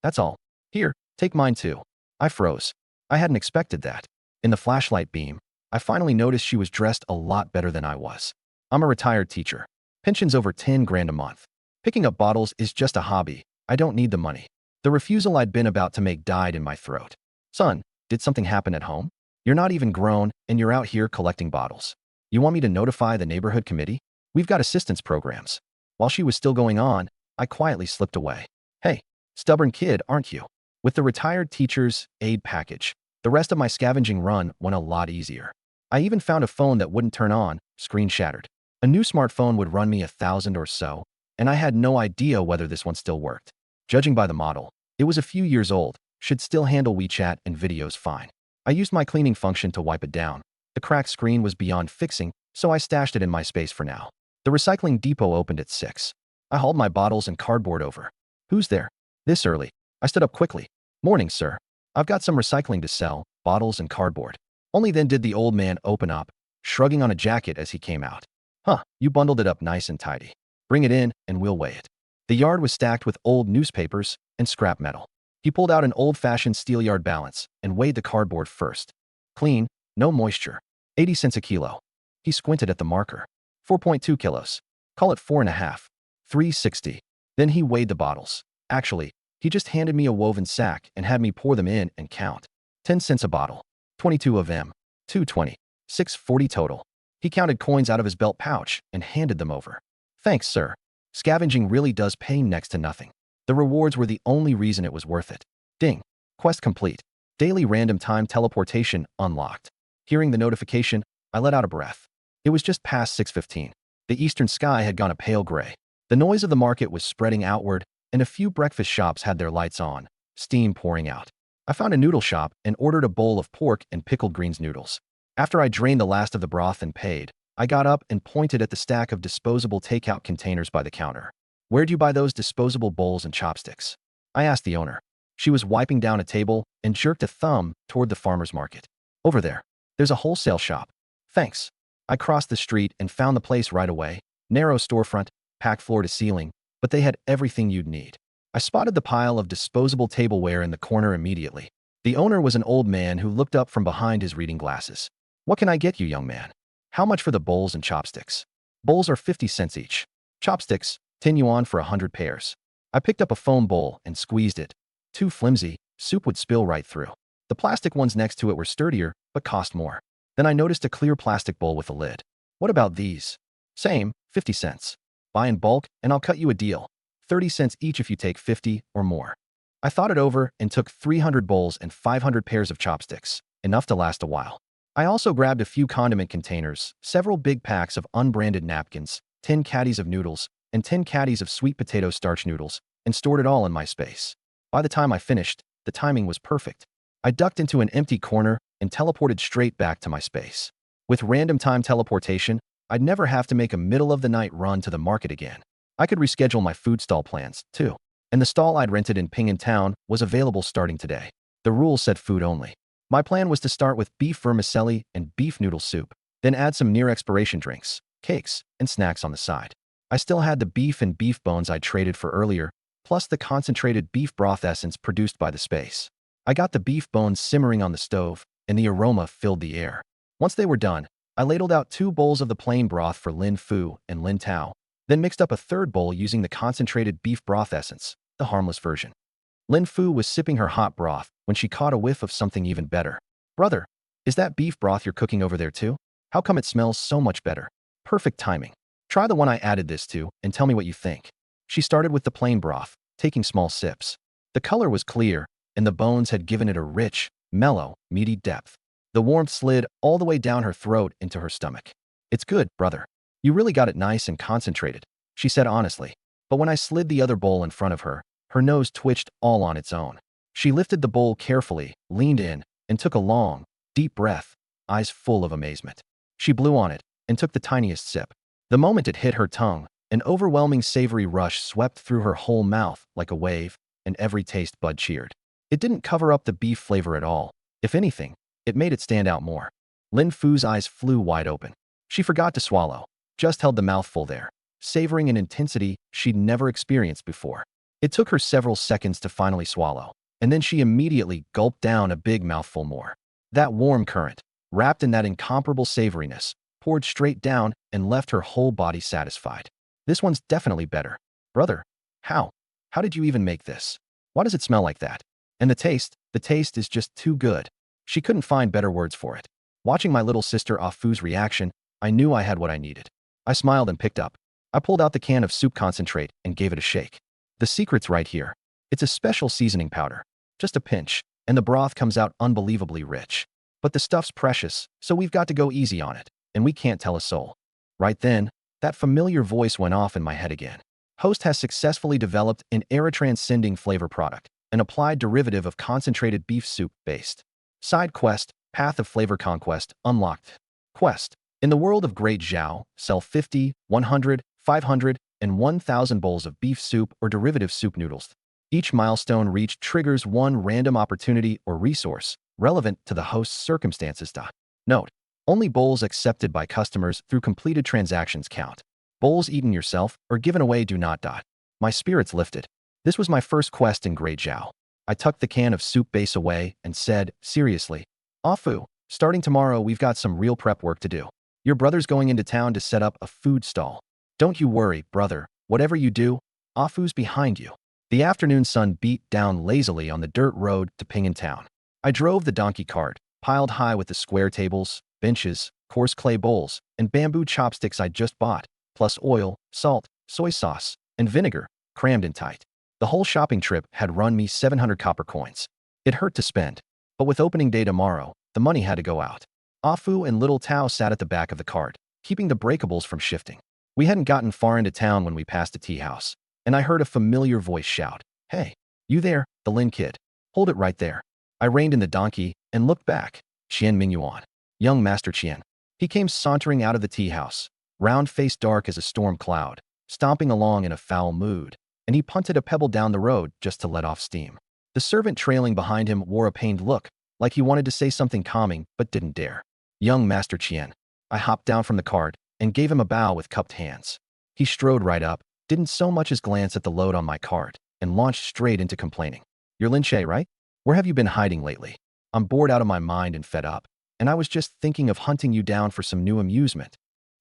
"That's all. Here, take mine too." I froze. I hadn't expected that. In the flashlight beam, I finally noticed she was dressed a lot better than I was. I'm a retired teacher. Pension's over 10 grand a month. Picking up bottles is just a hobby. I don't need the money. The refusal I'd been about to make died in my throat. "Son, did something happen at home? You're not even grown, and you're out here collecting bottles. You want me to notify the neighborhood committee? We've got assistance programs." While she was still going on, I quietly slipped away. "Hey, stubborn kid, aren't you?" With the retired teacher's aid package, the rest of my scavenging run went a lot easier. I even found a phone that wouldn't turn on, screen shattered. A new smartphone would run me $1,000 or so, and I had no idea whether this one still worked. Judging by the model, it was a few years old, should still handle WeChat and videos fine. I used my cleaning function to wipe it down. The cracked screen was beyond fixing, so I stashed it in my space for now. The recycling depot opened at 6. I hauled my bottles and cardboard over. "Who's there?" This early. I stood up quickly. "Morning, sir. I've got some recycling to sell, bottles and cardboard." Only then did the old man open up, shrugging on a jacket as he came out. "Huh, you bundled it up nice and tidy. Bring it in and we'll weigh it." The yard was stacked with old newspapers and scrap metal. He pulled out an old-fashioned steel yard balance and weighed the cardboard first. Clean, no moisture. 80 cents a kilo. He squinted at the marker. 4.2 kilos. Call it 4.5. 360. Then he weighed the bottles. Actually, he just handed me a woven sack and had me pour them in and count. 10 cents a bottle. 22 of them. 220. 640 total. He counted coins out of his belt pouch and handed them over. "Thanks, sir. Scavenging really does pay next to nothing." The rewards were the only reason it was worth it. Ding. Quest complete. Daily random time teleportation unlocked. Hearing the notification, I let out a breath. It was just past 6:15. The eastern sky had gone a pale gray. The noise of the market was spreading outward, and a few breakfast shops had their lights on, steam pouring out. I found a noodle shop and ordered a bowl of pork and pickled greens noodles. After I drained the last of the broth and paid, I got up and pointed at the stack of disposable takeout containers by the counter. "Where'd you buy those disposable bowls and chopsticks?" I asked the owner. She was wiping down a table and jerked a thumb toward the farmer's market. "Over there. There's a wholesale shop." "Thanks." I crossed the street and found the place right away. Narrow storefront, packed floor to ceiling, but they had everything you'd need. I spotted the pile of disposable tableware in the corner immediately. The owner was an old man who looked up from behind his reading glasses. "What can I get you, young man?" "How much for the bowls and chopsticks?" "Bowls are 50 cents each. Chopsticks, 10 yuan for 100 pairs." I picked up a foam bowl and squeezed it. Too flimsy, soup would spill right through. The plastic ones next to it were sturdier, but cost more. Then I noticed a clear plastic bowl with a lid. "What about these?" "Same, 50 cents. Buy in bulk and I'll cut you a deal. 30 cents each if you take 50 or more." I thought it over and took 300 bowls and 500 pairs of chopsticks, enough to last a while. I also grabbed a few condiment containers, several big packs of unbranded napkins, 10 caddies of noodles, and 10 caddies of sweet potato starch noodles, and stored it all in my space. By the time I finished, the timing was perfect. I ducked into an empty corner and teleported straight back to my space. With random time teleportation, I'd never have to make a middle-of-the-night run to the market again. I could reschedule my food stall plans, too. And the stall I'd rented in Ping'an Town was available starting today. The rules said food only. My plan was to start with beef vermicelli and beef noodle soup, then add some near-expiration drinks, cakes, and snacks on the side. I still had the beef and beef bones I'd traded for earlier, plus the concentrated beef broth essence produced by the space. I got the beef bones simmering on the stove, and the aroma filled the air. Once they were done, I ladled out 2 bowls of the plain broth for Lin Fu and Lin Tao, then mixed up a third bowl using the concentrated beef broth essence, the harmless version. Lin Fu was sipping her hot broth when she caught a whiff of something even better. "Brother, is that beef broth you're cooking over there too? How come it smells so much better?" "Perfect timing. Try the one I added this to and tell me what you think." She started with the plain broth, taking small sips. The color was clear, and the bones had given it a rich, mellow, meaty depth. The warmth slid all the way down her throat into her stomach. "It's good, brother. You really got it nice and concentrated," she said honestly. But when I slid the other bowl in front of her, her nose twitched all on its own. She lifted the bowl carefully, leaned in, and took a long, deep breath, eyes full of amazement. She blew on it and took the tiniest sip. The moment it hit her tongue, an overwhelming savory rush swept through her whole mouth like a wave, and every taste bud cheered. It didn't cover up the beef flavor at all. If anything, it made it stand out more. Lin Fu's eyes flew wide open. She forgot to swallow, just held the mouthful there, savoring an intensity she'd never experienced before. It took her several seconds to finally swallow, and then she immediately gulped down a big mouthful more. That warm current, wrapped in that incomparable savoriness, poured straight down and left her whole body satisfied. "This one's definitely better. Brother, how? How did you even make this? Why does it smell like that? And the taste is just too good." She couldn't find better words for it. Watching my little sister Ah Fu's reaction, I knew I had what I needed. I smiled and picked up. I pulled out the can of soup concentrate and gave it a shake. "The secret's right here. It's a special seasoning powder. Just a pinch, and the broth comes out unbelievably rich. But the stuff's precious, so we've got to go easy on it, and we can't tell a soul." Right then, that familiar voice went off in my head again. Host has successfully developed an era-transcending flavor product, an applied derivative of concentrated beef soup based. Side quest, Path of Flavor Conquest, unlocked. Quest. In the world of Great Zhao, sell 50, 100, 500, and 1,000 bowls of beef soup or derivative soup noodles. Each milestone reached triggers one random opportunity or resource relevant to the host's circumstances. Note: only bowls accepted by customers through completed transactions count. Bowls eaten yourself or given away do not. My spirits lifted. This was my first quest in Great Zhao. I tucked the can of soup base away and said, seriously, "Ah Fu, starting tomorrow we've got some real prep work to do. Your brother's going into town to set up a food stall. Don't you worry, brother. Whatever you do, Ah Fu's behind you." The afternoon sun beat down lazily on the dirt road to Ping'an Town. I drove the donkey cart, piled high with the square tables, benches, coarse clay bowls, and bamboo chopsticks I'd just bought, plus oil, salt, soy sauce, and vinegar, crammed in tight. The whole shopping trip had run me 700 copper coins. It hurt to spend, but with opening day tomorrow, the money had to go out. Ah Fu and little Tao sat at the back of the cart, keeping the breakables from shifting. We hadn't gotten far into town when we passed a tea house, and I heard a familiar voice shout, "Hey, you there, the Lin kid? Hold it right there." I reined in the donkey and looked back. Qian Mingyuan. Young Master Qian. He came sauntering out of the tea house, round face dark as a storm cloud, stomping along in a foul mood, and he punted a pebble down the road just to let off steam. The servant trailing behind him wore a pained look, like he wanted to say something calming but didn't dare. "Young Master Qian." I hopped down from the cart and gave him a bow with cupped hands. He strode right up, didn't so much as glance at the load on my cart, and launched straight into complaining. "You're Linche, right? Where have you been hiding lately? I'm bored out of my mind and fed up, and I was just thinking of hunting you down for some new amusement."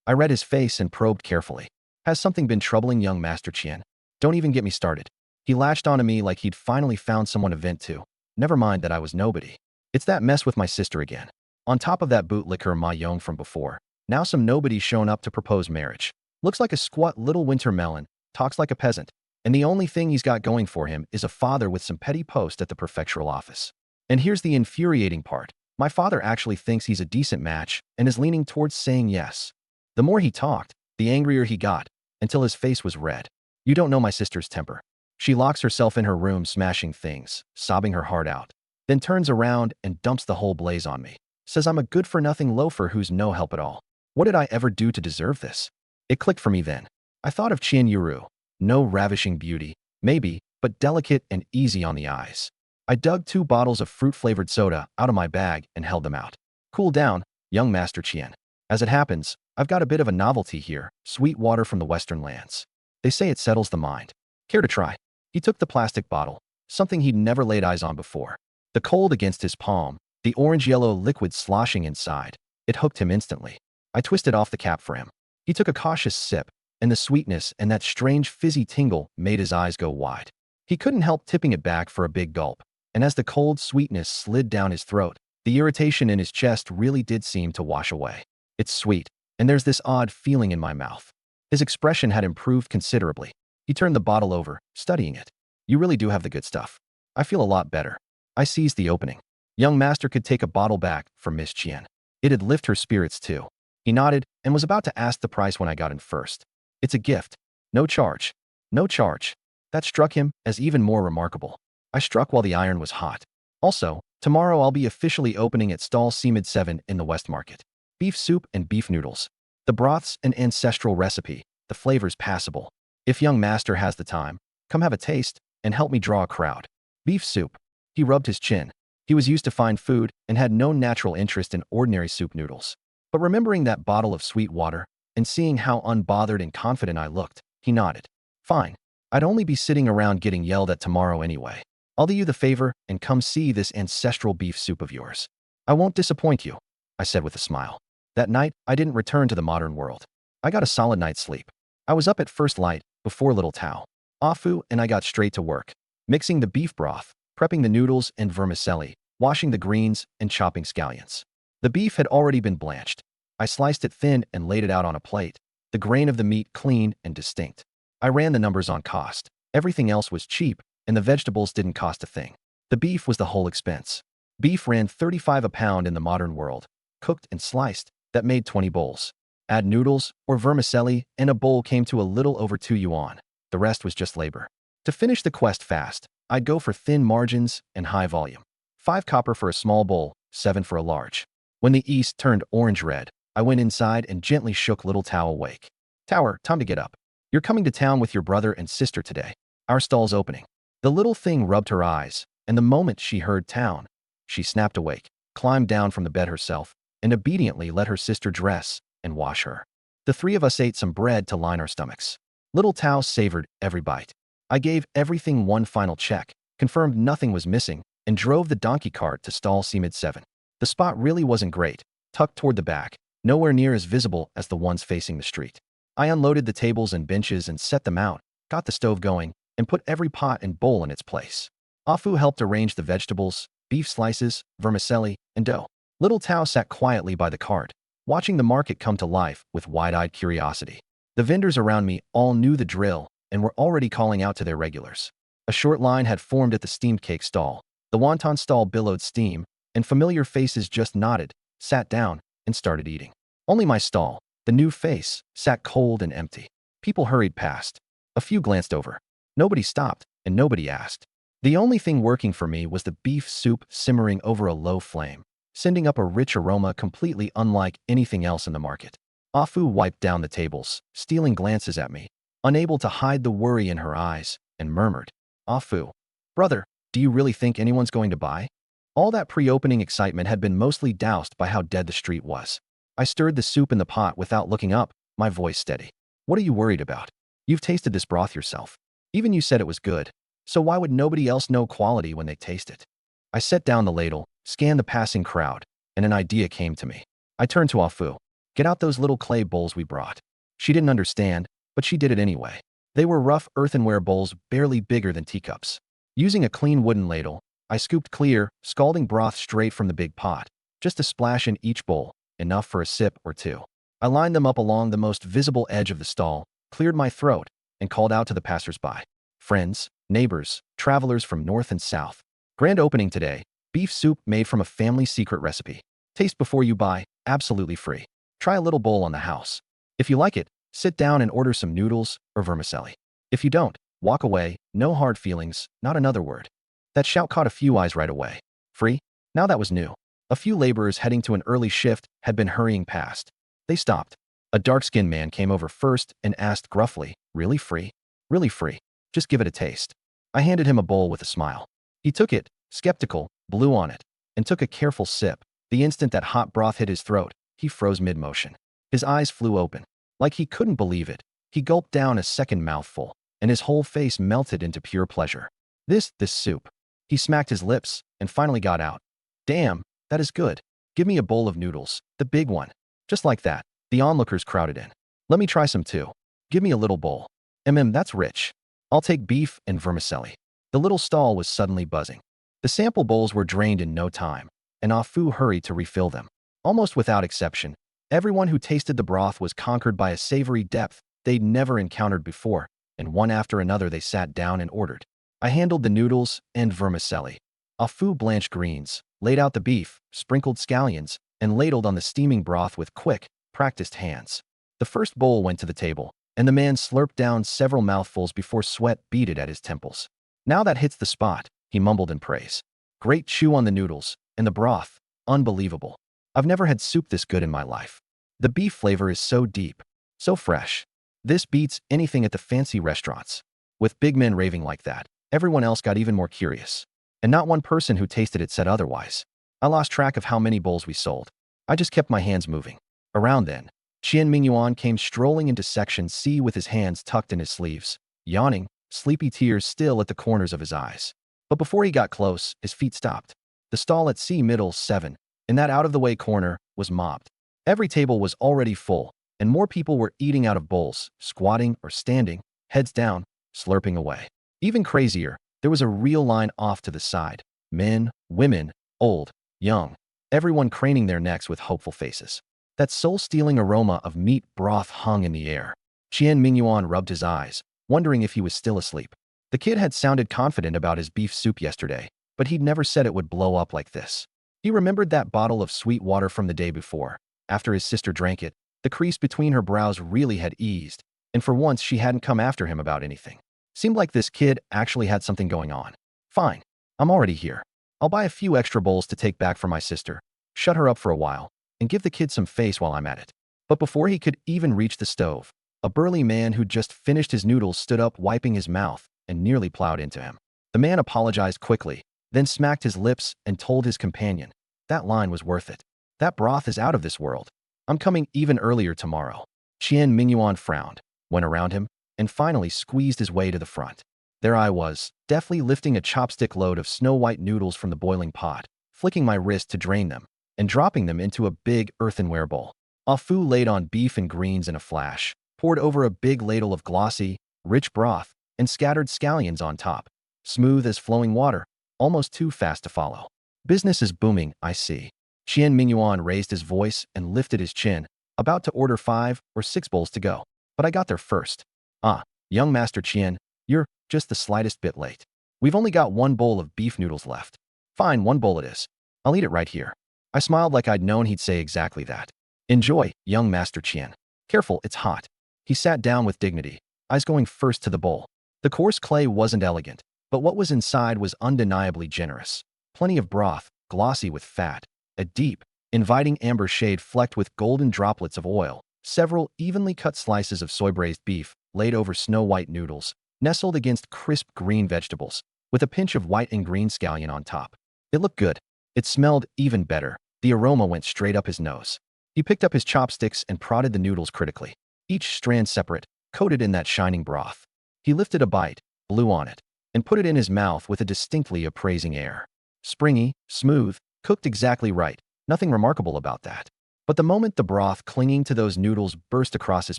I read his face and probed carefully. "Has something been troubling young Master Qian? Don't even get me started." He latched onto me like he'd finally found someone to vent to. Never mind that I was nobody. "It's that mess with my sister again. On top of that bootlicker Ma Yong from before, now some nobody's shown up to propose marriage. Looks like a squat little winter melon, talks like a peasant, and the only thing he's got going for him is a father with some petty post at the prefectural office. And here's the infuriating part. My father actually thinks he's a decent match and is leaning towards saying yes." The more he talked, the angrier he got, until his face was red. "You don't know my sister's temper. She locks herself in her room smashing things, sobbing her heart out, then turns around and dumps the whole blaze on me. Says I'm a good-for-nothing loafer who's no help at all. What did I ever do to deserve this?" It clicked for me then. I thought of Qian Yuru. No ravishing beauty, maybe, but delicate and easy on the eyes. I dug 2 bottles of fruit-flavored soda out of my bag and held them out. "Cool down, young Master Qian. As it happens, I've got a bit of a novelty here, sweet water from the western lands. They say it settles the mind. Care to try?" He took the plastic bottle, something he'd never laid eyes on before. The cold against his palm, the orange-yellow liquid sloshing inside, it hooked him instantly. I twisted off the cap for him. He took a cautious sip, and the sweetness and that strange fizzy tingle made his eyes go wide. He couldn't help tipping it back for a big gulp, and as the cold sweetness slid down his throat, the irritation in his chest really did seem to wash away. "It's sweet, and there's this odd feeling in my mouth." His expression had improved considerably. He turned the bottle over, studying it. "You really do have the good stuff. I feel a lot better." I seized the opening. Young Master could take a bottle back for Miss Qian. It'd lift her spirits too. He nodded and was about to ask the price when I got in first. "It's a gift. No charge." No charge. That struck him as even more remarkable. I struck while the iron was hot. "Also, tomorrow I'll be officially opening at stall C-Mid-7 in the West Market. Beef soup and beef noodles. The broth's an ancestral recipe, the flavor's passable. If young Master has the time, come have a taste and help me draw a crowd." Beef soup. He rubbed his chin. He was used to fine food and had no natural interest in ordinary soup noodles. But remembering that bottle of sweet water and seeing how unbothered and confident I looked, he nodded. "Fine. I'd only be sitting around getting yelled at tomorrow anyway. I'll do you the favor and come see this ancestral beef soup of yours. I won't disappoint you," I said with a smile. That night, I didn't return to the modern world. I got a solid night's sleep. I was up at first light, before little Tao. Afu and I got straight to work, mixing the beef broth, prepping the noodles and vermicelli, washing the greens, and chopping scallions. The beef had already been blanched. I sliced it thin and laid it out on a plate, the grain of the meat clean and distinct. I ran the numbers on cost. Everything else was cheap, and the vegetables didn't cost a thing. The beef was the whole expense. Beef ran 35 a pound in the modern world, cooked and sliced. That made 20 bowls. Add noodles or vermicelli, and a bowl came to a little over 2 yuan. The rest was just labor. To finish the quest fast, I'd go for thin margins and high volume. 5 copper for a small bowl, 7 for a large. When the east turned orange-red, I went inside and gently shook little Tao awake. "Tower, time to get up. You're coming to town with your brother and sister today. Our stall's opening." The little thing rubbed her eyes, and the moment she heard town, she snapped awake, climbed down from the bed herself, and obediently let her sister dress and wash her. The 3 of us ate some bread to line our stomachs. Little Tao savored every bite. I gave everything one final check, confirmed nothing was missing, and drove the donkey cart to stall C-Mid-7. The spot really wasn't great, tucked toward the back, nowhere near as visible as the ones facing the street. I unloaded the tables and benches and set them out, got the stove going, and put every pot and bowl in its place. Afu helped arrange the vegetables, beef slices, vermicelli, and dough. Little Tao sat quietly by the cart, watching the market come to life with wide-eyed curiosity. The vendors around me all knew the drill and were already calling out to their regulars. A short line had formed at the steamed cake stall. The wonton stall billowed steam, and familiar faces just nodded, sat down, and started eating. Only my stall, the new face, sat cold and empty. People hurried past. A few glanced over. Nobody stopped, and nobody asked. The only thing working for me was the beef soup simmering over a low flame, sending up a rich aroma completely unlike anything else in the market. Afu wiped down the tables, stealing glances at me, unable to hide the worry in her eyes, and murmured, "Afu, brother, do you really think anyone's going to buy?" All that pre-opening excitement had been mostly doused by how dead the street was. I stirred the soup in the pot without looking up, my voice steady. "What are you worried about? You've tasted this broth yourself. Even you said it was good. So why would nobody else know quality when they taste it? I set down the ladle, scanned the passing crowd, and an idea came to me. I turned to Afu. Get out those little clay bowls we brought. She didn't understand, but she did it anyway. They were rough earthenware bowls barely bigger than teacups. Using a clean wooden ladle, I scooped clear, scalding broth straight from the big pot, just a splash in each bowl, enough for a sip or two. I lined them up along the most visible edge of the stall, cleared my throat, and called out to the passers-by. Friends, neighbors, travelers from north and south. Grand opening today, beef soup made from a family secret recipe. Taste before you buy, absolutely free. Try a little bowl on the house. If you like it, sit down and order some noodles or vermicelli. If you don't, walk away, no hard feelings, not another word. That shout caught a few eyes right away. Free? Now that was new. A few laborers heading to an early shift had been hurrying past. They stopped. A dark-skinned man came over first and asked gruffly, "Really free? Really free? Just give it a taste." I handed him a bowl with a smile. He took it, skeptical, blew on it, and took a careful sip. The instant that hot broth hit his throat, he froze mid-motion. His eyes flew open. Like he couldn't believe it, he gulped down a second mouthful, and his whole face melted into pure pleasure. This soup. He smacked his lips and finally got out. "Damn, that is good. Give me a bowl of noodles, the big one." Just like that, the onlookers crowded in. "Let me try some too. Give me a little bowl." That's rich. I'll take beef and vermicelli." The little stall was suddenly buzzing. The sample bowls were drained in no time, and Afu hurried to refill them. Almost without exception, everyone who tasted the broth was conquered by a savory depth they'd never encountered before, and one after another they sat down and ordered. I handled the noodles and vermicelli. Afu blanched greens, laid out the beef, sprinkled scallions, and ladled on the steaming broth with quick, practiced hands. The first bowl went to the table, and the man slurped down several mouthfuls before sweat beaded at his temples. "Now that hits the spot," he mumbled in praise. "Great chew on the noodles, and the broth, unbelievable. I've never had soup this good in my life. The beef flavor is so deep, so fresh. This beats anything at the fancy restaurants." With big men raving like that, everyone else got even more curious. And not one person who tasted it said otherwise. I lost track of how many bowls we sold. I just kept my hands moving. Around then, Qian Mingyuan came strolling into Section C with his hands tucked in his sleeves, yawning, sleepy tears still at the corners of his eyes. But before he got close, his feet stopped. The stall at C middle 7, in that out-of-the-way corner, was mobbed. Every table was already full, and more people were eating out of bowls, squatting or standing, heads down, slurping away. Even crazier, there was a real line off to the side. Men, women, old, young, everyone craning their necks with hopeful faces. That soul-stealing aroma of meat broth hung in the air. Qian Mingyuan rubbed his eyes, wondering if he was still asleep. The kid had sounded confident about his beef soup yesterday, but he'd never said it would blow up like this. He remembered that bottle of sweet water from the day before. After his sister drank it, the crease between her brows really had eased, and for once she hadn't come after him about anything. Seemed like this kid actually had something going on. "Fine, I'm already here. I'll buy a few extra bowls to take back for my sister, shut her up for a while, and give the kid some face while I'm at it." But before he could even reach the stove, a burly man who'd just finished his noodles stood up wiping his mouth and nearly plowed into him. The man apologized quickly, then smacked his lips and told his companion, "That line was worth it. That broth is out of this world. I'm coming even earlier tomorrow." Qian Mingyuan frowned, went around him, and finally squeezed his way to the front. There I was, deftly lifting a chopstick load of snow-white noodles from the boiling pot, flicking my wrist to drain them, and dropping them into a big earthenware bowl. Afu laid on beef and greens in a flash, poured over a big ladle of glossy, rich broth, and scattered scallions on top, smooth as flowing water, almost too fast to follow. "Business is booming, I see." Qian Mingyuan raised his voice and lifted his chin, about to order 5 or 6 bowls to go. But I got there first. "Ah, young Master Qian, you're just the slightest bit late. We've only got 1 bowl of beef noodles left." "Fine, 1 bowl it is. I'll eat it right here." I smiled like I'd known he'd say exactly that. "Enjoy, young Master Qian. Careful, it's hot." He sat down with dignity, eyes going first to the bowl. The coarse clay wasn't elegant, but what was inside was undeniably generous. Plenty of broth, glossy with fat, a deep, inviting amber shade flecked with golden droplets of oil, several evenly cut slices of soy-braised beef laid over snow-white noodles, nestled against crisp green vegetables, with a pinch of white and green scallion on top. It looked good. It smelled even better. The aroma went straight up his nose. He picked up his chopsticks and prodded the noodles critically, each strand separate, coated in that shining broth. He lifted a bite, blew on it. and put it in his mouth with a distinctly appraising air. Springy, smooth, cooked exactly right. Nothing remarkable about that. But the moment the broth clinging to those noodles burst across his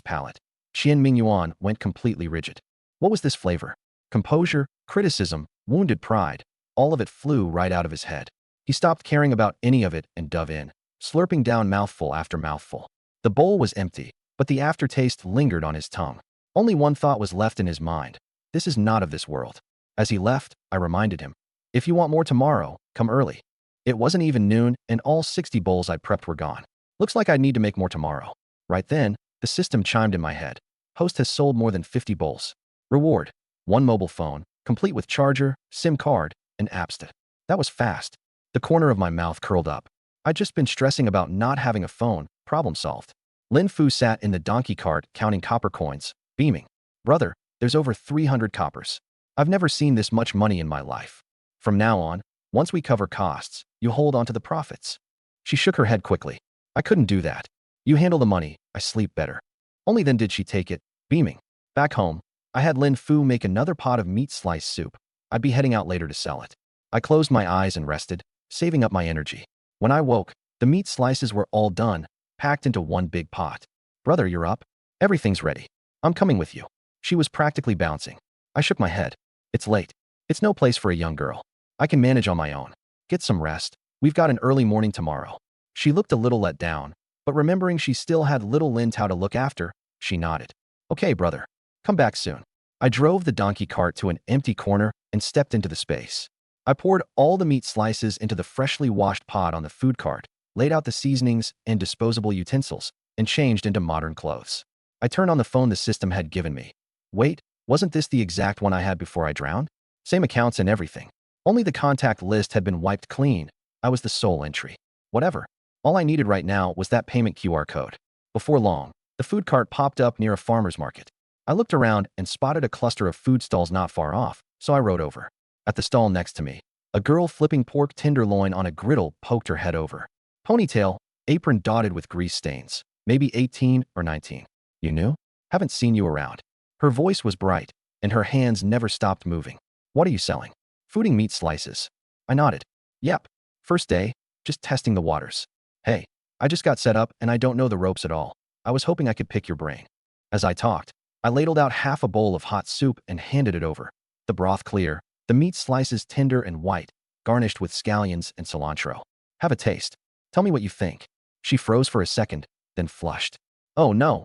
palate, Qian Mingyuan went completely rigid. What was this flavor? Composure, criticism, wounded pride, all of it flew right out of his head. He stopped caring about any of it and dove in, slurping down mouthful after mouthful. The bowl was empty, but the aftertaste lingered on his tongue. Only one thought was left in his mind. This is not of this world. As he left, I reminded him, if you want more tomorrow, come early. It wasn't even noon, and all 60 bowls I'd prepped were gone. Looks like I'd need to make more tomorrow. Right then, the system chimed in my head. Host has sold more than 50 bowls. Reward: one mobile phone, complete with charger, SIM card, and appstat. That was fast. The corner of my mouth curled up. I'd just been stressing about not having a phone. Problem solved. Lin Fu sat in the donkey cart counting copper coins, beaming. Brother, there's over 300 coppers. I've never seen this much money in my life. From now on, once we cover costs, you hold on to the profits. She shook her head quickly. I couldn't do that. You handle the money, I sleep better. Only then did she take it, beaming. Back home, I had Lin Fu make another pot of meat slice soup. I'd be heading out later to sell it. I closed my eyes and rested, saving up my energy. When I woke, the meat slices were all done, packed into one big pot. Brother, you're up? Everything's ready. I'm coming with you. She was practically bouncing. I shook my head. It's late. It's no place for a young girl. I can manage on my own. Get some rest. We've got an early morning tomorrow. She looked a little let down, but remembering she still had little Lin Tao to look after, she nodded. Okay, brother. Come back soon. I drove the donkey cart to an empty corner and stepped into the space. I poured all the meat slices into the freshly washed pot on the food cart, laid out the seasonings and disposable utensils, and changed into modern clothes. I turned on the phone the system had given me. Wait, wasn't this the exact one I had before I drowned? Same accounts and everything. Only the contact list had been wiped clean. I was the sole entry. Whatever. All I needed right now was that payment QR code. Before long, the food cart popped up near a farmer's market. I looked around and spotted a cluster of food stalls not far off, so I rode over. At the stall next to me, a girl flipping pork tenderloin on a griddle poked her head over. Ponytail, apron dotted with grease stains. Maybe 18 or 19. You new? Haven't seen you around. Her voice was bright, and her hands never stopped moving. What are you selling? Fooding meat slices. I nodded. Yep. First day, just testing the waters. Hey, I just got set up and I don't know the ropes at all. I was hoping I could pick your brain. As I talked, I ladled out half a bowl of hot soup and handed it over. The broth clear, the meat slices tender and white, garnished with scallions and cilantro. Have a taste. Tell me what you think. She froze for a second, then flushed. Oh no,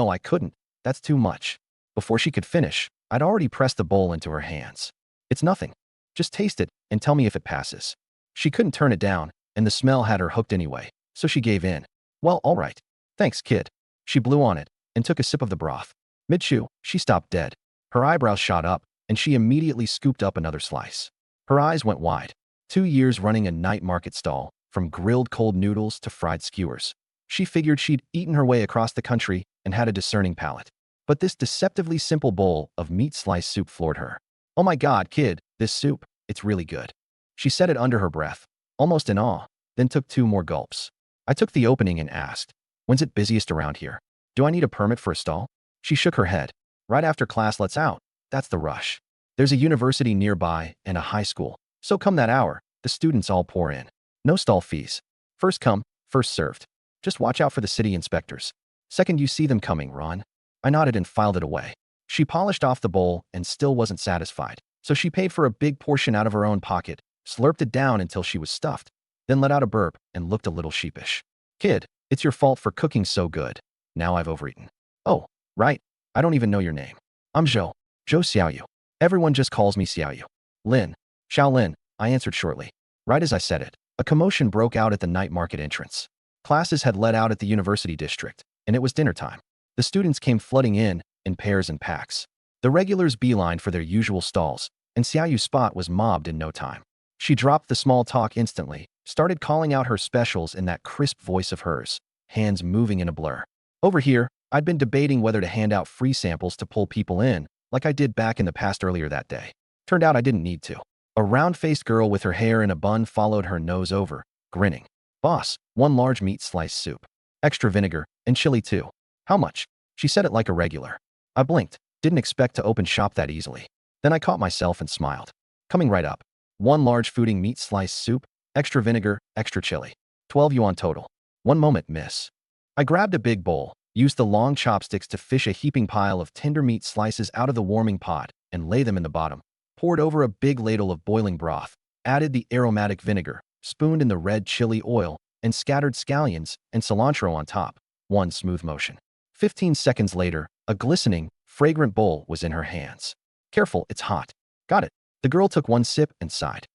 I couldn't. That's too much. Before she could finish, I'd already pressed the bowl into her hands. It's nothing. Just taste it and tell me if it passes. She couldn't turn it down, and the smell had her hooked anyway, so she gave in. Well, all right. Thanks, kid. She blew on it and took a sip of the broth. Mid-chew, she stopped dead. Her eyebrows shot up, and she immediately scooped up another slice. Her eyes went wide. 2 years running a night market stall, from grilled cold noodles to fried skewers. She figured she'd eaten her way across the country and had a discerning palate. But this deceptively simple bowl of meat slice soup floored her. Oh my God, kid, this soup, it's really good. She said it under her breath, almost in awe, then took 2 more gulps. I took the opening and asked, when's it busiest around here? Do I need a permit for a stall? She shook her head. Right after class lets out, that's the rush. There's a university nearby and a high school, so come that hour, the students all pour in. No stall fees. First come, first served. Just watch out for the city inspectors. Second you see them coming, run. I nodded and filed it away. She polished off the bowl and still wasn't satisfied, so she paid for a big portion out of her own pocket, slurped it down until she was stuffed, then let out a burp and looked a little sheepish. Kid, it's your fault for cooking so good. Now I've overeaten. Oh, right. I don't even know your name. I'm Zhou Xiaoyu. Everyone just calls me Xiaoyu. Lin. Xiaolin, I answered shortly. Right as I said it, a commotion broke out at the night market entrance. Classes had let out at the university district, and it was dinner time. The students came flooding in pairs and packs. The regulars beelined for their usual stalls, and Xiaoyu's spot was mobbed in no time. She dropped the small talk instantly, started calling out her specials in that crisp voice of hers, hands moving in a blur. Over here, I'd been debating whether to hand out free samples to pull people in, like I did back in the past earlier that day. Turned out I didn't need to. A round-faced girl with her hair in a bun followed her nose over, grinning. Boss, 1 large meat slice soup. Extra vinegar, and chili too. How much? She said it like a regular. I blinked, didn't expect to open shop that easily. Then I caught myself and smiled. Coming right up. One large fooding meat slice soup, extra vinegar, extra chili. 12 yuan total. One moment, miss. I grabbed a big bowl, used the long chopsticks to fish a heaping pile of tender meat slices out of the warming pot and lay them in the bottom. Poured over a big ladle of boiling broth, added the aromatic vinegar, spooned in the red chili oil, and scattered scallions and cilantro on top. One smooth motion. 15 seconds later, a glistening, fragrant bowl was in her hands. Careful, it's hot. Got it. The girl took one sip and sighed.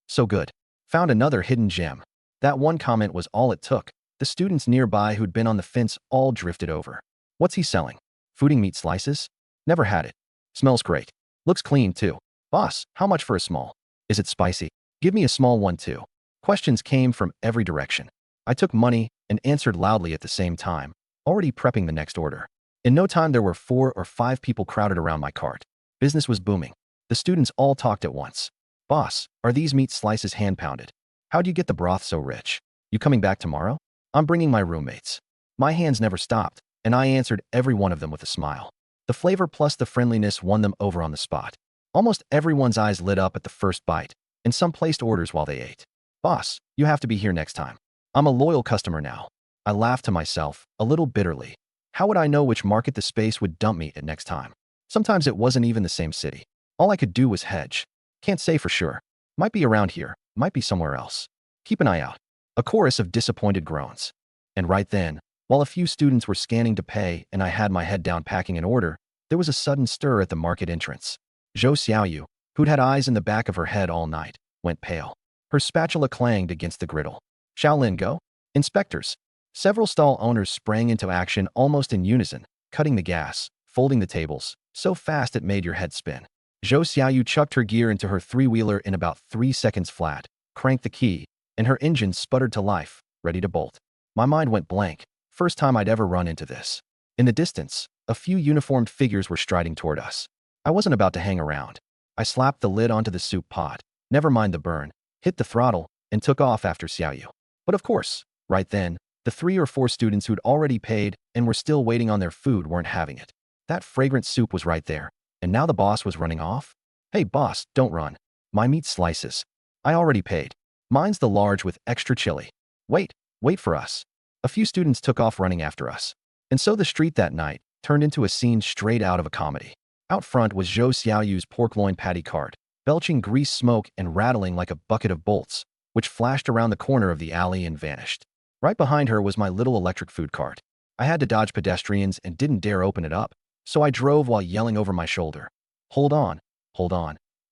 So good. Found another hidden gem. That one comment was all it took. The students nearby who'd been on the fence all drifted over. What's he selling? Fooding meat slices? Never had it. Smells great. Looks clean, too. Boss, how much for a small? Is it spicy? Give me a small one, too. Questions came from every direction. I took money and answered loudly at the same time, already prepping the next order. In no time, there were 4 or 5 people crowded around my cart. Business was booming. The students all talked at once. Boss, are these meat slices hand-pounded? How'd you get the broth so rich? You coming back tomorrow? I'm bringing my roommates. My hands never stopped, and I answered every one of them with a smile. The flavor plus the friendliness won them over on the spot. Almost everyone's eyes lit up at the first bite, and some placed orders while they ate. Boss, you have to be here next time. I'm a loyal customer now. I laughed to myself, a little bitterly. How would I know which market the space would dump me at next time? Sometimes it wasn't even the same city. All I could do was hedge. Can't say for sure. Might be around here, might be somewhere else. Keep an eye out. A chorus of disappointed groans. And right then, while a few students were scanning to pay and I had my head down packing an order, there was a sudden stir at the market entrance. Zhou Xiaoyu, who'd had eyes in the back of her head all night, went pale. Her spatula clanged against the griddle. Shaolin, go? Inspectors. Several stall owners sprang into action almost in unison, cutting the gas, folding the tables, so fast it made your head spin. Zhou Xiaoyu chucked her gear into her three-wheeler in about 3 seconds flat, cranked the key, and her engine sputtered to life, ready to bolt. My mind went blank. First time I'd ever run into this. In the distance, a few uniformed figures were striding toward us. I wasn't about to hang around. I slapped the lid onto the soup pot, never mind the burn, hit the throttle, and took off after Xiaoyu. But of course, right then, the 3 or 4 students who'd already paid and were still waiting on their food weren't having it. That fragrant soup was right there, and now the boss was running off? Hey boss, don't run. My meat slices. I already paid. Mine's the large with extra chili. Wait for us. A few students took off running after us. And so the street that night turned into a scene straight out of a comedy. Out front was Zhou Xiaoyu's pork loin patty cart, belching grease smoke and rattling like a bucket of bolts, which flashed around the corner of the alley and vanished. Right behind her was my little electric food cart. I had to dodge pedestrians and didn't dare open it up, so I drove while yelling over my shoulder. Hold on.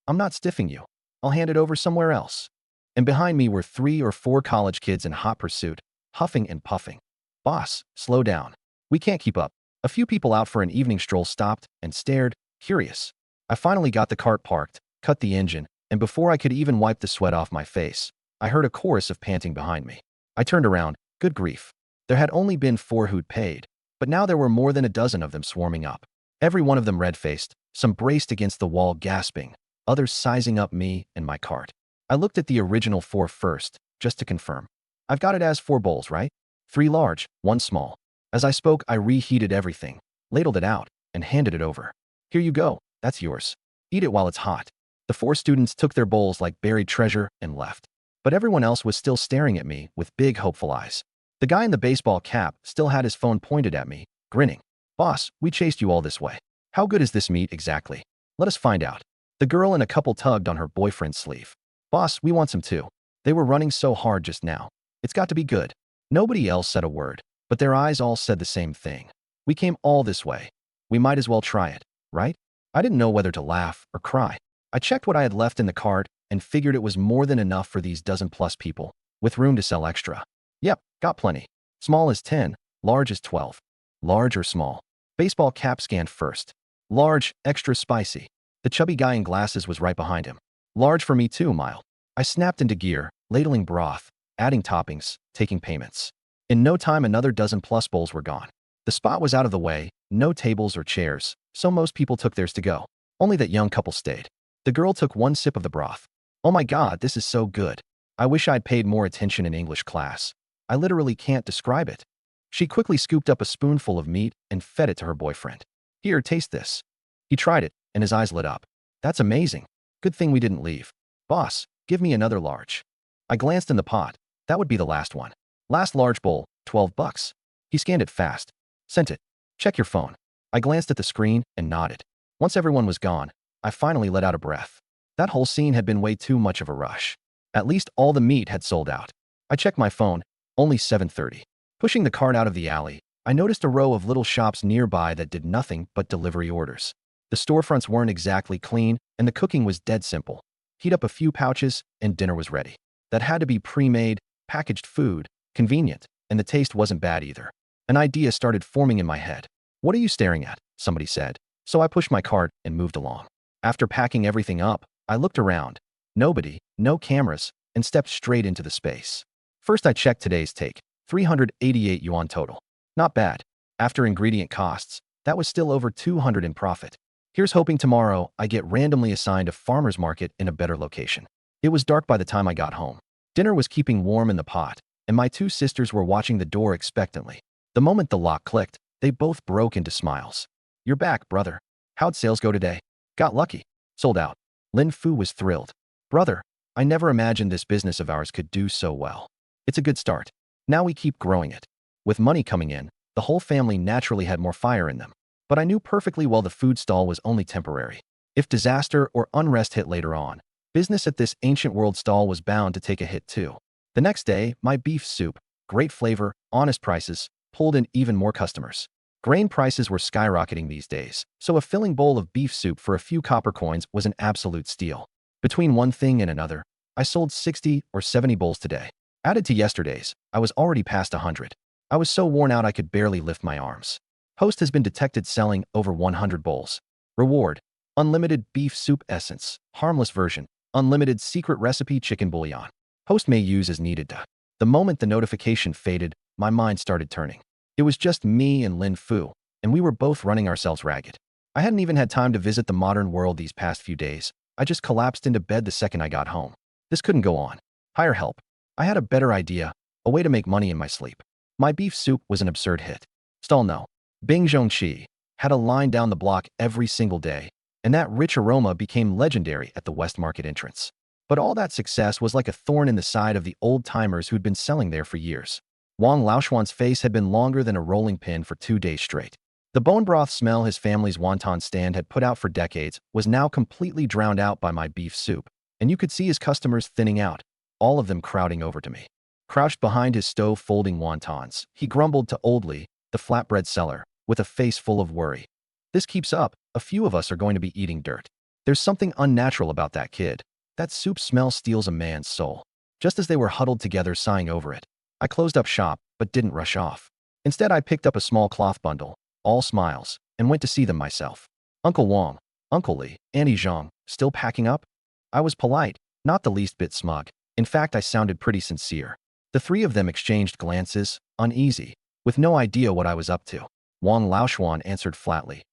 I'm not stiffing you. I'll hand it over somewhere else. And behind me were 3 or 4 college kids in hot pursuit, huffing and puffing. Boss, slow down. We can't keep up. A few people out for an evening stroll stopped and stared, curious. I finally got the cart parked, cut the engine, and before I could even wipe the sweat off my face, I heard a chorus of panting behind me. I turned around. Good grief. There had only been 4 who'd paid, but now there were more than a dozen of them swarming up. Every one of them red-faced, some braced against the wall gasping, others sizing up me and my cart. I looked at the original 4 first, just to confirm. I've got it as 4 bowls, right? 3 large, 1 small. As I spoke, I reheated everything, ladled it out, and handed it over. Here you go, that's yours. Eat it while it's hot. The 4 students took their bowls like buried treasure and left. But everyone else was still staring at me with big, hopeful eyes. The guy in the baseball cap still had his phone pointed at me, grinning. Boss, we chased you all this way. How good is this meat exactly? Let us find out. The girl and a couple tugged on her boyfriend's sleeve. Boss, we want some too. They were running so hard just now. It's got to be good. Nobody else said a word, but their eyes all said the same thing. We came all this way. We might as well try it, right? I didn't know whether to laugh or cry. I checked what I had left in the cart and figured it was more than enough for these dozen-plus people, with room to sell extra. Yep, got plenty. Small is 10, large is 12. Large or small? Baseball cap scanned first. Large, extra spicy. The chubby guy in glasses was right behind him. Large for me too, mild. I snapped into gear, ladling broth, adding toppings, taking payments. In no time, another dozen-plus bowls were gone. The spot was out of the way, no tables or chairs, so most people took theirs to go. Only that young couple stayed. The girl took 1 sip of the broth. Oh my God, this is so good. I wish I'd paid more attention in English class. I literally can't describe it. She quickly scooped up a spoonful of meat and fed it to her boyfriend. Here, taste this. He tried it, and his eyes lit up. That's amazing. Good thing we didn't leave. Boss, give me another large. I glanced in the pot. That would be the last one. Last large bowl, 12 bucks. He scanned it fast. Sent it. Check your phone. I glanced at the screen and nodded. Once everyone was gone, I finally let out a breath. That whole scene had been way too much of a rush. At least all the meat had sold out. I checked my phone. Only 7:30. Pushing the cart out of the alley, I noticed a row of little shops nearby that did nothing but delivery orders. The storefronts weren't exactly clean, and the cooking was dead simple. Heat up a few pouches, and dinner was ready. That had to be pre-made, packaged food, convenient, and the taste wasn't bad either. An idea started forming in my head. "What are you staring at?" somebody said. So I pushed my cart and moved along. After packing everything up, I looked around. Nobody, no cameras, and stepped straight into the space. First I checked today's take. 388 yuan total. Not bad. After ingredient costs, that was still over 200 in profit. Here's hoping tomorrow I get randomly assigned a farmer's market in a better location. It was dark by the time I got home. Dinner was keeping warm in the pot, and my two sisters were watching the door expectantly. The moment the lock clicked, they both broke into smiles. "You're back, brother. How'd sales go today?" "Got lucky. Sold out." Lin Fu was thrilled. "Brother, I never imagined this business of ours could do so well. It's a good start. Now we keep growing it." With money coming in, the whole family naturally had more fire in them. But I knew perfectly well the food stall was only temporary. If disaster or unrest hit later on, business at this ancient world stall was bound to take a hit too. The next day, my beef soup, great flavor, honest prices, pulled in even more customers. Grain prices were skyrocketing these days, so a filling bowl of beef soup for a few copper coins was an absolute steal. Between one thing and another, I sold 60 or 70 bowls today. Added to yesterday's, I was already past 100. I was so worn out I could barely lift my arms. Host has been detected selling over 100 bowls. Reward: unlimited beef soup essence, harmless version, unlimited secret recipe chicken bouillon. Host may use as needed. The moment the notification faded, my mind started turning. It was just me and Lin Fu, and we were both running ourselves ragged. I hadn't even had time to visit the modern world these past few days. I just collapsed into bed the second I got home. This couldn't go on. Hire help. I had a better idea, a way to make money in my sleep. My beef soup was an absurd hit. Stall no. Bing Zhongqi had a line down the block every single day, and that rich aroma became legendary at the West Market entrance. But all that success was like a thorn in the side of the old-timers who'd been selling there for years. Wang Laoshuan's face had been longer than a rolling pin for 2 days straight. The bone broth smell his family's wonton stand had put out for decades was now completely drowned out by my beef soup, and you could see his customers thinning out, all of them crowding over to me. Crouched behind his stove folding wontons, he grumbled to Old Lee, the flatbread seller, with a face full of worry. "This keeps up, a few of us are going to be eating dirt. There's something unnatural about that kid. That soup smell steals a man's soul." Just as they were huddled together sighing over it, I closed up shop, but didn't rush off. Instead, I picked up a small cloth bundle, all smiles, and went to see them myself. "Uncle Wang, Uncle Lee, Auntie Zhang, still packing up?" I was polite, not the least bit smug. In fact, I sounded pretty sincere. The three of them exchanged glances, uneasy, with no idea what I was up to. Wang Laoshuan answered flatly.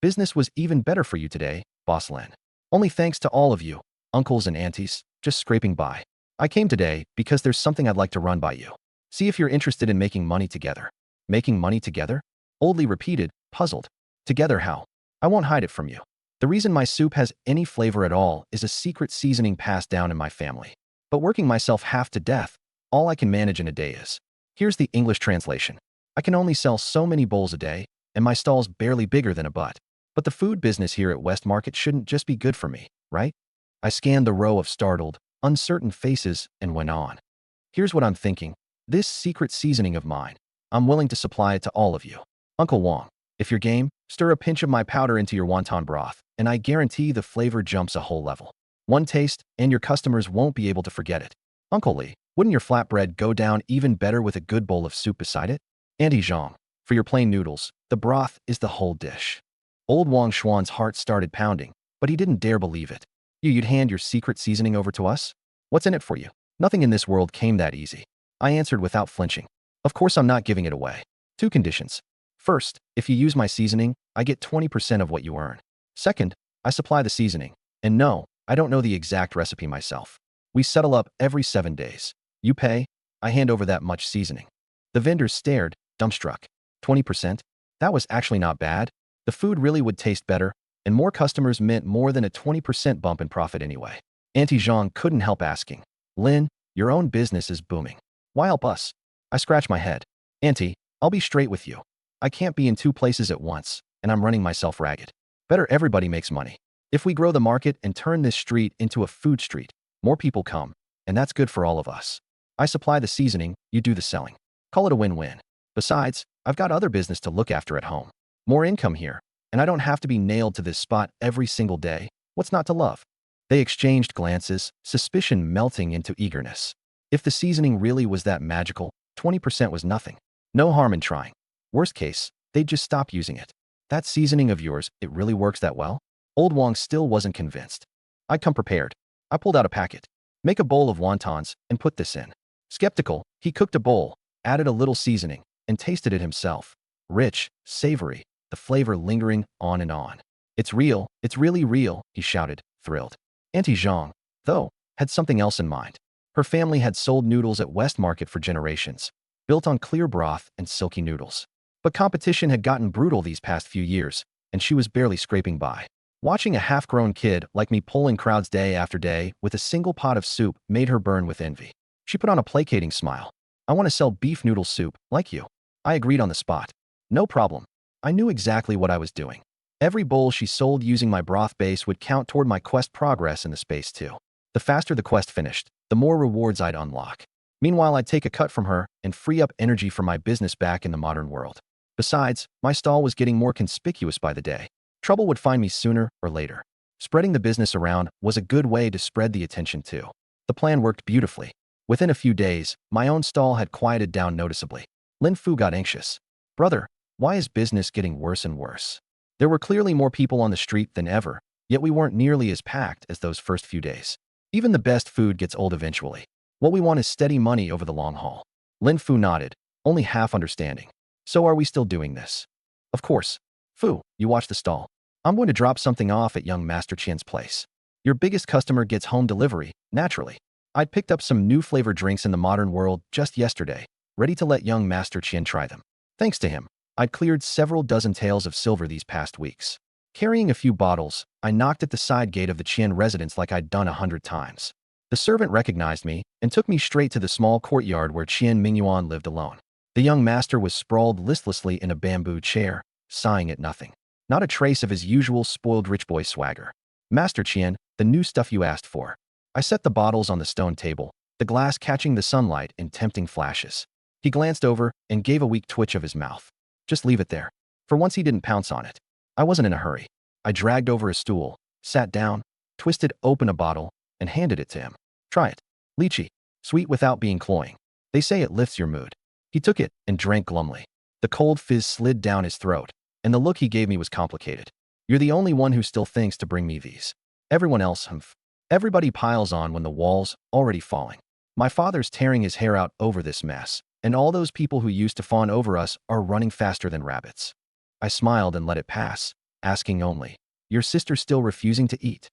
Business was even better for you today, Boss Lin. Only thanks to all of you, uncles and aunties, just scraping by. I came today because there's something I'd like to run by you. See if you're interested in making money together." "Making money together?" Old Lee repeated, puzzled. "Together how?" "I won't hide it from you. The reason my soup has any flavor at all is a secret seasoning passed down in my family. But working myself half to death, all I can manage in a day is. Here's the English translation. I can only sell so many bowls a day, and my stall's barely bigger than a butt. But the food business here at West Market shouldn't just be good for me, right?" I scanned the row of startled, uncertain faces and went on. "Here's what I'm thinking. This secret seasoning of mine, I'm willing to supply it to all of you. Uncle Wang, if you're game, stir a pinch of my powder into your wonton broth, and I guarantee the flavor jumps a whole level. One taste, and your customers won't be able to forget it. Uncle Lee, wouldn't your flatbread go down even better with a good bowl of soup beside it? Auntie Zhang, for your plain noodles, the broth is the whole dish." Old Wang Xuan's heart started pounding, but he didn't dare believe it. You'd hand your secret seasoning over to us? What's in it for you?" "Nothing in this world came that easy," I answered without flinching. "Of course I'm not giving it away. 2 conditions. First, if you use my seasoning, I get 20% of what you earn. Second, I supply the seasoning. And no, I don't know the exact recipe myself. We settle up every 7 days. You pay, I hand over that much seasoning." The vendors stared, dumbstruck. 20%? That was actually not bad. The food really would taste better. and more customers meant more than a 20% bump in profit anyway. Auntie Zhang couldn't help asking, Lin, your own business is booming. Why help us? I scratched my head. Auntie, I'll be straight with you. I can't be in two places at once, and I'm running myself ragged. Better everybody makes money. If we grow the market and turn this street into a food street, more people come, and that's good for all of us. I supply the seasoning, you do the selling. Call it a win-win. Besides, I've got other business to look after at home. More income here, and I don't have to be nailed to this spot every single day. What's not to love? They exchanged glances, suspicion melting into eagerness. If the seasoning really was that magical, 20% was nothing. No harm in trying. Worst case, they'd just stop using it. That seasoning of yours, it really works that well? Old Wong still wasn't convinced. I'd come prepared. I pulled out a packet. Make a bowl of wontons and put this in. Skeptical, he cooked a bowl, added a little seasoning, and tasted it himself. Rich, savory, the flavor lingering on and on. It's real, it's really real, he shouted, thrilled. Auntie Zhang, though, had something else in mind. Her family had sold noodles at West Market for generations, built on clear broth and silky noodles. But competition had gotten brutal these past few years, and she was barely scraping by. Watching a half-grown kid like me pull in crowds day after day with a single pot of soup made her burn with envy. She put on a placating smile. I want to sell beef noodle soup, like you. I agreed on the spot. No problem. I knew exactly what I was doing. Every bowl she sold using my broth base would count toward my quest progress in the space too. The faster the quest finished, the more rewards I'd unlock. Meanwhile, I'd take a cut from her and free up energy for my business back in the modern world. Besides, my stall was getting more conspicuous by the day. Trouble would find me sooner or later. Spreading the business around was a good way to spread the attention too. The plan worked beautifully. Within a few days, my own stall had quieted down noticeably. Lin Fu got anxious. Brother, why is business getting worse and worse? There were clearly more people on the street than ever, yet we weren't nearly as packed as those first few days. Even the best food gets old eventually. What we want is steady money over the long haul. Lin Fu nodded, only half understanding. So are we still doing this? Of course. Fu, you watch the stall. I'm going to drop something off at young Master Qian's place. Your biggest customer gets home delivery, naturally. I'd picked up some new flavored drinks in the modern world just yesterday, ready to let young Master Qian try them. Thanks to him, I'd cleared several dozen taels of silver these past weeks. Carrying a few bottles, I knocked at the side gate of the Qian residence like I'd done 100 times. The servant recognized me and took me straight to the small courtyard where Qian Mingyuan lived alone. The young master was sprawled listlessly in a bamboo chair, sighing at nothing. Not a trace of his usual spoiled rich boy swagger. Master Qian, the new stuff you asked for. I set the bottles on the stone table, the glass catching the sunlight in tempting flashes. He glanced over and gave a weak twitch of his mouth. Just leave it there. For once he didn't pounce on it. I wasn't in a hurry. I dragged over a stool, sat down, twisted open a bottle, and handed it to him. Try it. Lychee. Sweet without being cloying. They say it lifts your mood. He took it and drank glumly. The cold fizz slid down his throat, and the look he gave me was complicated. You're the only one who still thinks to bring me these. Everyone else, humph. Everybody piles on when the wall's already falling. My father's tearing his hair out over this mess, and all those people who used to fawn over us are running faster than rabbits. I smiled and let it pass, asking only, your sister still refusing to eat?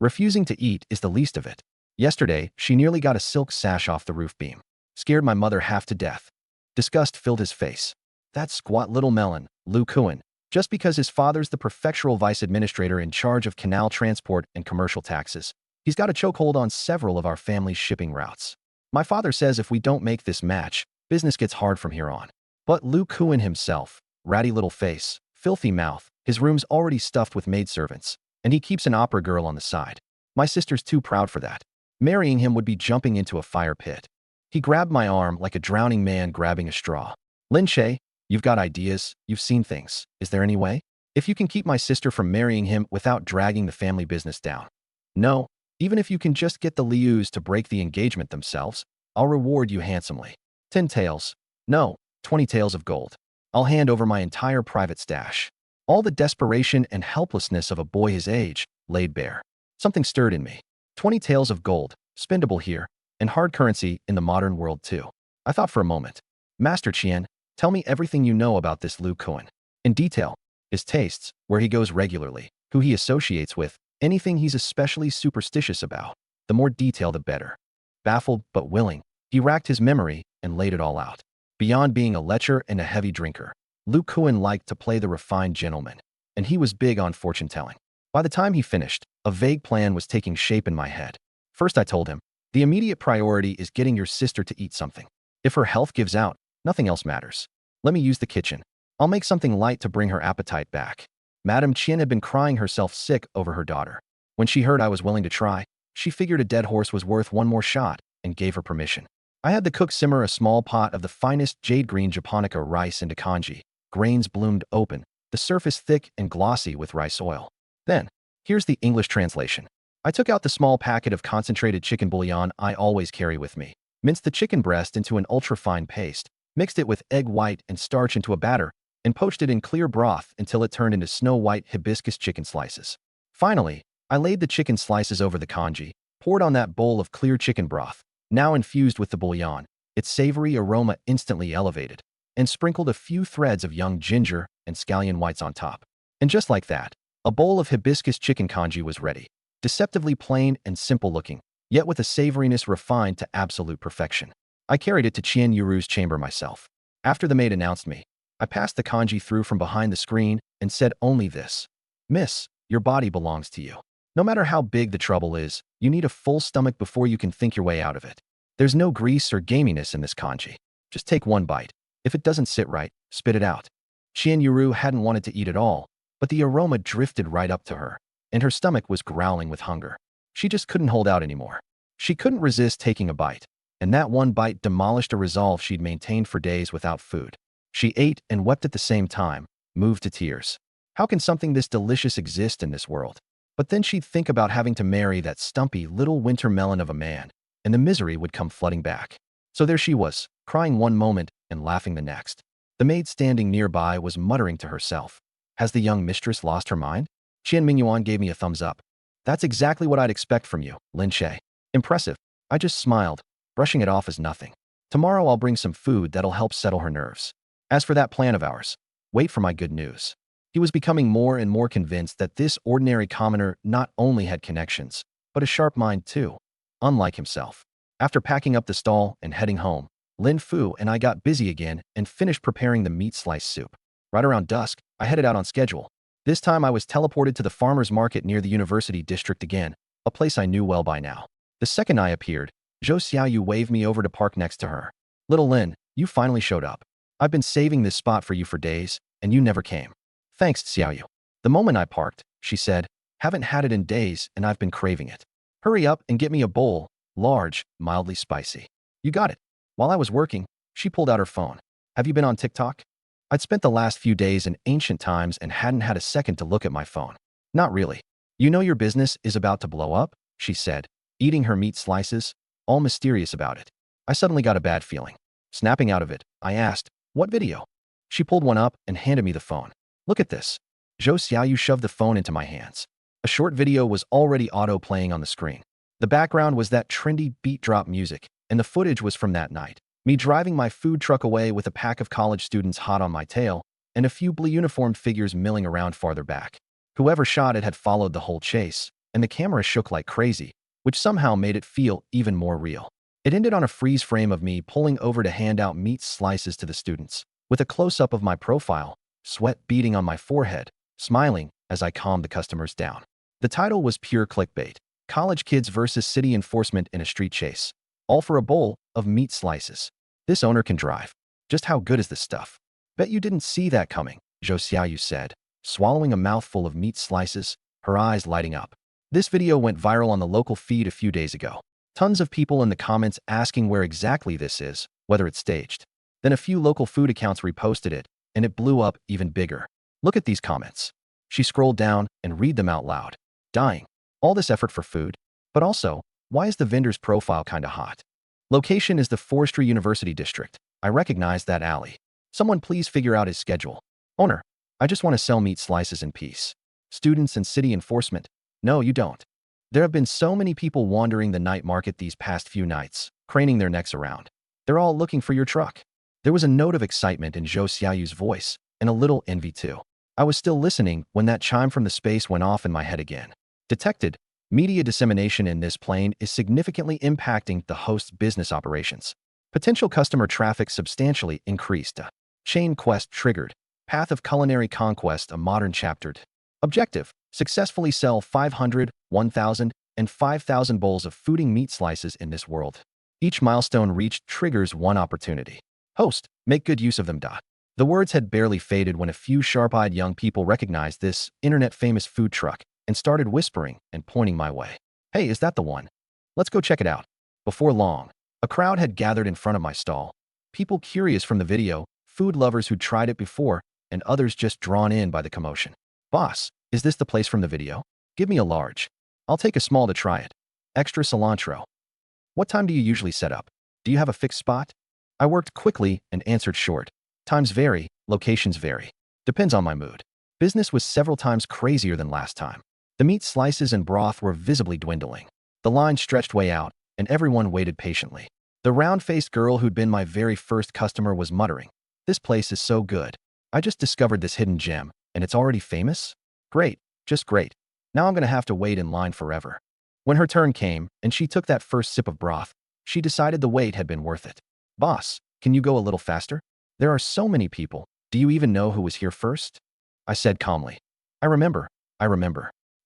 Refusing to eat is the least of it. Yesterday, she nearly got a silk sash off the roof beam. Scared my mother half to death. Disgust filled his face. That squat little melon, Lu Kuan, just because his father's the prefectural vice administrator in charge of canal transport and commercial taxes, he's got a chokehold on several of our family's shipping routes. My father says if we don't make this match, business gets hard from here on. But Lu Kuan himself, ratty little face, filthy mouth, his room's already stuffed with maidservants, and he keeps an opera girl on the side. My sister's too proud for that. Marrying him would be jumping into a fire pit. He grabbed my arm like a drowning man grabbing a straw. Lin Che, you've got ideas, you've seen things. Is there any way? If you can keep my sister from marrying him without dragging the family business down. No, even if you can just get the Lius to break the engagement themselves, I'll reward you handsomely. 10 taels. No, 20 taels of gold. I'll hand over my entire private stash. All the desperation and helplessness of a boy his age laid bare. Something stirred in me. 20 taels of gold, spendable here, and hard currency in the modern world too. I thought for a moment. Master Qian, tell me everything you know about this Lu Kuan. In detail. His tastes, where he goes regularly, who he associates with, anything he's especially superstitious about. The more detail the better. Baffled but willing, he racked his memory and laid it all out. Beyond being a lecher and a heavy drinker, Lu Kuan liked to play the refined gentleman, and he was big on fortune-telling. By the time he finished, a vague plan was taking shape in my head. First, I told him, the immediate priority is getting your sister to eat something. If her health gives out, nothing else matters. Let me use the kitchen. I'll make something light to bring her appetite back. Madame Chien had been crying herself sick over her daughter. When she heard I was willing to try, she figured a dead horse was worth one more shot and gave her permission. I had the cook simmer a small pot of the finest jade green japonica rice into congee. Grains bloomed open, the surface thick and glossy with rice oil. Then, here's the English translation. I took out the small packet of concentrated chicken bouillon I always carry with me, minced the chicken breast into an ultra-fine paste, mixed it with egg white and starch into a batter, and poached it in clear broth until it turned into snow-white hibiscus chicken slices. Finally, I laid the chicken slices over the congee, poured on that bowl of clear chicken broth, now infused with the bouillon, its savory aroma instantly elevated, and sprinkled a few threads of young ginger and scallion whites on top. And just like that, a bowl of hibiscus chicken congee was ready, deceptively plain and simple-looking, yet with a savoriness refined to absolute perfection. I carried it to Chien Yuru's chamber myself. After the maid announced me, I passed the congee through from behind the screen and said only this. Miss, your body belongs to you. No matter how big the trouble is, you need a full stomach before you can think your way out of it. There's no grease or gaminess in this congee. Just take one bite. If it doesn't sit right, spit it out. Chien Yuru hadn't wanted to eat at all, but the aroma drifted right up to her, and her stomach was growling with hunger. She just couldn't hold out anymore. She couldn't resist taking a bite, and that one bite demolished a resolve she'd maintained for days without food. She ate and wept at the same time, moved to tears. How can something this delicious exist in this world? But then she'd think about having to marry that stumpy little winter melon of a man, and the misery would come flooding back. So there she was, crying one moment and laughing the next. The maid standing nearby was muttering to herself. Has the young mistress lost her mind? Qian Mingyuan gave me a thumbs up. That's exactly what I'd expect from you, Lin Che. Impressive. I just smiled, brushing it off as nothing. Tomorrow I'll bring some food that'll help settle her nerves. As for that plan of ours, wait for my good news. He was becoming more and more convinced that this ordinary commoner not only had connections, but a sharp mind too, unlike himself. After packing up the stall and heading home, Lin Fu and I got busy again and finished preparing the meat slice soup. Right around dusk, I headed out on schedule. This time I was teleported to the farmer's market near the university district again, a place I knew well by now. The second I appeared, Zhou Xiaoyu waved me over to park next to her. Little Lin, you finally showed up. I've been saving this spot for you for days, and you never came. Thanks, Xiaoyu. The moment I parked, she said, haven't had it in days and I've been craving it. Hurry up and get me a bowl, large, mildly spicy. You got it. While I was working, she pulled out her phone. Have you been on TikTok? I'd spent the last few days in ancient times and hadn't had a second to look at my phone. Not really. You know your business is about to blow up, she said, eating her meat slices, all mysterious about it. I suddenly got a bad feeling. Snapping out of it, I asked, what video? She pulled one up and handed me the phone. Look at this. Zhou Xiaoyu shoved the phone into my hands. A short video was already auto-playing on the screen. The background was that trendy beat drop music, and the footage was from that night. Me driving my food truck away with a pack of college students hot on my tail, and a few blue-uniformed figures milling around farther back. Whoever shot it had followed the whole chase, and the camera shook like crazy, which somehow made it feel even more real. It ended on a freeze frame of me pulling over to hand out meat slices to the students, with a close-up of my profile, sweat beading on my forehead, smiling as I calmed the customers down. The title was pure clickbait. College kids versus city enforcement in a street chase. All for a bowl of meat slices. This owner can drive. Just how good is this stuff? Bet you didn't see that coming, Zhou Xiaoyu said, swallowing a mouthful of meat slices, her eyes lighting up. This video went viral on the local feed a few days ago. Tons of people in the comments asking where exactly this is, whether it's staged. Then a few local food accounts reposted it, and it blew up even bigger. Look at these comments. She scrolled down and read them out loud. Dying. All this effort for food. But also, why is the vendor's profile kinda hot? Location is the Forestry University District. I recognize that alley. Someone please figure out his schedule. Owner, I just want to sell meat slices in peace. Students and city enforcement. No, you don't. There have been so many people wandering the night market these past few nights, craning their necks around. They're all looking for your truck. There was a note of excitement in Zhou Xiaoyu's voice, and a little envy too. I was still listening when that chime from the space went off in my head again. Detected. Media dissemination in this plane is significantly impacting the host's business operations. Potential customer traffic substantially increased. Chain quest triggered. Path of culinary conquest, a modern chapter. Objective: successfully sell 500, 1,000, and 5,000 bowls of fooding meat slices in this world. Each milestone reached triggers one opportunity. Host: make good use of them. The words had barely faded when a few sharp-eyed young people recognized this internet-famous food truck and started whispering and pointing my way. Hey, is that the one? Let's go check it out. Before long, a crowd had gathered in front of my stall. People curious from the video, food lovers who'd tried it before, and others just drawn in by the commotion. Boss, is this the place from the video? Give me a large. I'll take a small to try it. Extra cilantro. What time do you usually set up? Do you have a fixed spot? I worked quickly and answered short. Times vary, locations vary. Depends on my mood. Business was several times crazier than last time. The meat slices and broth were visibly dwindling. The line stretched way out, and everyone waited patiently. The round-faced girl who'd been my very first customer was muttering, "This place is so good. I just discovered this hidden gem, and it's already famous? Great, just great. Now I'm gonna have to wait in line forever." When her turn came, and she took that first sip of broth, she decided the wait had been worth it. "Boss, can you go a little faster? There are so many people. Do you even know who was here first?" I said calmly. I remember.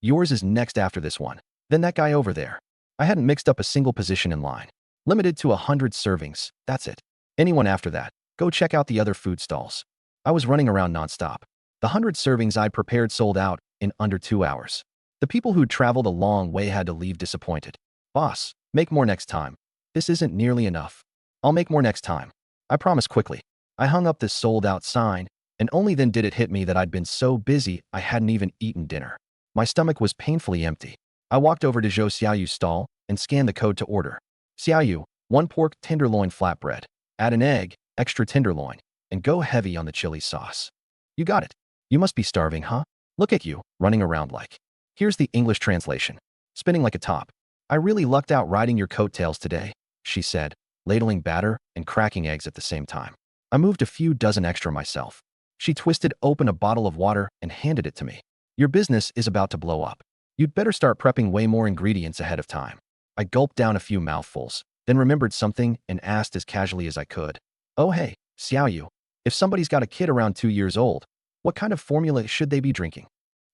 Yours is next after this one. Then that guy over there." I hadn't mixed up a single position in line. Limited to 100 servings, that's it. Anyone after that, go check out the other food stalls. I was running around nonstop. The 100 servings I'd prepared sold out in under 2 hours. The people who'd traveled a long way had to leave disappointed. "Boss, make more next time. This isn't nearly enough." "I'll make more next time. I promise." Quickly, I hung up this sold-out sign, and only then did it hit me that I'd been so busy I hadn't even eaten dinner. My stomach was painfully empty. I walked over to Zhou Xiaoyu's stall and scanned the code to order. "Xiaoyu, 1 pork tenderloin flatbread. Add an egg, extra tenderloin, and go heavy on the chili sauce." "You got it. You must be starving, huh? Look at you, running around like." Here's the English translation. "Spinning like a top. I really lucked out riding your coattails today," she said, ladling batter and cracking eggs at the same time. I moved a few dozen extra myself. She twisted open a bottle of water and handed it to me. "Your business is about to blow up. You'd better start prepping way more ingredients ahead of time." I gulped down a few mouthfuls, then remembered something and asked as casually as I could. "Oh hey, Xiaoyu, if somebody's got a kid around 2 years old, what kind of formula should they be drinking?"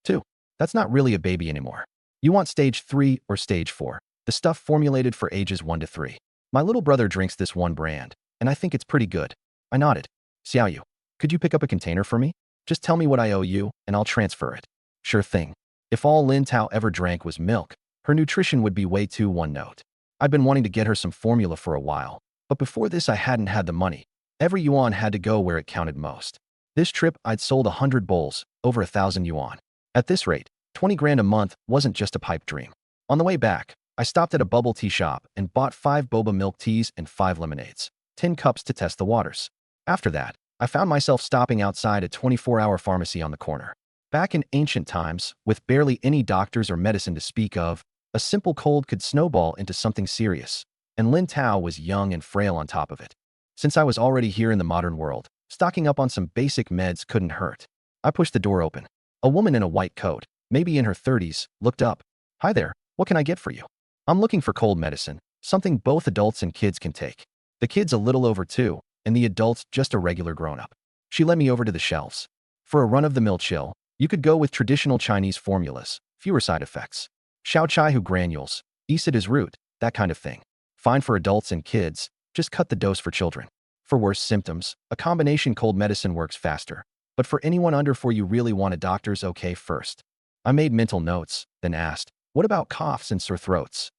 2. That's not really a baby anymore. You want stage 3 or stage 4, the stuff formulated for ages 1 to 3. My little brother drinks this one brand, and I think it's pretty good. I nodded. "Xiaoyu, could you pick up a container for me? Just tell me what I owe you, and I'll transfer it." "Sure thing." If all Lin Tao ever drank was milk, her nutrition would be way too one note. I'd been wanting to get her some formula for a while, but before this I hadn't had the money. Every yuan had to go where it counted most. This trip I'd sold 100 bowls, over 1,000 yuan. At this rate, 20 grand a month wasn't just a pipe dream. On the way back, I stopped at a bubble tea shop and bought 5 boba milk teas and 5 lemonades, 10 cups to test the waters. After that, I found myself stopping outside a 24-hour pharmacy on the corner. Back in ancient times, with barely any doctors or medicine to speak of, a simple cold could snowball into something serious, and Lin Tao was young and frail on top of it. Since I was already here in the modern world, stocking up on some basic meds couldn't hurt. I pushed the door open. A woman in a white coat, maybe in her 30s, looked up. "Hi there, what can I get for you?" "I'm looking for cold medicine, something both adults and kids can take." The kid's a little over 2, and the adult's just a regular grown-up. She led me over to the shelves. For a run-of-the-mill chill, you could go with traditional Chinese formulas, fewer side effects. Xiao Chai Hu granules, Isida's root, that kind of thing. Fine for adults and kids, just cut the dose for children. For worse symptoms, a combination cold medicine works faster. But for anyone under 4, you really want a doctor's okay first. I made mental notes, then asked, "What about coughs and sore throats?"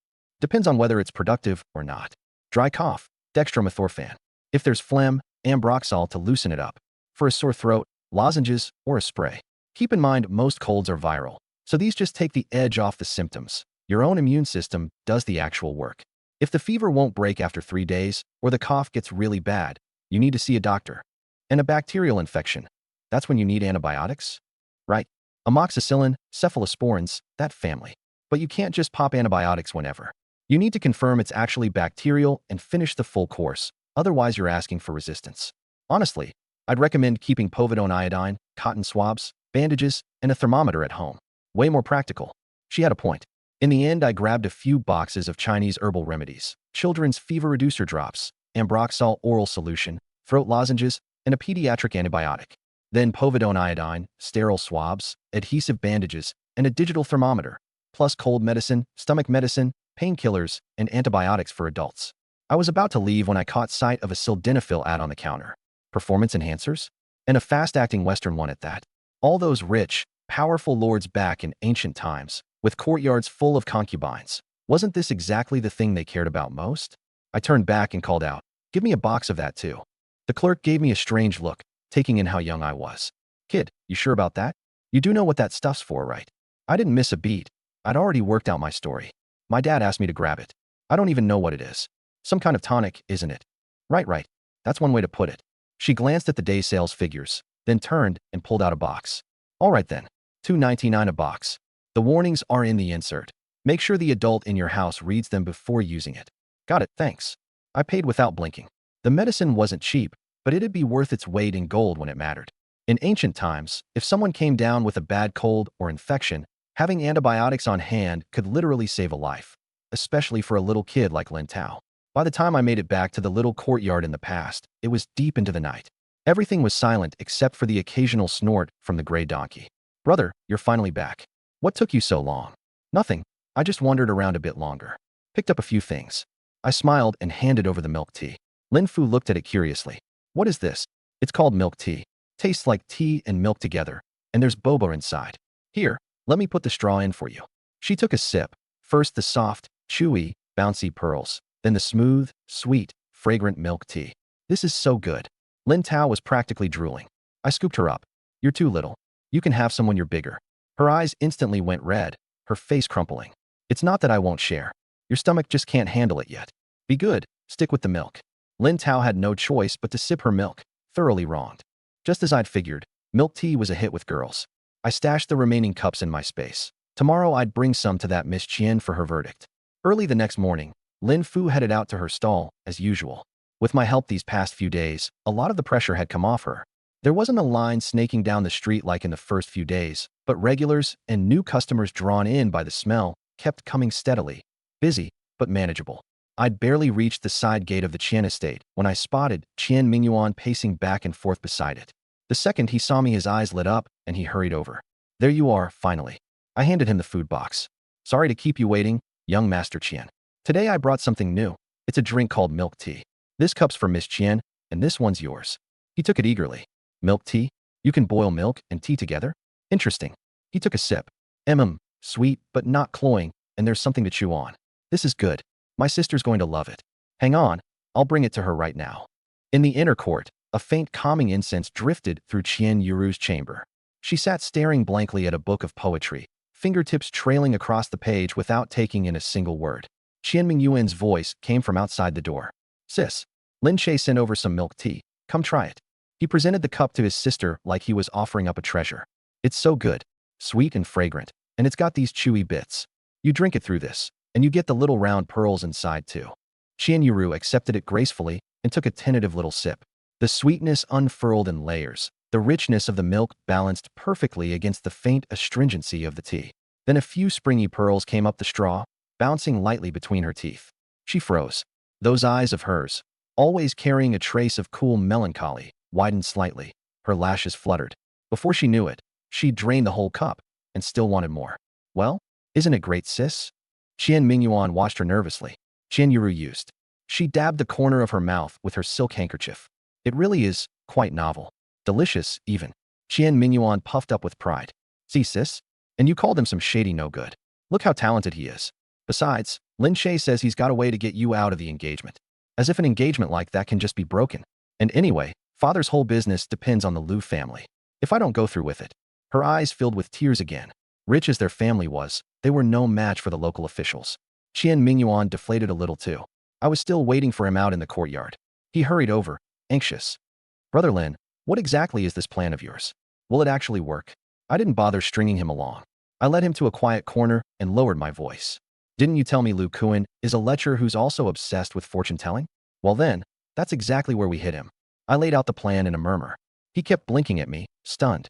"Depends on whether it's productive or not. Dry cough, dextromethorphan. If there's phlegm, ambroxol to loosen it up. For a sore throat, lozenges or a spray." Keep in mind, most colds are viral, so these just take the edge off the symptoms. Your own immune system does the actual work. If the fever won't break after 3 days, or the cough gets really bad, you need to see a doctor. And a bacterial infection, that's when you need antibiotics? Right. Amoxicillin, cephalosporins, that family. But you can't just pop antibiotics whenever. You need to confirm it's actually bacterial and finish the full course, otherwise you're asking for resistance. Honestly, I'd recommend keeping povidone iodine, cotton swabs, bandages, and a thermometer at home. Way more practical. She had a point. In the end, I grabbed a few boxes of Chinese herbal remedies, children's fever reducer drops, ambroxol oral solution, throat lozenges, and a pediatric antibiotic. Then povidone iodine, sterile swabs, adhesive bandages, and a digital thermometer, plus cold medicine, stomach medicine, painkillers, and antibiotics for adults. I was about to leave when I caught sight of a sildenafil ad on the counter. Performance enhancers? And a fast-acting Western one at that. All those rich, powerful lords back in ancient times, with courtyards full of concubines. Wasn't this exactly the thing they cared about most? I turned back and called out, "Give me a box of that too." The clerk gave me a strange look, taking in how young I was. "Kid, you sure about that? You do know what that stuff's for, right?" I didn't miss a beat. I'd already worked out my story. My dad asked me to grab it. I don't even know what it is. Some kind of tonic, isn't it? Right. That's one way to put it. She glanced at the day's sales figures, then turned and pulled out a box. All right then, $2.99 a box. The warnings are in the insert. Make sure the adult in your house reads them before using it. Got it, thanks. I paid without blinking. The medicine wasn't cheap, but it'd be worth its weight in gold when it mattered. In ancient times, if someone came down with a bad cold or infection, having antibiotics on hand could literally save a life, especially for a little kid like Lin Tao. By the time I made it back to the little courtyard in the past, it was deep into the night. Everything was silent except for the occasional snort from the gray donkey. "Brother, you're finally back. What took you so long?" "Nothing. I just wandered around a bit longer. Picked up a few things." I smiled and handed over the milk tea. Lin Fu looked at it curiously. "What is this?" "It's called milk tea. Tastes like tea and milk together, and there's boba inside. Here, let me put the straw in for you." She took a sip, first the soft, chewy, bouncy pearls, then the smooth, sweet, fragrant milk tea. "This is so good." Lin Tao was practically drooling. I scooped her up. "You're too little. You can have some when you're bigger." Her eyes instantly went red, her face crumpling. "It's not that I won't share. Your stomach just can't handle it yet. Be good, stick with the milk." Lin Tao had no choice but to sip her milk, thoroughly wronged. Just as I'd figured, milk tea was a hit with girls. I stashed the remaining cups in my space. Tomorrow I'd bring some to that Miss Qian for her verdict. Early the next morning, Lin Fu headed out to her stall, as usual. With my help these past few days, a lot of the pressure had come off her. There wasn't a line snaking down the street like in the first few days, but regulars and new customers drawn in by the smell kept coming steadily. Busy, but manageable. I'd barely reached the side gate of the Qian estate when I spotted Qian Mingyuan pacing back and forth beside it. The second he saw me, his eyes lit up, and he hurried over. "There you are, finally." I handed him the food box. "Sorry to keep you waiting, young Master Qian. Today I brought something new. It's a drink called milk tea. This cup's for Miss Qian, and this one's yours." He took it eagerly. "Milk tea? You can boil milk and tea together? Interesting." He took a sip. Sweet, but not cloying, and there's something to chew on. "This is good. My sister's going to love it. Hang on, I'll bring it to her right now." In the inner court, a faint calming incense drifted through Qian Yuru's chamber. She sat staring blankly at a book of poetry, fingertips trailing across the page without taking in a single word. Qian Mingyuan's voice came from outside the door. "Sis, Lin Che sent over some milk tea. Come try it." He presented the cup to his sister like he was offering up a treasure. "It's so good, sweet and fragrant, and it's got these chewy bits. You drink it through this, and you get the little round pearls inside too." Qian Yuru accepted it gracefully and took a tentative little sip. The sweetness unfurled in layers, the richness of the milk balanced perfectly against the faint astringency of the tea. Then a few springy pearls came up the straw, bouncing lightly between her teeth. She froze. Those eyes of hers, always carrying a trace of cool melancholy, widened slightly. Her lashes fluttered. Before she knew it, she'd drained the whole cup and still wanted more. "Well, isn't it great, sis?" Qian Mingyuan watched her nervously. Qian Yuru used. She dabbed the corner of her mouth with her silk handkerchief. "It really is quite novel. Delicious, even." Qian Mingyuan puffed up with pride. "See, sis? And you called him some shady no good. Look how talented he is. Besides, Lin Che says he's got a way to get you out of the engagement. As if an engagement like that can just be broken. And anyway, father's whole business depends on the Liu family. If I don't go through with it." Her eyes filled with tears again. Rich as their family was, they were no match for the local officials. Qian Mingyuan deflated a little too. I was still waiting for him out in the courtyard. He hurried over, anxious. "Brother Lin, what exactly is this plan of yours? Will it actually work?" I didn't bother stringing him along. I led him to a quiet corner and lowered my voice. "Didn't you tell me Lu Kuan is a lecher who's also obsessed with fortune-telling? Well then, that's exactly where we hit him." I laid out the plan in a murmur. He kept blinking at me, stunned.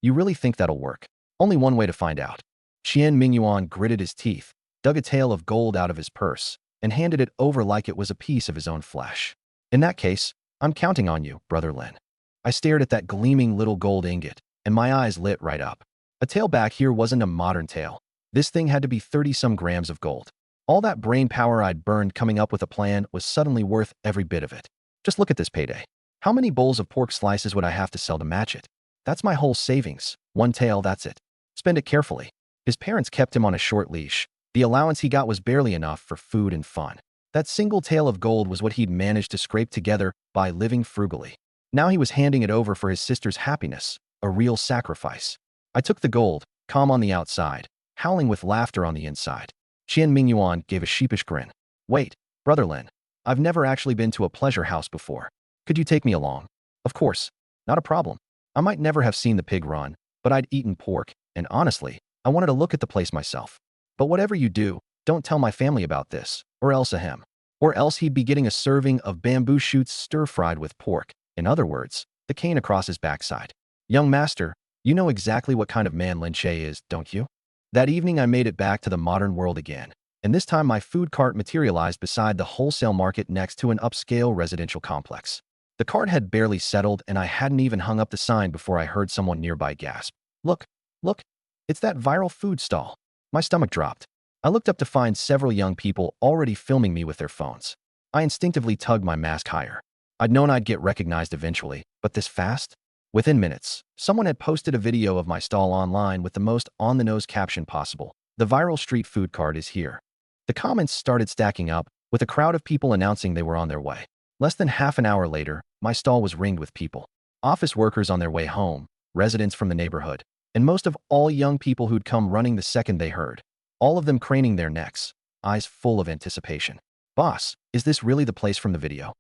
"You really think that'll work?" "Only one way to find out." Qian Mingyuan gritted his teeth, dug a tail of gold out of his purse, and handed it over like it was a piece of his own flesh. "In that case, I'm counting on you, Brother Lin." I stared at that gleaming little gold ingot, and my eyes lit right up. A tail back here wasn't a modern tail. This thing had to be 30-some grams of gold. All that brain power I'd burned coming up with a plan was suddenly worth every bit of it. Just look at this payday. How many bowls of pork slices would I have to sell to match it? That's my whole savings. One tail, that's it. Spend it carefully. His parents kept him on a short leash. The allowance he got was barely enough for food and fun. That single tail of gold was what he'd managed to scrape together by living frugally. Now he was handing it over for his sister's happiness, a real sacrifice. I took the gold, calm on the outside, howling with laughter on the inside. Qian Mingyuan gave a sheepish grin. Wait, Brother Lin, I've never actually been to a pleasure house before. Could you take me along? Of course. Not a problem. I might never have seen the pig run, but I'd eaten pork, and honestly, I wanted to look at the place myself. But whatever you do, don't tell my family about this, or else a him. Or else he'd be getting a serving of bamboo shoots stir-fried with pork. In other words, the cane across his backside. Young master, you know exactly what kind of man Lin Che is, don't you? That evening I made it back to the modern world again, and this time my food cart materialized beside the wholesale market next to an upscale residential complex. The cart had barely settled and I hadn't even hung up the sign before I heard someone nearby gasp. Look, look, it's that viral food stall. My stomach dropped. I looked up to find several young people already filming me with their phones. I instinctively tugged my mask higher. I'd known I'd get recognized eventually, but this fast? Within minutes, someone had posted a video of my stall online with the most on-the-nose caption possible. The viral street food cart is here. The comments started stacking up, with a crowd of people announcing they were on their way. Less than half an hour later, my stall was ringed with people. Office workers on their way home, residents from the neighborhood, and most of all young people who'd come running the second they heard. All of them craning their necks, eyes full of anticipation. Boss, is this really the place from the video?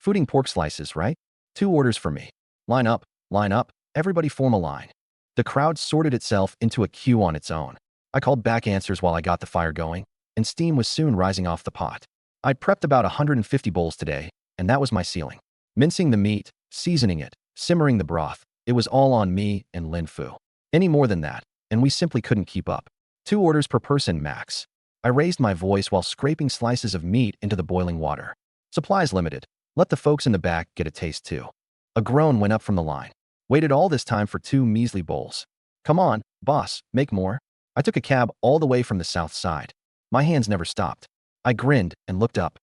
Fooding pork slices, right? 2 orders for me. Line up, everybody form a line. The crowd sorted itself into a queue on its own. I called back answers while I got the fire going, and steam was soon rising off the pot. I'd prepped about 150 bowls today, and that was my ceiling. Mincing the meat, seasoning it, simmering the broth, it was all on me and Lin Fu. Any more than that, and we simply couldn't keep up. 2 orders per person max. I raised my voice while scraping slices of meat into the boiling water. Supplies limited. Let the folks in the back get a taste too. A groan went up from the line. Waited all this time for 2 measly bowls. Come on, boss, make more. I took a cab all the way from the south side. My hands never stopped. I grinned and looked up.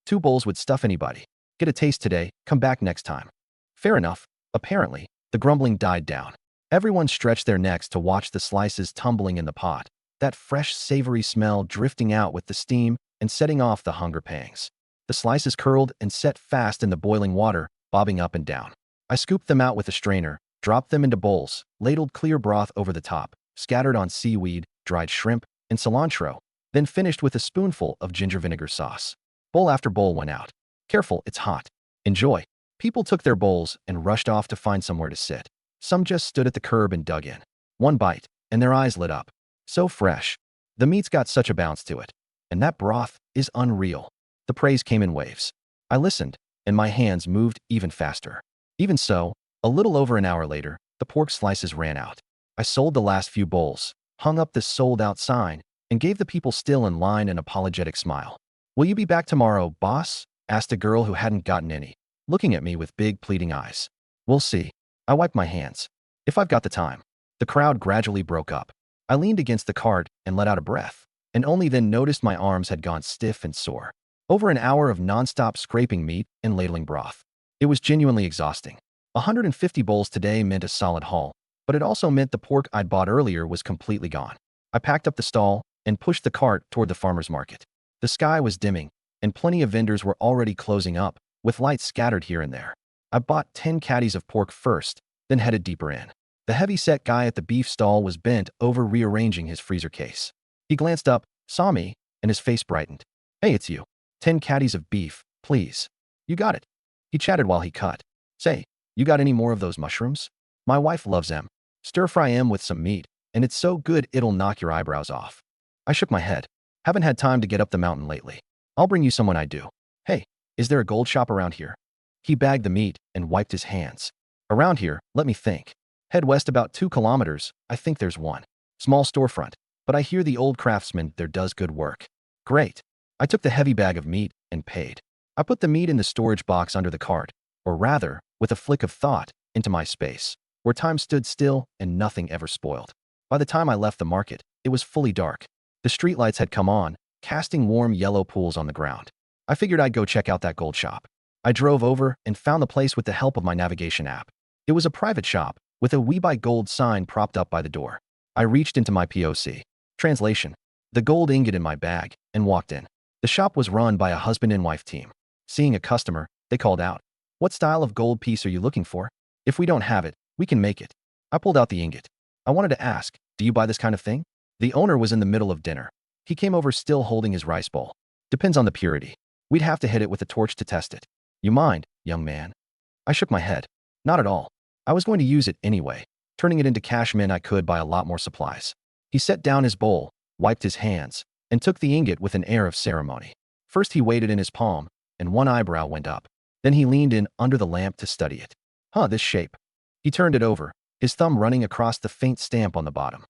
2 bowls would stuff anybody. Get a taste today, come back next time. Fair enough. Apparently, the grumbling died down. Everyone stretched their necks to watch the slices tumbling in the pot, that fresh, savory smell drifting out with the steam and setting off the hunger pangs. The slices curled and set fast in the boiling water, bobbing up and down. I scooped them out with a strainer, dropped them into bowls, ladled clear broth over the top, scattered on seaweed, dried shrimp, and cilantro, then finished with a spoonful of ginger vinegar sauce. Bowl after bowl went out. Careful, it's hot. Enjoy. People took their bowls and rushed off to find somewhere to sit. Some just stood at the curb and dug in. One bite, and their eyes lit up. So fresh. The meat's got such a bounce to it. And that broth is unreal. The praise came in waves. I listened, and my hands moved even faster. Even so, a little over an hour later, the pork slices ran out. I sold the last few bowls, hung up the sold-out sign, and gave the people still in line an apologetic smile. Will you be back tomorrow, boss? Asked a girl who hadn't gotten any, looking at me with big pleading eyes. We'll see. I wiped my hands. If I've got the time. The crowd gradually broke up. I leaned against the cart and let out a breath, and only then noticed my arms had gone stiff and sore. Over an hour of nonstop scraping meat and ladling broth. It was genuinely exhausting. 150 bowls today meant a solid haul, but it also meant the pork I'd bought earlier was completely gone. I packed up the stall and pushed the cart toward the farmer's market. The sky was dimming, and plenty of vendors were already closing up, with lights scattered here and there. I bought 10 caddies of pork first, then headed deeper in. The heavy-set guy at the beef stall was bent over rearranging his freezer case. He glanced up, saw me, and his face brightened. Hey, it's you. 10 caddies of beef, please. You got it. He chatted while he cut. Say, you got any more of those mushrooms? My wife loves them. Stir-fry 'em with some meat, and it's so good it'll knock your eyebrows off. I shook my head. Haven't had time to get up the mountain lately. I'll bring you some when I do. Hey, is there a gold shop around here? He bagged the meat and wiped his hands. Around here, let me think. Head west about 2 kilometers, I think there's one. Small storefront, but I hear the old craftsman there does good work. Great. I took the heavy bag of meat and paid. I put the meat in the storage box under the cart, or rather, with a flick of thought, into my space, where time stood still and nothing ever spoiled. By the time I left the market, it was fully dark. The streetlights had come on, casting warm yellow pools on the ground. I figured I'd go check out that gold shop. I drove over and found the place with the help of my navigation app. It was a private shop, with a "We Buy Gold" sign propped up by the door. I reached into my POC. Translation: the gold ingot in my bag, and walked in. The shop was run by a husband and wife team. Seeing a customer, they called out, "What style of gold piece are you looking for? If we don't have it, we can make it." I pulled out the ingot. I wanted to ask, "Do you buy this kind of thing?" The owner was in the middle of dinner. He came over still holding his rice bowl. "Depends on the purity. We'd have to hit it with a torch to test it." "You mind, young man?" I shook my head. "Not at all. I was going to use it anyway. Turning it into cash meant I could buy a lot more supplies." He set down his bowl, wiped his hands, and took the ingot with an air of ceremony. First he weighed it in his palm, and one eyebrow went up. Then he leaned in under the lamp to study it. This shape." He turned it over, his thumb running across the faint stamp on the bottom.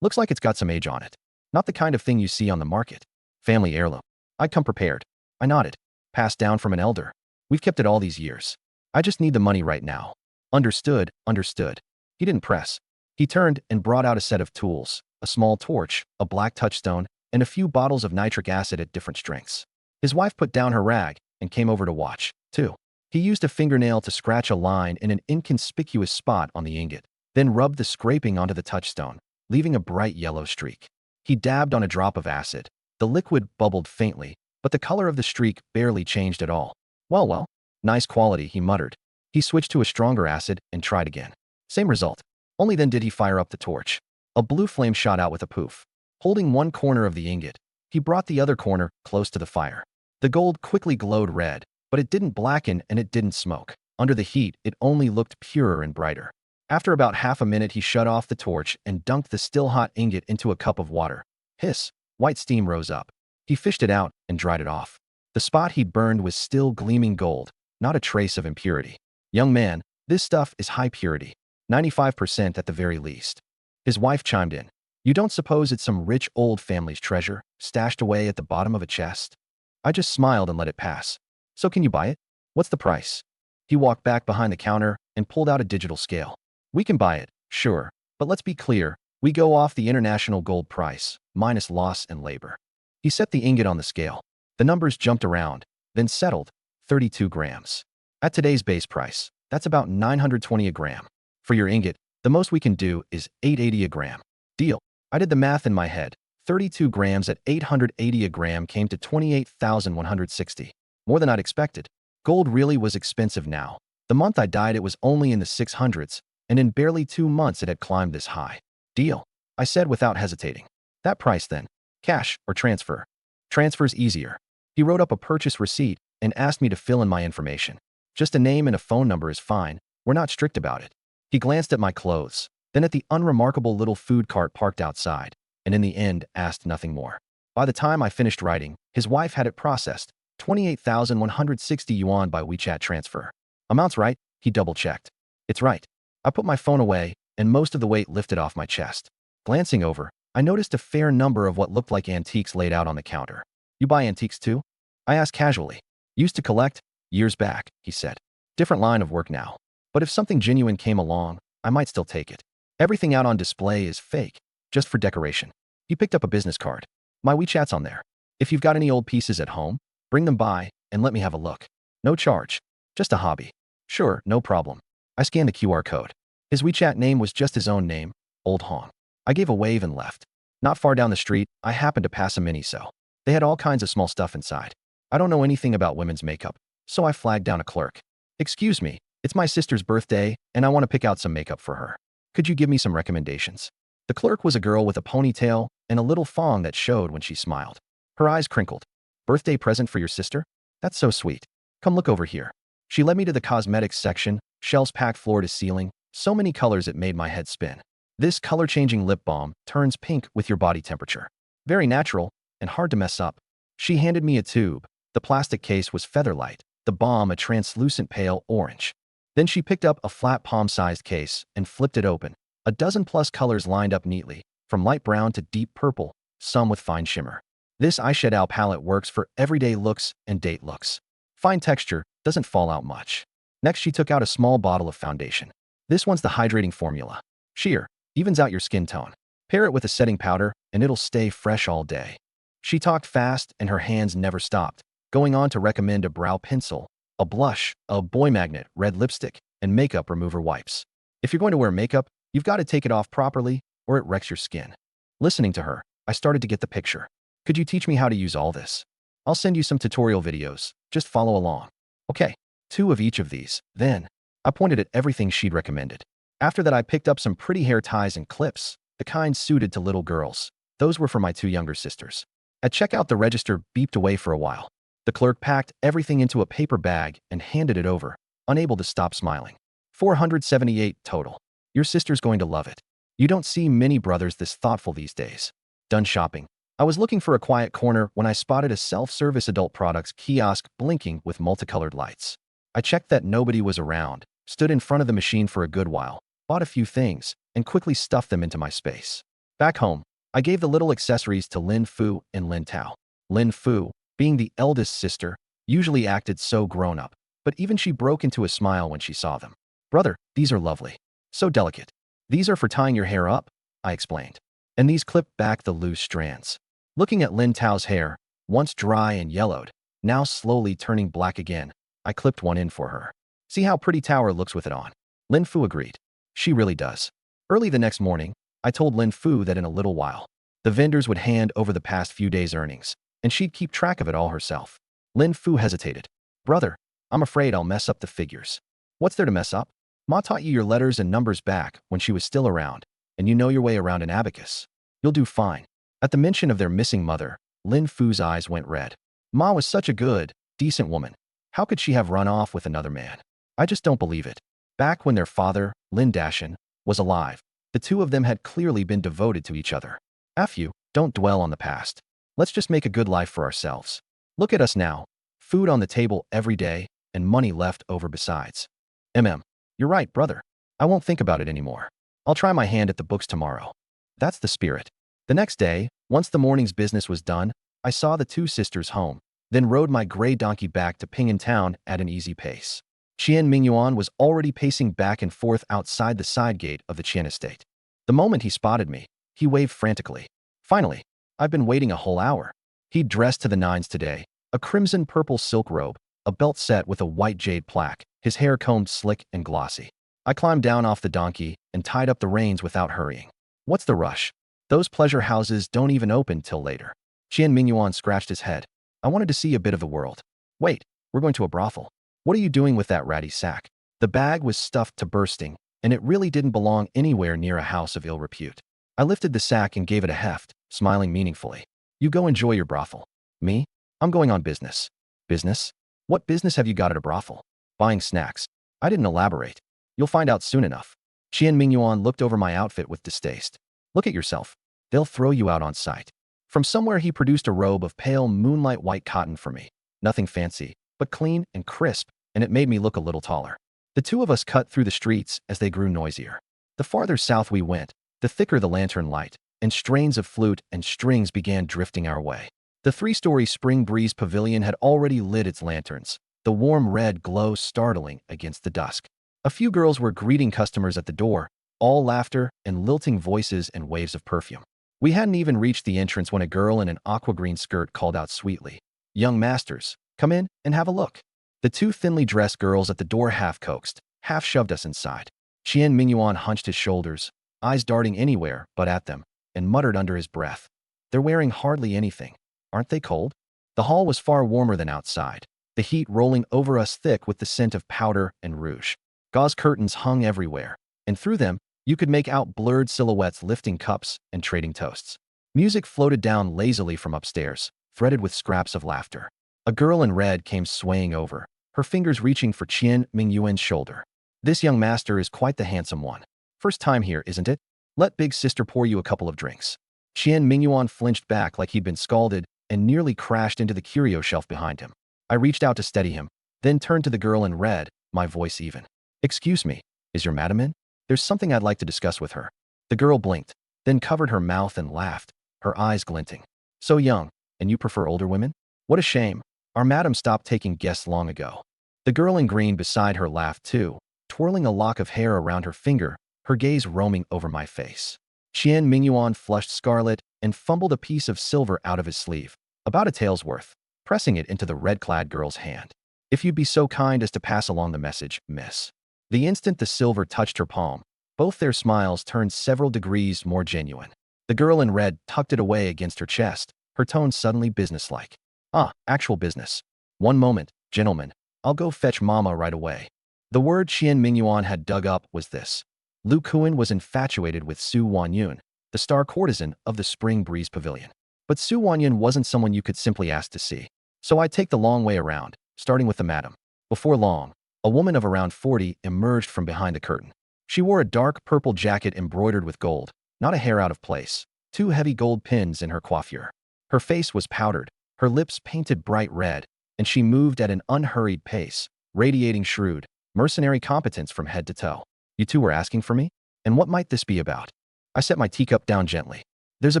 "Looks like it's got some age on it. Not the kind of thing you see on the market. Family heirloom." I'd come prepared. I nodded. "Passed down from an elder. We've kept it all these years. I just need the money right now." "Understood, understood." He didn't press. He turned and brought out a set of tools, a small torch, a black touchstone, and a few bottles of nitric acid at different strengths. His wife put down her rag and came over to watch, too. He used a fingernail to scratch a line in an inconspicuous spot on the ingot, then rubbed the scraping onto the touchstone, leaving a bright yellow streak. He dabbed on a drop of acid. The liquid bubbled faintly, but the color of the streak barely changed at all. Well, nice quality," he muttered. He switched to a stronger acid and tried again. Same result. Only then did he fire up the torch. A blue flame shot out with a poof. Holding one corner of the ingot, he brought the other corner close to the fire. The gold quickly glowed red, but it didn't blacken and it didn't smoke. Under the heat, it only looked purer and brighter. After about half a minute, he shut off the torch and dunked the still-hot ingot into a cup of water. Hiss! White steam rose up. He fished it out and dried it off. The spot he'd burned was still gleaming gold, not a trace of impurity. "Young man, this stuff is high purity. 95% at the very least." His wife chimed in. "You don't suppose it's some rich old family's treasure, stashed away at the bottom of a chest?" I just smiled and let it pass. "So can you buy it? What's the price?" He walked back behind the counter and pulled out a digital scale. "We can buy it, sure, but let's be clear, we go off the international gold price, minus loss and labor." He set the ingot on the scale. The numbers jumped around, then settled, 32 grams. At today's base price, that's about 920 a gram. For your ingot, the most we can do is 880 a gram. Deal. I did the math in my head. 32 grams at 880 a gram came to 28,160. More than I'd expected. Gold really was expensive now. The month I died, it was only in the 600s, and in barely 2 months it had climbed this high. "Deal," I said without hesitating. "That price then. Cash or transfer?" "Transfer's easier." He wrote up a purchase receipt and asked me to fill in my information. "Just a name and a phone number is fine. We're not strict about it." He glanced at my clothes, then at the unremarkable little food cart parked outside, and in the end asked nothing more. By the time I finished writing, his wife had it processed, 28,160 yuan by WeChat transfer. "Amount's right," he double-checked. "It's right." I put my phone away, and most of the weight lifted off my chest. Glancing over, I noticed a fair number of what looked like antiques laid out on the counter. "You buy antiques too?" I asked casually. "Used to collect, years back," he said. "Different line of work now. But if something genuine came along, I might still take it. Everything out on display is fake, just for decoration." He picked up a business card. "My WeChat's on there. If you've got any old pieces at home, bring them by and let me have a look. No charge. Just a hobby." "Sure, no problem." I scanned the QR code. His WeChat name was just his own name, Old Hong. I gave a wave and left. Not far down the street, I happened to pass a Miniso. They had all kinds of small stuff inside. I don't know anything about women's makeup, so I flagged down a clerk. "Excuse me, it's my sister's birthday, and I want to pick out some makeup for her. Could you give me some recommendations?" The clerk was a girl with a ponytail and a little thong that showed when she smiled. Her eyes crinkled. "Birthday present for your sister? That's so sweet. Come look over here." She led me to the cosmetics section, shelves packed floor to ceiling, so many colors it made my head spin. "This color-changing lip balm turns pink with your body temperature. Very natural and hard to mess up." She handed me a tube. The plastic case was feather-light, the balm a translucent pale orange. Then she picked up a flat palm-sized case and flipped it open. A dozen plus colors lined up neatly, from light brown to deep purple, some with fine shimmer. This eyeshadow palette works for everyday looks and date looks. Fine texture, doesn't fall out much. Next, she took out a small bottle of foundation. This one's the hydrating formula. Sheer, evens out your skin tone. Pair it with a setting powder, and it'll stay fresh all day. She talked fast, and her hands never stopped, going on to recommend a brow pencil, a blush, a boy magnet, red lipstick, and makeup remover wipes. If you're going to wear makeup, you've got to take it off properly, or it wrecks your skin. Listening to her, I started to get the picture. Could you teach me how to use all this? I'll send you some tutorial videos. Just follow along. Okay, 2 of each of these. Then, I pointed at everything she'd recommended. After that, I picked up some pretty hair ties and clips, the kind suited to little girls. Those were for my 2 younger sisters. At checkout, the register beeped away for a while. The clerk packed everything into a paper bag and handed it over, unable to stop smiling. $478 total. Your sister's going to love it. You don't see many brothers this thoughtful these days. Done shopping. I was looking for a quiet corner when I spotted a self-service adult products kiosk blinking with multicolored lights. I checked that nobody was around, stood in front of the machine for a good while, bought a few things, and quickly stuffed them into my space. Back home, I gave the little accessories to Lin Fu and Lin Tao. Lin Fu, being the eldest sister, usually acted so grown-up, but even she broke into a smile when she saw them. Brother, these are lovely. So delicate. These are for tying your hair up, I explained. And these clip back the loose strands. Looking at Lin Tao's hair, once dry and yellowed, now slowly turning black again, I clipped one in for her. See how pretty Tower looks with it on. Lin Fu agreed. She really does. Early the next morning, I told Lin Fu that in a little while, the vendors would hand over the past few days' earnings, and she'd keep track of it all herself. Lin Fu hesitated. Brother, I'm afraid I'll mess up the figures. What's there to mess up? Ma taught you your letters and numbers back when she was still around, and you know your way around an abacus. You'll do fine. At the mention of their missing mother, Lin Fu's eyes went red. Ma was such a good, decent woman. How could she have run off with another man? I just don't believe it. Back when their father, Lin Dashan, was alive, the 2 of them had clearly been devoted to each other. F you, don't dwell on the past. Let's just make a good life for ourselves. Look at us now. Food on the table every day, and money left over besides. You're right, brother. I won't think about it anymore. I'll try my hand at the books tomorrow. That's the spirit. The next day, once the morning's business was done, I saw the 2 sisters home, then rode my gray donkey back to Ping'an Town at an easy pace. Qian Mingyuan was already pacing back and forth outside the side gate of the Qian estate. The moment he spotted me, he waved frantically. Finally, I've been waiting a whole hour. He'd dressed to the nines today, a crimson-purple silk robe, a belt set with a white jade plaque, his hair combed slick and glossy. I climbed down off the donkey and tied up the reins without hurrying. What's the rush? Those pleasure houses don't even open till later. Qian Mingyuan scratched his head. I wanted to see a bit of the world. Wait, we're going to a brothel. What are you doing with that ratty sack? The bag was stuffed to bursting, and it really didn't belong anywhere near a house of ill repute. I lifted the sack and gave it a heft, smiling meaningfully. You go enjoy your brothel. Me? I'm going on business. Business? What business have you got at a brothel? Buying snacks. I didn't elaborate. You'll find out soon enough. Qian Mingyuan looked over my outfit with distaste. Look at yourself. They'll throw you out on sight. From somewhere he produced a robe of pale moonlight white cotton for me. Nothing fancy, but clean and crisp, and it made me look a little taller. The 2 of us cut through the streets as they grew noisier. The farther south we went, the thicker the lantern light, and strains of flute and strings began drifting our way. The 3-story Spring Breeze Pavilion had already lit its lanterns, the warm red glow startling against the dusk. A few girls were greeting customers at the door, all laughter and lilting voices and waves of perfume. We hadn't even reached the entrance when a girl in an aqua green skirt called out sweetly, "Young masters, come in and have a look." The 2 thinly dressed girls at the door half coaxed, half shoved us inside. Qian Mingyuan hunched his shoulders, eyes darting anywhere but at them, and muttered under his breath, "They're wearing hardly anything. Aren't they cold?" The hall was far warmer than outside, the heat rolling over us thick with the scent of powder and rouge. Gauze curtains hung everywhere, and through them, you could make out blurred silhouettes lifting cups and trading toasts. Music floated down lazily from upstairs, threaded with scraps of laughter. A girl in red came swaying over, her fingers reaching for Qian Mingyuan's shoulder. "This young master is quite the handsome one. First time here, isn't it? Let big sister pour you a couple of drinks." Qian Mingyuan flinched back like he'd been scalded and nearly crashed into the curio shelf behind him. I reached out to steady him, then turned to the girl in red, my voice even. "Excuse me, is your madam in? There's something I'd like to discuss with her." The girl blinked, then covered her mouth and laughed, her eyes glinting. "So young, and you prefer older women? What a shame. Our madam stopped taking guests long ago." The girl in green beside her laughed too, twirling a lock of hair around her finger, her gaze roaming over my face. Qian Mingyuan flushed scarlet and fumbled a piece of silver out of his sleeve, about a tael's worth, pressing it into the red-clad girl's hand. If you'd be so kind as to pass along the message, miss. The instant the silver touched her palm, both their smiles turned several degrees more genuine. The girl in red tucked it away against her chest, her tone suddenly businesslike. Ah, actual business. One moment, gentlemen. I'll go fetch Mama right away. The word Qian Mingyuan had dug up was this. Lu Kuan was infatuated with Su Wanyun, the star courtesan of the Spring Breeze Pavilion. But Su Wanyun wasn't someone you could simply ask to see. So I'd take the long way around, starting with the madam. Before long, a woman of around 40 emerged from behind the curtain. She wore a dark purple jacket embroidered with gold, not a hair out of place, 2 heavy gold pins in her coiffure. Her face was powdered, her lips painted bright red, and she moved at an unhurried pace, radiating shrewd, mercenary competence from head to toe. You two were asking for me? And what might this be about? I set my teacup down gently. There's a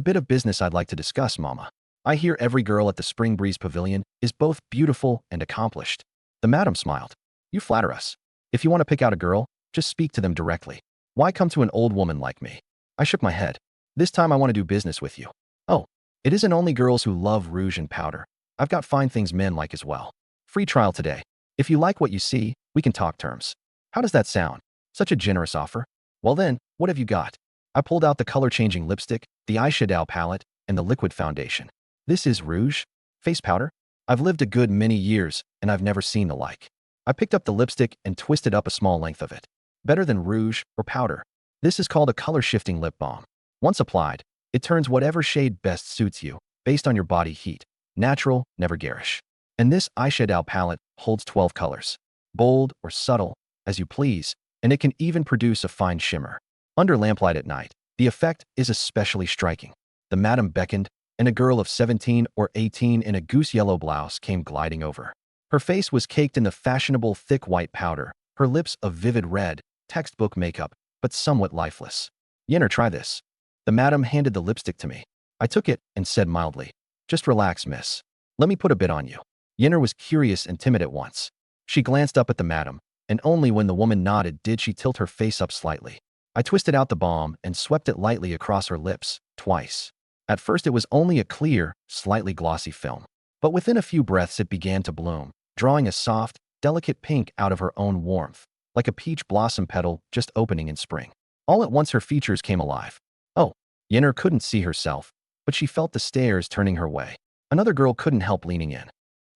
bit of business I'd like to discuss, Mama. I hear every girl at the Spring Breeze Pavilion is both beautiful and accomplished. The madam smiled. You flatter us. If you want to pick out a girl, just speak to them directly. Why come to an old woman like me? I shook my head. This time I want to do business with you. Oh, it isn't only girls who love rouge and powder. I've got fine things men like as well. Free trial today. If you like what you see, we can talk terms. How does that sound? Such a generous offer. Well then, what have you got? I pulled out the color-changing lipstick, the eyeshadow palette, and the liquid foundation. This is rouge? Face powder? I've lived a good many years, and I've never seen the like. I picked up the lipstick and twisted up a small length of it. Better than rouge or powder. This is called a color-shifting lip balm. Once applied, it turns whatever shade best suits you, based on your body heat. Natural, never garish. And this eyeshadow palette holds 12 colors. Bold or subtle, as you please, and it can even produce a fine shimmer. Under lamplight at night, the effect is especially striking. The madam beckoned, and a girl of 17 or 18 in a goose yellow blouse came gliding over. Her face was caked in the fashionable thick white powder, her lips a vivid red, textbook makeup, but somewhat lifeless. Yenner, try this. The madam handed the lipstick to me. I took it and said mildly, just relax, miss. Let me put a bit on you. Yenner was curious and timid at once. She glanced up at the madam, and only when the woman nodded did she tilt her face up slightly. I twisted out the balm and swept it lightly across her lips, twice. At first it was only a clear, slightly glossy film. But within a few breaths it began to bloom, drawing a soft, delicate pink out of her own warmth, like a peach blossom petal just opening in spring. All at once her features came alive. Oh, Yenner couldn't see herself, but she felt the stares turning her way. Another girl couldn't help leaning in.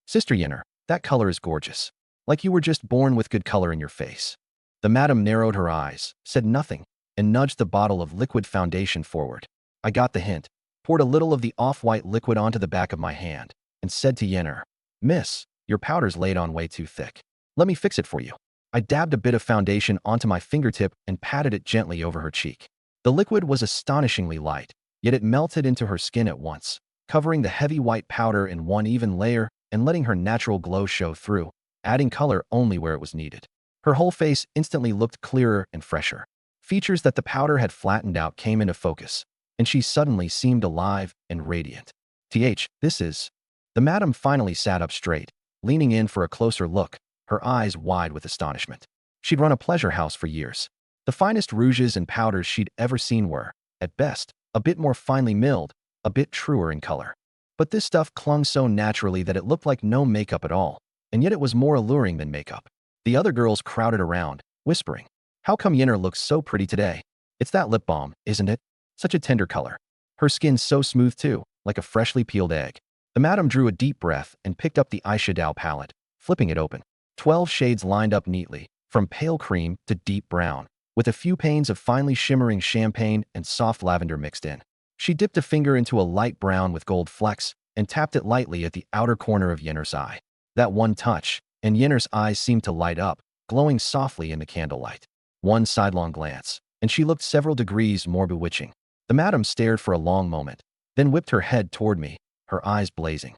Sister Yenner, that color is gorgeous. Like you were just born with good color in your face. The madam narrowed her eyes, said nothing, and nudged the bottle of liquid foundation forward. I got the hint, poured a little of the off-white liquid onto the back of my hand, and said to Yenner, Miss, your powder's laid on way too thick. Let me fix it for you. I dabbed a bit of foundation onto my fingertip and patted it gently over her cheek. The liquid was astonishingly light, yet it melted into her skin at once, covering the heavy white powder in one even layer and letting her natural glow show through, adding color only where it was needed. Her whole face instantly looked clearer and fresher. Features that the powder had flattened out came into focus, and she suddenly seemed alive and radiant. This is... The madam finally sat up straight, leaning in for a closer look, her eyes wide with astonishment. She'd run a pleasure house for years. The finest rouges and powders she'd ever seen were, at best, a bit more finely milled, a bit truer in color. But this stuff clung so naturally that it looked like no makeup at all, and yet it was more alluring than makeup. The other girls crowded around, whispering, How come Yenner looks so pretty today? It's that lip balm, isn't it? Such a tender color. Her skin's so smooth too, like a freshly peeled egg. The madam drew a deep breath and picked up the eyeshadow palette, flipping it open. 12 shades lined up neatly, from pale cream to deep brown, with a few panes of finely shimmering champagne and soft lavender mixed in. She dipped a finger into a light brown with gold flecks and tapped it lightly at the outer corner of Yenner's eye. That one touch, and Yenner's eyes seemed to light up, glowing softly in the candlelight. One sidelong glance, and she looked several degrees more bewitching. The madam stared for a long moment, then whipped her head toward me, her eyes blazing.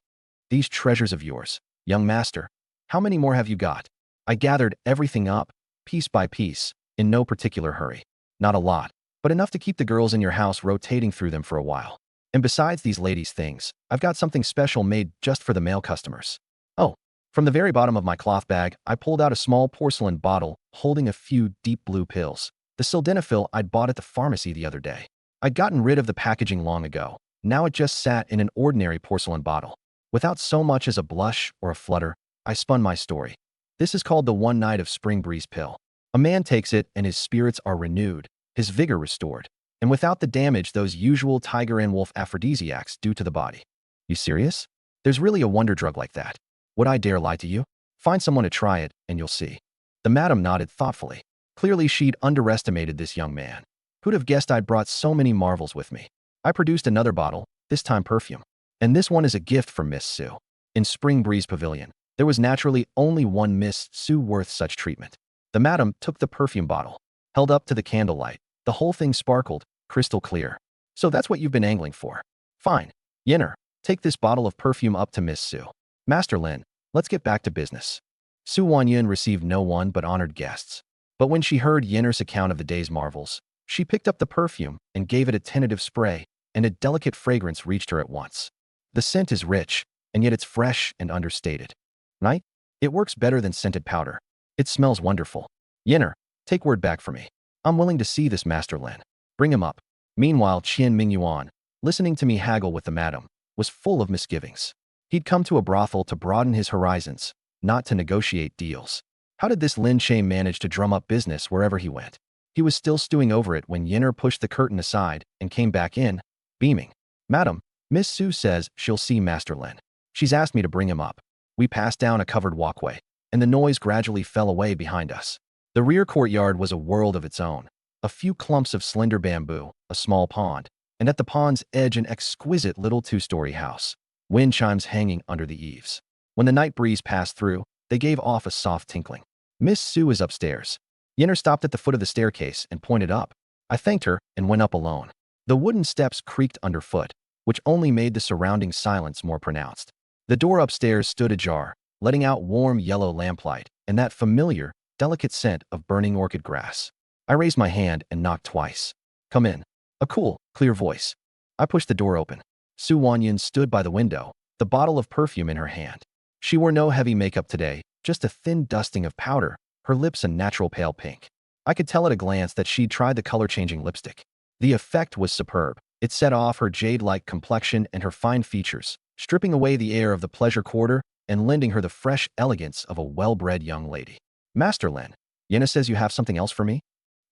These treasures of yours, young master, how many more have you got? I gathered everything up, piece by piece, in no particular hurry. Not a lot, but enough to keep the girls in your house rotating through them for a while. And besides these ladies' things, I've got something special made just for the male customers. Oh, From the very bottom of my cloth bag, I pulled out a small porcelain bottle holding a few deep blue pills, the sildenafil I'd bought at the pharmacy the other day. I'd gotten rid of the packaging long ago. Now it just sat in an ordinary porcelain bottle. Without so much as a blush or a flutter, I spun my story. This is called the One Night of Spring Breeze pill. A man takes it and his spirits are renewed, his vigor restored, and without the damage those usual tiger and wolf aphrodisiacs do to the body. You serious? There's really a wonder drug like that. Would I dare lie to you? Find someone to try it, and you'll see. The madam nodded thoughtfully. Clearly she'd underestimated this young man. Who'd have guessed I'd brought so many marvels with me? I produced another bottle, this time perfume. And this one is a gift from Miss Sue. In Spring Breeze Pavilion, there was naturally only one Miss Sue worth such treatment. The madam took the perfume bottle, held up to the candlelight. The whole thing sparkled, crystal clear. So that's what you've been angling for. Fine. Yinner, take this bottle of perfume up to Miss Sue. Master Lin, let's get back to business. Su Wanyin received no one but honored guests. But when she heard Yinner's account of the day's marvels, she picked up the perfume and gave it a tentative spray, and a delicate fragrance reached her at once. The scent is rich, and yet it's fresh and understated. Right? It works better than scented powder. It smells wonderful. Yinner, take word back for me. I'm willing to see this Master Lin. Bring him up. Meanwhile, Qian Mingyuan, listening to me haggle with the madam, was full of misgivings. He'd come to a brothel to broaden his horizons, not to negotiate deals. How did this Lin Shay manage to drum up business wherever he went? He was still stewing over it when Yinner pushed the curtain aside and came back in, beaming. Madam, Miss Sue says she'll see Master Lin. She's asked me to bring him up. We passed down a covered walkway, and the noise gradually fell away behind us. The rear courtyard was a world of its own. A few clumps of slender bamboo, a small pond, and at the pond's edge an exquisite little two-story house. Wind chimes hanging under the eaves. When the night breeze passed through, they gave off a soft tinkling. Miss Sue is upstairs. Yinner stopped at the foot of the staircase and pointed up. I thanked her and went up alone. The wooden steps creaked underfoot, which only made the surrounding silence more pronounced. The door upstairs stood ajar, letting out warm yellow lamplight and that familiar, delicate scent of burning orchid grass. I raised my hand and knocked twice. Come in. A cool, clear voice. I pushed the door open. Su Wanyin stood by the window, the bottle of perfume in her hand. She wore no heavy makeup today, just a thin dusting of powder, her lips a natural pale pink. I could tell at a glance that she'd tried the color-changing lipstick. The effect was superb. It set off her jade-like complexion and her fine features, stripping away the air of the pleasure quarter and lending her the fresh elegance of a well-bred young lady. Master Lin, Yinna says you have something else for me?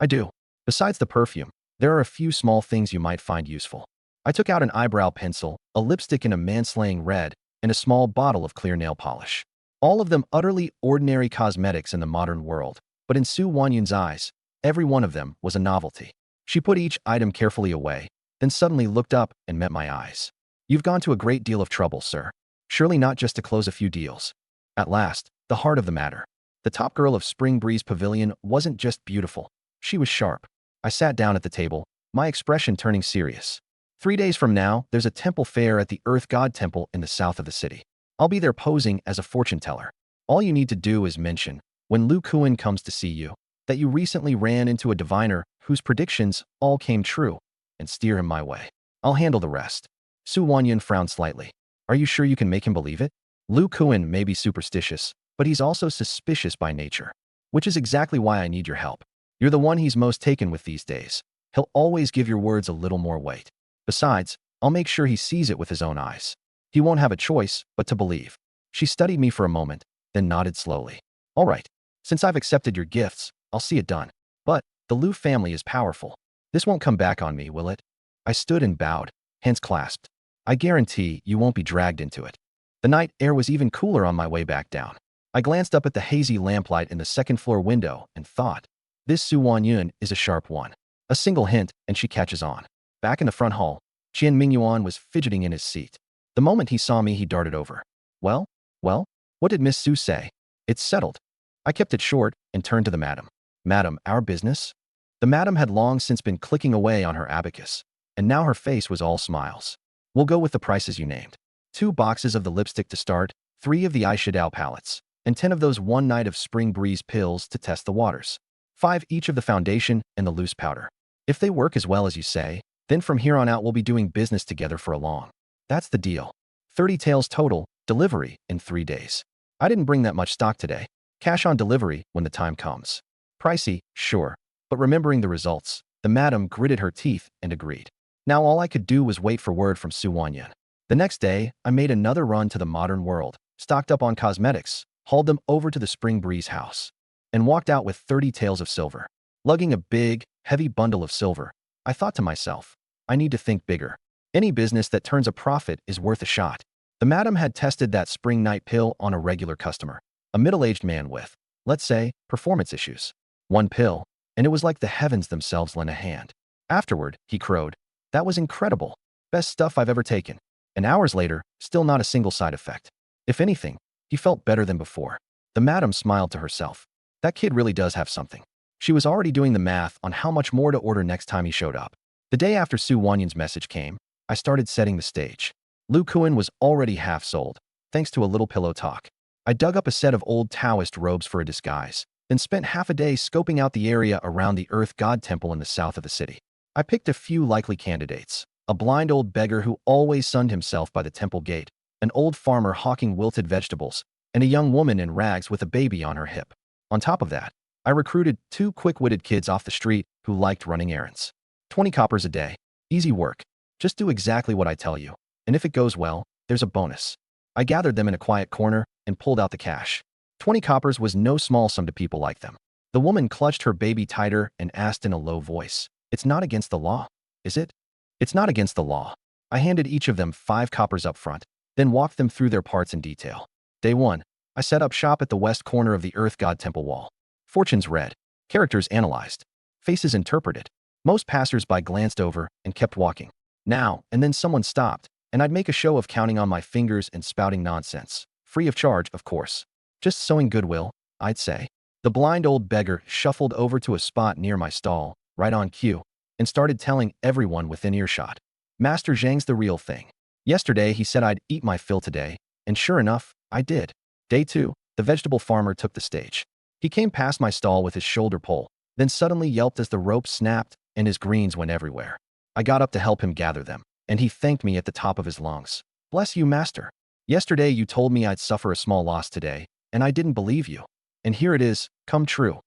I do. Besides the perfume, there are a few small things you might find useful. I took out an eyebrow pencil, a lipstick in a manslaying red, and a small bottle of clear nail polish. All of them utterly ordinary cosmetics in the modern world, but in Su Wanyin's eyes, every one of them was a novelty. She put each item carefully away, then suddenly looked up and met my eyes. You've gone to a great deal of trouble, sir. Surely not just to close a few deals. At last, the heart of the matter. The top girl of Spring Breeze Pavilion wasn't just beautiful. She was sharp. I sat down at the table, my expression turning serious. 3 days from now, there's a temple fair at the Earth God Temple in the south of the city. I'll be there posing as a fortune teller. All you need to do is mention, when Lu Kuan comes to see you, that you recently ran into a diviner whose predictions all came true, and steer him my way. I'll handle the rest. Su Wanyin frowned slightly. Are you sure you can make him believe it? Lu Kuan may be superstitious, but he's also suspicious by nature, which is exactly why I need your help. You're the one he's most taken with these days. He'll always give your words a little more weight. Besides, I'll make sure he sees it with his own eyes. He won't have a choice but to believe. She studied me for a moment, then nodded slowly. All right. Since I've accepted your gifts, I'll see it done. But the Lu family is powerful. This won't come back on me, will it? I stood and bowed, hands clasped. I guarantee you won't be dragged into it. The night air was even cooler on my way back down. I glanced up at the hazy lamplight in the second-floor window and thought, this Su Wanyin is a sharp one. A single hint, and she catches on. Back in the front hall, Qian Mingyuan was fidgeting in his seat. The moment he saw me, he darted over. Well, what did Miss Su say? It's settled. I kept it short and turned to the madam. Madam, our business? The madam had long since been clicking away on her abacus, and now her face was all smiles. We'll go with the prices you named. 2 boxes of the lipstick to start, 3 of the eyeshadow palettes, and 10 of those One Night of Spring Breeze pills to test the waters. 5 each of the foundation and the loose powder. If they work as well as you say, then from here on out we'll be doing business together for a long. That's the deal. 30 taels total, delivery in 3 days. I didn't bring that much stock today. Cash on delivery when the time comes. Pricey, sure. But remembering the results, the madam gritted her teeth and agreed. Now all I could do was wait for word from Su Wanyan. The next day, I made another run to the modern world, stocked up on cosmetics, hauled them over to the Spring Breeze house, and walked out with 30 taels of silver. Lugging a big, heavy bundle of silver, I thought to myself, I need to think bigger. Any business that turns a profit is worth a shot. The madam had tested that spring night pill on a regular customer, a middle-aged man with, let's say, performance issues. One pill, and it was like the heavens themselves lent a hand. Afterward, he crowed, "That was incredible. Best stuff I've ever taken." And hours later, still not a single side effect. If anything, he felt better than before. The madam smiled to herself. That kid really does have something. She was already doing the math on how much more to order next time he showed up. The day after Su Wanyan's message came, I started setting the stage. Lu Kuan was already half sold, thanks to a little pillow talk. I dug up a set of old Taoist robes for a disguise, then spent half a day scoping out the area around the Earth God Temple in the south of the city. I picked a few likely candidates: a blind old beggar who always sunned himself by the temple gate, an old farmer hawking wilted vegetables, and a young woman in rags with a baby on her hip. On top of that, I recruited 2 quick-witted kids off the street who liked running errands. 20 coppers a day. Easy work. Just do exactly what I tell you. And if it goes well, there's a bonus. I gathered them in a quiet corner and pulled out the cash. 20 coppers was no small sum to people like them. The woman clutched her baby tighter and asked in a low voice, "It's not against the law, is it?" "It's not against the law." I handed each of them 5 coppers up front, then walked them through their parts in detail. Day 1. I set up shop at the west corner of the Earth God Temple wall. Fortunes read. Characters analyzed. Faces interpreted. Most passers-by glanced over and kept walking. Now and then someone stopped, and I'd make a show of counting on my fingers and spouting nonsense. Free of charge, of course. Just sowing goodwill, I'd say. The blind old beggar shuffled over to a spot near my stall, right on cue, and started telling everyone within earshot. "Master Zhang's the real thing. Yesterday he said I'd eat my fill today, and sure enough, I did." Day 2, the vegetable farmer took the stage. He came past my stall with his shoulder pole, then suddenly yelped as the rope snapped and his greens went everywhere. I got up to help him gather them, and he thanked me at the top of his lungs. "Bless you, master. Yesterday you told me I'd suffer a small loss today, and I didn't believe you. And here it is, come true."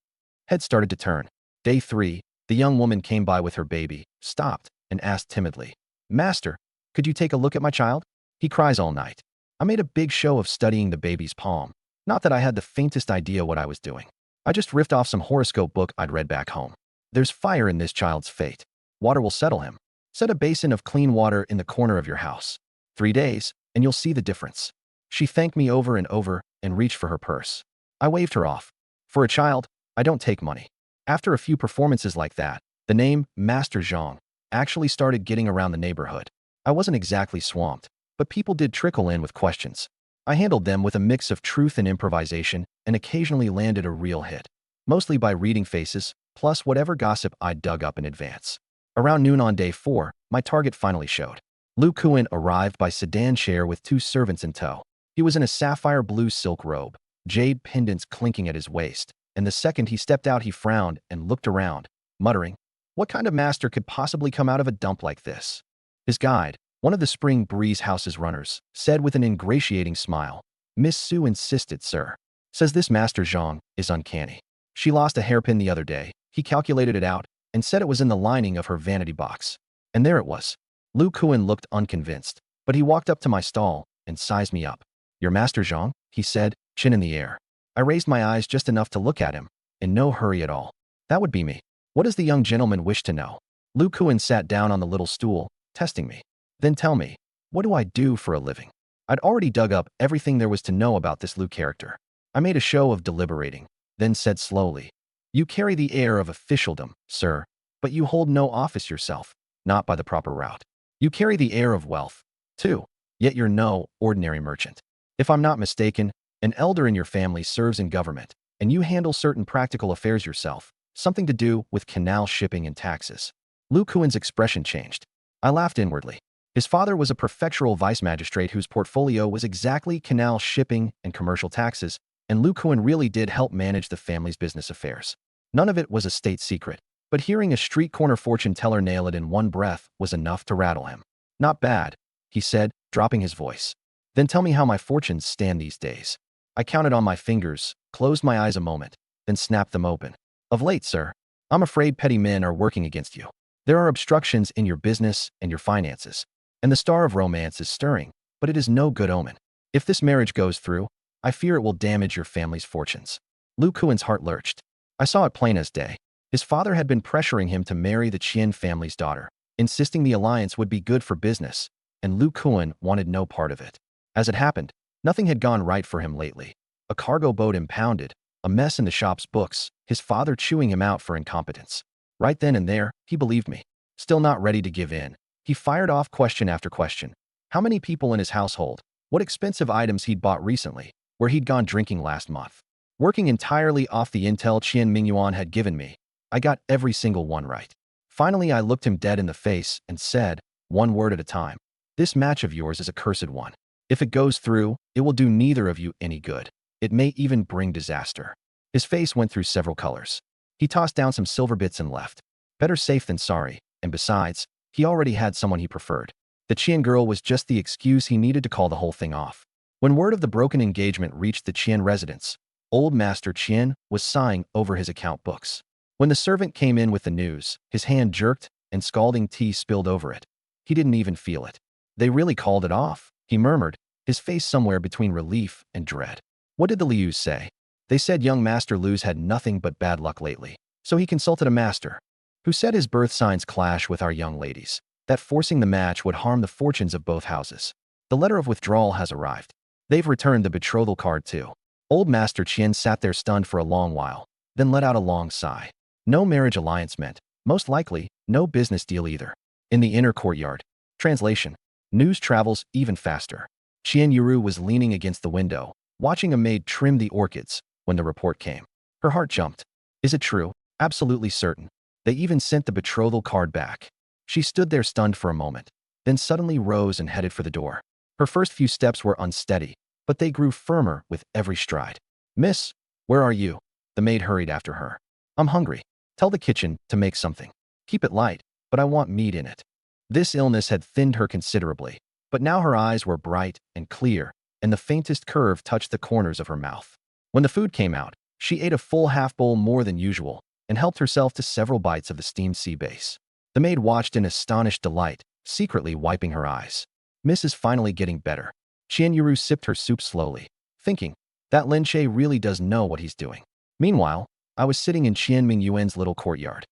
Head started to turn. Day 3, the young woman came by with her baby, stopped, and asked timidly, "Master, could you take a look at my child? He cries all night." I made a big show of studying the baby's palm. Not that I had the faintest idea what I was doing. I just riffed off some horoscope book I'd read back home. "There's fire in this child's fate. Water will settle him. Set a basin of clean water in the corner of your house. 3 days, and you'll see the difference." She thanked me over and over and reached for her purse. I waved her off. For a child, I don't take money. After a few performances like that, the name Master Zhang actually started getting around the neighborhood. I wasn't exactly swamped, but people did trickle in with questions. I handled them with a mix of truth and improvisation and occasionally landed a real hit, mostly by reading faces, plus whatever gossip I'd dug up in advance. Around noon on day 4, my target finally showed. Lu Kuan arrived by sedan chair with 2 servants in tow. He was in a sapphire blue silk robe, jade pendants clinking at his waist, and the second he stepped out he frowned and looked around, muttering, "What kind of master could possibly come out of a dump like this?" His guide, one of the Spring Breeze house's runners, said with an ingratiating smile, "Miss Su insisted, sir. Says this Master Zhang is uncanny. She lost a hairpin the other day. He calculated it out and said it was in the lining of her vanity box. And there it was." Lu Kuan looked unconvinced, but he walked up to my stall and sized me up. "Your Master Zhang?" he said, chin in the air. I raised my eyes just enough to look at him, in no hurry at all. "That would be me. What does the young gentleman wish to know?" Lu Kuan sat down on the little stool, testing me. "Then tell me, what do I do for a living?" I'd already dug up everything there was to know about this Lu character. I made a show of deliberating, then said slowly, "You carry the air of officialdom, sir, but you hold no office yourself, not by the proper route. You carry the air of wealth, too, yet you're no ordinary merchant. If I'm not mistaken, an elder in your family serves in government, and you handle certain practical affairs yourself, something to do with canal shipping and taxes." Lu Kuan's expression changed. I laughed inwardly. His father was a prefectural vice magistrate whose portfolio was exactly canal shipping and commercial taxes, and Lu Kuan really did help manage the family's business affairs. None of it was a state secret, but hearing a street corner fortune teller nail it in one breath was enough to rattle him. "Not bad," he said, dropping his voice. "Then tell me how my fortunes stand these days." I counted on my fingers, closed my eyes a moment, then snapped them open. Of late, sir, I'm afraid petty men are working against you. There are obstructions in your business and your finances, and the star of romance is stirring, but it is no good omen. If this marriage goes through, I fear it will damage your family's fortunes. Lu Kuan's heart lurched. I saw it plain as day. His father had been pressuring him to marry the Qian family's daughter, insisting the alliance would be good for business, and Lu Kuan wanted no part of it. As it happened, nothing had gone right for him lately. A cargo boat impounded, a mess in the shop's books, his father chewing him out for incompetence. Right then and there, he believed me. Still not ready to give in, he fired off question after question. How many people in his household? What expensive items he'd bought recently? Where he'd gone drinking last month? Working entirely off the intel Qian Mingyuan had given me, I got every single one right. Finally, I looked him dead in the face and said, one word at a time, this match of yours is a cursed one. If it goes through, it will do neither of you any good. It may even bring disaster. His face went through several colors. He tossed down some silver bits and left. Better safe than sorry, and besides, he already had someone he preferred. The Qian girl was just the excuse he needed to call the whole thing off. When word of the broken engagement reached the Qian residence, old Master Qian was sighing over his account books. When the servant came in with the news, his hand jerked and scalding tea spilled over it. He didn't even feel it. They really called it off, he murmured, his face somewhere between relief and dread. What did the Lius say? They said young Master Lu's had nothing but bad luck lately, so he consulted a master, who said his birth signs clash with our young ladies, that forcing the match would harm the fortunes of both houses. The letter of withdrawal has arrived. They've returned the betrothal card too. Old Master Qian sat there stunned for a long while, then let out a long sigh. No marriage alliance meant, most likely, no business deal either. In the inner courtyard. Translation. News travels even faster. Qian Yuru was leaning against the window, watching a maid trim the orchids, when the report came. Her heart jumped. Is it true? Absolutely certain. They even sent the betrothal card back. She stood there stunned for a moment, then suddenly rose and headed for the door. Her first few steps were unsteady, but they grew firmer with every stride. Miss, where are you? The maid hurried after her. I'm hungry. Tell the kitchen to make something. Keep it light, but I want meat in it. This illness had thinned her considerably, but now her eyes were bright and clear, and the faintest curve touched the corners of her mouth. When the food came out, she ate a full half-bowl more than usual and helped herself to several bites of the steamed sea base. The maid watched in astonished delight, secretly wiping her eyes. Miss is finally getting better. Qian Yuru sipped her soup slowly, thinking, that Lin Che really does know what he's doing. Meanwhile, I was sitting in Qian Mingyuan's little courtyard.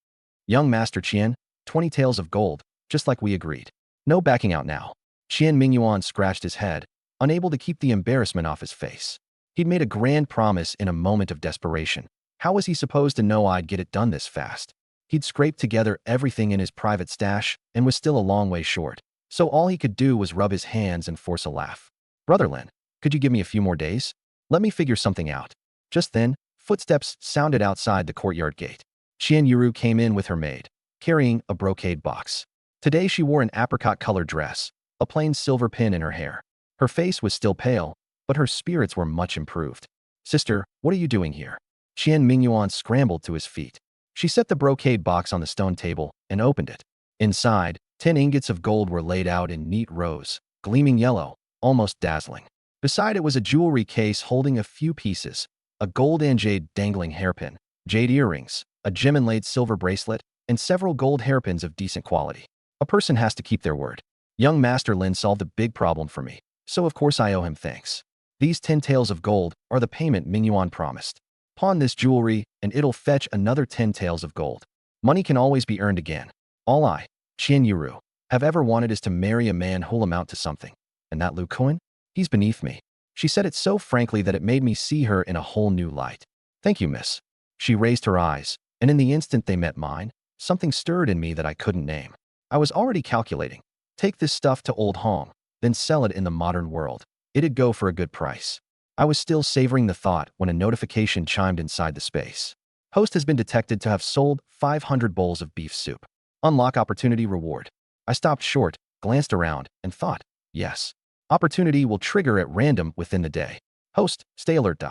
Young Master Qian, 20 taels of gold, just like we agreed. No backing out now. Qian Mingyuan scratched his head, unable to keep the embarrassment off his face. He'd made a grand promise in a moment of desperation. How was he supposed to know I'd get it done this fast? He'd scraped together everything in his private stash and was still a long way short, so all he could do was rub his hands and force a laugh. Brother Lin, could you give me a few more days? Let me figure something out. Just then, footsteps sounded outside the courtyard gate. Qian Yuru came in with her maid, carrying a brocade box. Today she wore an apricot-colored dress, a plain silver pin in her hair. Her face was still pale, but her spirits were much improved. Sister, what are you doing here? Qian Mingyuan scrambled to his feet. She set the brocade box on the stone table and opened it. Inside, 10 ingots of gold were laid out in neat rows, gleaming yellow, almost dazzling. Beside it was a jewelry case holding a few pieces, a gold and jade dangling hairpin, jade earrings, a gem-inlaid silver bracelet, and several gold hairpins of decent quality. A person has to keep their word. Young Master Lin solved a big problem for me, so of course I owe him thanks. These 10 taels of gold are the payment Mingyuan promised. Pawn this jewelry, and it'll fetch another 10 taels of gold. Money can always be earned again. All I, Qian Yuru, have ever wanted is to marry a man who'll amount to something. And that Lu Kuan? He's beneath me. She said it so frankly that it made me see her in a whole new light. Thank you, miss. She raised her eyes, and in the instant they met mine, something stirred in me that I couldn't name. I was already calculating. Take this stuff to Old Hong, then sell it in the modern world. It'd go for a good price. I was still savoring the thought when a notification chimed inside the space. Host has been detected to have sold 500 bowls of beef soup. Unlock opportunity reward. I stopped short, glanced around, and thought, yes. Opportunity will trigger at random within the day. Host, stay alert.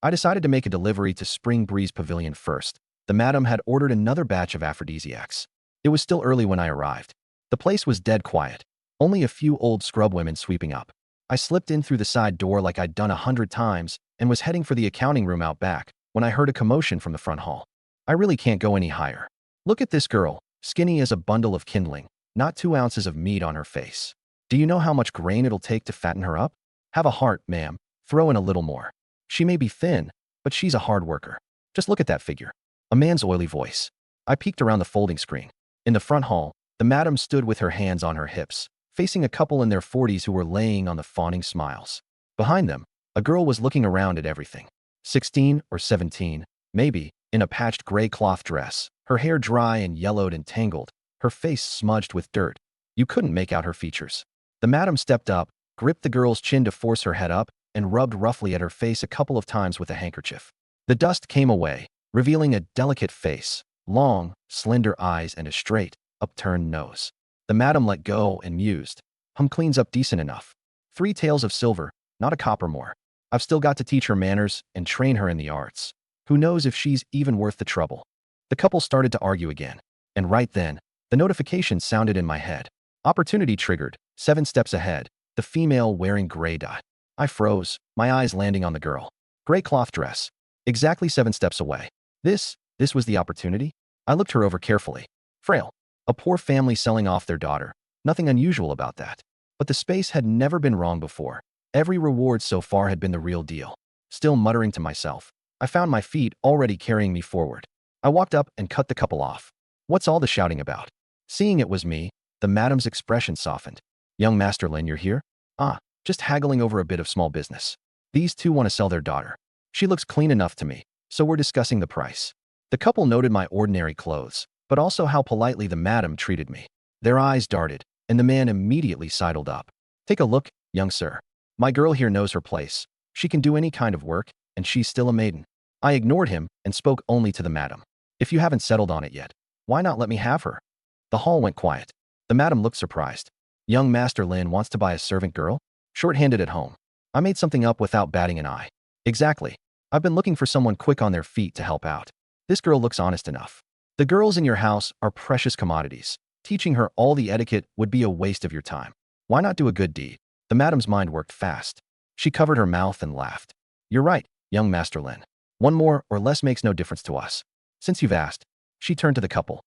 I decided to make a delivery to Spring Breeze Pavilion first. The madam had ordered another batch of aphrodisiacs. It was still early when I arrived. The place was dead quiet. Only a few old scrub women sweeping up. I slipped in through the side door like I'd done 100 times and was heading for the accounting room out back when I heard a commotion from the front hall. I really can't go any higher. Look at this girl, skinny as a bundle of kindling, not 2 ounces of meat on her face. Do you know how much grain it'll take to fatten her up? Have a heart, ma'am. Throw in a little more. She may be thin, but she's a hard worker. Just look at that figure. A man's oily voice. I peeked around the folding screen. In the front hall, the madam stood with her hands on her hips, facing a couple in their 40s who were laying on the fawning smiles. Behind them, a girl was looking around at everything. 16 or 17, maybe, in a patched gray cloth dress, her hair dry and yellowed and tangled, her face smudged with dirt. You couldn't make out her features. The madam stepped up, gripped the girl's chin to force her head up, and rubbed roughly at her face a couple of times with a handkerchief. The dust came away, revealing a delicate face, long, slender eyes, and a straight, upturned nose. The madam let go and mused. Cleans up decent enough. 3 taels of silver, not a copper more. I've still got to teach her manners and train her in the arts. Who knows if she's even worth the trouble? The couple started to argue again. And right then, the notification sounded in my head. Opportunity triggered, 7 steps ahead, the female wearing gray dot. I froze, my eyes landing on the girl. Gray cloth dress. Exactly 7 steps away. This was the opportunity? I looked her over carefully. Frail. A poor family selling off their daughter. Nothing unusual about that. But the space had never been wrong before. Every reward so far had been the real deal. Still muttering to myself, I found my feet already carrying me forward. I walked up and cut the couple off. What's all the shouting about? Seeing it was me, the madam's expression softened. Young Master Lin, you're here? Ah, just haggling over a bit of small business. These two want to sell their daughter. She looks clean enough to me, so we're discussing the price. The couple noted my ordinary clothes, but also how politely the madam treated me. Their eyes darted, and the man immediately sidled up. Take a look, young sir. My girl here knows her place. She can do any kind of work, and she's still a maiden. I ignored him and spoke only to the madam. If you haven't settled on it yet, why not let me have her? The hall went quiet. The madam looked surprised. Young Master Lin wants to buy a servant girl? Short-handed at home. I made something up without batting an eye. Exactly. I've been looking for someone quick on their feet to help out. This girl looks honest enough. The girls in your house are precious commodities. Teaching her all the etiquette would be a waste of your time. Why not do a good deed? The madam's mind worked fast. She covered her mouth and laughed. You're right, young Master Lin. 1 more or less makes no difference to us. Since you've asked. She turned to the couple.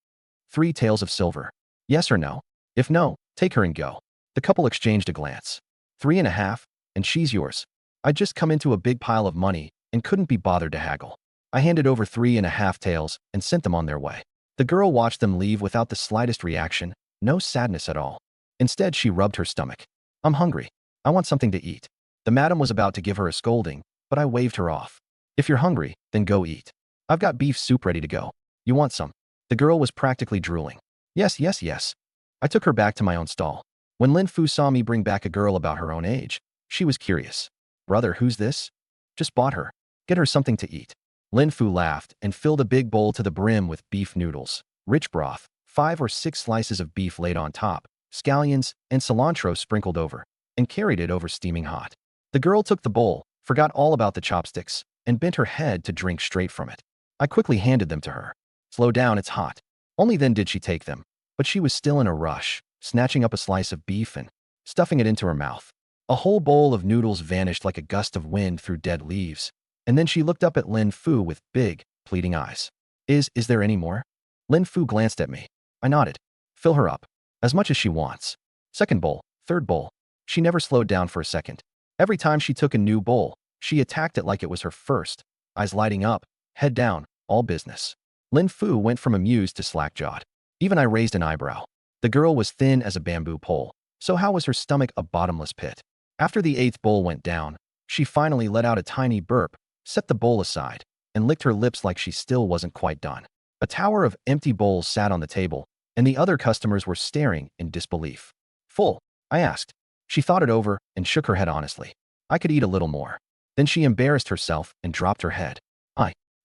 3 taels of silver. Yes or no? If no, take her and go. The couple exchanged a glance. 3.5, and she's yours. I'd just come into a big pile of money and couldn't be bothered to haggle. I handed over 3.5 taels and sent them on their way. The girl watched them leave without the slightest reaction, no sadness at all. Instead, she rubbed her stomach. I'm hungry. I want something to eat. The madam was about to give her a scolding, but I waved her off. If you're hungry, then go eat. I've got beef soup ready to go. You want some? The girl was practically drooling. Yes, yes, yes. I took her back to my own stall. When Lin Fu saw me bring back a girl about her own age, she was curious. Brother, who's this? Just bought her. Get her something to eat. Lin Fu laughed and filled a big bowl to the brim with beef noodles, rich broth, 5 or 6 slices of beef laid on top, scallions and cilantro sprinkled over, and carried it over steaming hot. The girl took the bowl, forgot all about the chopsticks, and bent her head to drink straight from it. I quickly handed them to her. Slow down, it's hot. Only then did she take them, but she was still in a rush, snatching up a slice of beef and stuffing it into her mouth. A whole bowl of noodles vanished like a gust of wind through dead leaves, and then she looked up at Lin Fu with big, pleading eyes. Is there any more? Lin Fu glanced at me. I nodded. Fill her up. As much as she wants. Second bowl, third bowl. She never slowed down for a second. Every time she took a new bowl, she attacked it like it was her first, eyes lighting up, head down, all business. Lin Fu went from amused to slack-jawed. Even I raised an eyebrow. The girl was thin as a bamboo pole, so how was her stomach a bottomless pit? After the 8th bowl went down, she finally let out a tiny burp, set the bowl aside, and licked her lips like she still wasn't quite done. A tower of empty bowls sat on the table, and the other customers were staring in disbelief. Full? I asked. She thought it over and shook her head honestly. I could eat a little more. Then she embarrassed herself and dropped her head.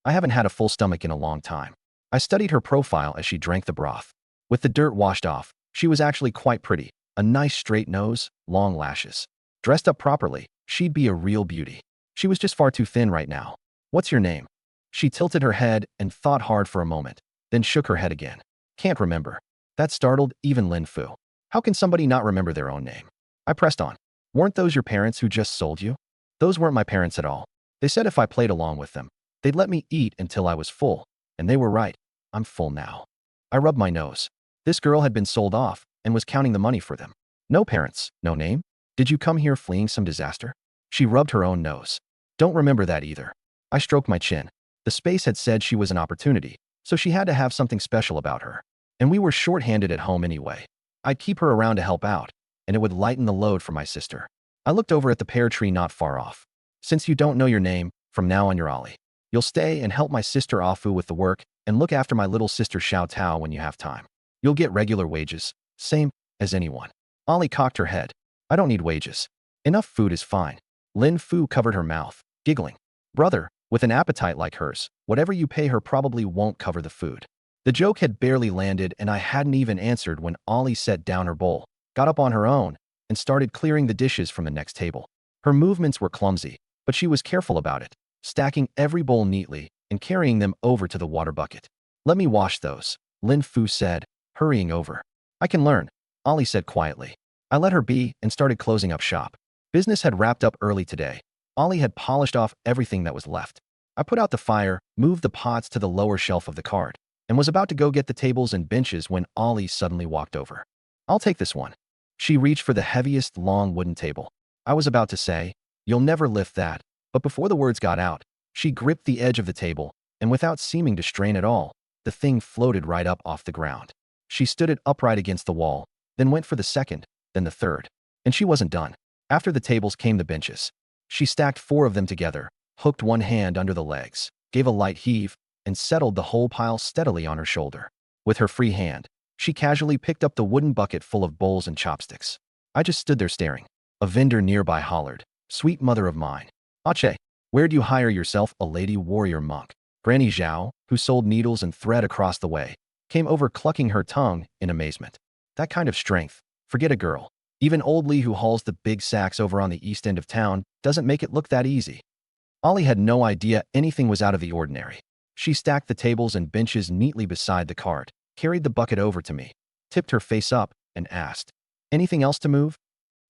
I haven't had a full stomach in a long time. I studied her profile as she drank the broth. With the dirt washed off, she was actually quite pretty. A nice straight nose, long lashes. Dressed up properly, she'd be a real beauty. She was just far too thin right now. What's your name? She tilted her head and thought hard for a moment, then shook her head again. Can't remember. That startled even Lin Fu. How can somebody not remember their own name? I pressed on. Weren't those your parents who just sold you? Those weren't my parents at all. They said if I played along with them, they'd let me eat until I was full, and they were right. I'm full now. I rubbed my nose. This girl had been sold off and was counting the money for them. No parents, no name. Did you come here fleeing some disaster? She rubbed her own nose. Don't remember that either. I stroked my chin. The space had said she was an opportunity, so she had to have something special about her. And we were short-handed at home anyway. I'd keep her around to help out, and it would lighten the load for my sister. I looked over at the pear tree not far off. Since you don't know your name, from now on you're Ollie. You'll stay and help my sister Afu with the work and look after my little sister Xiao Tao when you have time. You'll get regular wages, same as anyone. Ollie cocked her head. I don't need wages. Enough food is fine. Lin Fu covered her mouth, giggling. Brother, with an appetite like hers, whatever you pay her probably won't cover the food. The joke had barely landed and I hadn't even answered when Ollie set down her bowl, got up on her own, and started clearing the dishes from the next table. Her movements were clumsy, but she was careful about it, stacking every bowl neatly and carrying them over to the water bucket. Let me wash those, Lin Fu said, hurrying over. I can learn, Ollie said quietly. I let her be and started closing up shop. Business had wrapped up early today. Ollie had polished off everything that was left. I put out the fire, moved the pots to the lower shelf of the cart, and was about to go get the tables and benches when Ollie suddenly walked over. I'll take this one. She reached for the heaviest long wooden table. I was about to say, you'll never lift that, but before the words got out, she gripped the edge of the table, and without seeming to strain at all, the thing floated right up off the ground. She stood it upright against the wall, then went for the second, then the third. And she wasn't done. After the tables came the benches. She stacked 4 of them together, hooked one hand under the legs, gave a light heave, and settled the whole pile steadily on her shoulder. With her free hand, she casually picked up the wooden bucket full of bowls and chopsticks. I just stood there staring. A vendor nearby hollered, "Sweet mother of mine. Ache, where'd you hire yourself a lady warrior monk?" Granny Zhao, who sold needles and thread across the way, came over clucking her tongue in amazement. That kind of strength, forget a girl. Even old Lee, who hauls the big sacks over on the east end of town, doesn't make it look that easy. Ollie had no idea anything was out of the ordinary. She stacked the tables and benches neatly beside the cart, carried the bucket over to me, tipped her face up, and asked, "Anything else to move?"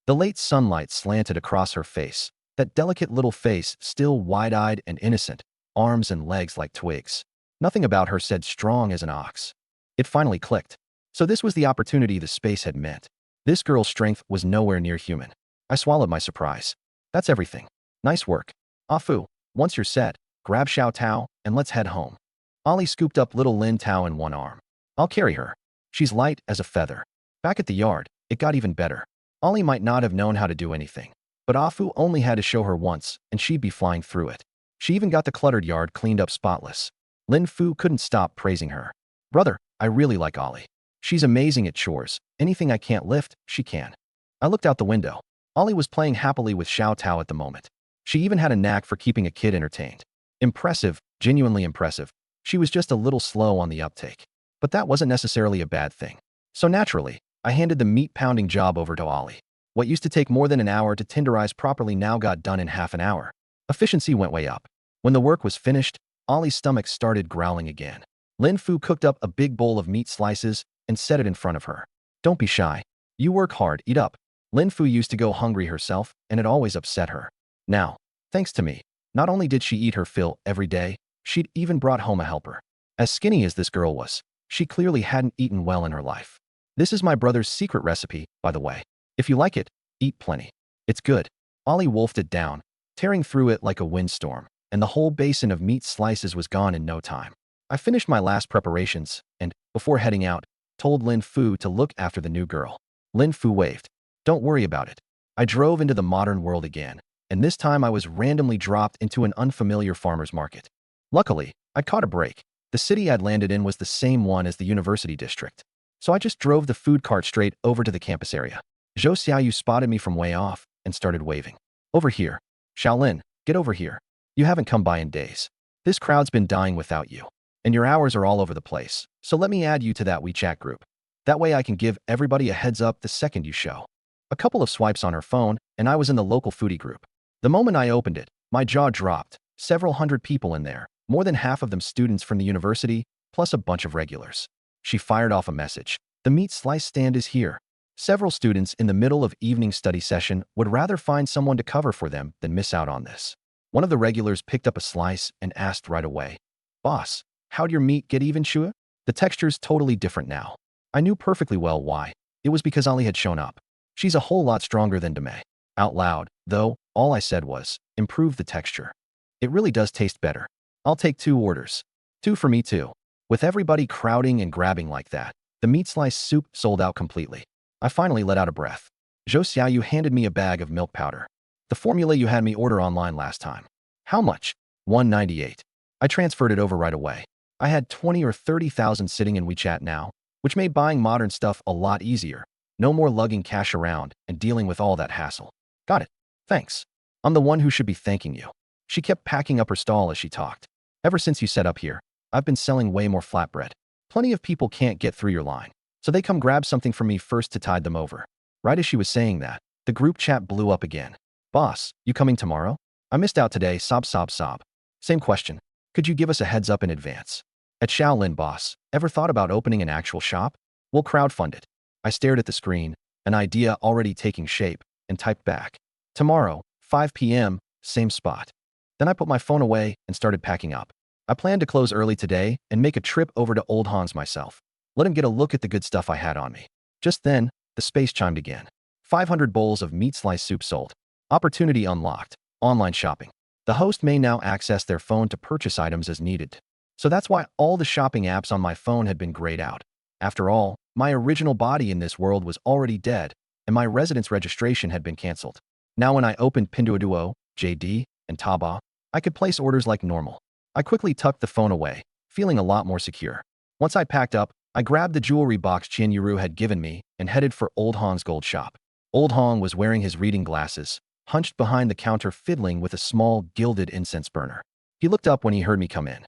The late sunlight slanted across her face, that delicate little face still wide-eyed and innocent, arms and legs like twigs. Nothing about her said strong as an ox. It finally clicked. So this was the opportunity the space had meant. This girl's strength was nowhere near human. I swallowed my surprise. That's everything. Nice work. Afu, once you're set, grab Xiao Tao and let's head home. Ollie scooped up little Lin Tao in one arm. I'll carry her. She's light as a feather. Back at the yard, it got even better. Ollie might not have known how to do anything, but Afu only had to show her once and she'd be flying through it. She even got the cluttered yard cleaned up spotless. Lin Fu couldn't stop praising her. Brother, I really like Ollie. She's amazing at chores. Anything I can't lift, she can. I looked out the window. Ollie was playing happily with Xiao Tao at the moment. She even had a knack for keeping a kid entertained. Impressive, genuinely impressive. She was just a little slow on the uptake. But that wasn't necessarily a bad thing. So naturally, I handed the meat-pounding job over to Ollie. What used to take more than an hour to tenderize properly now got done in half an hour. Efficiency went way up. When the work was finished, Ollie's stomach started growling again. Lin Fu cooked up a big bowl of meat slices and set it in front of her. Don't be shy. You work hard, eat up. Lin Fu used to go hungry herself, and it always upset her. Now, thanks to me, not only did she eat her fill every day, she'd even brought home a helper. As skinny as this girl was, she clearly hadn't eaten well in her life. This is my brother's secret recipe, by the way. If you like it, eat plenty. It's good. Ollie wolfed it down, tearing through it like a windstorm, and the whole basin of meat slices was gone in no time. I finished my last preparations and, before heading out, told Lin Fu to look after the new girl. Lin Fu waved. Don't worry about it. I drove into the modern world again, and this time I was randomly dropped into an unfamiliar farmer's market. Luckily, I caught a break. The city I'd landed in was the same one as the university district. So I just drove the food cart straight over to the campus area. Zhou Xiaoyu spotted me from way off and started waving. Over here. Shaolin, get over here. You haven't come by in days. This crowd's been dying without you. And your hours are all over the place, so let me add you to that WeChat group. That way I can give everybody a heads up the second you show. A couple of swipes on her phone, and I was in the local foodie group. The moment I opened it, my jaw dropped. Several hundred people in there, more than half of them students from the university, plus a bunch of regulars. She fired off a message. The meat slice stand is here. Several students in the middle of evening study session would rather find someone to cover for them than miss out on this. One of the regulars picked up a slice and asked right away, "Boss, how'd your meat get even, Shua?" The texture's totally different now. I knew perfectly well why. It was because Ali had shown up. She's a whole lot stronger than Deme. Out loud, though, all I said was, "Improve the texture. It really does taste better. I'll take 2 orders. 2 for me too." With everybody crowding and grabbing like that, the meat slice soup sold out completely. I finally let out a breath. Zhou Xiaoyu handed me a bag of milk powder. "The formula you had me order online last time." "How much?" $198. I transferred it over right away. I had 20 or 30,000 sitting in WeChat now, which made buying modern stuff a lot easier. No more lugging cash around and dealing with all that hassle. "Got it. Thanks. I'm the one who should be thanking you." She kept packing up her stall as she talked. "Ever since you set up here, I've been selling way more flatbread. Plenty of people can't get through your line, so they come grab something from me first to tide them over." Right as she was saying that, the group chat blew up again. "Boss, you coming tomorrow? I missed out today, sob sob sob." "Same question. Could you give us a heads up in advance?" "At Shaolin, boss, ever thought about opening an actual shop? We'll crowdfund it." I stared at the screen, an idea already taking shape, and typed back, "Tomorrow, 5 p.m., same spot." Then I put my phone away and started packing up. I planned to close early today and make a trip over to Old Hans myself. Let him get a look at the good stuff I had on me. Just then, the space chimed again. 500 bowls of meat slice soup sold. Opportunity unlocked. Online shopping. The host may now access their phone to purchase items as needed. So that's why all the shopping apps on my phone had been grayed out. After all, my original body in this world was already dead, and my residence registration had been cancelled. Now when I opened Pinduoduo, JD, and Taobao, I could place orders like normal. I quickly tucked the phone away, feeling a lot more secure. Once I packed up, I grabbed the jewelry box Qian Yuru had given me and headed for Old Hong's gold shop. Old Hong was wearing his reading glasses, hunched behind the counter fiddling with a small, gilded incense burner. He looked up when he heard me come in.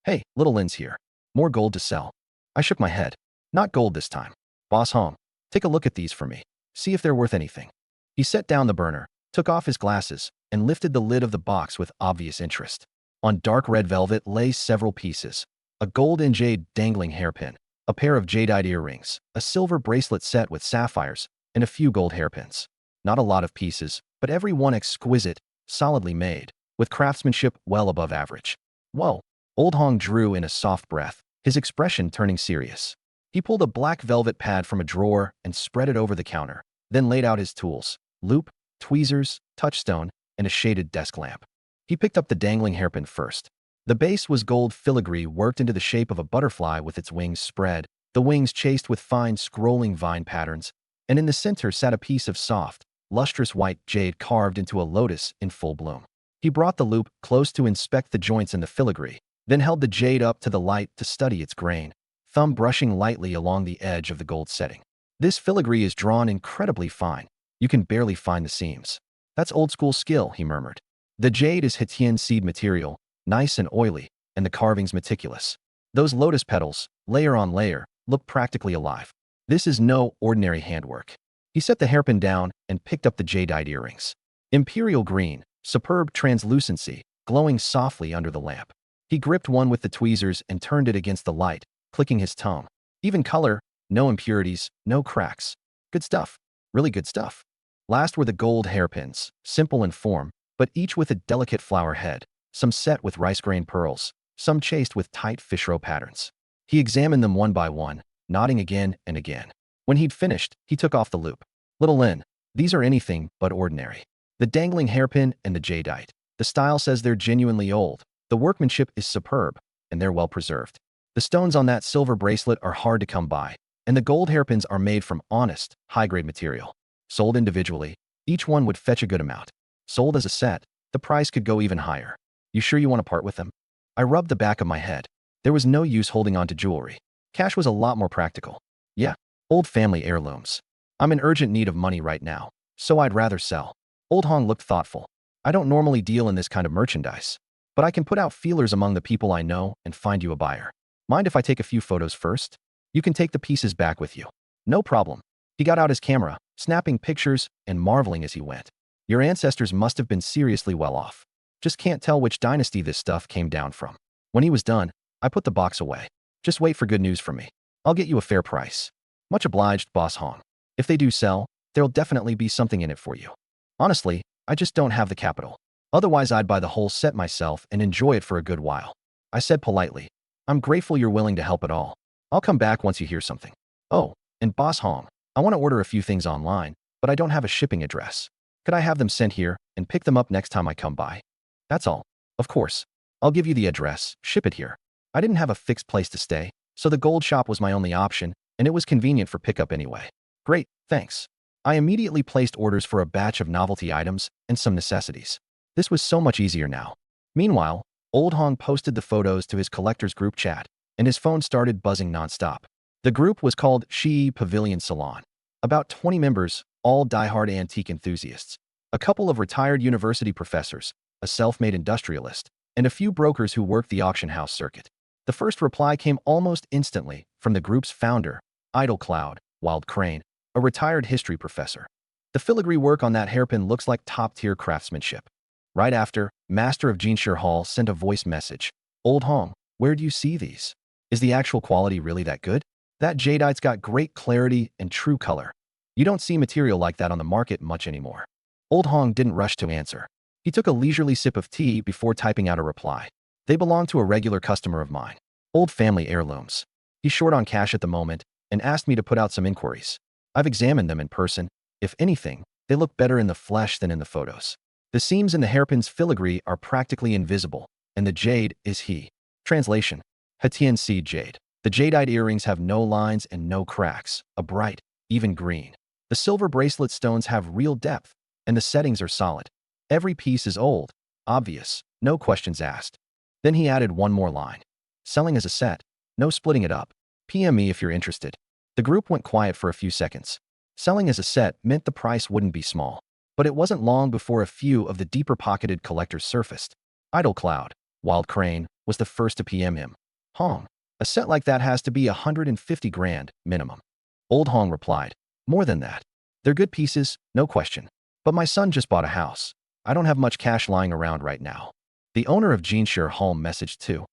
"Hey, little Lin's here. More gold to sell." I shook my head. "Not gold this time. Boss Hong, take a look at these for me. See if they're worth anything." He set down the burner, took off his glasses, and lifted the lid of the box with obvious interest. On dark red velvet lay several pieces. A gold and jade dangling hairpin, a pair of jadeite earrings, a silver bracelet set with sapphires, and a few gold hairpins. Not a lot of pieces, but every one exquisite, solidly made, with craftsmanship well above average. "Whoa." Old Hong drew in a soft breath, his expression turning serious. He pulled a black velvet pad from a drawer and spread it over the counter, then laid out his tools, loop, tweezers, touchstone, and a shaded desk lamp. He picked up the dangling hairpin first. The base was gold filigree worked into the shape of a butterfly with its wings spread, the wings chased with fine scrolling vine patterns, and in the center sat a piece of soft, lustrous white jade carved into a lotus in full bloom. He brought the loop close to inspect the joints in the filigree, then held the jade up to the light to study its grain, thumb brushing lightly along the edge of the gold setting. "This filigree is drawn incredibly fine. You can barely find the seams." "That's old-school skill," he murmured. "The jade is Hetian seed material, nice and oily, and the carvings meticulous. Those lotus petals, layer on layer, look practically alive. This is no ordinary handwork." He set the hairpin down and picked up the jadeite earrings. Imperial green, superb translucency, glowing softly under the lamp. He gripped one with the tweezers and turned it against the light, clicking his tongue. Even color, no impurities, no cracks. Good stuff. Really good stuff. Last were the gold hairpins, simple in form, but each with a delicate flower head, some set with rice grain pearls, some chased with tight fishrow patterns. He examined them one by one, nodding again and again. When he'd finished, he took off the loop. "Little Lin, these are anything but ordinary. The dangling hairpin and the jadeite. The style says they're genuinely old. The workmanship is superb, and they're well preserved. The stones on that silver bracelet are hard to come by, and the gold hairpins are made from honest, high-grade material. Sold individually, each one would fetch a good amount. Sold as a set, the price could go even higher. You sure you want to part with them?" I rubbed the back of my head. There was no use holding on to jewelry. Cash was a lot more practical. Yeah, old family heirlooms. I'm in urgent need of money right now, so I'd rather sell. Old Hong looked thoughtful. "I don't normally deal in this kind of merchandise, but I can put out feelers among the people I know and find you a buyer. Mind if I take a few photos first? You can take the pieces back with you." "No problem." He got out his camera, snapping pictures and marveling as he went. "Your ancestors must have been seriously well off. Just can't tell which dynasty this stuff came down from." When he was done, I put the box away. "Just wait for good news from me. I'll get you a fair price." "Much obliged, Boss Hong. If they do sell, there'll definitely be something in it for you. Honestly, I just don't have the capital. Otherwise, I'd buy the whole set myself and enjoy it for a good while. I said politely, I'm grateful you're willing to help at all. I'll come back once you hear something. Oh, and Boss Hong, I want to order a few things online, but I don't have a shipping address. Could I have them sent here and pick them up next time I come by? That's all. Of course. I'll give you the address, ship it here. I didn't have a fixed place to stay, so the gold shop was my only option, and it was convenient for pickup anyway. Great, thanks. I immediately placed orders for a batch of novelty items and some necessities. This was so much easier now. Meanwhile, Old Hong posted the photos to his collector's group chat, and his phone started buzzing nonstop. The group was called Shi Pavilion Salon. About 20 members, all diehard antique enthusiasts. A couple of retired university professors, a self-made industrialist, and a few brokers who worked the auction house circuit. The first reply came almost instantly from the group's founder, Idle Cloud, Wild Crane, a retired history professor. The filigree work on that hairpin looks like top-tier craftsmanship. Right after, Master of Jinshir Hall sent a voice message. Old Hong, where do you see these? Is the actual quality really that good? That jadeite's got great clarity and true color. You don't see material like that on the market much anymore. Old Hong didn't rush to answer. He took a leisurely sip of tea before typing out a reply. They belong to a regular customer of mine. Old family heirlooms. He's short on cash at the moment and asked me to put out some inquiries. I've examined them in person. If anything, they look better in the flesh than in the photos. The seams in the hairpin's filigree are practically invisible, and the jade is he. Translation: Hatian jade. The jadeite earrings have no lines and no cracks, a bright, even green. The silver bracelet stones have real depth, and the settings are solid. Every piece is old, obvious, no questions asked. Then he added one more line. Selling as a set, no splitting it up. PM me if you're interested. The group went quiet for a few seconds. Selling as a set meant the price wouldn't be small. But it wasn't long before a few of the deeper-pocketed collectors surfaced. Idle Cloud, Wild Crane, was the first to PM him. Hong, a set like that has to be 150 grand, minimum. Old Hong replied, more than that. They're good pieces, no question. But my son just bought a house. I don't have much cash lying around right now. The owner of Jinshir Hall messaged too.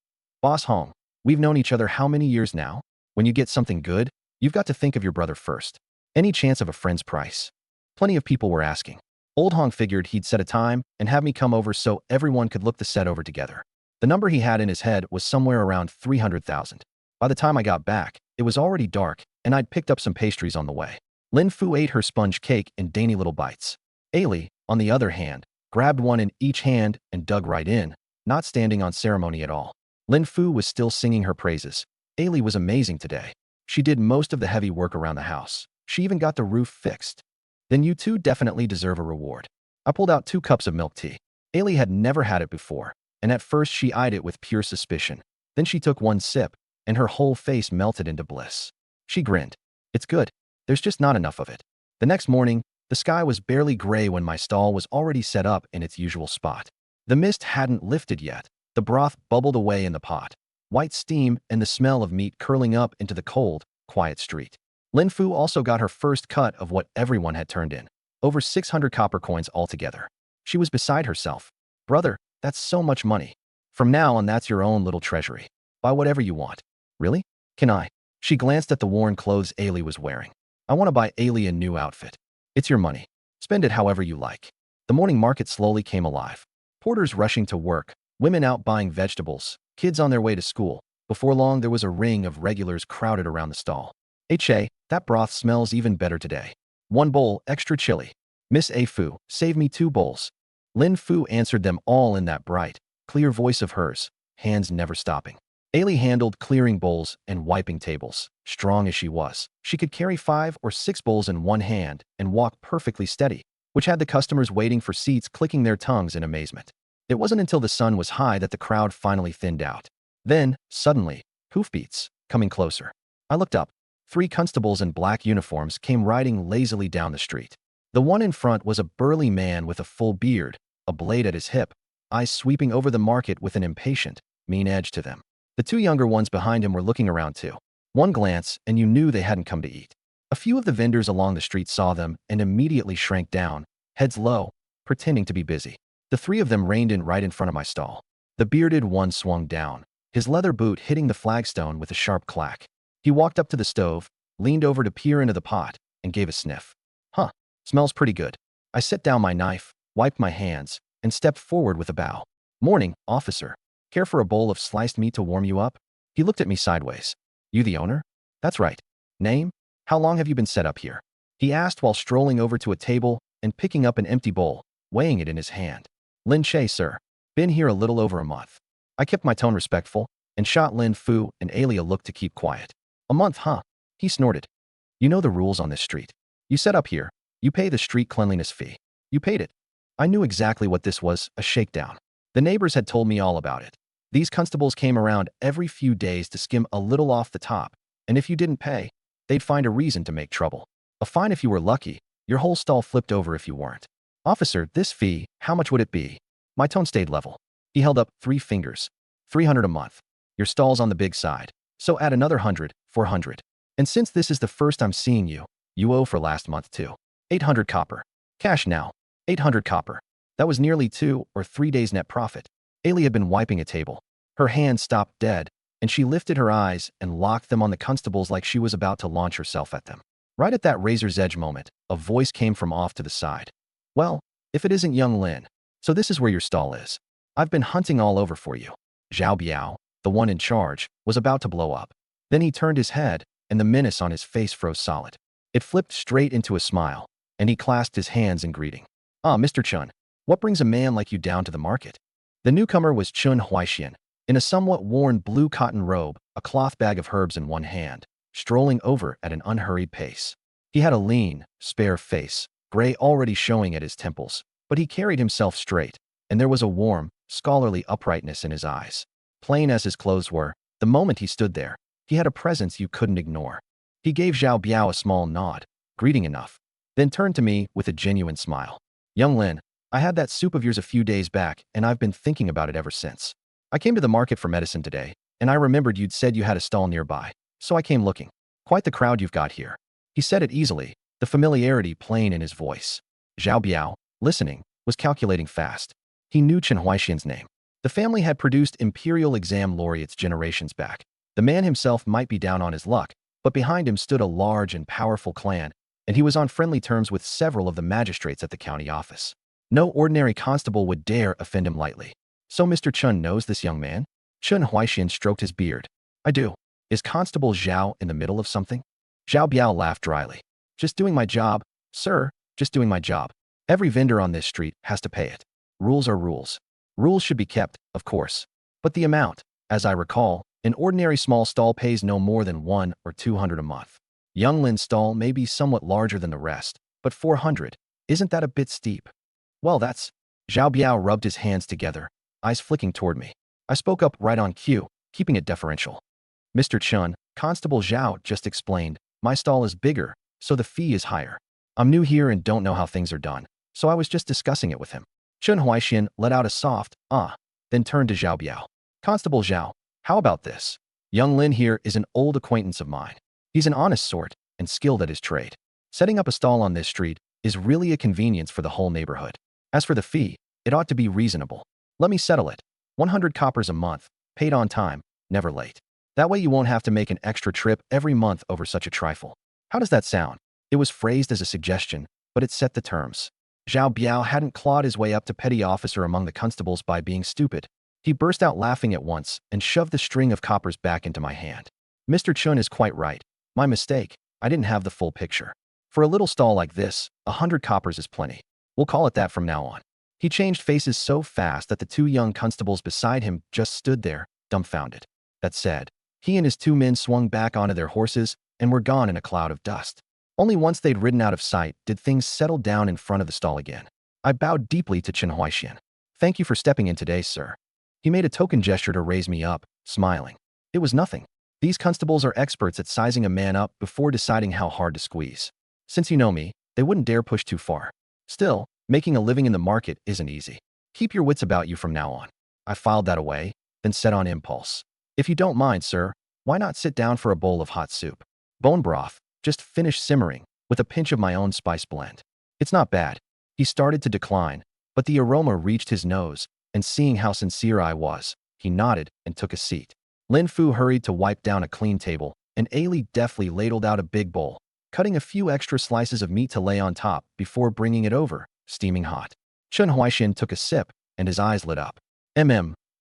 Boss Hong, we've known each other how many years now? When you get something good, you've got to think of your brother first. Any chance of a friend's price? Plenty of people were asking. Old Hong figured he'd set a time and have me come over so everyone could look the set over together. The number he had in his head was somewhere around 300,000. By the time I got back, it was already dark, and I'd picked up some pastries on the way. Lin Fu ate her sponge cake in dainty little bites. Ailey, on the other hand, grabbed one in each hand and dug right in, not standing on ceremony at all. Lin Fu was still singing her praises. Ailey was amazing today. She did most of the heavy work around the house. She even got the roof fixed. Then you two definitely deserve a reward. I pulled out 2 cups of milk tea. Ailey had never had it before, and at first she eyed it with pure suspicion. Then she took one sip, and her whole face melted into bliss. She grinned. It's good. There's just not enough of it. The next morning, the sky was barely gray when my stall was already set up in its usual spot. The mist hadn't lifted yet. The broth bubbled away in the pot. White steam and the smell of meat curling up into the cold, quiet street. Lin Fu also got her first cut of what everyone had turned in. Over 600 copper coins altogether. She was beside herself. Brother, that's so much money. From now on, that's your own little treasury. Buy whatever you want. Really? Can I? She glanced at the worn clothes Ailey was wearing. I want to buy Ailey a new outfit. It's your money. Spend it however you like. The morning market slowly came alive. Porters rushing to work, women out buying vegetables, kids on their way to school. Before long, there was a ring of regulars crowded around the stall. Hey, that broth smells even better today. 1 bowl, extra chili. Miss A Fu, save me 2 bowls. Lin Fu answered them all in that bright, clear voice of hers, hands never stopping. Ailey handled clearing bowls and wiping tables. Strong as she was, she could carry 5 or 6 bowls in one hand and walk perfectly steady, which had the customers waiting for seats clicking their tongues in amazement. It wasn't until the sun was high that the crowd finally thinned out. Then, suddenly, hoofbeats, coming closer. I looked up. 3 constables in black uniforms came riding lazily down the street. The one in front was a burly man with a full beard, a blade at his hip, eyes sweeping over the market with an impatient, mean edge to them. The 2 younger ones behind him were looking around too. One glance, and you knew they hadn't come to eat. A few of the vendors along the street saw them and immediately shrank down, heads low, pretending to be busy. The 3 of them reined in right in front of my stall. The bearded one swung down, his leather boot hitting the flagstone with a sharp clack. He walked up to the stove, leaned over to peer into the pot, and gave a sniff. Huh, smells pretty good. I set down my knife, wiped my hands, and stepped forward with a bow. "Morning, officer. Care for a bowl of sliced meat to warm you up?" He looked at me sideways. "You the owner?" "That's right. Name? How long have you been set up here?" he asked while strolling over to a table and picking up an empty bowl, weighing it in his hand. "Lin Che, sir. Been here a little over a month." I kept my tone respectful and shot Lin Fu and Alia a look to keep quiet. "A month, huh?" He snorted. "You know the rules on this street. You set up here. You pay the street cleanliness fee. You paid it." I knew exactly what this was, a shakedown. The neighbors had told me all about it. These constables came around every few days to skim a little off the top, and if you didn't pay, they'd find a reason to make trouble. A fine if you were lucky, your whole stall flipped over if you weren't. "Officer, this fee, how much would it be?" My tone stayed level. He held up 3 fingers. 300 a month. Your stall's on the big side, so add another 100, 400. And since this is the first I'm seeing you, you owe for last month too. 800 copper. Cash now. 800 copper. That was nearly 2 or 3 days net profit. Ailey had been wiping a table. Her hand stopped dead, and she lifted her eyes and locked them on the constables like she was about to launch herself at them. Right at that razor's edge moment, a voice came from off to the side. "Well, if it isn't young Lin, so this is where your stall is. I've been hunting all over for you." Zhao Biao, the one in charge, was about to blow up. Then he turned his head, and the menace on his face froze solid. It flipped straight into a smile, and he clasped his hands in greeting. "Ah, Mr. Chun, what brings a man like you down to the market?" The newcomer was Chun Huaixian, in a somewhat worn blue cotton robe, a cloth bag of herbs in one hand, strolling over at an unhurried pace. He had a lean, spare face, gray already showing at his temples, but he carried himself straight, and there was a warm, scholarly uprightness in his eyes. Plain as his clothes were, the moment he stood there, he had a presence you couldn't ignore. He gave Zhao Biao a small nod, greeting enough, then turned to me with a genuine smile. "Young Lin, I had that soup of yours a few days back, and I've been thinking about it ever since. I came to the market for medicine today, and I remembered you'd said you had a stall nearby, so I came looking. Quite the crowd you've got here." He said it easily, the familiarity plain in his voice. Zhao Biao, listening, was calculating fast. He knew Chen Huaixian's name. The family had produced imperial exam laureates generations back. The man himself might be down on his luck, but behind him stood a large and powerful clan, and he was on friendly terms with several of the magistrates at the county office. No ordinary constable would dare offend him lightly. "So Mr. Chun knows this young man?" Chun Huaixian stroked his beard. "I do. Is Constable Zhao in the middle of something?" Zhao Biao laughed dryly. "Just doing my job, sir, just doing my job. Every vendor on this street has to pay it. Rules are rules. Rules should be kept, of course. But the amount, as I recall, an ordinary small stall pays no more than 100 or 200 a month. Young Lin's stall may be somewhat larger than the rest, but 400, isn't that a bit steep?" "Well, that's..." Zhao Biao rubbed his hands together, eyes flicking toward me. I spoke up right on cue, keeping it deferential. "Mr. Chun, Constable Zhao just explained, my stall is bigger, so the fee is higher. I'm new here and don't know how things are done, so I was just discussing it with him." Chun Huaixian let out a soft, then turned to Zhao Biao. "Constable Zhao, how about this? Young Lin here is an old acquaintance of mine. He's an honest sort and skilled at his trade. Setting up a stall on this street is really a convenience for the whole neighborhood. As for the fee, it ought to be reasonable. Let me settle it. 100 coppers a month, paid on time, never late. That way you won't have to make an extra trip every month over such a trifle. How does that sound?" It was phrased as a suggestion, but it set the terms. Zhao Biao hadn't clawed his way up to petty officer among the constables by being stupid. He burst out laughing at once and shoved the string of coppers back into my hand. "Mr. Chun is quite right. My mistake. I didn't have the full picture. For a little stall like this, 100 coppers is plenty. We'll call it that from now on." He changed faces so fast that the 2 young constables beside him just stood there, dumbfounded. That said, he and his 2 men swung back onto their horses and were gone in a cloud of dust. Only once they'd ridden out of sight did things settle down in front of the stall again. I bowed deeply to Chen Huaixian. "Thank you for stepping in today, sir." He made a token gesture to raise me up, smiling. It was nothing. These constables are experts at sizing a man up before deciding how hard to squeeze. Since you know me, they wouldn't dare push too far. Still, making a living in the market isn't easy. Keep your wits about you from now on. I filed that away, then said on impulse, "If you don't mind, sir, why not sit down for a bowl of hot soup? Bone broth, just finished simmering, with a pinch of my own spice blend. It's not bad." He started to decline, but the aroma reached his nose, and seeing how sincere I was, he nodded and took a seat. Lin Fu hurried to wipe down a clean table, and Ailey deftly ladled out a big bowl, cutting a few extra slices of meat to lay on top before bringing it over, steaming hot. Chun Huaixin took a sip, and his eyes lit up.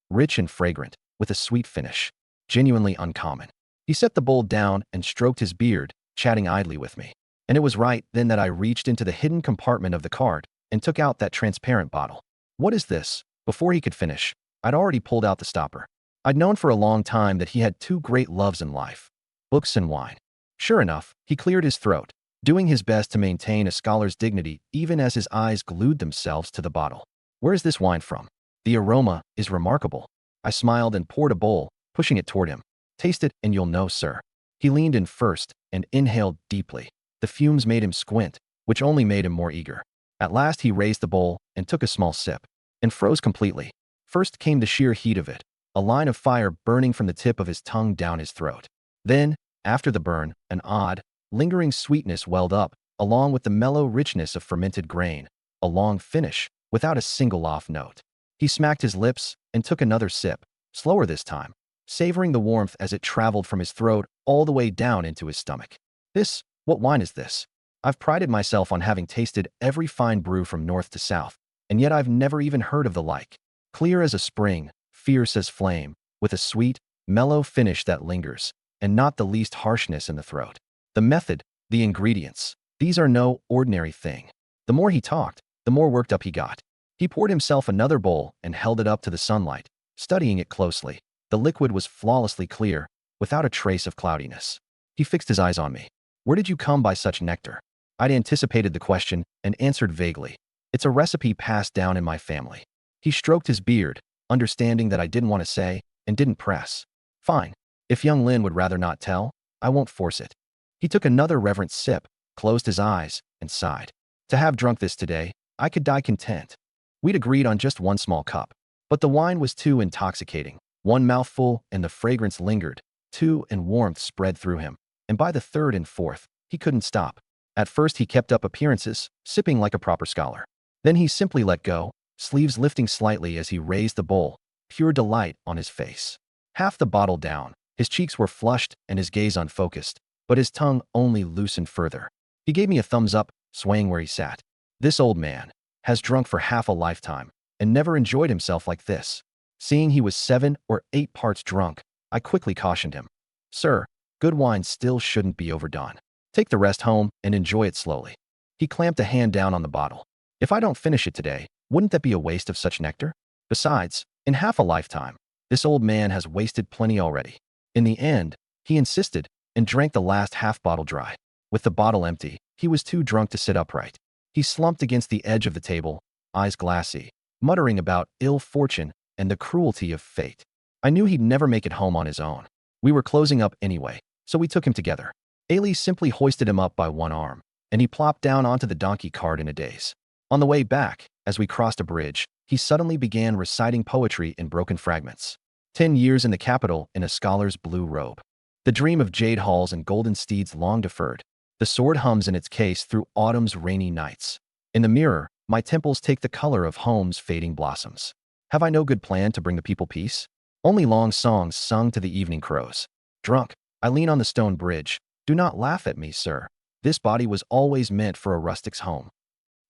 Rich and fragrant, with a sweet finish. Genuinely uncommon. He set the bowl down and stroked his beard, chatting idly with me. And it was right then that I reached into the hidden compartment of the cart and took out that transparent bottle. What is this? Before he could finish, I'd already pulled out the stopper. I'd known for a long time that he had two great loves in life: books and wine. Sure enough, he cleared his throat, doing his best to maintain a scholar's dignity even as his eyes glued themselves to the bottle. Where is this wine from? The aroma is remarkable. I smiled and poured a bowl, pushing it toward him. Taste it and you'll know, sir. He leaned in first and inhaled deeply. The fumes made him squint, which only made him more eager. At last he raised the bowl and took a small sip, and froze completely. First came the sheer heat of it, a line of fire burning from the tip of his tongue down his throat. Then, after the burn, an odd, lingering sweetness welled up, along with the mellow richness of fermented grain, a long finish, without a single off note. He smacked his lips and took another sip, slower this time, savoring the warmth as it traveled from his throat all the way down into his stomach. What wine is this? I've prided myself on having tasted every fine brew from north to south, and yet I've never even heard of the like. Clear as a spring, fierce as flame, with a sweet, mellow finish that lingers, and not the least harshness in the throat. The method, the ingredients, these are no ordinary thing. The more he talked, the more worked up he got. He poured himself another bowl and held it up to the sunlight, studying it closely. The liquid was flawlessly clear, without a trace of cloudiness. He fixed his eyes on me. Where did you come by such nectar? I'd anticipated the question and answered vaguely. It's a recipe passed down in my family. He stroked his beard, understanding that I didn't want to say, and didn't press. Fine. If young Lin would rather not tell, I won't force it. He took another reverent sip, closed his eyes, and sighed. To have drunk this today, I could die content. We'd agreed on just one small cup, but the wine was too intoxicating. One mouthful and the fragrance lingered, two and warmth spread through him, and by the third and fourth, he couldn't stop. At first he kept up appearances, sipping like a proper scholar. Then he simply let go, sleeves lifting slightly as he raised the bowl, pure delight on his face. Half the bottle down, his cheeks were flushed and his gaze unfocused, but his tongue only loosened further. He gave me a thumbs up, swaying where he sat. This old man has drunk for half a lifetime and never enjoyed himself like this. Seeing he was 7 or 8 parts drunk, I quickly cautioned him. Sir, good wine still shouldn't be overdone. Take the rest home and enjoy it slowly. He clamped a hand down on the bottle. If I don't finish it today, wouldn't that be a waste of such nectar? Besides, in half a lifetime, this old man has wasted plenty already. In the end, he insisted and drank the last half bottle dry. With the bottle empty, he was too drunk to sit upright. He slumped against the edge of the table, eyes glassy, muttering about ill fortune and the cruelty of fate. I knew he'd never make it home on his own. We were closing up anyway, so we took him together. Ailey simply hoisted him up by one arm, and he plopped down onto the donkey cart in a daze. On the way back, as we crossed a bridge, he suddenly began reciting poetry in broken fragments. 10 years in the capital in a scholar's blue robe. The dream of jade halls and golden steeds long deferred. The sword hums in its case through autumn's rainy nights. In the mirror, my temples take the color of home's fading blossoms. Have I no good plan to bring the people peace? Only long songs sung to the evening crows. Drunk, I lean on the stone bridge. Do not laugh at me, sir. This body was always meant for a rustic's home.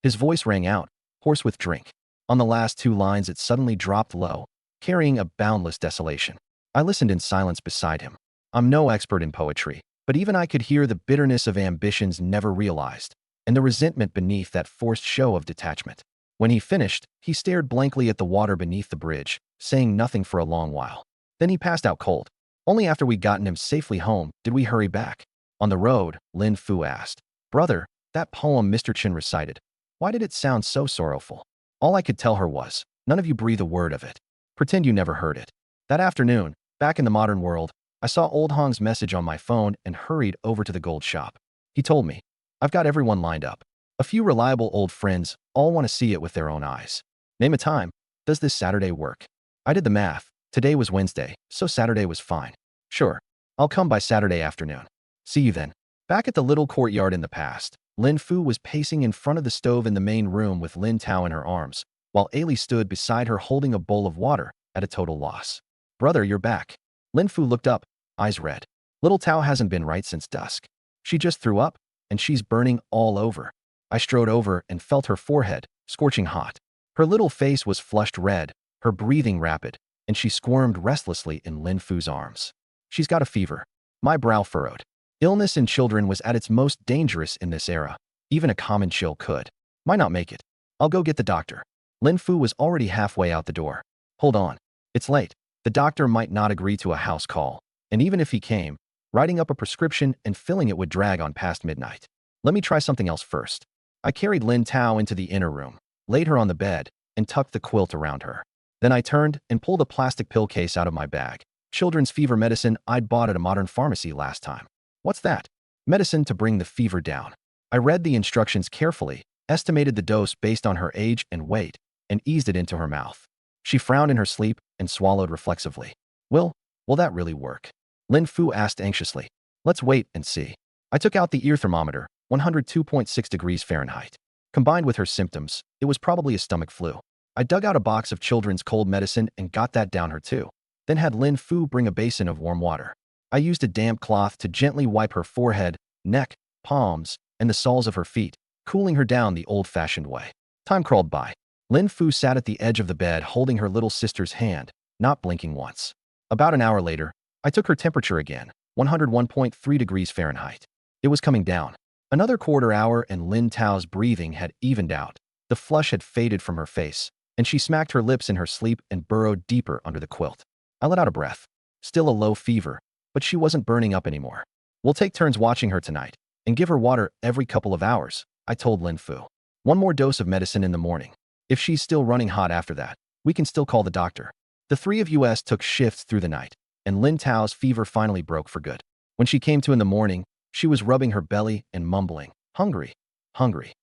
His voice rang out, hoarse with drink. On the last 2 lines it suddenly dropped low, carrying a boundless desolation. I listened in silence beside him. I'm no expert in poetry, but even I could hear the bitterness of ambitions never realized, and the resentment beneath that forced show of detachment. When he finished, he stared blankly at the water beneath the bridge, saying nothing for a long while. Then he passed out cold. Only after we'd gotten him safely home did we hurry back. On the road, Lin Fu asked, Brother, that poem Mr. Chin recited, why did it sound so sorrowful? All I could tell her was, none of you breathe a word of it. Pretend you never heard it. That afternoon, back in the modern world, I saw Old Hong's message on my phone and hurried over to the gold shop. He told me, I've got everyone lined up. A few reliable old friends all want to see it with their own eyes. Name a time. Does this Saturday work? I did the math. Today was Wednesday, so Saturday was fine. Sure, I'll come by Saturday afternoon. See you then. Back at the little courtyard in the past, Lin Fu was pacing in front of the stove in the main room with Lin Tao in her arms, while Ailey stood beside her holding a bowl of water, at a total loss. Brother, you're back. Lin Fu looked up, eyes red. Little Tao hasn't been right since dusk. She just threw up, and she's burning all over. I strode over and felt her forehead, scorching hot. Her little face was flushed red, her breathing rapid, and she squirmed restlessly in Lin Fu's arms. She's got a fever. My brow furrowed. Illness in children was at its most dangerous in this era. Even a common chill could. Might not make it. I'll go get the doctor. Lin Fu was already halfway out the door. Hold on. It's late. The doctor might not agree to a house call. And even if he came, writing up a prescription and filling it would drag on past midnight. Let me try something else first. I carried Lin Tao into the inner room, laid her on the bed, and tucked the quilt around her. Then I turned and pulled a plastic pill case out of my bag. Children's fever medicine I'd bought at a modern pharmacy last time. What's that? Medicine to bring the fever down. I read the instructions carefully, estimated the dose based on her age and weight, and eased it into her mouth. She frowned in her sleep and swallowed reflexively. Will that really work? Lin Fu asked anxiously. Let's wait and see. I took out the ear thermometer, 102.6 degrees Fahrenheit. Combined with her symptoms, it was probably a stomach flu. I dug out a box of children's cold medicine and got that down her too. Then had Lin Fu bring a basin of warm water. I used a damp cloth to gently wipe her forehead, neck, palms, and the soles of her feet, cooling her down the old-fashioned way. Time crawled by. Lin Fu sat at the edge of the bed holding her little sister's hand, not blinking once. About an hour later, I took her temperature again, 101.3 degrees Fahrenheit. It was coming down. Another quarter hour and Lin Tao's breathing had evened out. The flush had faded from her face, and she smacked her lips in her sleep and burrowed deeper under the quilt. I let out a breath. Still a low fever, but she wasn't burning up anymore. We'll take turns watching her tonight, and give her water every couple of hours, I told Lin Fu. One more dose of medicine in the morning. If she's still running hot after that, we can still call the doctor. The three of us took shifts through the night, and Lin Tao's fever finally broke for good. When she came to in the morning, she was rubbing her belly and mumbling, hungry, hungry.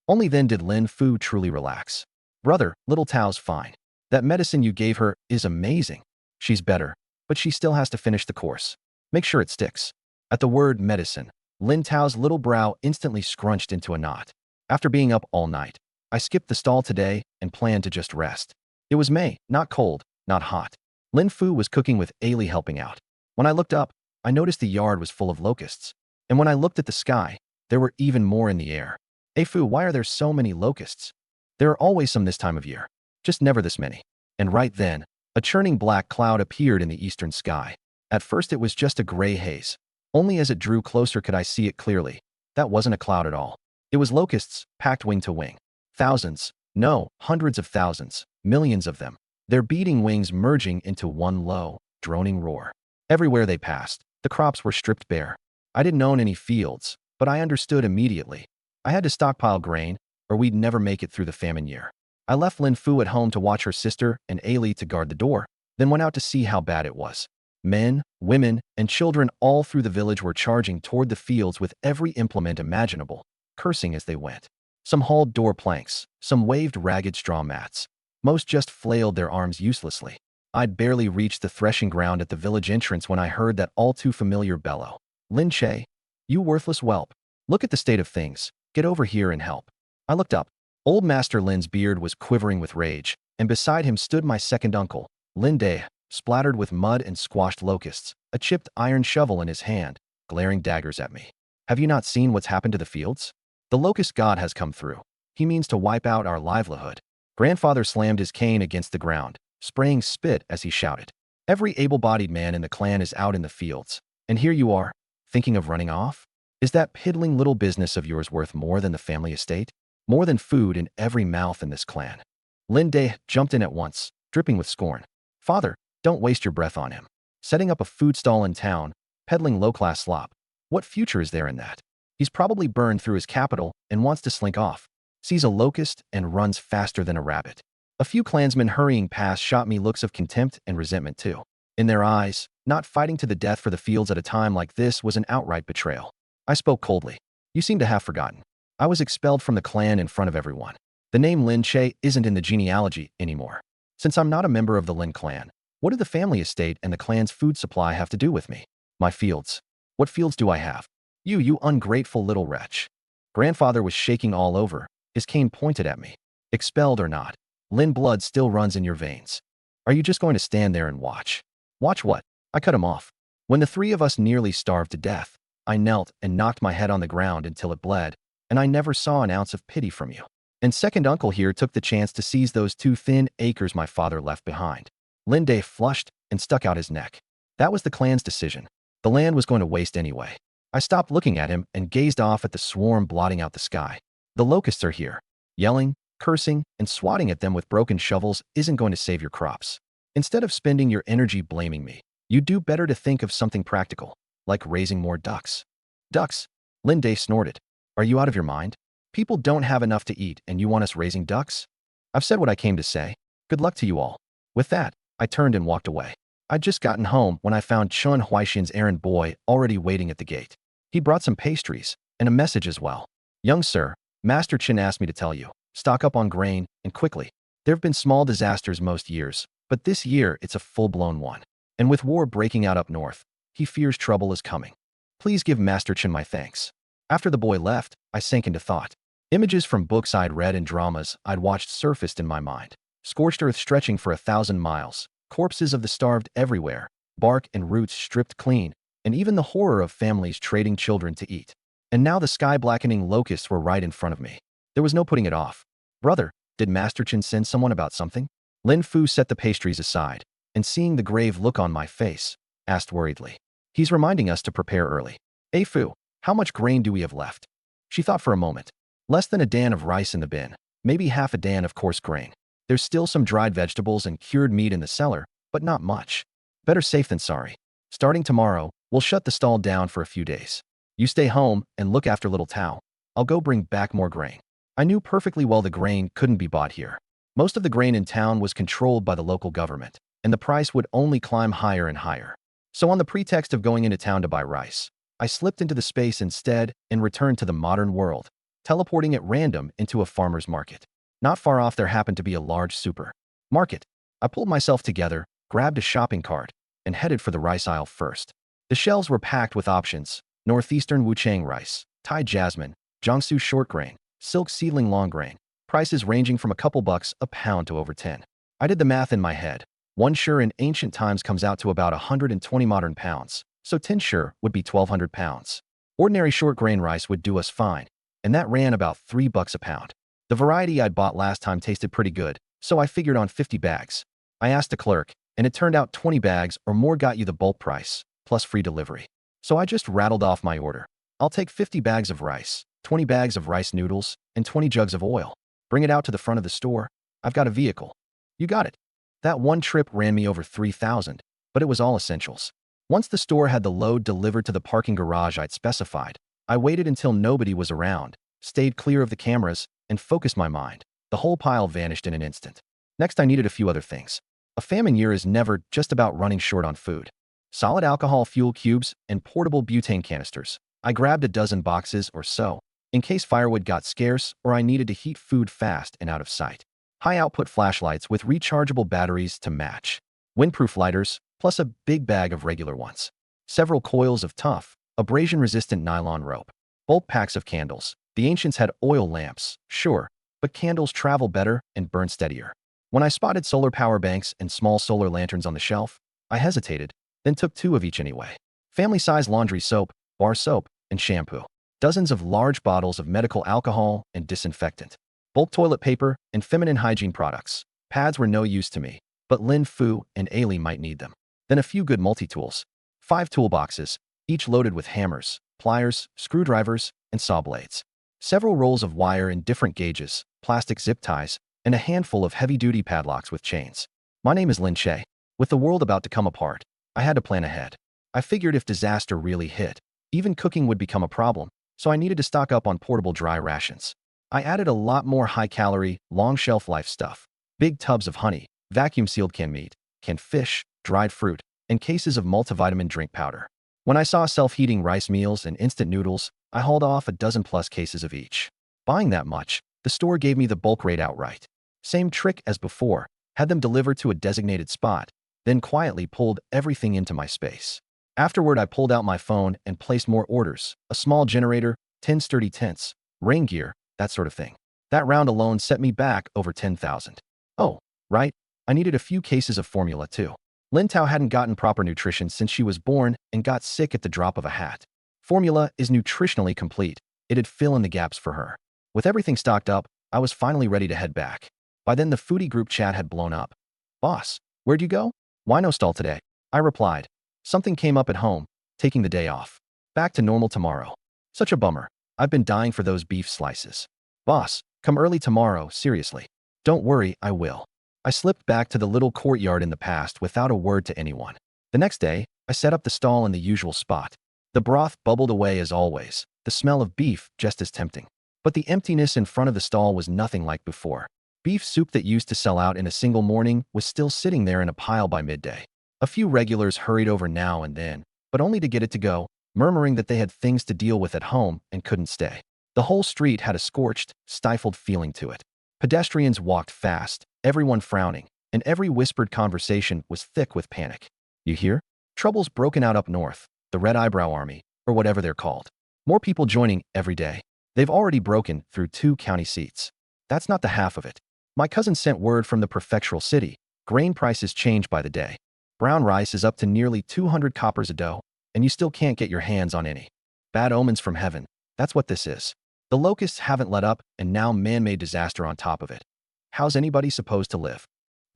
Only then did Lin Fu truly relax. Brother, little Tao's fine. That medicine you gave her is amazing. She's better, but she still has to finish the course. Make sure it sticks. At the word medicine, Lin Tao's little brow instantly scrunched into a knot. After being up all night, I skipped the stall today and planned to just rest. It was May, not cold, not hot. Lin Fu was cooking with Ailey helping out. When I looked up, I noticed the yard was full of locusts. And when I looked at the sky, there were even more in the air. Hey Fu, why are there so many locusts? There are always some this time of year, just never this many. And right then, a churning black cloud appeared in the eastern sky. At first it was just a gray haze. Only as it drew closer could I see it clearly. That wasn't a cloud at all. It was locusts, packed wing to wing. Thousands, no, hundreds of thousands, millions of them. Their beating wings merging into one low, droning roar. Everywhere they passed, the crops were stripped bare. I didn't own any fields, but I understood immediately. I had to stockpile grain, or we'd never make it through the famine year. I left Lin Fu at home to watch her sister and Ailey to guard the door, then went out to see how bad it was. Men, women, and children all through the village were charging toward the fields with every implement imaginable, cursing as they went. Some hauled door planks, some waved ragged straw mats. Most just flailed their arms uselessly. I'd barely reached the threshing ground at the village entrance when I heard that all too familiar bellow. Lin Che, you worthless whelp. Look at the state of things. Get over here and help. I looked up. Old Master Lin's beard was quivering with rage, and beside him stood my second uncle, Lin Dei, splattered with mud and squashed locusts, a chipped iron shovel in his hand, glaring daggers at me. Have you not seen what's happened to the fields? The locust god has come through. He means to wipe out our livelihood. Grandfather slammed his cane against the ground, spraying spit as he shouted. Every able-bodied man in the clan is out in the fields, and here you are, thinking of running off? Is that piddling little business of yours worth more than the family estate? More than food in every mouth in this clan? Lin Dei jumped in at once, dripping with scorn. Father, don't waste your breath on him. Setting up a food stall in town, peddling low-class slop. What future is there in that? He's probably burned through his capital and wants to slink off. Sees a locust and runs faster than a rabbit. A few clansmen hurrying past shot me looks of contempt and resentment too. In their eyes, not fighting to the death for the fields at a time like this was an outright betrayal. I spoke coldly. You seem to have forgotten. I was expelled from the clan in front of everyone. The name Lin Che isn't in the genealogy anymore. Since I'm not a member of the Lin clan, what do the family estate and the clan's food supply have to do with me? My fields. What fields do I have? You ungrateful little wretch. Grandfather was shaking all over, his cane pointed at me. Expelled or not, Lin blood still runs in your veins. Are you just going to stand there and watch? Watch what? I cut him off. When the three of us nearly starved to death, I knelt and knocked my head on the ground until it bled, and I never saw an ounce of pity from you. And second uncle here took the chance to seize those 2 thin acres my father left behind. Linde flushed and stuck out his neck. That was the clan's decision. The land was going to waste anyway. I stopped looking at him and gazed off at the swarm blotting out the sky. The locusts are here. Yelling, cursing, and swatting at them with broken shovels isn't going to save your crops. Instead of spending your energy blaming me, you'd do better to think of something practical, like raising more ducks. Ducks? Linde snorted. Are you out of your mind? People don't have enough to eat and you want us raising ducks? I've said what I came to say. Good luck to you all. With that, I turned and walked away. I'd just gotten home when I found Chun Huaixin's errand boy already waiting at the gate. He brought some pastries and a message as well. Young sir, Master Chin asked me to tell you, stock up on grain and quickly. There have been small disasters most years, but this year it's a full-blown one. And with war breaking out up north, he fears trouble is coming. Please give Master Chin my thanks. After the boy left, I sank into thought. Images from books I'd read and dramas I'd watched surfaced in my mind. Scorched earth stretching for 1,000 miles, corpses of the starved everywhere, bark and roots stripped clean, and even the horror of families trading children to eat. And now the sky-blackening locusts were right in front of me. There was no putting it off. Brother, did Master Chin send someone about something? Lin Fu set the pastries aside, and seeing the grave look on my face, asked worriedly. He's reminding us to prepare early. Hey Fu, how much grain do we have left? She thought for a moment. Less than a dan of rice in the bin, maybe half a dan of coarse grain. There's still some dried vegetables and cured meat in the cellar, but not much. Better safe than sorry. Starting tomorrow, we'll shut the stall down for a few days. You stay home and look after little Tao. I'll go bring back more grain. I knew perfectly well the grain couldn't be bought here. Most of the grain in town was controlled by the local government, and the price would only climb higher and higher. So on the pretext of going into town to buy rice, I slipped into the space instead and returned to the modern world, teleporting at random into a farmer's market. Not far off there happened to be a large supermarket. I pulled myself together, grabbed a shopping cart, and headed for the rice aisle first. The shelves were packed with options: northeastern Wuchang rice, Thai jasmine, Jiangsu short grain, silk seedling long grain, prices ranging from a couple bucks a pound to over 10. I did the math in my head. 1 sure in ancient times comes out to about 120 modern pounds, so 10 sure would be 1,200 pounds. Ordinary short grain rice would do us fine, and that ran about $3 a pound. The variety I'd bought last time tasted pretty good, so I figured on 50 bags. I asked the clerk, and it turned out 20 bags or more got you the bulk price, plus free delivery. So I just rattled off my order. I'll take 50 bags of rice, 20 bags of rice noodles, and 20 jugs of oil. Bring it out to the front of the store. I've got a vehicle. You got it. That one trip ran me over 3,000, but it was all essentials. Once the store had the load delivered to the parking garage I'd specified, I waited until nobody was around, stayed clear of the cameras, and focused my mind. The whole pile vanished in an instant. Next, I needed a few other things. A famine year is never just about running short on food. Solid alcohol fuel cubes and portable butane canisters. I grabbed a dozen boxes or so, in case firewood got scarce or I needed to heat food fast and out of sight. High-output flashlights with rechargeable batteries to match. Windproof lighters, plus a big bag of regular ones. Several coils of tough, abrasion-resistant nylon rope. Bulk packs of candles. The ancients had oil lamps, sure, but candles travel better and burn steadier. When I spotted solar power banks and small solar lanterns on the shelf, I hesitated, then took 2 of each anyway. Family-size laundry soap, bar soap, and shampoo. Dozens of large bottles of medical alcohol and disinfectant. Bulk toilet paper and feminine hygiene products. Pads were no use to me, but Lin Fu and Ailey might need them. Then a few good multi-tools. 5 toolboxes, each loaded with hammers, pliers, screwdrivers, and saw blades. Several rolls of wire in different gauges, plastic zip ties, and a handful of heavy-duty padlocks with chains. My name is Lin Che. With the world about to come apart, I had to plan ahead. I figured if disaster really hit, even cooking would become a problem, so I needed to stock up on portable dry rations. I added a lot more high-calorie, long shelf-life stuff. Big tubs of honey, vacuum-sealed canned meat, canned fish, dried fruit, and cases of multivitamin drink powder. When I saw self-heating rice meals and instant noodles, I hauled off a dozen-plus cases of each. Buying that much, the store gave me the bulk rate outright. Same trick as before, had them delivered to a designated spot, then quietly pulled everything into my space. Afterward, I pulled out my phone and placed more orders, a small generator, 10 sturdy tents, rain gear, that sort of thing. That round alone set me back over 10,000. Oh, right, I needed a few cases of formula too. Lin Tao hadn't gotten proper nutrition since she was born and got sick at the drop of a hat. Formula is nutritionally complete. It'd fill in the gaps for her. With everything stocked up, I was finally ready to head back. By then, the foodie group chat had blown up. Boss, where'd you go? Why no stall today? I replied. Something came up at home, taking the day off. Back to normal tomorrow. Such a bummer. I've been dying for those beef slices. Boss, come early tomorrow, seriously. Don't worry, I will. I slipped back to the little courtyard in the past without a word to anyone. The next day, I set up the stall in the usual spot. The broth bubbled away as always, the smell of beef just as tempting. But the emptiness in front of the stall was nothing like before. Beef soup that used to sell out in a single morning was still sitting there in a pile by midday. A few regulars hurried over now and then, but only to get it to go, murmuring that they had things to deal with at home and couldn't stay. The whole street had a scorched, stifled feeling to it. Pedestrians walked fast, everyone frowning, and every whispered conversation was thick with panic. You hear? Trouble's broken out up north, the Red Eyebrow Army, or whatever they're called. More people joining every day. They've already broken through 2 county seats. That's not the half of it. My cousin sent word from the prefectural city. Grain prices change by the day. Brown rice is up to nearly 200 coppers a dough, and you still can't get your hands on any. Bad omens from heaven. That's what this is. The locusts haven't let up, and now man-made disaster on top of it. How's anybody supposed to live?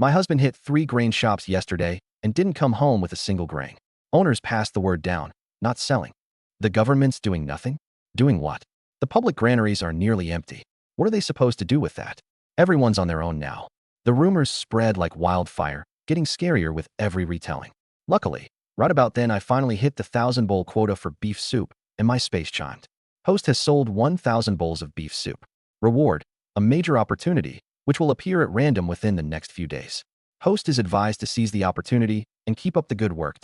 My husband hit 3 grain shops yesterday and didn't come home with a single grain. Owners passed the word down, not selling. The government's doing nothing? Doing what? The public granaries are nearly empty. What are they supposed to do with that? Everyone's on their own now. The rumors spread like wildfire, getting scarier with every retelling. Luckily, right about then I finally hit the 1,000-bowl quota for beef soup, and my space chimed. Host has sold 1,000 bowls of beef soup. Reward, a major opportunity, which will appear at random within the next few days. Host is advised to seize the opportunity and keep up the good work.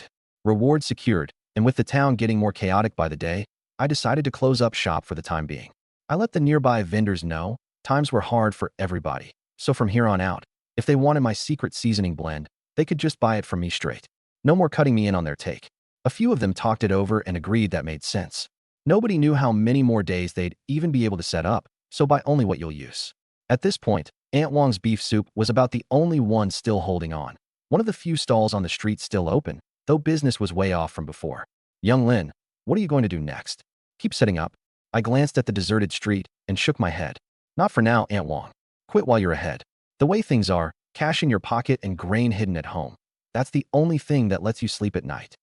Reward secured, and with the town getting more chaotic by the day, I decided to close up shop for the time being. I let the nearby vendors know times were hard for everybody, so from here on out, if they wanted my secret seasoning blend, they could just buy it from me straight. No more cutting me in on their take. A few of them talked it over and agreed that made sense. Nobody knew how many more days they'd even be able to set up, so buy only what you'll use. At this point, Aunt Wong's beef soup was about the only one still holding on. One of the few stalls on the street still open, though business was way off from before. Young Lin, what are you going to do next? Keep setting up. I glanced at the deserted street and shook my head. Not for now, Aunt Wong. Quit while you're ahead. The way things are, cash in your pocket and grain hidden at home. That's the only thing that lets you sleep at night.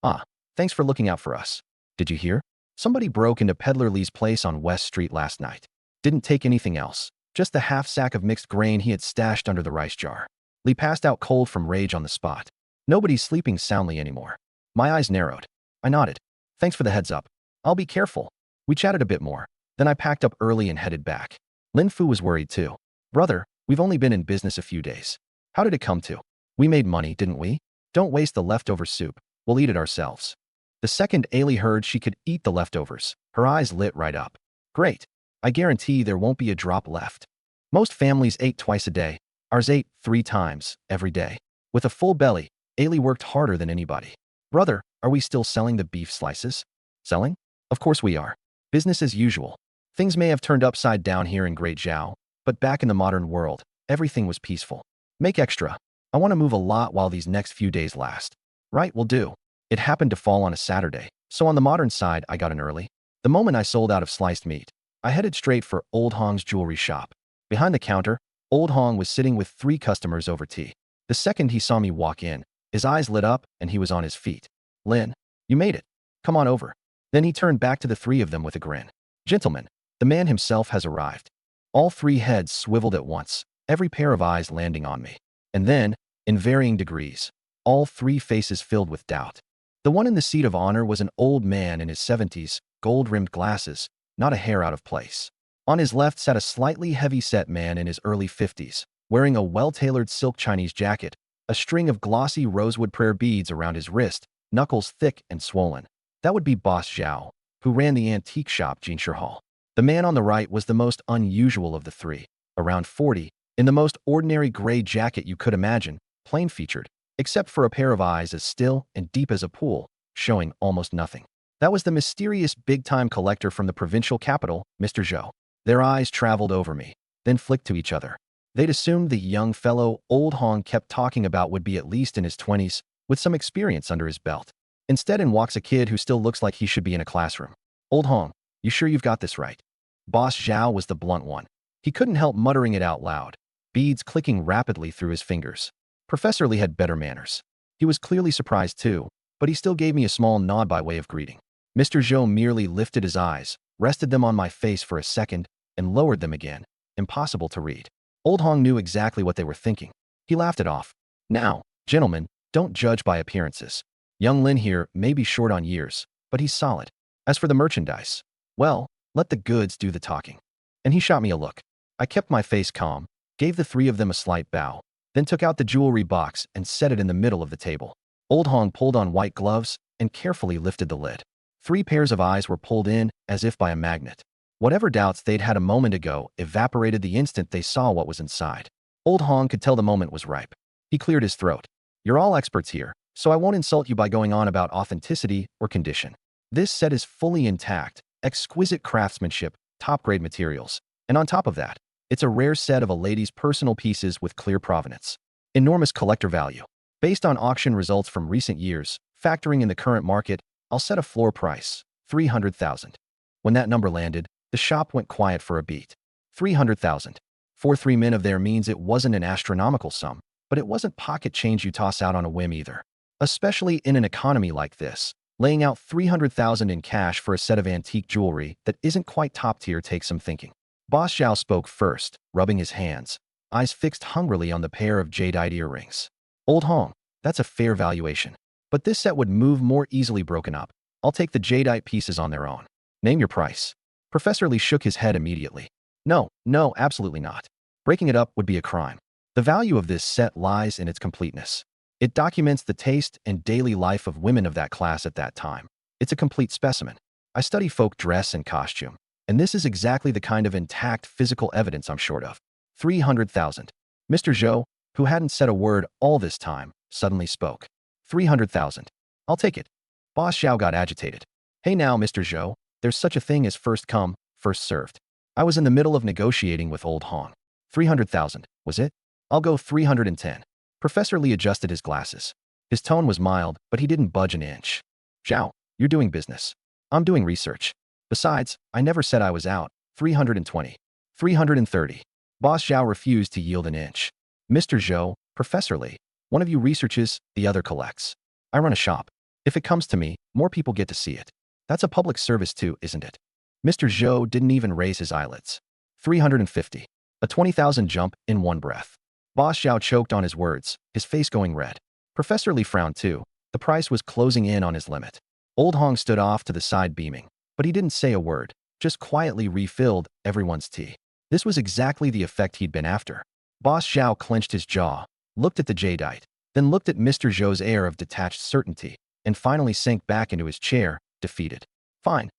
Ah, thanks for looking out for us. Did you hear? Somebody broke into Peddler Lee's place on West Street last night. Didn't take anything else, just the half sack of mixed grain he had stashed under the rice jar. Lee passed out cold from rage on the spot. Nobody's sleeping soundly anymore. My eyes narrowed. I nodded. Thanks for the heads up. I'll be careful. We chatted a bit more. Then I packed up early and headed back. Lin Fu was worried too. Brother, we've only been in business a few days. How did it come to? We made money, didn't we? Don't waste the leftover soup. We'll eat it ourselves. The second Ailey heard she could eat the leftovers, her eyes lit right up. Great. I guarantee there won't be a drop left. Most families ate twice a day. Ours ate 3 times, every day. With a full belly, Ailey worked harder than anybody. Brother, are we still selling the beef slices? Selling? Of course we are. Business as usual. Things may have turned upside down here in Great Zhao, but back in the modern world, everything was peaceful. Make extra. I want to move a lot while these next few days last. Right, will do. It happened to fall on a Saturday, so on the modern side, I got in early. The moment I sold out of sliced meat, I headed straight for Old Hong's jewelry shop. Behind the counter, Old Hong was sitting with 3 customers over tea. The second he saw me walk in, his eyes lit up and he was on his feet. Lin, you made it. Come on over. Then he turned back to the 3 of them with a grin. Gentlemen, the man himself has arrived. All 3 heads swiveled at once, every pair of eyes landing on me. And then, in varying degrees, all 3 faces filled with doubt. The one in the seat of honor was an old man in his 70s, gold-rimmed glasses, not a hair out of place. On his left sat a slightly heavy-set man in his early 50s, wearing a well-tailored silk Chinese jacket, a string of glossy rosewood prayer beads around his wrist, knuckles thick and swollen. That would be Boss Zhao, who ran the antique shop Jinsher Hall. The man on the right was the most unusual of the 3, around 40, in the most ordinary gray jacket you could imagine, plain-featured, except for a pair of eyes as still and deep as a pool, showing almost nothing. That was the mysterious big-time collector from the provincial capital, Mr. Zhou. Their eyes traveled over me, then flicked to each other. They'd assumed the young fellow Old Hong kept talking about would be at least in his 20s, with some experience under his belt. Instead, in walks a kid who still looks like he should be in a classroom. Old Hong, you sure you've got this right? Boss Zhao was the blunt one. He couldn't help muttering it out loud, beads clicking rapidly through his fingers. Professor Lee had better manners. He was clearly surprised too, but he still gave me a small nod by way of greeting. Mr. Zhou merely lifted his eyes, rested them on my face for a second, and lowered them again. Impossible to read. Old Hong knew exactly what they were thinking. He laughed it off. Now, gentlemen, don't judge by appearances. Young Lin here may be short on years, but he's solid. As for the merchandise, well, let the goods do the talking. And he shot me a look. I kept my face calm, gave the three of them a slight bow, then took out the jewelry box and set it in the middle of the table. Old Hong pulled on white gloves and carefully lifted the lid. 3 pairs of eyes were pulled in as if by a magnet. Whatever doubts they'd had a moment ago evaporated the instant they saw what was inside. Old Hong could tell the moment was ripe. He cleared his throat. You're all experts here, so I won't insult you by going on about authenticity or condition. This set is fully intact, exquisite craftsmanship, top-grade materials, and on top of that, it's a rare set of a lady's personal pieces with clear provenance. Enormous collector value. Based on auction results from recent years, factoring in the current market, I'll set a floor price, 300,000. When that number landed, the shop went quiet for a beat. 300,000. For 3 men of their means, it wasn't an astronomical sum, but it wasn't pocket change you toss out on a whim either. Especially in an economy like this, laying out 300,000 in cash for a set of antique jewelry that isn't quite top tier takes some thinking. Boss Zhao spoke first, rubbing his hands, eyes fixed hungrily on the pair of jadeite earrings. Old Hong, that's a fair valuation. But this set would move more easily broken up. I'll take the jadeite pieces on their own. Name your price. Professor Lee shook his head immediately. No, absolutely not. Breaking it up would be a crime. The value of this set lies in its completeness. It documents the taste and daily life of women of that class at that time. It's a complete specimen. I study folk dress and costume, and this is exactly the kind of intact physical evidence I'm short of. 300,000. Mr. Zhou, who hadn't said a word all this time, suddenly spoke. 300,000. I'll take it. Boss Zhao got agitated. Hey now, Mr. Zhou, there's such a thing as first come, first served. I was in the middle of negotiating with Old Hong. 300,000, was it? I'll go 310. Professor Lee adjusted his glasses. His tone was mild, but he didn't budge an inch. Zhao, you're doing business. I'm doing research. Besides, I never said I was out. 320. 330. Boss Zhao refused to yield an inch. Mr. Zhou, Professor Lee, one of you researches, the other collects. I run a shop. If it comes to me, more people get to see it. That's a public service too, isn't it? Mr. Zhou didn't even raise his eyelids. 350. A 20,000 jump in one breath. Boss Zhao choked on his words, his face going red. Professor Lee frowned too. The price was closing in on his limit. Old Hong stood off to the side beaming, but he didn't say a word, just quietly refilled everyone's tea. This was exactly the effect he'd been after. Boss Zhao clenched his jaw, looked at the jadeite, then looked at Mr. Zhou's air of detached certainty, and finally sank back into his chair, defeated. Fine,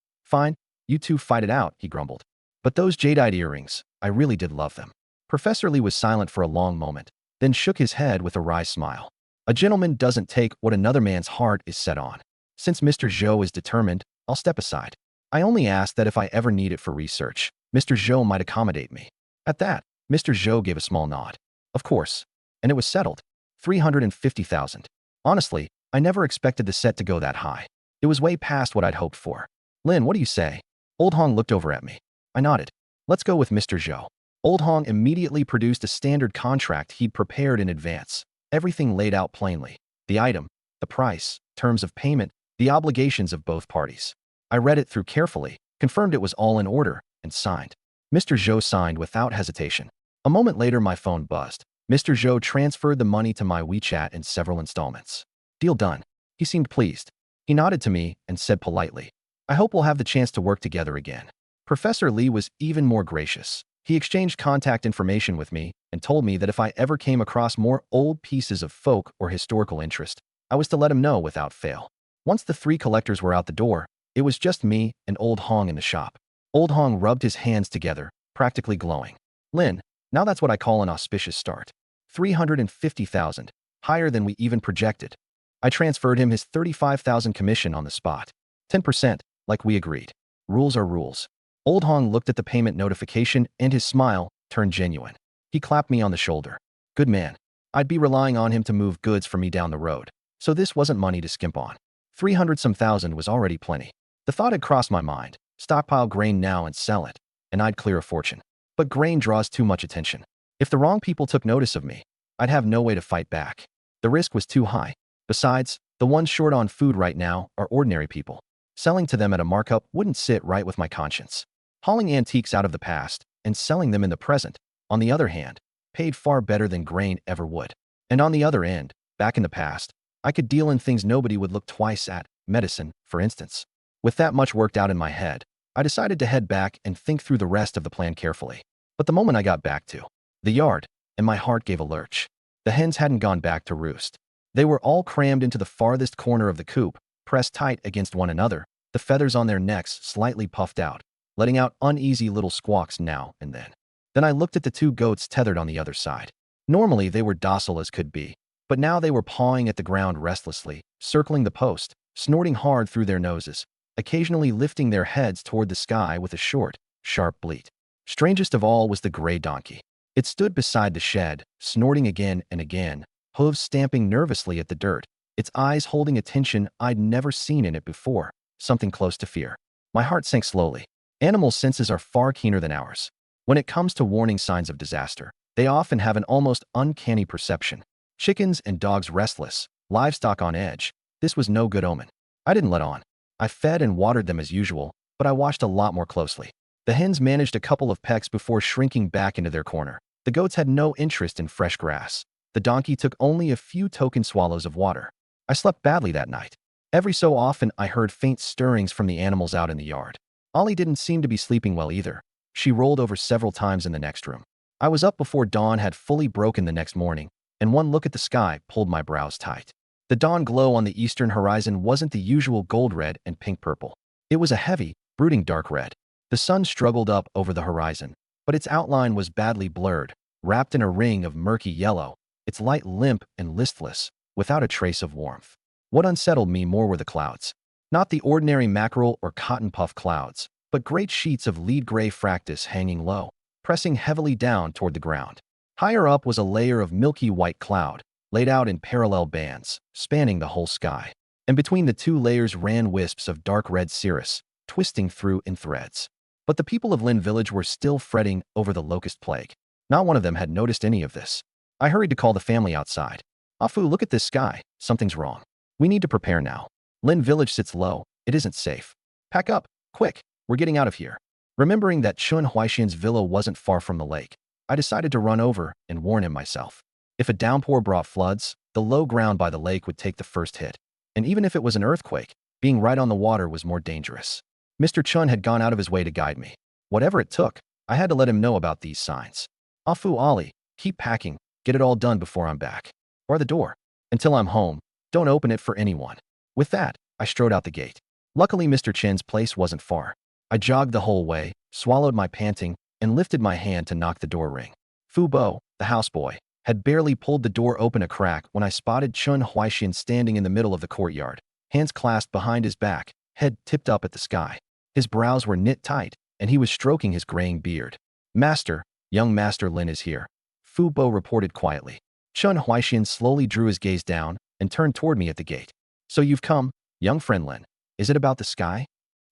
you two fight it out, he grumbled. But those jadeite earrings, I really did love them. Professor Lee was silent for a long moment, then shook his head with a wry smile. A gentleman doesn't take what another man's heart is set on. Since Mr. Zhou is determined, I'll step aside. I only ask that if I ever need it for research, Mr. Zhou might accommodate me. At that, Mr. Zhou gave a small nod. Of course. And it was settled. 350,000. Honestly, I never expected the set to go that high. It was way past what I'd hoped for. Lin, what do you say? Old Hong looked over at me. I nodded. Let's go with Mr. Zhou. Old Hong immediately produced a standard contract he'd prepared in advance. Everything laid out plainly. The item, the price, terms of payment, the obligations of both parties. I read it through carefully, confirmed it was all in order, and signed. Mr. Zhou signed without hesitation. A moment later, my phone buzzed. Mr. Zhou transferred the money to my WeChat in several installments. Deal done. He seemed pleased. He nodded to me and said politely, I hope we'll have the chance to work together again. Professor Lee was even more gracious. He exchanged contact information with me and told me that if I ever came across more old pieces of folk or historical interest, I was to let him know without fail. Once the 3 collectors were out the door, it was just me and Old Hong in the shop. Old Hong rubbed his hands together, practically glowing. Lin, now that's what I call an auspicious start. 350,000, higher than we even projected. I transferred him his 35,000 commission on the spot. 10%, like we agreed. Rules are rules. Old Hong looked at the payment notification and his smile turned genuine. He clapped me on the shoulder. Good man. I'd be relying on him to move goods for me down the road, so this wasn't money to skimp on. 300-some thousand was already plenty. The thought had crossed my mind. Stockpile grain now and sell it, and I'd clear a fortune. But grain draws too much attention. If the wrong people took notice of me, I'd have no way to fight back. The risk was too high. Besides, the ones short on food right now are ordinary people. Selling to them at a markup wouldn't sit right with my conscience. Hauling antiques out of the past and selling them in the present, on the other hand, paid far better than grain ever would. And on the other end, back in the past, I could deal in things nobody would look twice at, medicine, for instance. With that much worked out in my head, I decided to head back and think through the rest of the plan carefully. But the moment I got back to the yard, and my heart gave a lurch. The hens hadn't gone back to roost. They were all crammed into the farthest corner of the coop, pressed tight against one another, the feathers on their necks slightly puffed out, letting out uneasy little squawks now and then. Then I looked at the two goats tethered on the other side. Normally they were docile as could be, but now they were pawing at the ground restlessly, circling the post, snorting hard through their noses, occasionally lifting their heads toward the sky with a short, sharp bleat. Strangest of all was the gray donkey. It stood beside the shed, snorting again and again, hooves stamping nervously at the dirt, its eyes holding a tension I'd never seen in it before, something close to fear. My heart sank slowly. Animal senses are far keener than ours. When it comes to warning signs of disaster, they often have an almost uncanny perception. Chickens and dogs restless, livestock on edge. This was no good omen. I didn't let on. I fed and watered them as usual, but I watched a lot more closely. The hens managed a couple of pecks before shrinking back into their corner. The goats had no interest in fresh grass. The donkey took only a few token swallows of water. I slept badly that night. Every so often I heard faint stirrings from the animals out in the yard. Ollie didn't seem to be sleeping well either. She rolled over several times in the next room. I was up before dawn had fully broken the next morning, and one look at the sky pulled my brows tight. The dawn glow on the eastern horizon wasn't the usual gold red and pink purple. It was a heavy, brooding dark red. The sun struggled up over the horizon, but its outline was badly blurred, wrapped in a ring of murky yellow, its light limp and listless, without a trace of warmth. What unsettled me more were the clouds. Not the ordinary mackerel or cotton puff clouds, but great sheets of lead gray fractus hanging low, pressing heavily down toward the ground. Higher up was a layer of milky white cloud, laid out in parallel bands, spanning the whole sky. And between the two layers ran wisps of dark red cirrus, twisting through in threads. But the people of Lynn Village were still fretting over the locust plague. Not one of them had noticed any of this. I hurried to call the family outside. Afu, look at this sky. Something's wrong. We need to prepare now. Lynn Village sits low. It isn't safe. Pack up. Quick. We're getting out of here. Remembering that Chun Huaxian's villa wasn't far from the lake, I decided to run over and warn him myself. If a downpour brought floods, the low ground by the lake would take the first hit. And even if it was an earthquake, being right on the water was more dangerous. Mr. Chun had gone out of his way to guide me. Whatever it took, I had to let him know about these signs. Afu Ali, keep packing, get it all done before I'm back. Or the door. Until I'm home, don't open it for anyone. With that, I strode out the gate. Luckily, Mr. Chen's place wasn't far. I jogged the whole way, swallowed my panting, and lifted my hand to knock the door ring. Fu Bo, the houseboy, had barely pulled the door open a crack when I spotted Chun Huaxian standing in the middle of the courtyard, hands clasped behind his back, head tipped up at the sky. His brows were knit tight, and he was stroking his graying beard. Master, young Master Lin is here, Fu Bo reported quietly. Chun Huaxian slowly drew his gaze down and turned toward me at the gate. So you've come, young friend Lin. Is it about the sky?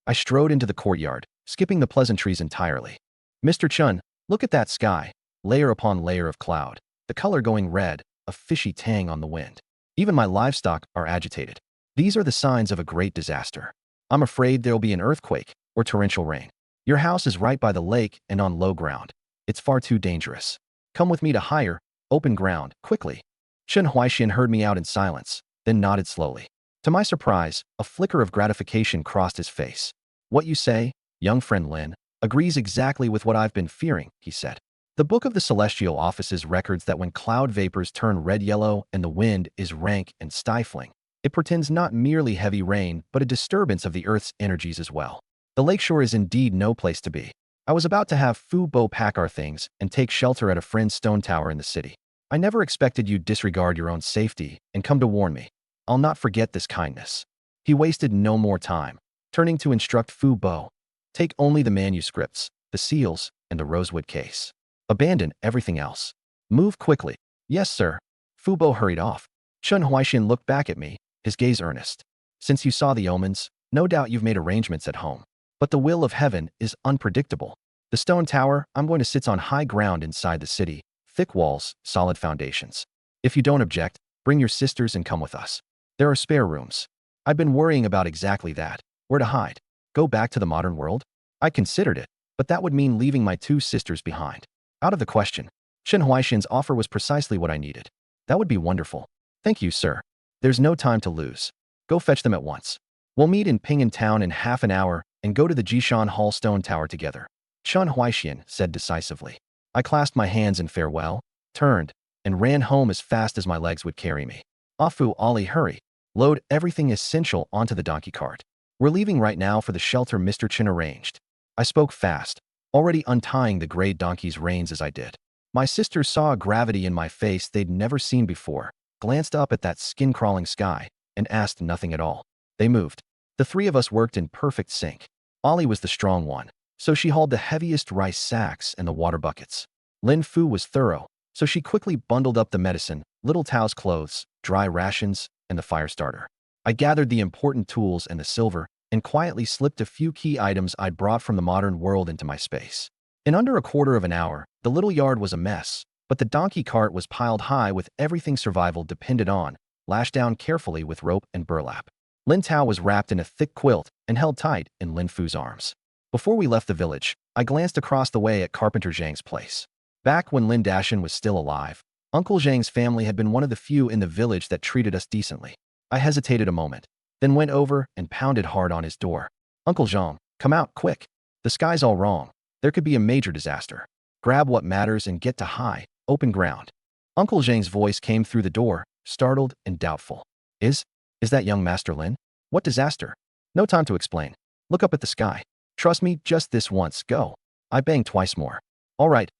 I strode into the courtyard, skipping the pleasantries entirely. Mr. Chun, look at that sky, layer upon layer of cloud, the color going red, a fishy tang on the wind. Even my livestock are agitated. These are the signs of a great disaster. I'm afraid there'll be an earthquake or torrential rain. Your house is right by the lake and on low ground. It's far too dangerous. Come with me to higher, open ground, quickly. Chun Huaxian heard me out in silence, then nodded slowly. To my surprise, a flicker of gratification crossed his face. What you say, young friend Lin, agrees exactly with what I've been fearing, he said. The Book of the Celestial Offices records that when cloud vapors turn red-yellow and the wind is rank and stifling, it portends not merely heavy rain, but a disturbance of the Earth's energies as well. The lakeshore is indeed no place to be. I was about to have Fu Bo pack our things and take shelter at a friend's stone tower in the city. I never expected you'd disregard your own safety and come to warn me. I'll not forget this kindness. He wasted no more time, turning to instruct Fu Bo. Take only the manuscripts, the seals, and the rosewood case. Abandon everything else. Move quickly. Yes, sir. Fu Bo hurried off. Chun Huaxian looked back at me, his gaze earnest. Since you saw the omens, no doubt you've made arrangements at home. But the will of heaven is unpredictable. The stone tower I'm going to sit on high ground inside the city, thick walls, solid foundations. If you don't object, bring your sisters and come with us. There are spare rooms. I've been worrying about exactly that. Where to hide? Go back to the modern world? I considered it, but that would mean leaving my two sisters behind. Out of the question. Shen Huaxian's offer was precisely what I needed. That would be wonderful. Thank you, sir. There's no time to lose. Go fetch them at once. We'll meet in Ping'an town in half an hour and go to the Jishan Hall stone tower together. Shen Huaxian said decisively. I clasped my hands in farewell, turned, and ran home as fast as my legs would carry me. Afu Ali, hurry. Load everything essential onto the donkey cart. We're leaving right now for the shelter Mr. Chen arranged. I spoke fast, already untying the gray donkey's reins as I did. My sisters saw a gravity in my face they'd never seen before, glanced up at that skin-crawling sky, and asked nothing at all. They moved. The three of us worked in perfect sync. Ollie was the strong one, so she hauled the heaviest rice sacks and the water buckets. Lin Fu was thorough, so she quickly bundled up the medicine, little Tao's clothes, dry rations, and the fire starter. I gathered the important tools and the silver, and quietly slipped a few key items I'd brought from the modern world into my space. In under a quarter of an hour, the little yard was a mess, but the donkey cart was piled high with everything survival depended on, lashed down carefully with rope and burlap. Lin Tao was wrapped in a thick quilt and held tight in Lin Fu's arms. Before we left the village, I glanced across the way at Carpenter Zhang's place. Back when Lin Dashan was still alive, Uncle Zhang's family had been one of the few in the village that treated us decently. I hesitated a moment, then went over and pounded hard on his door. Uncle Zhang, come out, quick. The sky's all wrong. There could be a major disaster. Grab what matters and get to high, open ground. Uncle Zhang's voice came through the door, startled and doubtful. Is that young Master Lin? What disaster? No time to explain. Look up at the sky. Trust me, just this once, go. I banged twice more. All right,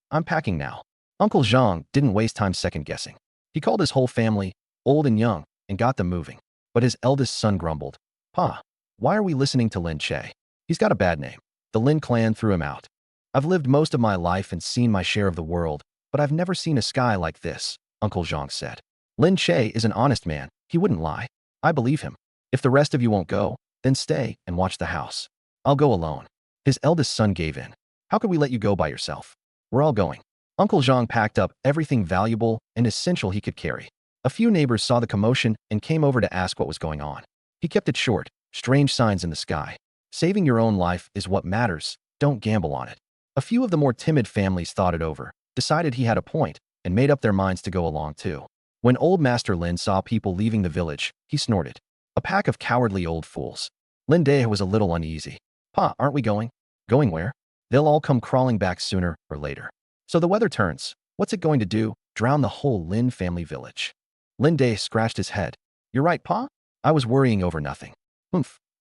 I'm packing now. Uncle Zhang didn't waste time second-guessing. He called his whole family, old and young, and got them moving. But his eldest son grumbled. Pa, why are we listening to Lin Che? He's got a bad name. The Lin clan threw him out. I've lived most of my life and seen my share of the world, but I've never seen a sky like this, Uncle Zhang said. Lin Che is an honest man. He wouldn't lie. I believe him. If the rest of you won't go, then stay and watch the house. I'll go alone. His eldest son gave in. How could we let you go by yourself? We're all going. Uncle Zhang packed up everything valuable and essential he could carry. A few neighbors saw the commotion and came over to ask what was going on. He kept it short, strange signs in the sky. Saving your own life is what matters, don't gamble on it. A few of the more timid families thought it over, decided he had a point, and made up their minds to go along too. When old Master Lin saw people leaving the village, he snorted. A pack of cowardly old fools. Lin Dei was a little uneasy. Pa, aren't we going? Going where? They'll all come crawling back sooner or later. So the weather turns. What's it going to do? Drown the whole Lin family village. Lin Dei scratched his head. You're right, Pa? I was worrying over nothing.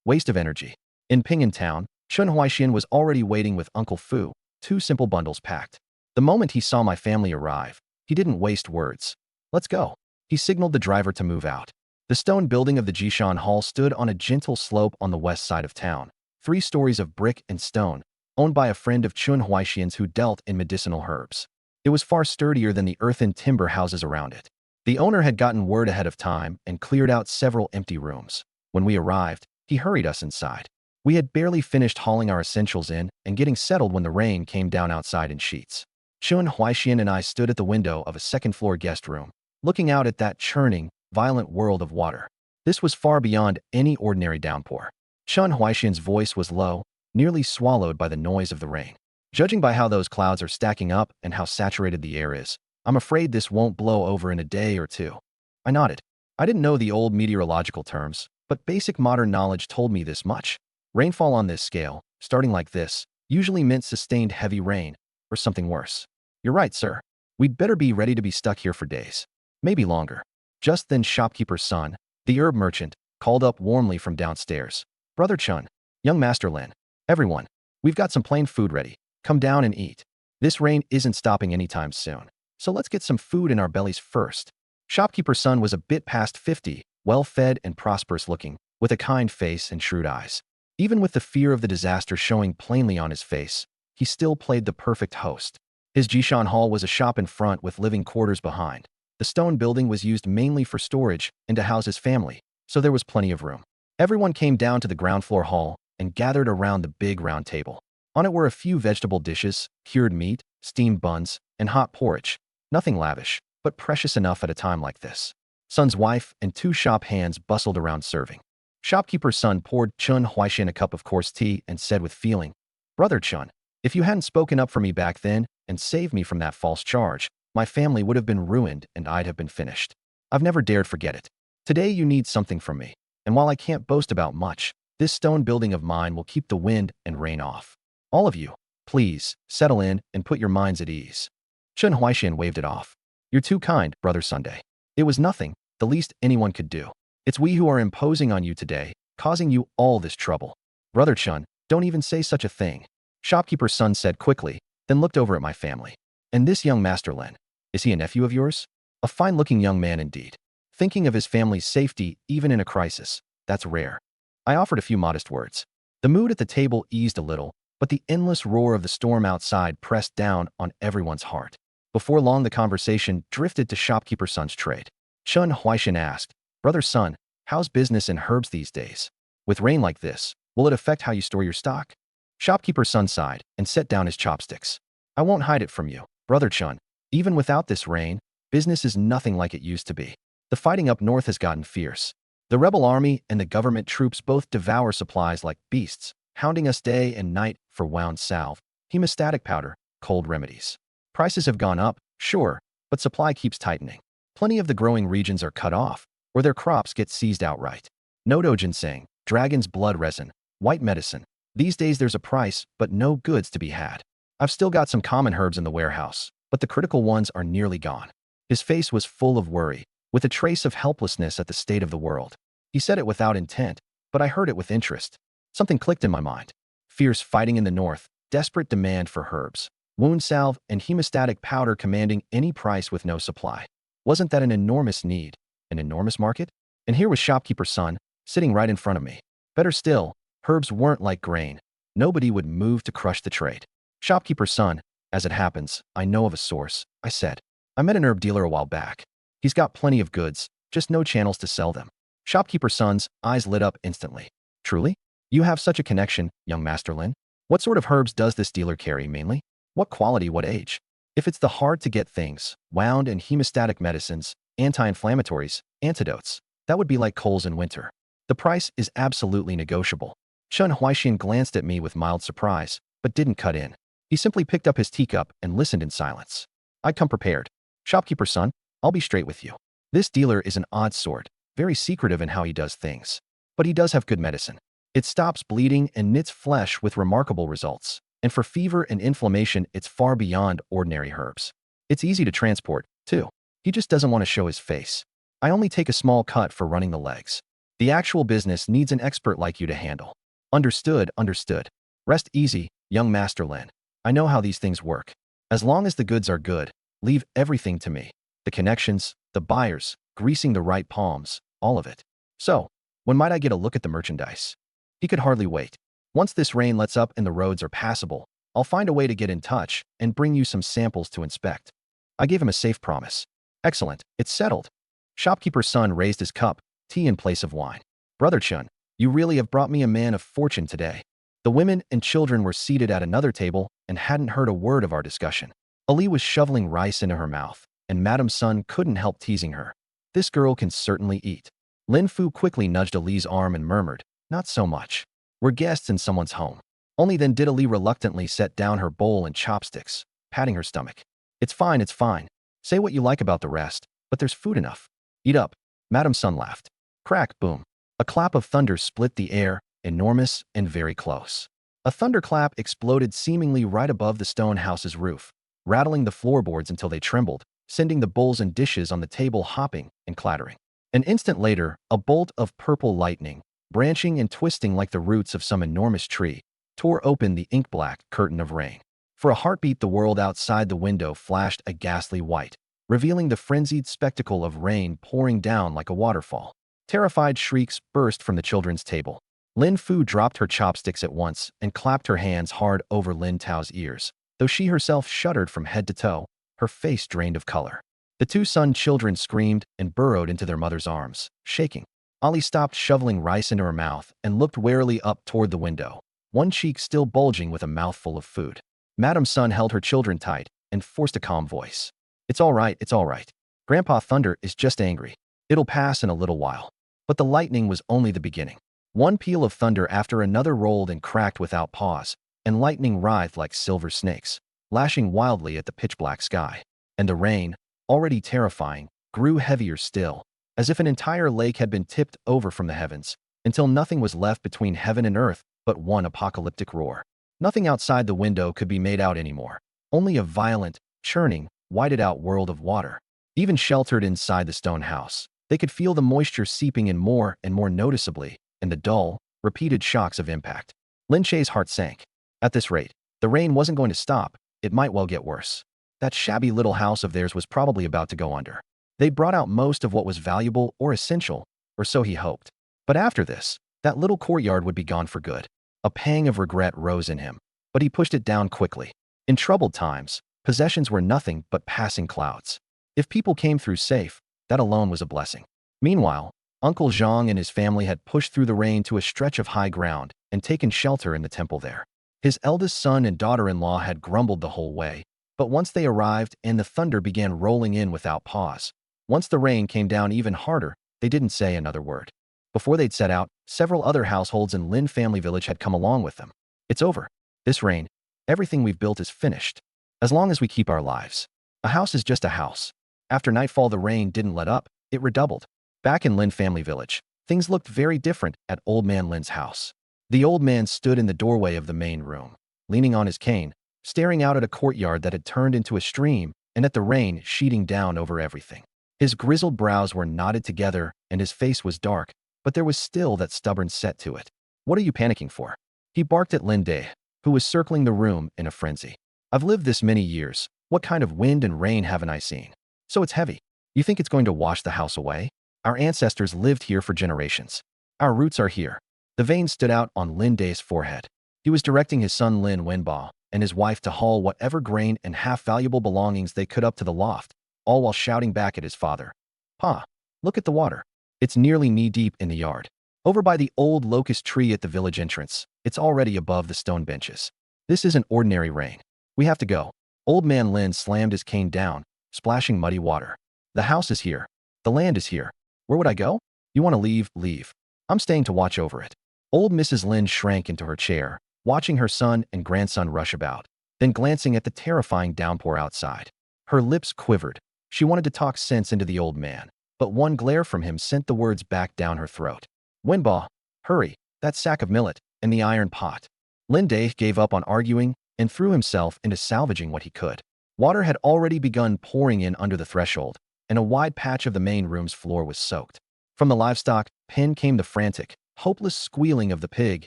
Waste of energy. In Ping'an town, Chen Huaxian was already waiting with Uncle Fu, 2 simple bundles packed. The moment he saw my family arrive, he didn't waste words. Let's go. He signaled the driver to move out. The stone building of the Jishan Hall stood on a gentle slope on the west side of town, 3 stories of brick and stone, owned by a friend of Chen Huaxian's who dealt in medicinal herbs. It was far sturdier than the earthen timber houses around it. The owner had gotten word ahead of time and cleared out several empty rooms. When we arrived, he hurried us inside. We had barely finished hauling our essentials in and getting settled when the rain came down outside in sheets. Chen Huaxian and I stood at the window of a second-floor guest room, looking out at that churning, violent world of water. This was far beyond any ordinary downpour. Chen Huaxian's voice was low, nearly swallowed by the noise of the rain. Judging by how those clouds are stacking up and how saturated the air is, I'm afraid this won't blow over in a day or two. I nodded. I didn't know the old meteorological terms, but basic modern knowledge told me this much. Rainfall on this scale, starting like this, usually meant sustained heavy rain, or something worse. You're right, sir. We'd better be ready to be stuck here for days. Maybe longer. Just then shopkeeper's son, the herb merchant, called up warmly from downstairs. Brother Chun, young Master Lin, everyone, we've got some plain food ready. Come down and eat. This rain isn't stopping anytime soon, so let's get some food in our bellies first. Shopkeeper's son was a bit past 50, well-fed and prosperous looking, with a kind face and shrewd eyes. Even with the fear of the disaster showing plainly on his face, he still played the perfect host. His Jishan Hall was a shop in front with living quarters behind. The stone building was used mainly for storage and to house his family, so there was plenty of room. Everyone came down to the ground floor hall and gathered around the big round table. On it were a few vegetable dishes, cured meat, steamed buns, and hot porridge. Nothing lavish, but precious enough at a time like this. Sun's wife and 2 shop hands bustled around serving. Shopkeeper's son poured Chun Huaishan a cup of coarse tea and said with feeling, "Brother Chun, if you hadn't spoken up for me back then and saved me from that false charge, my family would have been ruined and I'd have been finished. I've never dared forget it. Today you need something from me, and while I can't boast about much, this stone building of mine will keep the wind and rain off. All of you, please, settle in and put your minds at ease." Chun Huaishan waved it off. "You're too kind, Brother Sunday. It was nothing, the least anyone could do. It's we who are imposing on you today, causing you all this trouble. Brother Chun, don't even say such a thing." Shopkeeper's son said quickly, then looked over at my family. "And this young Master Lin, is he a nephew of yours? A fine-looking young man indeed. Thinking of his family's safety even in a crisis, that's rare." I offered a few modest words. The mood at the table eased a little, but the endless roar of the storm outside pressed down on everyone's heart. Before long, the conversation drifted to Shopkeeper's son's trade. Chun Huaishan asked, "Brother Sun, how's business in herbs these days? With rain like this, will it affect how you store your stock?" Shopkeeper's son sighed and set down his chopsticks. "I won't hide it from you, Brother Chun. Even without this rain, business is nothing like it used to be. The fighting up north has gotten fierce. The rebel army and the government troops both devour supplies like beasts, hounding us day and night for wound salve, hemostatic powder, cold remedies. Prices have gone up, sure, but supply keeps tightening. Plenty of the growing regions are cut off, or their crops get seized outright. Nodo ginseng, dragon's blood resin, white medicine. These days there's a price, but no goods to be had. I've still got some common herbs in the warehouse, but the critical ones are nearly gone." His face was full of worry, with a trace of helplessness at the state of the world. He said it without intent, but I heard it with interest. Something clicked in my mind. Fierce fighting in the north, desperate demand for herbs, wound salve, and hemostatic powder commanding any price with no supply. Wasn't that an enormous need, an enormous market? And here was Shopkeeper's son, sitting right in front of me. Better still, herbs weren't like grain. Nobody would move to crush the trade. "Shopkeeper's son, as it happens, I know of a source," I said. "I met an herb dealer a while back. He's got plenty of goods, just no channels to sell them." Shopkeeper's son's eyes lit up instantly. "Truly? You have such a connection, young Master Lin? What sort of herbs does this dealer carry mainly? What quality, what age? If it's the hard-to-get things, wound and hemostatic medicines, anti-inflammatories, antidotes, that would be like coals in winter. The price is absolutely negotiable." Chun Huaishan glanced at me with mild surprise, but didn't cut in. He simply picked up his teacup and listened in silence. I'd come prepared. "Shopkeeper's son, I'll be straight with you. This dealer is an odd sort, very secretive in how he does things. But he does have good medicine. It stops bleeding and knits flesh with remarkable results. And for fever and inflammation, it's far beyond ordinary herbs. It's easy to transport, too. He just doesn't want to show his face. I only take a small cut for running the legs. The actual business needs an expert like you to handle." "Understood, understood. Rest easy, young Master Lin. I know how these things work. As long as the goods are good, leave everything to me. The connections, the buyers, greasing the right palms, all of it. So, when might I get a look at the merchandise?" He could hardly wait. "Once this rain lets up and the roads are passable, I'll find a way to get in touch and bring you some samples to inspect." I gave him a safe promise. "Excellent, it's settled." Shopkeeper's son raised his cup, tea in place of wine. "Brother Chun, you really have brought me a man of fortune today." The women and children were seated at another table and hadn't heard a word of our discussion. Ali was shoveling rice into her mouth, and Madame Sun couldn't help teasing her. "This girl can certainly eat." Lin Fu quickly nudged Ali's arm and murmured, "Not so much. We're guests in someone's home." Only then did Ali reluctantly set down her bowl and chopsticks, patting her stomach. It's fine, it's fine. Say what you like about the rest, but there's food enough. Eat up." Madame Sun laughed. Crack, boom. A clap of thunder split the air, enormous and very close. A thunderclap exploded seemingly right above the stone house's roof, rattling the floorboards until they trembled, sending the bowls and dishes on the table hopping and clattering. An instant later, a bolt of purple lightning, branching and twisting like the roots of some enormous tree, tore open the ink-black curtain of rain. For a heartbeat, the world outside the window flashed a ghastly white, revealing the frenzied spectacle of rain pouring down like a waterfall. Terrified shrieks burst from the children's table. Lin Fu dropped her chopsticks at once and clapped her hands hard over Lin Tao's ears, though she herself shuddered from head to toe, her face drained of color. The 2 son children screamed and burrowed into their mother's arms, shaking. Ali stopped shoveling rice into her mouth and looked warily up toward the window, one cheek still bulging with a mouthful of food. Madam Sun held her children tight and forced a calm voice. It's all right, it's all right. Grandpa Thunder is just angry. It'll pass in a little while. But the lightning was only the beginning. One peal of thunder after another rolled and cracked without pause, and lightning writhed like silver snakes, lashing wildly at the pitch-black sky. And the rain, already terrifying, grew heavier still, as if an entire lake had been tipped over from the heavens, until nothing was left between heaven and earth but one apocalyptic roar. Nothing outside the window could be made out anymore, only a violent, churning, whited-out world of water. Even sheltered inside the stone house, they could feel the moisture seeping in more and more noticeably, and the dull, repeated shocks of impact. Lin Che's heart sank. At this rate, the rain wasn't going to stop. It might well get worse. That shabby little house of theirs was probably about to go under. They'd brought out most of what was valuable or essential, or so he hoped. But after this, that little courtyard would be gone for good. A pang of regret rose in him, but he pushed it down quickly. In troubled times, possessions were nothing but passing clouds. If people came through safe, that alone was a blessing. Meanwhile, Uncle Zhang and his family had pushed through the rain to a stretch of high ground and taken shelter in the temple there. His eldest son and daughter-in-law had grumbled the whole way, but once they arrived and the thunder began rolling in without pause, once the rain came down even harder, they didn't say another word. Before they'd set out, several other households in Lin family village had come along with them. It's over. This rain, everything we've built is finished. As long as we keep our lives. A house is just a house. After nightfall, the rain didn't let up, it redoubled. Back in Lin family village, things looked very different at Old Man Lin's house. The old man stood in the doorway of the main room, leaning on his cane, staring out at a courtyard that had turned into a stream and at the rain sheeting down over everything. His grizzled brows were knotted together and his face was dark, but there was still that stubborn set to it. What are you panicking for? He barked at Lin Day, who was circling the room in a frenzy. I've lived this many years. What kind of wind and rain haven't I seen? So it's heavy. You think it's going to wash the house away? Our ancestors lived here for generations. Our roots are here. The veins stood out on Lin Day's forehead. He was directing his son Lin Wenba and his wife to haul whatever grain and half-valuable belongings they could up to the loft, all while shouting back at his father. Pa, look at the water. It's nearly knee-deep in the yard. Over by the old locust tree at the village entrance, it's already above the stone benches. This isn't ordinary rain. We have to go. Old Man Lin slammed his cane down, splashing muddy water. The house is here. The land is here. Where would I go? You want to leave? Leave. I'm staying to watch over it. Old Mrs. Lin shrank into her chair, watching her son and grandson rush about, then glancing at the terrifying downpour outside. Her lips quivered. She wanted to talk sense into the old man, but one glare from him sent the words back down her throat. Wenba, hurry, that sack of millet, and the iron pot. Lin Day gave up on arguing and threw himself into salvaging what he could. Water had already begun pouring in under the threshold, and a wide patch of the main room's floor was soaked. From the livestock pen came the frantic, hopeless squealing of the pig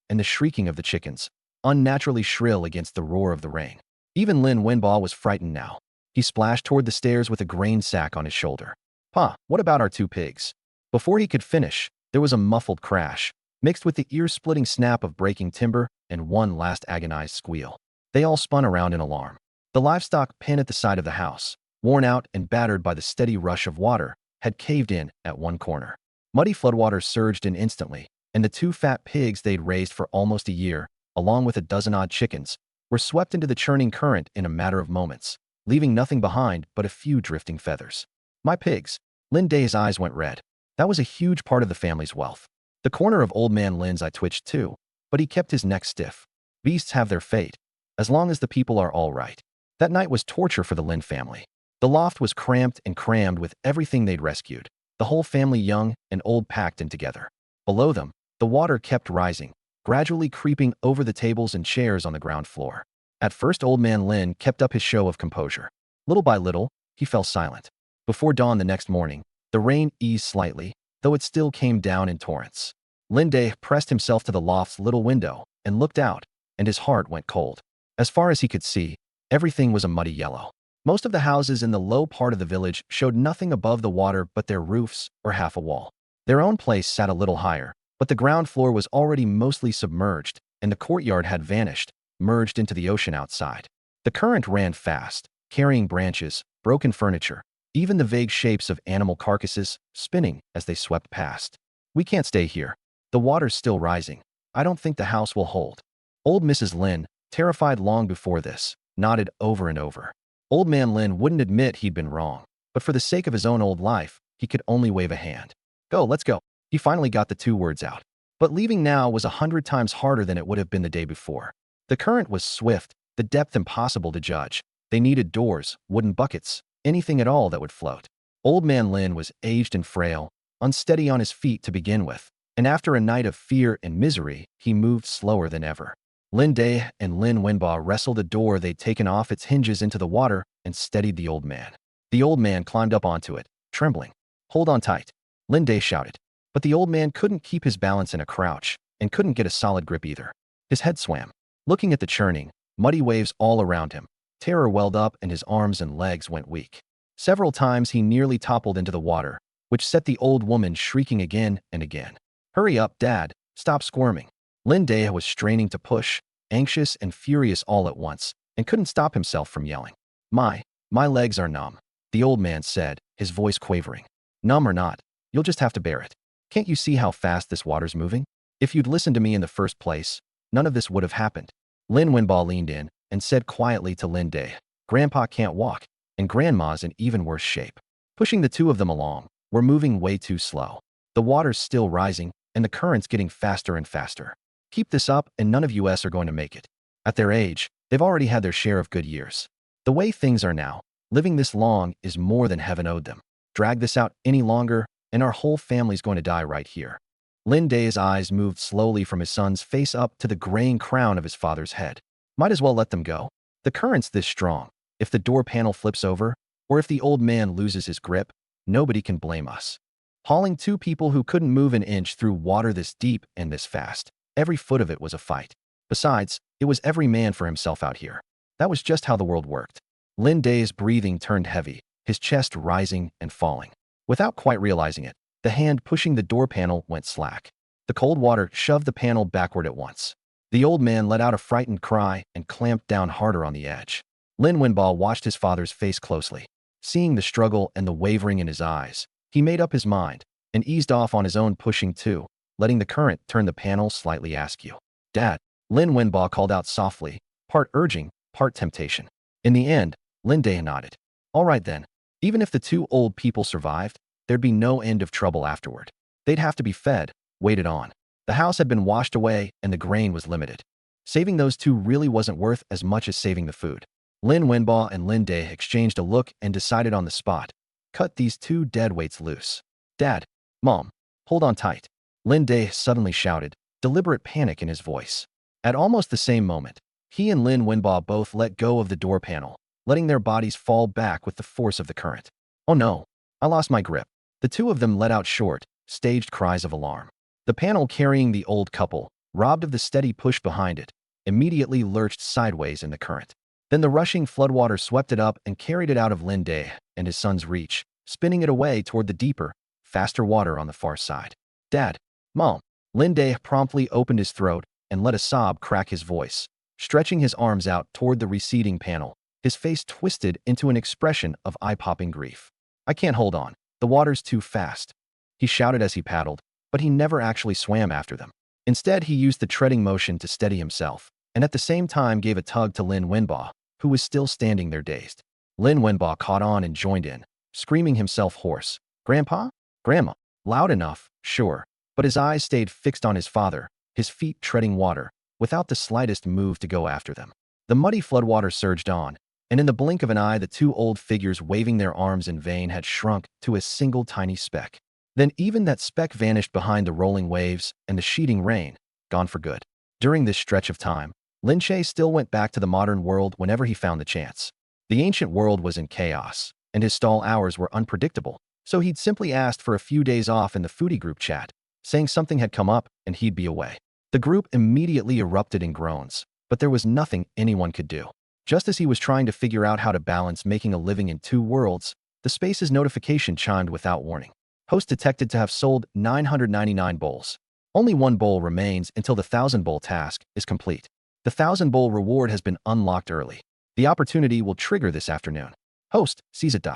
and the shrieking of the chickens, unnaturally shrill against the roar of the rain. Even Lin Wenba was frightened now. He splashed toward the stairs with a grain sack on his shoulder. Pa, what about our two pigs? Before he could finish, there was a muffled crash, mixed with the ear-splitting snap of breaking timber and one last agonized squeal. They all spun around in alarm. The livestock pen at the side of the house, worn out and battered by the steady rush of water, had caved in at one corner. Muddy floodwaters surged in instantly, and the two fat pigs they'd raised for almost a year, along with a dozen-odd chickens, were swept into the churning current in a matter of moments, leaving nothing behind but a few drifting feathers. My pigs. Lin Day's eyes went red. That was a huge part of the family's wealth. The corner of Old Man Lin's eye twitched too, but he kept his neck stiff. Beasts have their fate, as long as the people are all right. That night was torture for the Lin family. The loft was cramped and crammed with everything they'd rescued, the whole family young and old packed in together. Below them, the water kept rising, gradually creeping over the tables and chairs on the ground floor. At first, Old Man Lin kept up his show of composure. Little by little, he fell silent. Before dawn the next morning, the rain eased slightly, though it still came down in torrents. Lin Day pressed himself to the loft's little window and looked out, and his heart went cold. As far as he could see, everything was a muddy yellow. Most of the houses in the low part of the village showed nothing above the water but their roofs or half a wall. Their own place sat a little higher, but the ground floor was already mostly submerged, and the courtyard had vanished, merged into the ocean outside. The current ran fast, carrying branches, broken furniture, even the vague shapes of animal carcasses, spinning as they swept past. We can't stay here. The water's still rising. I don't think the house will hold. Old Mrs. Lin, terrified long before this, nodded over and over. Old Man Lin wouldn't admit he'd been wrong, but for the sake of his own old life, he could only wave a hand. Go, let's go. He finally got the 2 words out. But leaving now was 100 times harder than it would have been the day before. The current was swift, the depth impossible to judge. They needed doors, wooden buckets, anything at all that would float. Old Man Lin was aged and frail, unsteady on his feet to begin with, and after a night of fear and misery, he moved slower than ever. Lin Day and Lin Wenba wrestled a door they'd taken off its hinges into the water and steadied the old man. The old man climbed up onto it, trembling. Hold on tight, Lin Day shouted. But the old man couldn't keep his balance in a crouch and couldn't get a solid grip either. His head swam. Looking at the churning, muddy waves all around him, terror welled up and his arms and legs went weak. Several times he nearly toppled into the water, which set the old woman shrieking again and again. Hurry up, Dad, stop squirming. Lin Day was straining to push, anxious and furious all at once, and couldn't stop himself from yelling. My legs are numb, the old man said, his voice quavering. Numb or not, you'll just have to bear it. Can't you see how fast this water's moving? If you'd listened to me in the first place, none of this would have happened. Lin Wenba leaned in and said quietly to Lin Day, Grandpa can't walk, and Grandma's in even worse shape. Pushing the 2 of them along, we're moving way too slow. The water's still rising, and the current's getting faster and faster. Keep this up, and none of us are going to make it. At their age, they've already had their share of good years. The way things are now, living this long is more than heaven owed them. Drag this out any longer, and our whole family's going to die right here. Lin Day's eyes moved slowly from his son's face up to the graying crown of his father's head. Might as well let them go. The current's this strong. If the door panel flips over, or if the old man loses his grip, nobody can blame us. Hauling 2 people who couldn't move an inch through water this deep and this fast, every foot of it was a fight. Besides, it was every man for himself out here. That was just how the world worked. Lin Day's breathing turned heavy, his chest rising and falling. Without quite realizing it, the hand pushing the door panel went slack. The cold water shoved the panel backward at once. The old man let out a frightened cry and clamped down harder on the edge. Lin Wenba watched his father's face closely. Seeing the struggle and the wavering in his eyes, he made up his mind and eased off on his own pushing too, letting the current turn the panel slightly askew. Dad, Lin Wenba called out softly, part urging, part temptation. In the end, Lin Day nodded. All right then. Even if the 2 old people survived, there'd be no end of trouble afterward. They'd have to be fed, waited on. The house had been washed away and the grain was limited. Saving those 2 really wasn't worth as much as saving the food. Lin Wenba and Lin Day exchanged a look and decided on the spot. Cut these 2 deadweights loose. Dad, Mom, hold on tight. Lin Day suddenly shouted, deliberate panic in his voice. At almost the same moment, he and Lin Wenba both let go of the door panel, letting their bodies fall back with the force of the current. Oh no, I lost my grip. The 2 of them let out short, staged cries of alarm. The panel carrying the old couple, robbed of the steady push behind it, immediately lurched sideways in the current. Then the rushing floodwater swept it up and carried it out of Lin Day and his son's reach, spinning it away toward the deeper, faster water on the far side. Dad, Mom. Lin Day promptly opened his throat and let a sob crack his voice, stretching his arms out toward the receding panel, his face twisted into an expression of eye-popping grief. I can't hold on. The water's too fast. He shouted as he paddled, but he never actually swam after them. Instead, he used the treading motion to steady himself, and at the same time gave a tug to Lin Wenba, who was still standing there dazed. Lin Wenba caught on and joined in, screaming himself hoarse. Grandpa? Grandma. Loud enough, sure, but his eyes stayed fixed on his father, his feet treading water, without the slightest move to go after them. The muddy floodwater surged on, and in the blink of an eye the 2 old figures waving their arms in vain had shrunk to a single tiny speck. Then even that speck vanished behind the rolling waves and the sheeting rain, gone for good. During this stretch of time, Lin Che still went back to the modern world whenever he found the chance. The ancient world was in chaos, and his stall hours were unpredictable, so he'd simply asked for a few days off in the foodie group chat, saying something had come up and he'd be away. The group immediately erupted in groans, but there was nothing anyone could do. Just as he was trying to figure out how to balance making a living in 2 worlds, the Space's notification chimed without warning. Host detected to have sold 999 bowls. Only 1 bowl remains until the 1,000-bowl task is complete. The 1,000-bowl reward has been unlocked early. The opportunity will trigger this afternoon. Host sees it.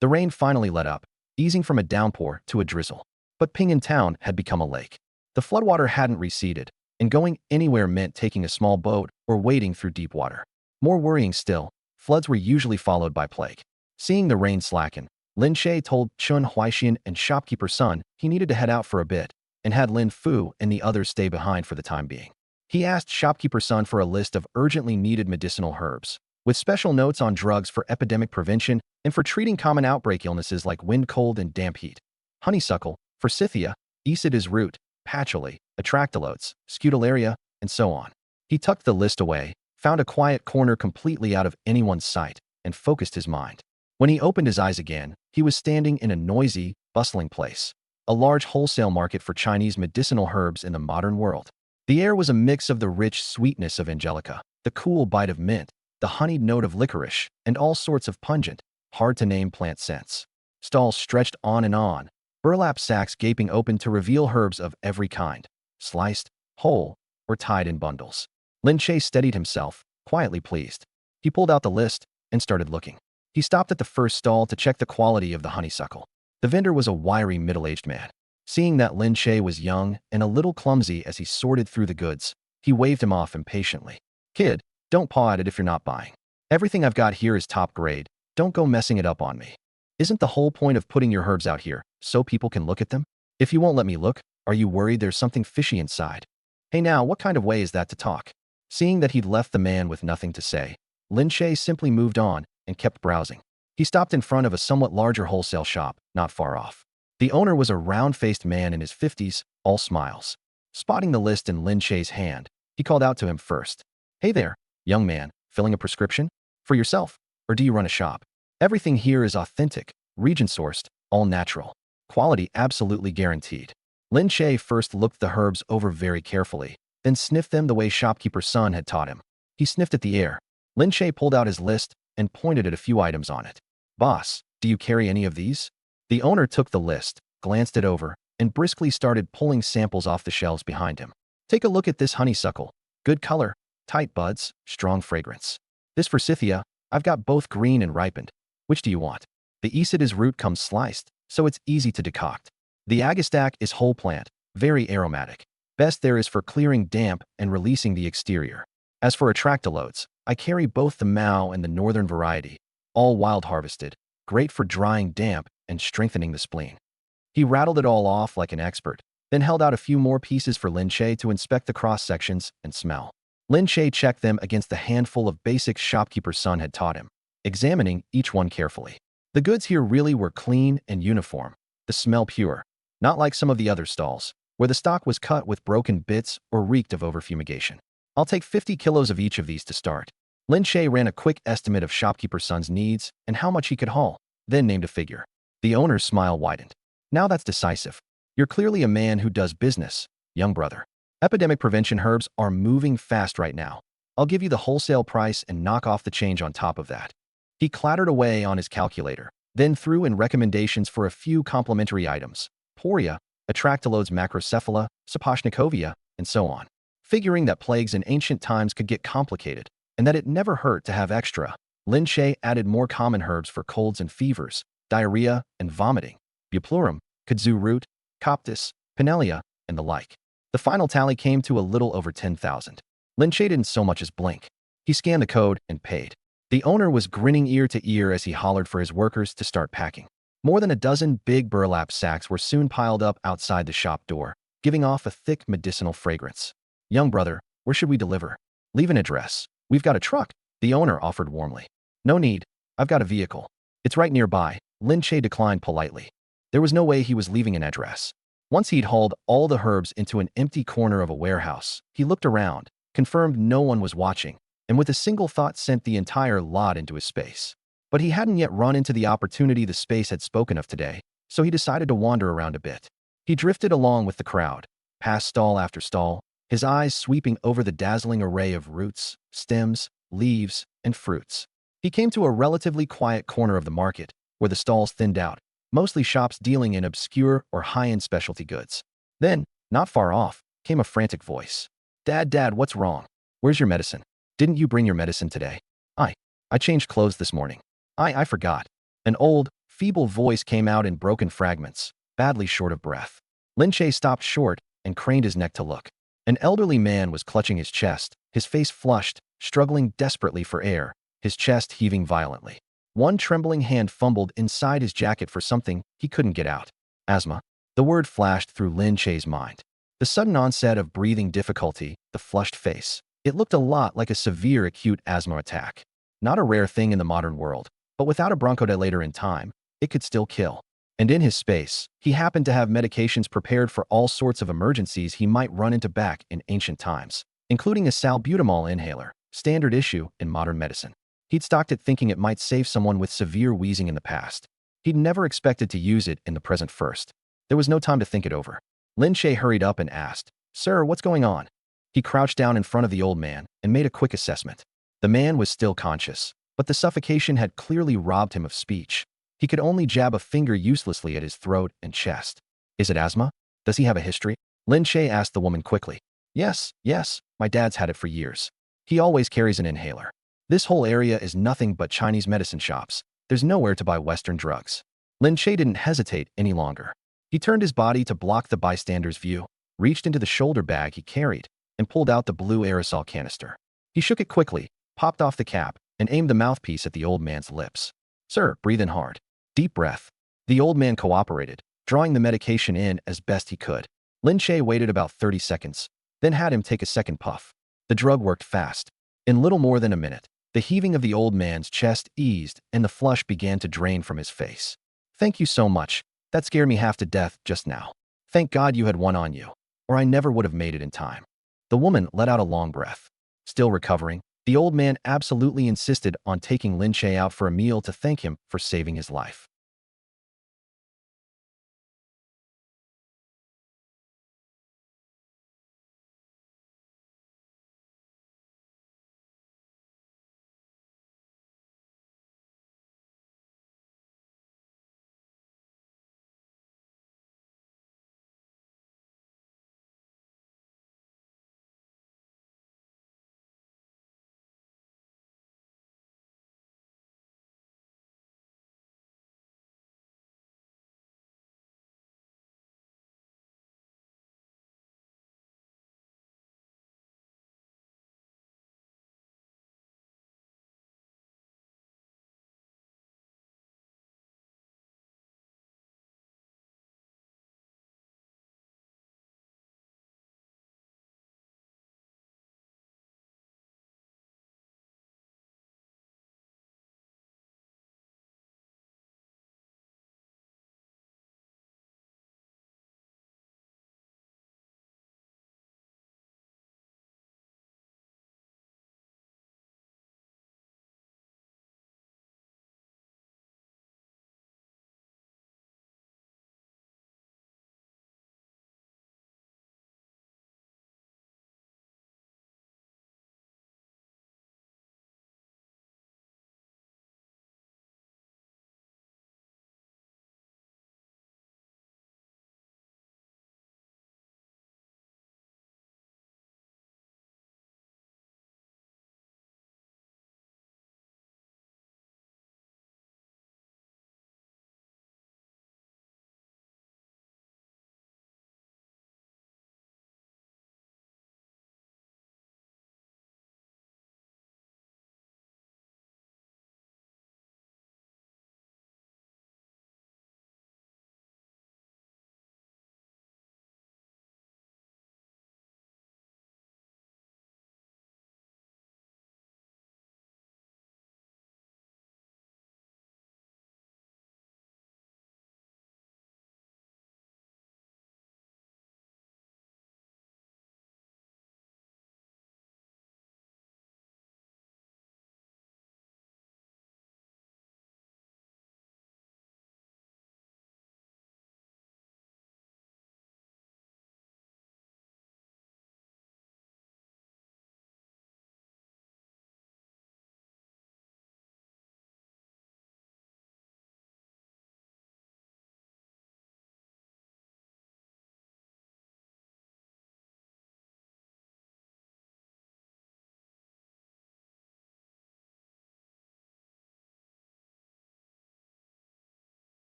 The rain finally let up, easing from a downpour to a drizzle. But Ping'an Town had become a lake. The floodwater hadn't receded, and going anywhere meant taking a small boat or wading through deep water. More worrying still, floods were usually followed by plague. Seeing the rain slacken, Lin Che told Chun Huaxian and shopkeeper Sun he needed to head out for a bit, and had Lin Fu and the others stay behind for the time being. He asked shopkeeper Sun for a list of urgently needed medicinal herbs, with special notes on drugs for epidemic prevention and for treating common outbreak illnesses like wind cold and damp heat. Honeysuckle, forsythia, Isida's root, patchouli, atractylodes, scutularia, and so on. He tucked the list away, found a quiet corner completely out of anyone's sight, and focused his mind. When he opened his eyes again, he was standing in a noisy, bustling place, a large wholesale market for Chinese medicinal herbs in the modern world. The air was a mix of the rich sweetness of angelica, the cool bite of mint, the honeyed note of licorice, and all sorts of pungent, hard-to-name plant scents. Stalls stretched on, burlap sacks gaping open to reveal herbs of every kind, sliced, whole, or tied in bundles. Lin Che steadied himself, quietly pleased. He pulled out the list and started looking. He stopped at the first stall to check the quality of the honeysuckle. The vendor was a wiry, middle-aged man. Seeing that Lin Che was young and a little clumsy as he sorted through the goods, he waved him off impatiently. "Kid, don't paw at it if you're not buying. Everything I've got here is top grade. Don't go messing it up on me. Isn't the whole point of putting your herbs out here so people can look at them? If you won't let me look, are you worried there's something fishy inside? Hey now, what kind of way is that to talk?" Seeing that he'd left the man with nothing to say, Lin Che simply moved on and kept browsing. He stopped in front of a somewhat larger wholesale shop, not far off. The owner was a round-faced man in his 50s, all smiles. Spotting the list in Lin Che's hand, he called out to him first. "Hey there, young man, filling a prescription? For yourself, or do you run a shop? Everything here is authentic, region-sourced, all natural. Quality absolutely guaranteed." Lin Che first looked the herbs over very carefully, then sniffed them the way shopkeeper Sun had taught him. He sniffed at the air. Lin Che pulled out his list and pointed at a few items on it. "Boss, do you carry any of these?" The owner took the list, glanced it over, and briskly started pulling samples off the shelves behind him. "Take a look at this honeysuckle. Good color, tight buds, strong fragrance. This forsythia, I've got both green and ripened. Which do you want? The Isida's root comes sliced, so it's easy to decoct. The agastache is whole plant, very aromatic. Best there is for clearing damp and releasing the exterior. As for atractylodes, I carry both the Mao and the northern variety, all wild harvested, great for drying damp and strengthening the spleen." He rattled it all off like an expert, then held out a few more pieces for Lin Che to inspect the cross-sections and smell. Lin Che checked them against the handful of basics shopkeeper Sun had taught him, examining each one carefully. The goods here really were clean and uniform, the smell pure, not like some of the other stalls, where the stock was cut with broken bits or reeked of overfumigation. "I'll take 50 kilos of each of these to start." Lin Che ran a quick estimate of shopkeeper Sun's needs and how much he could haul, then named a figure. The owner's smile widened. "Now that's decisive. You're clearly a man who does business, young brother. Epidemic prevention herbs are moving fast right now. I'll give you the wholesale price and knock off the change on top of that." He clattered away on his calculator, then threw in recommendations for a few complementary items: poria, atractylodes macrocephala, sapochnikovia, and so on. Figuring that plagues in ancient times could get complicated, and that it never hurt to have extra, Lin Che added more common herbs for colds and fevers, diarrhea, and vomiting: buplurum, kudzu root, coptis, pinelia, and the like. The final tally came to a little over 10,000. Lin Che didn't so much as blink. He scanned the code and paid. The owner was grinning ear to ear as he hollered for his workers to start packing. More than a dozen big burlap sacks were soon piled up outside the shop door, giving off a thick medicinal fragrance. "Young brother, where should we deliver?" "Leave an address. We've got a truck," the owner offered warmly. "No need. I've got a vehicle. It's right nearby." Lin Che declined politely. There was no way he was leaving an address. Once he'd hauled all the herbs into an empty corner of a warehouse, he looked around, confirmed no one was watching, and with a single thought sent the entire lot into his space. But he hadn't yet run into the opportunity the space had spoken of today, so he decided to wander around a bit. He drifted along with the crowd, past stall after stall, his eyes sweeping over the dazzling array of roots, stems, leaves, and fruits. He came to a relatively quiet corner of the market, where the stalls thinned out, mostly shops dealing in obscure or high-end specialty goods. Then, not far off, came a frantic voice. Dad, what's wrong? Where's your medicine? Didn't you bring your medicine today?" I changed clothes this morning. I forgot." An old, feeble voice came out in broken fragments, badly short of breath. Lin Che stopped short and craned his neck to look. An elderly man was clutching his chest, his face flushed, struggling desperately for air, his chest heaving violently. One trembling hand fumbled inside his jacket for something he couldn't get out. Asthma. The word flashed through Lin Che's mind. The sudden onset of breathing difficulty, the flushed face. It looked a lot like a severe acute asthma attack. Not a rare thing in the modern world, but without a bronchodilator in time, it could still kill. And in his space, he happened to have medications prepared for all sorts of emergencies he might run into back in ancient times, including a salbutamol inhaler, standard issue in modern medicine. He'd stocked it thinking it might save someone with severe wheezing in the past. He'd never expected to use it in the present first. There was no time to think it over. Lin Che hurried up and asked, "Sir, what's going on?" He crouched down in front of the old man and made a quick assessment. The man was still conscious, but the suffocation had clearly robbed him of speech. He could only jab a finger uselessly at his throat and chest. "Is it asthma? Does he have a history?" Lin Che asked the woman quickly. Yes, my dad's had it for years. He always carries an inhaler. This whole area is nothing but Chinese medicine shops. There's nowhere to buy Western drugs." Lin Che didn't hesitate any longer. He turned his body to block the bystander's view, reached into the shoulder bag he carried, and pulled out the blue aerosol canister. He shook it quickly, popped off the cap, and aimed the mouthpiece at the old man's lips. "Sir, breathe in hard. Deep breath." The old man cooperated, drawing the medication in as best he could. Lin Che waited about 30 seconds, then had him take a second puff. The drug worked fast. In little more than a minute, the heaving of the old man's chest eased and the flush began to drain from his face. "Thank you so much. That scared me half to death just now. Thank God you had one on you, or I never would have made it in time." The woman let out a long breath. Still recovering, the old man absolutely insisted on taking Lin Che out for a meal to thank him for saving his life.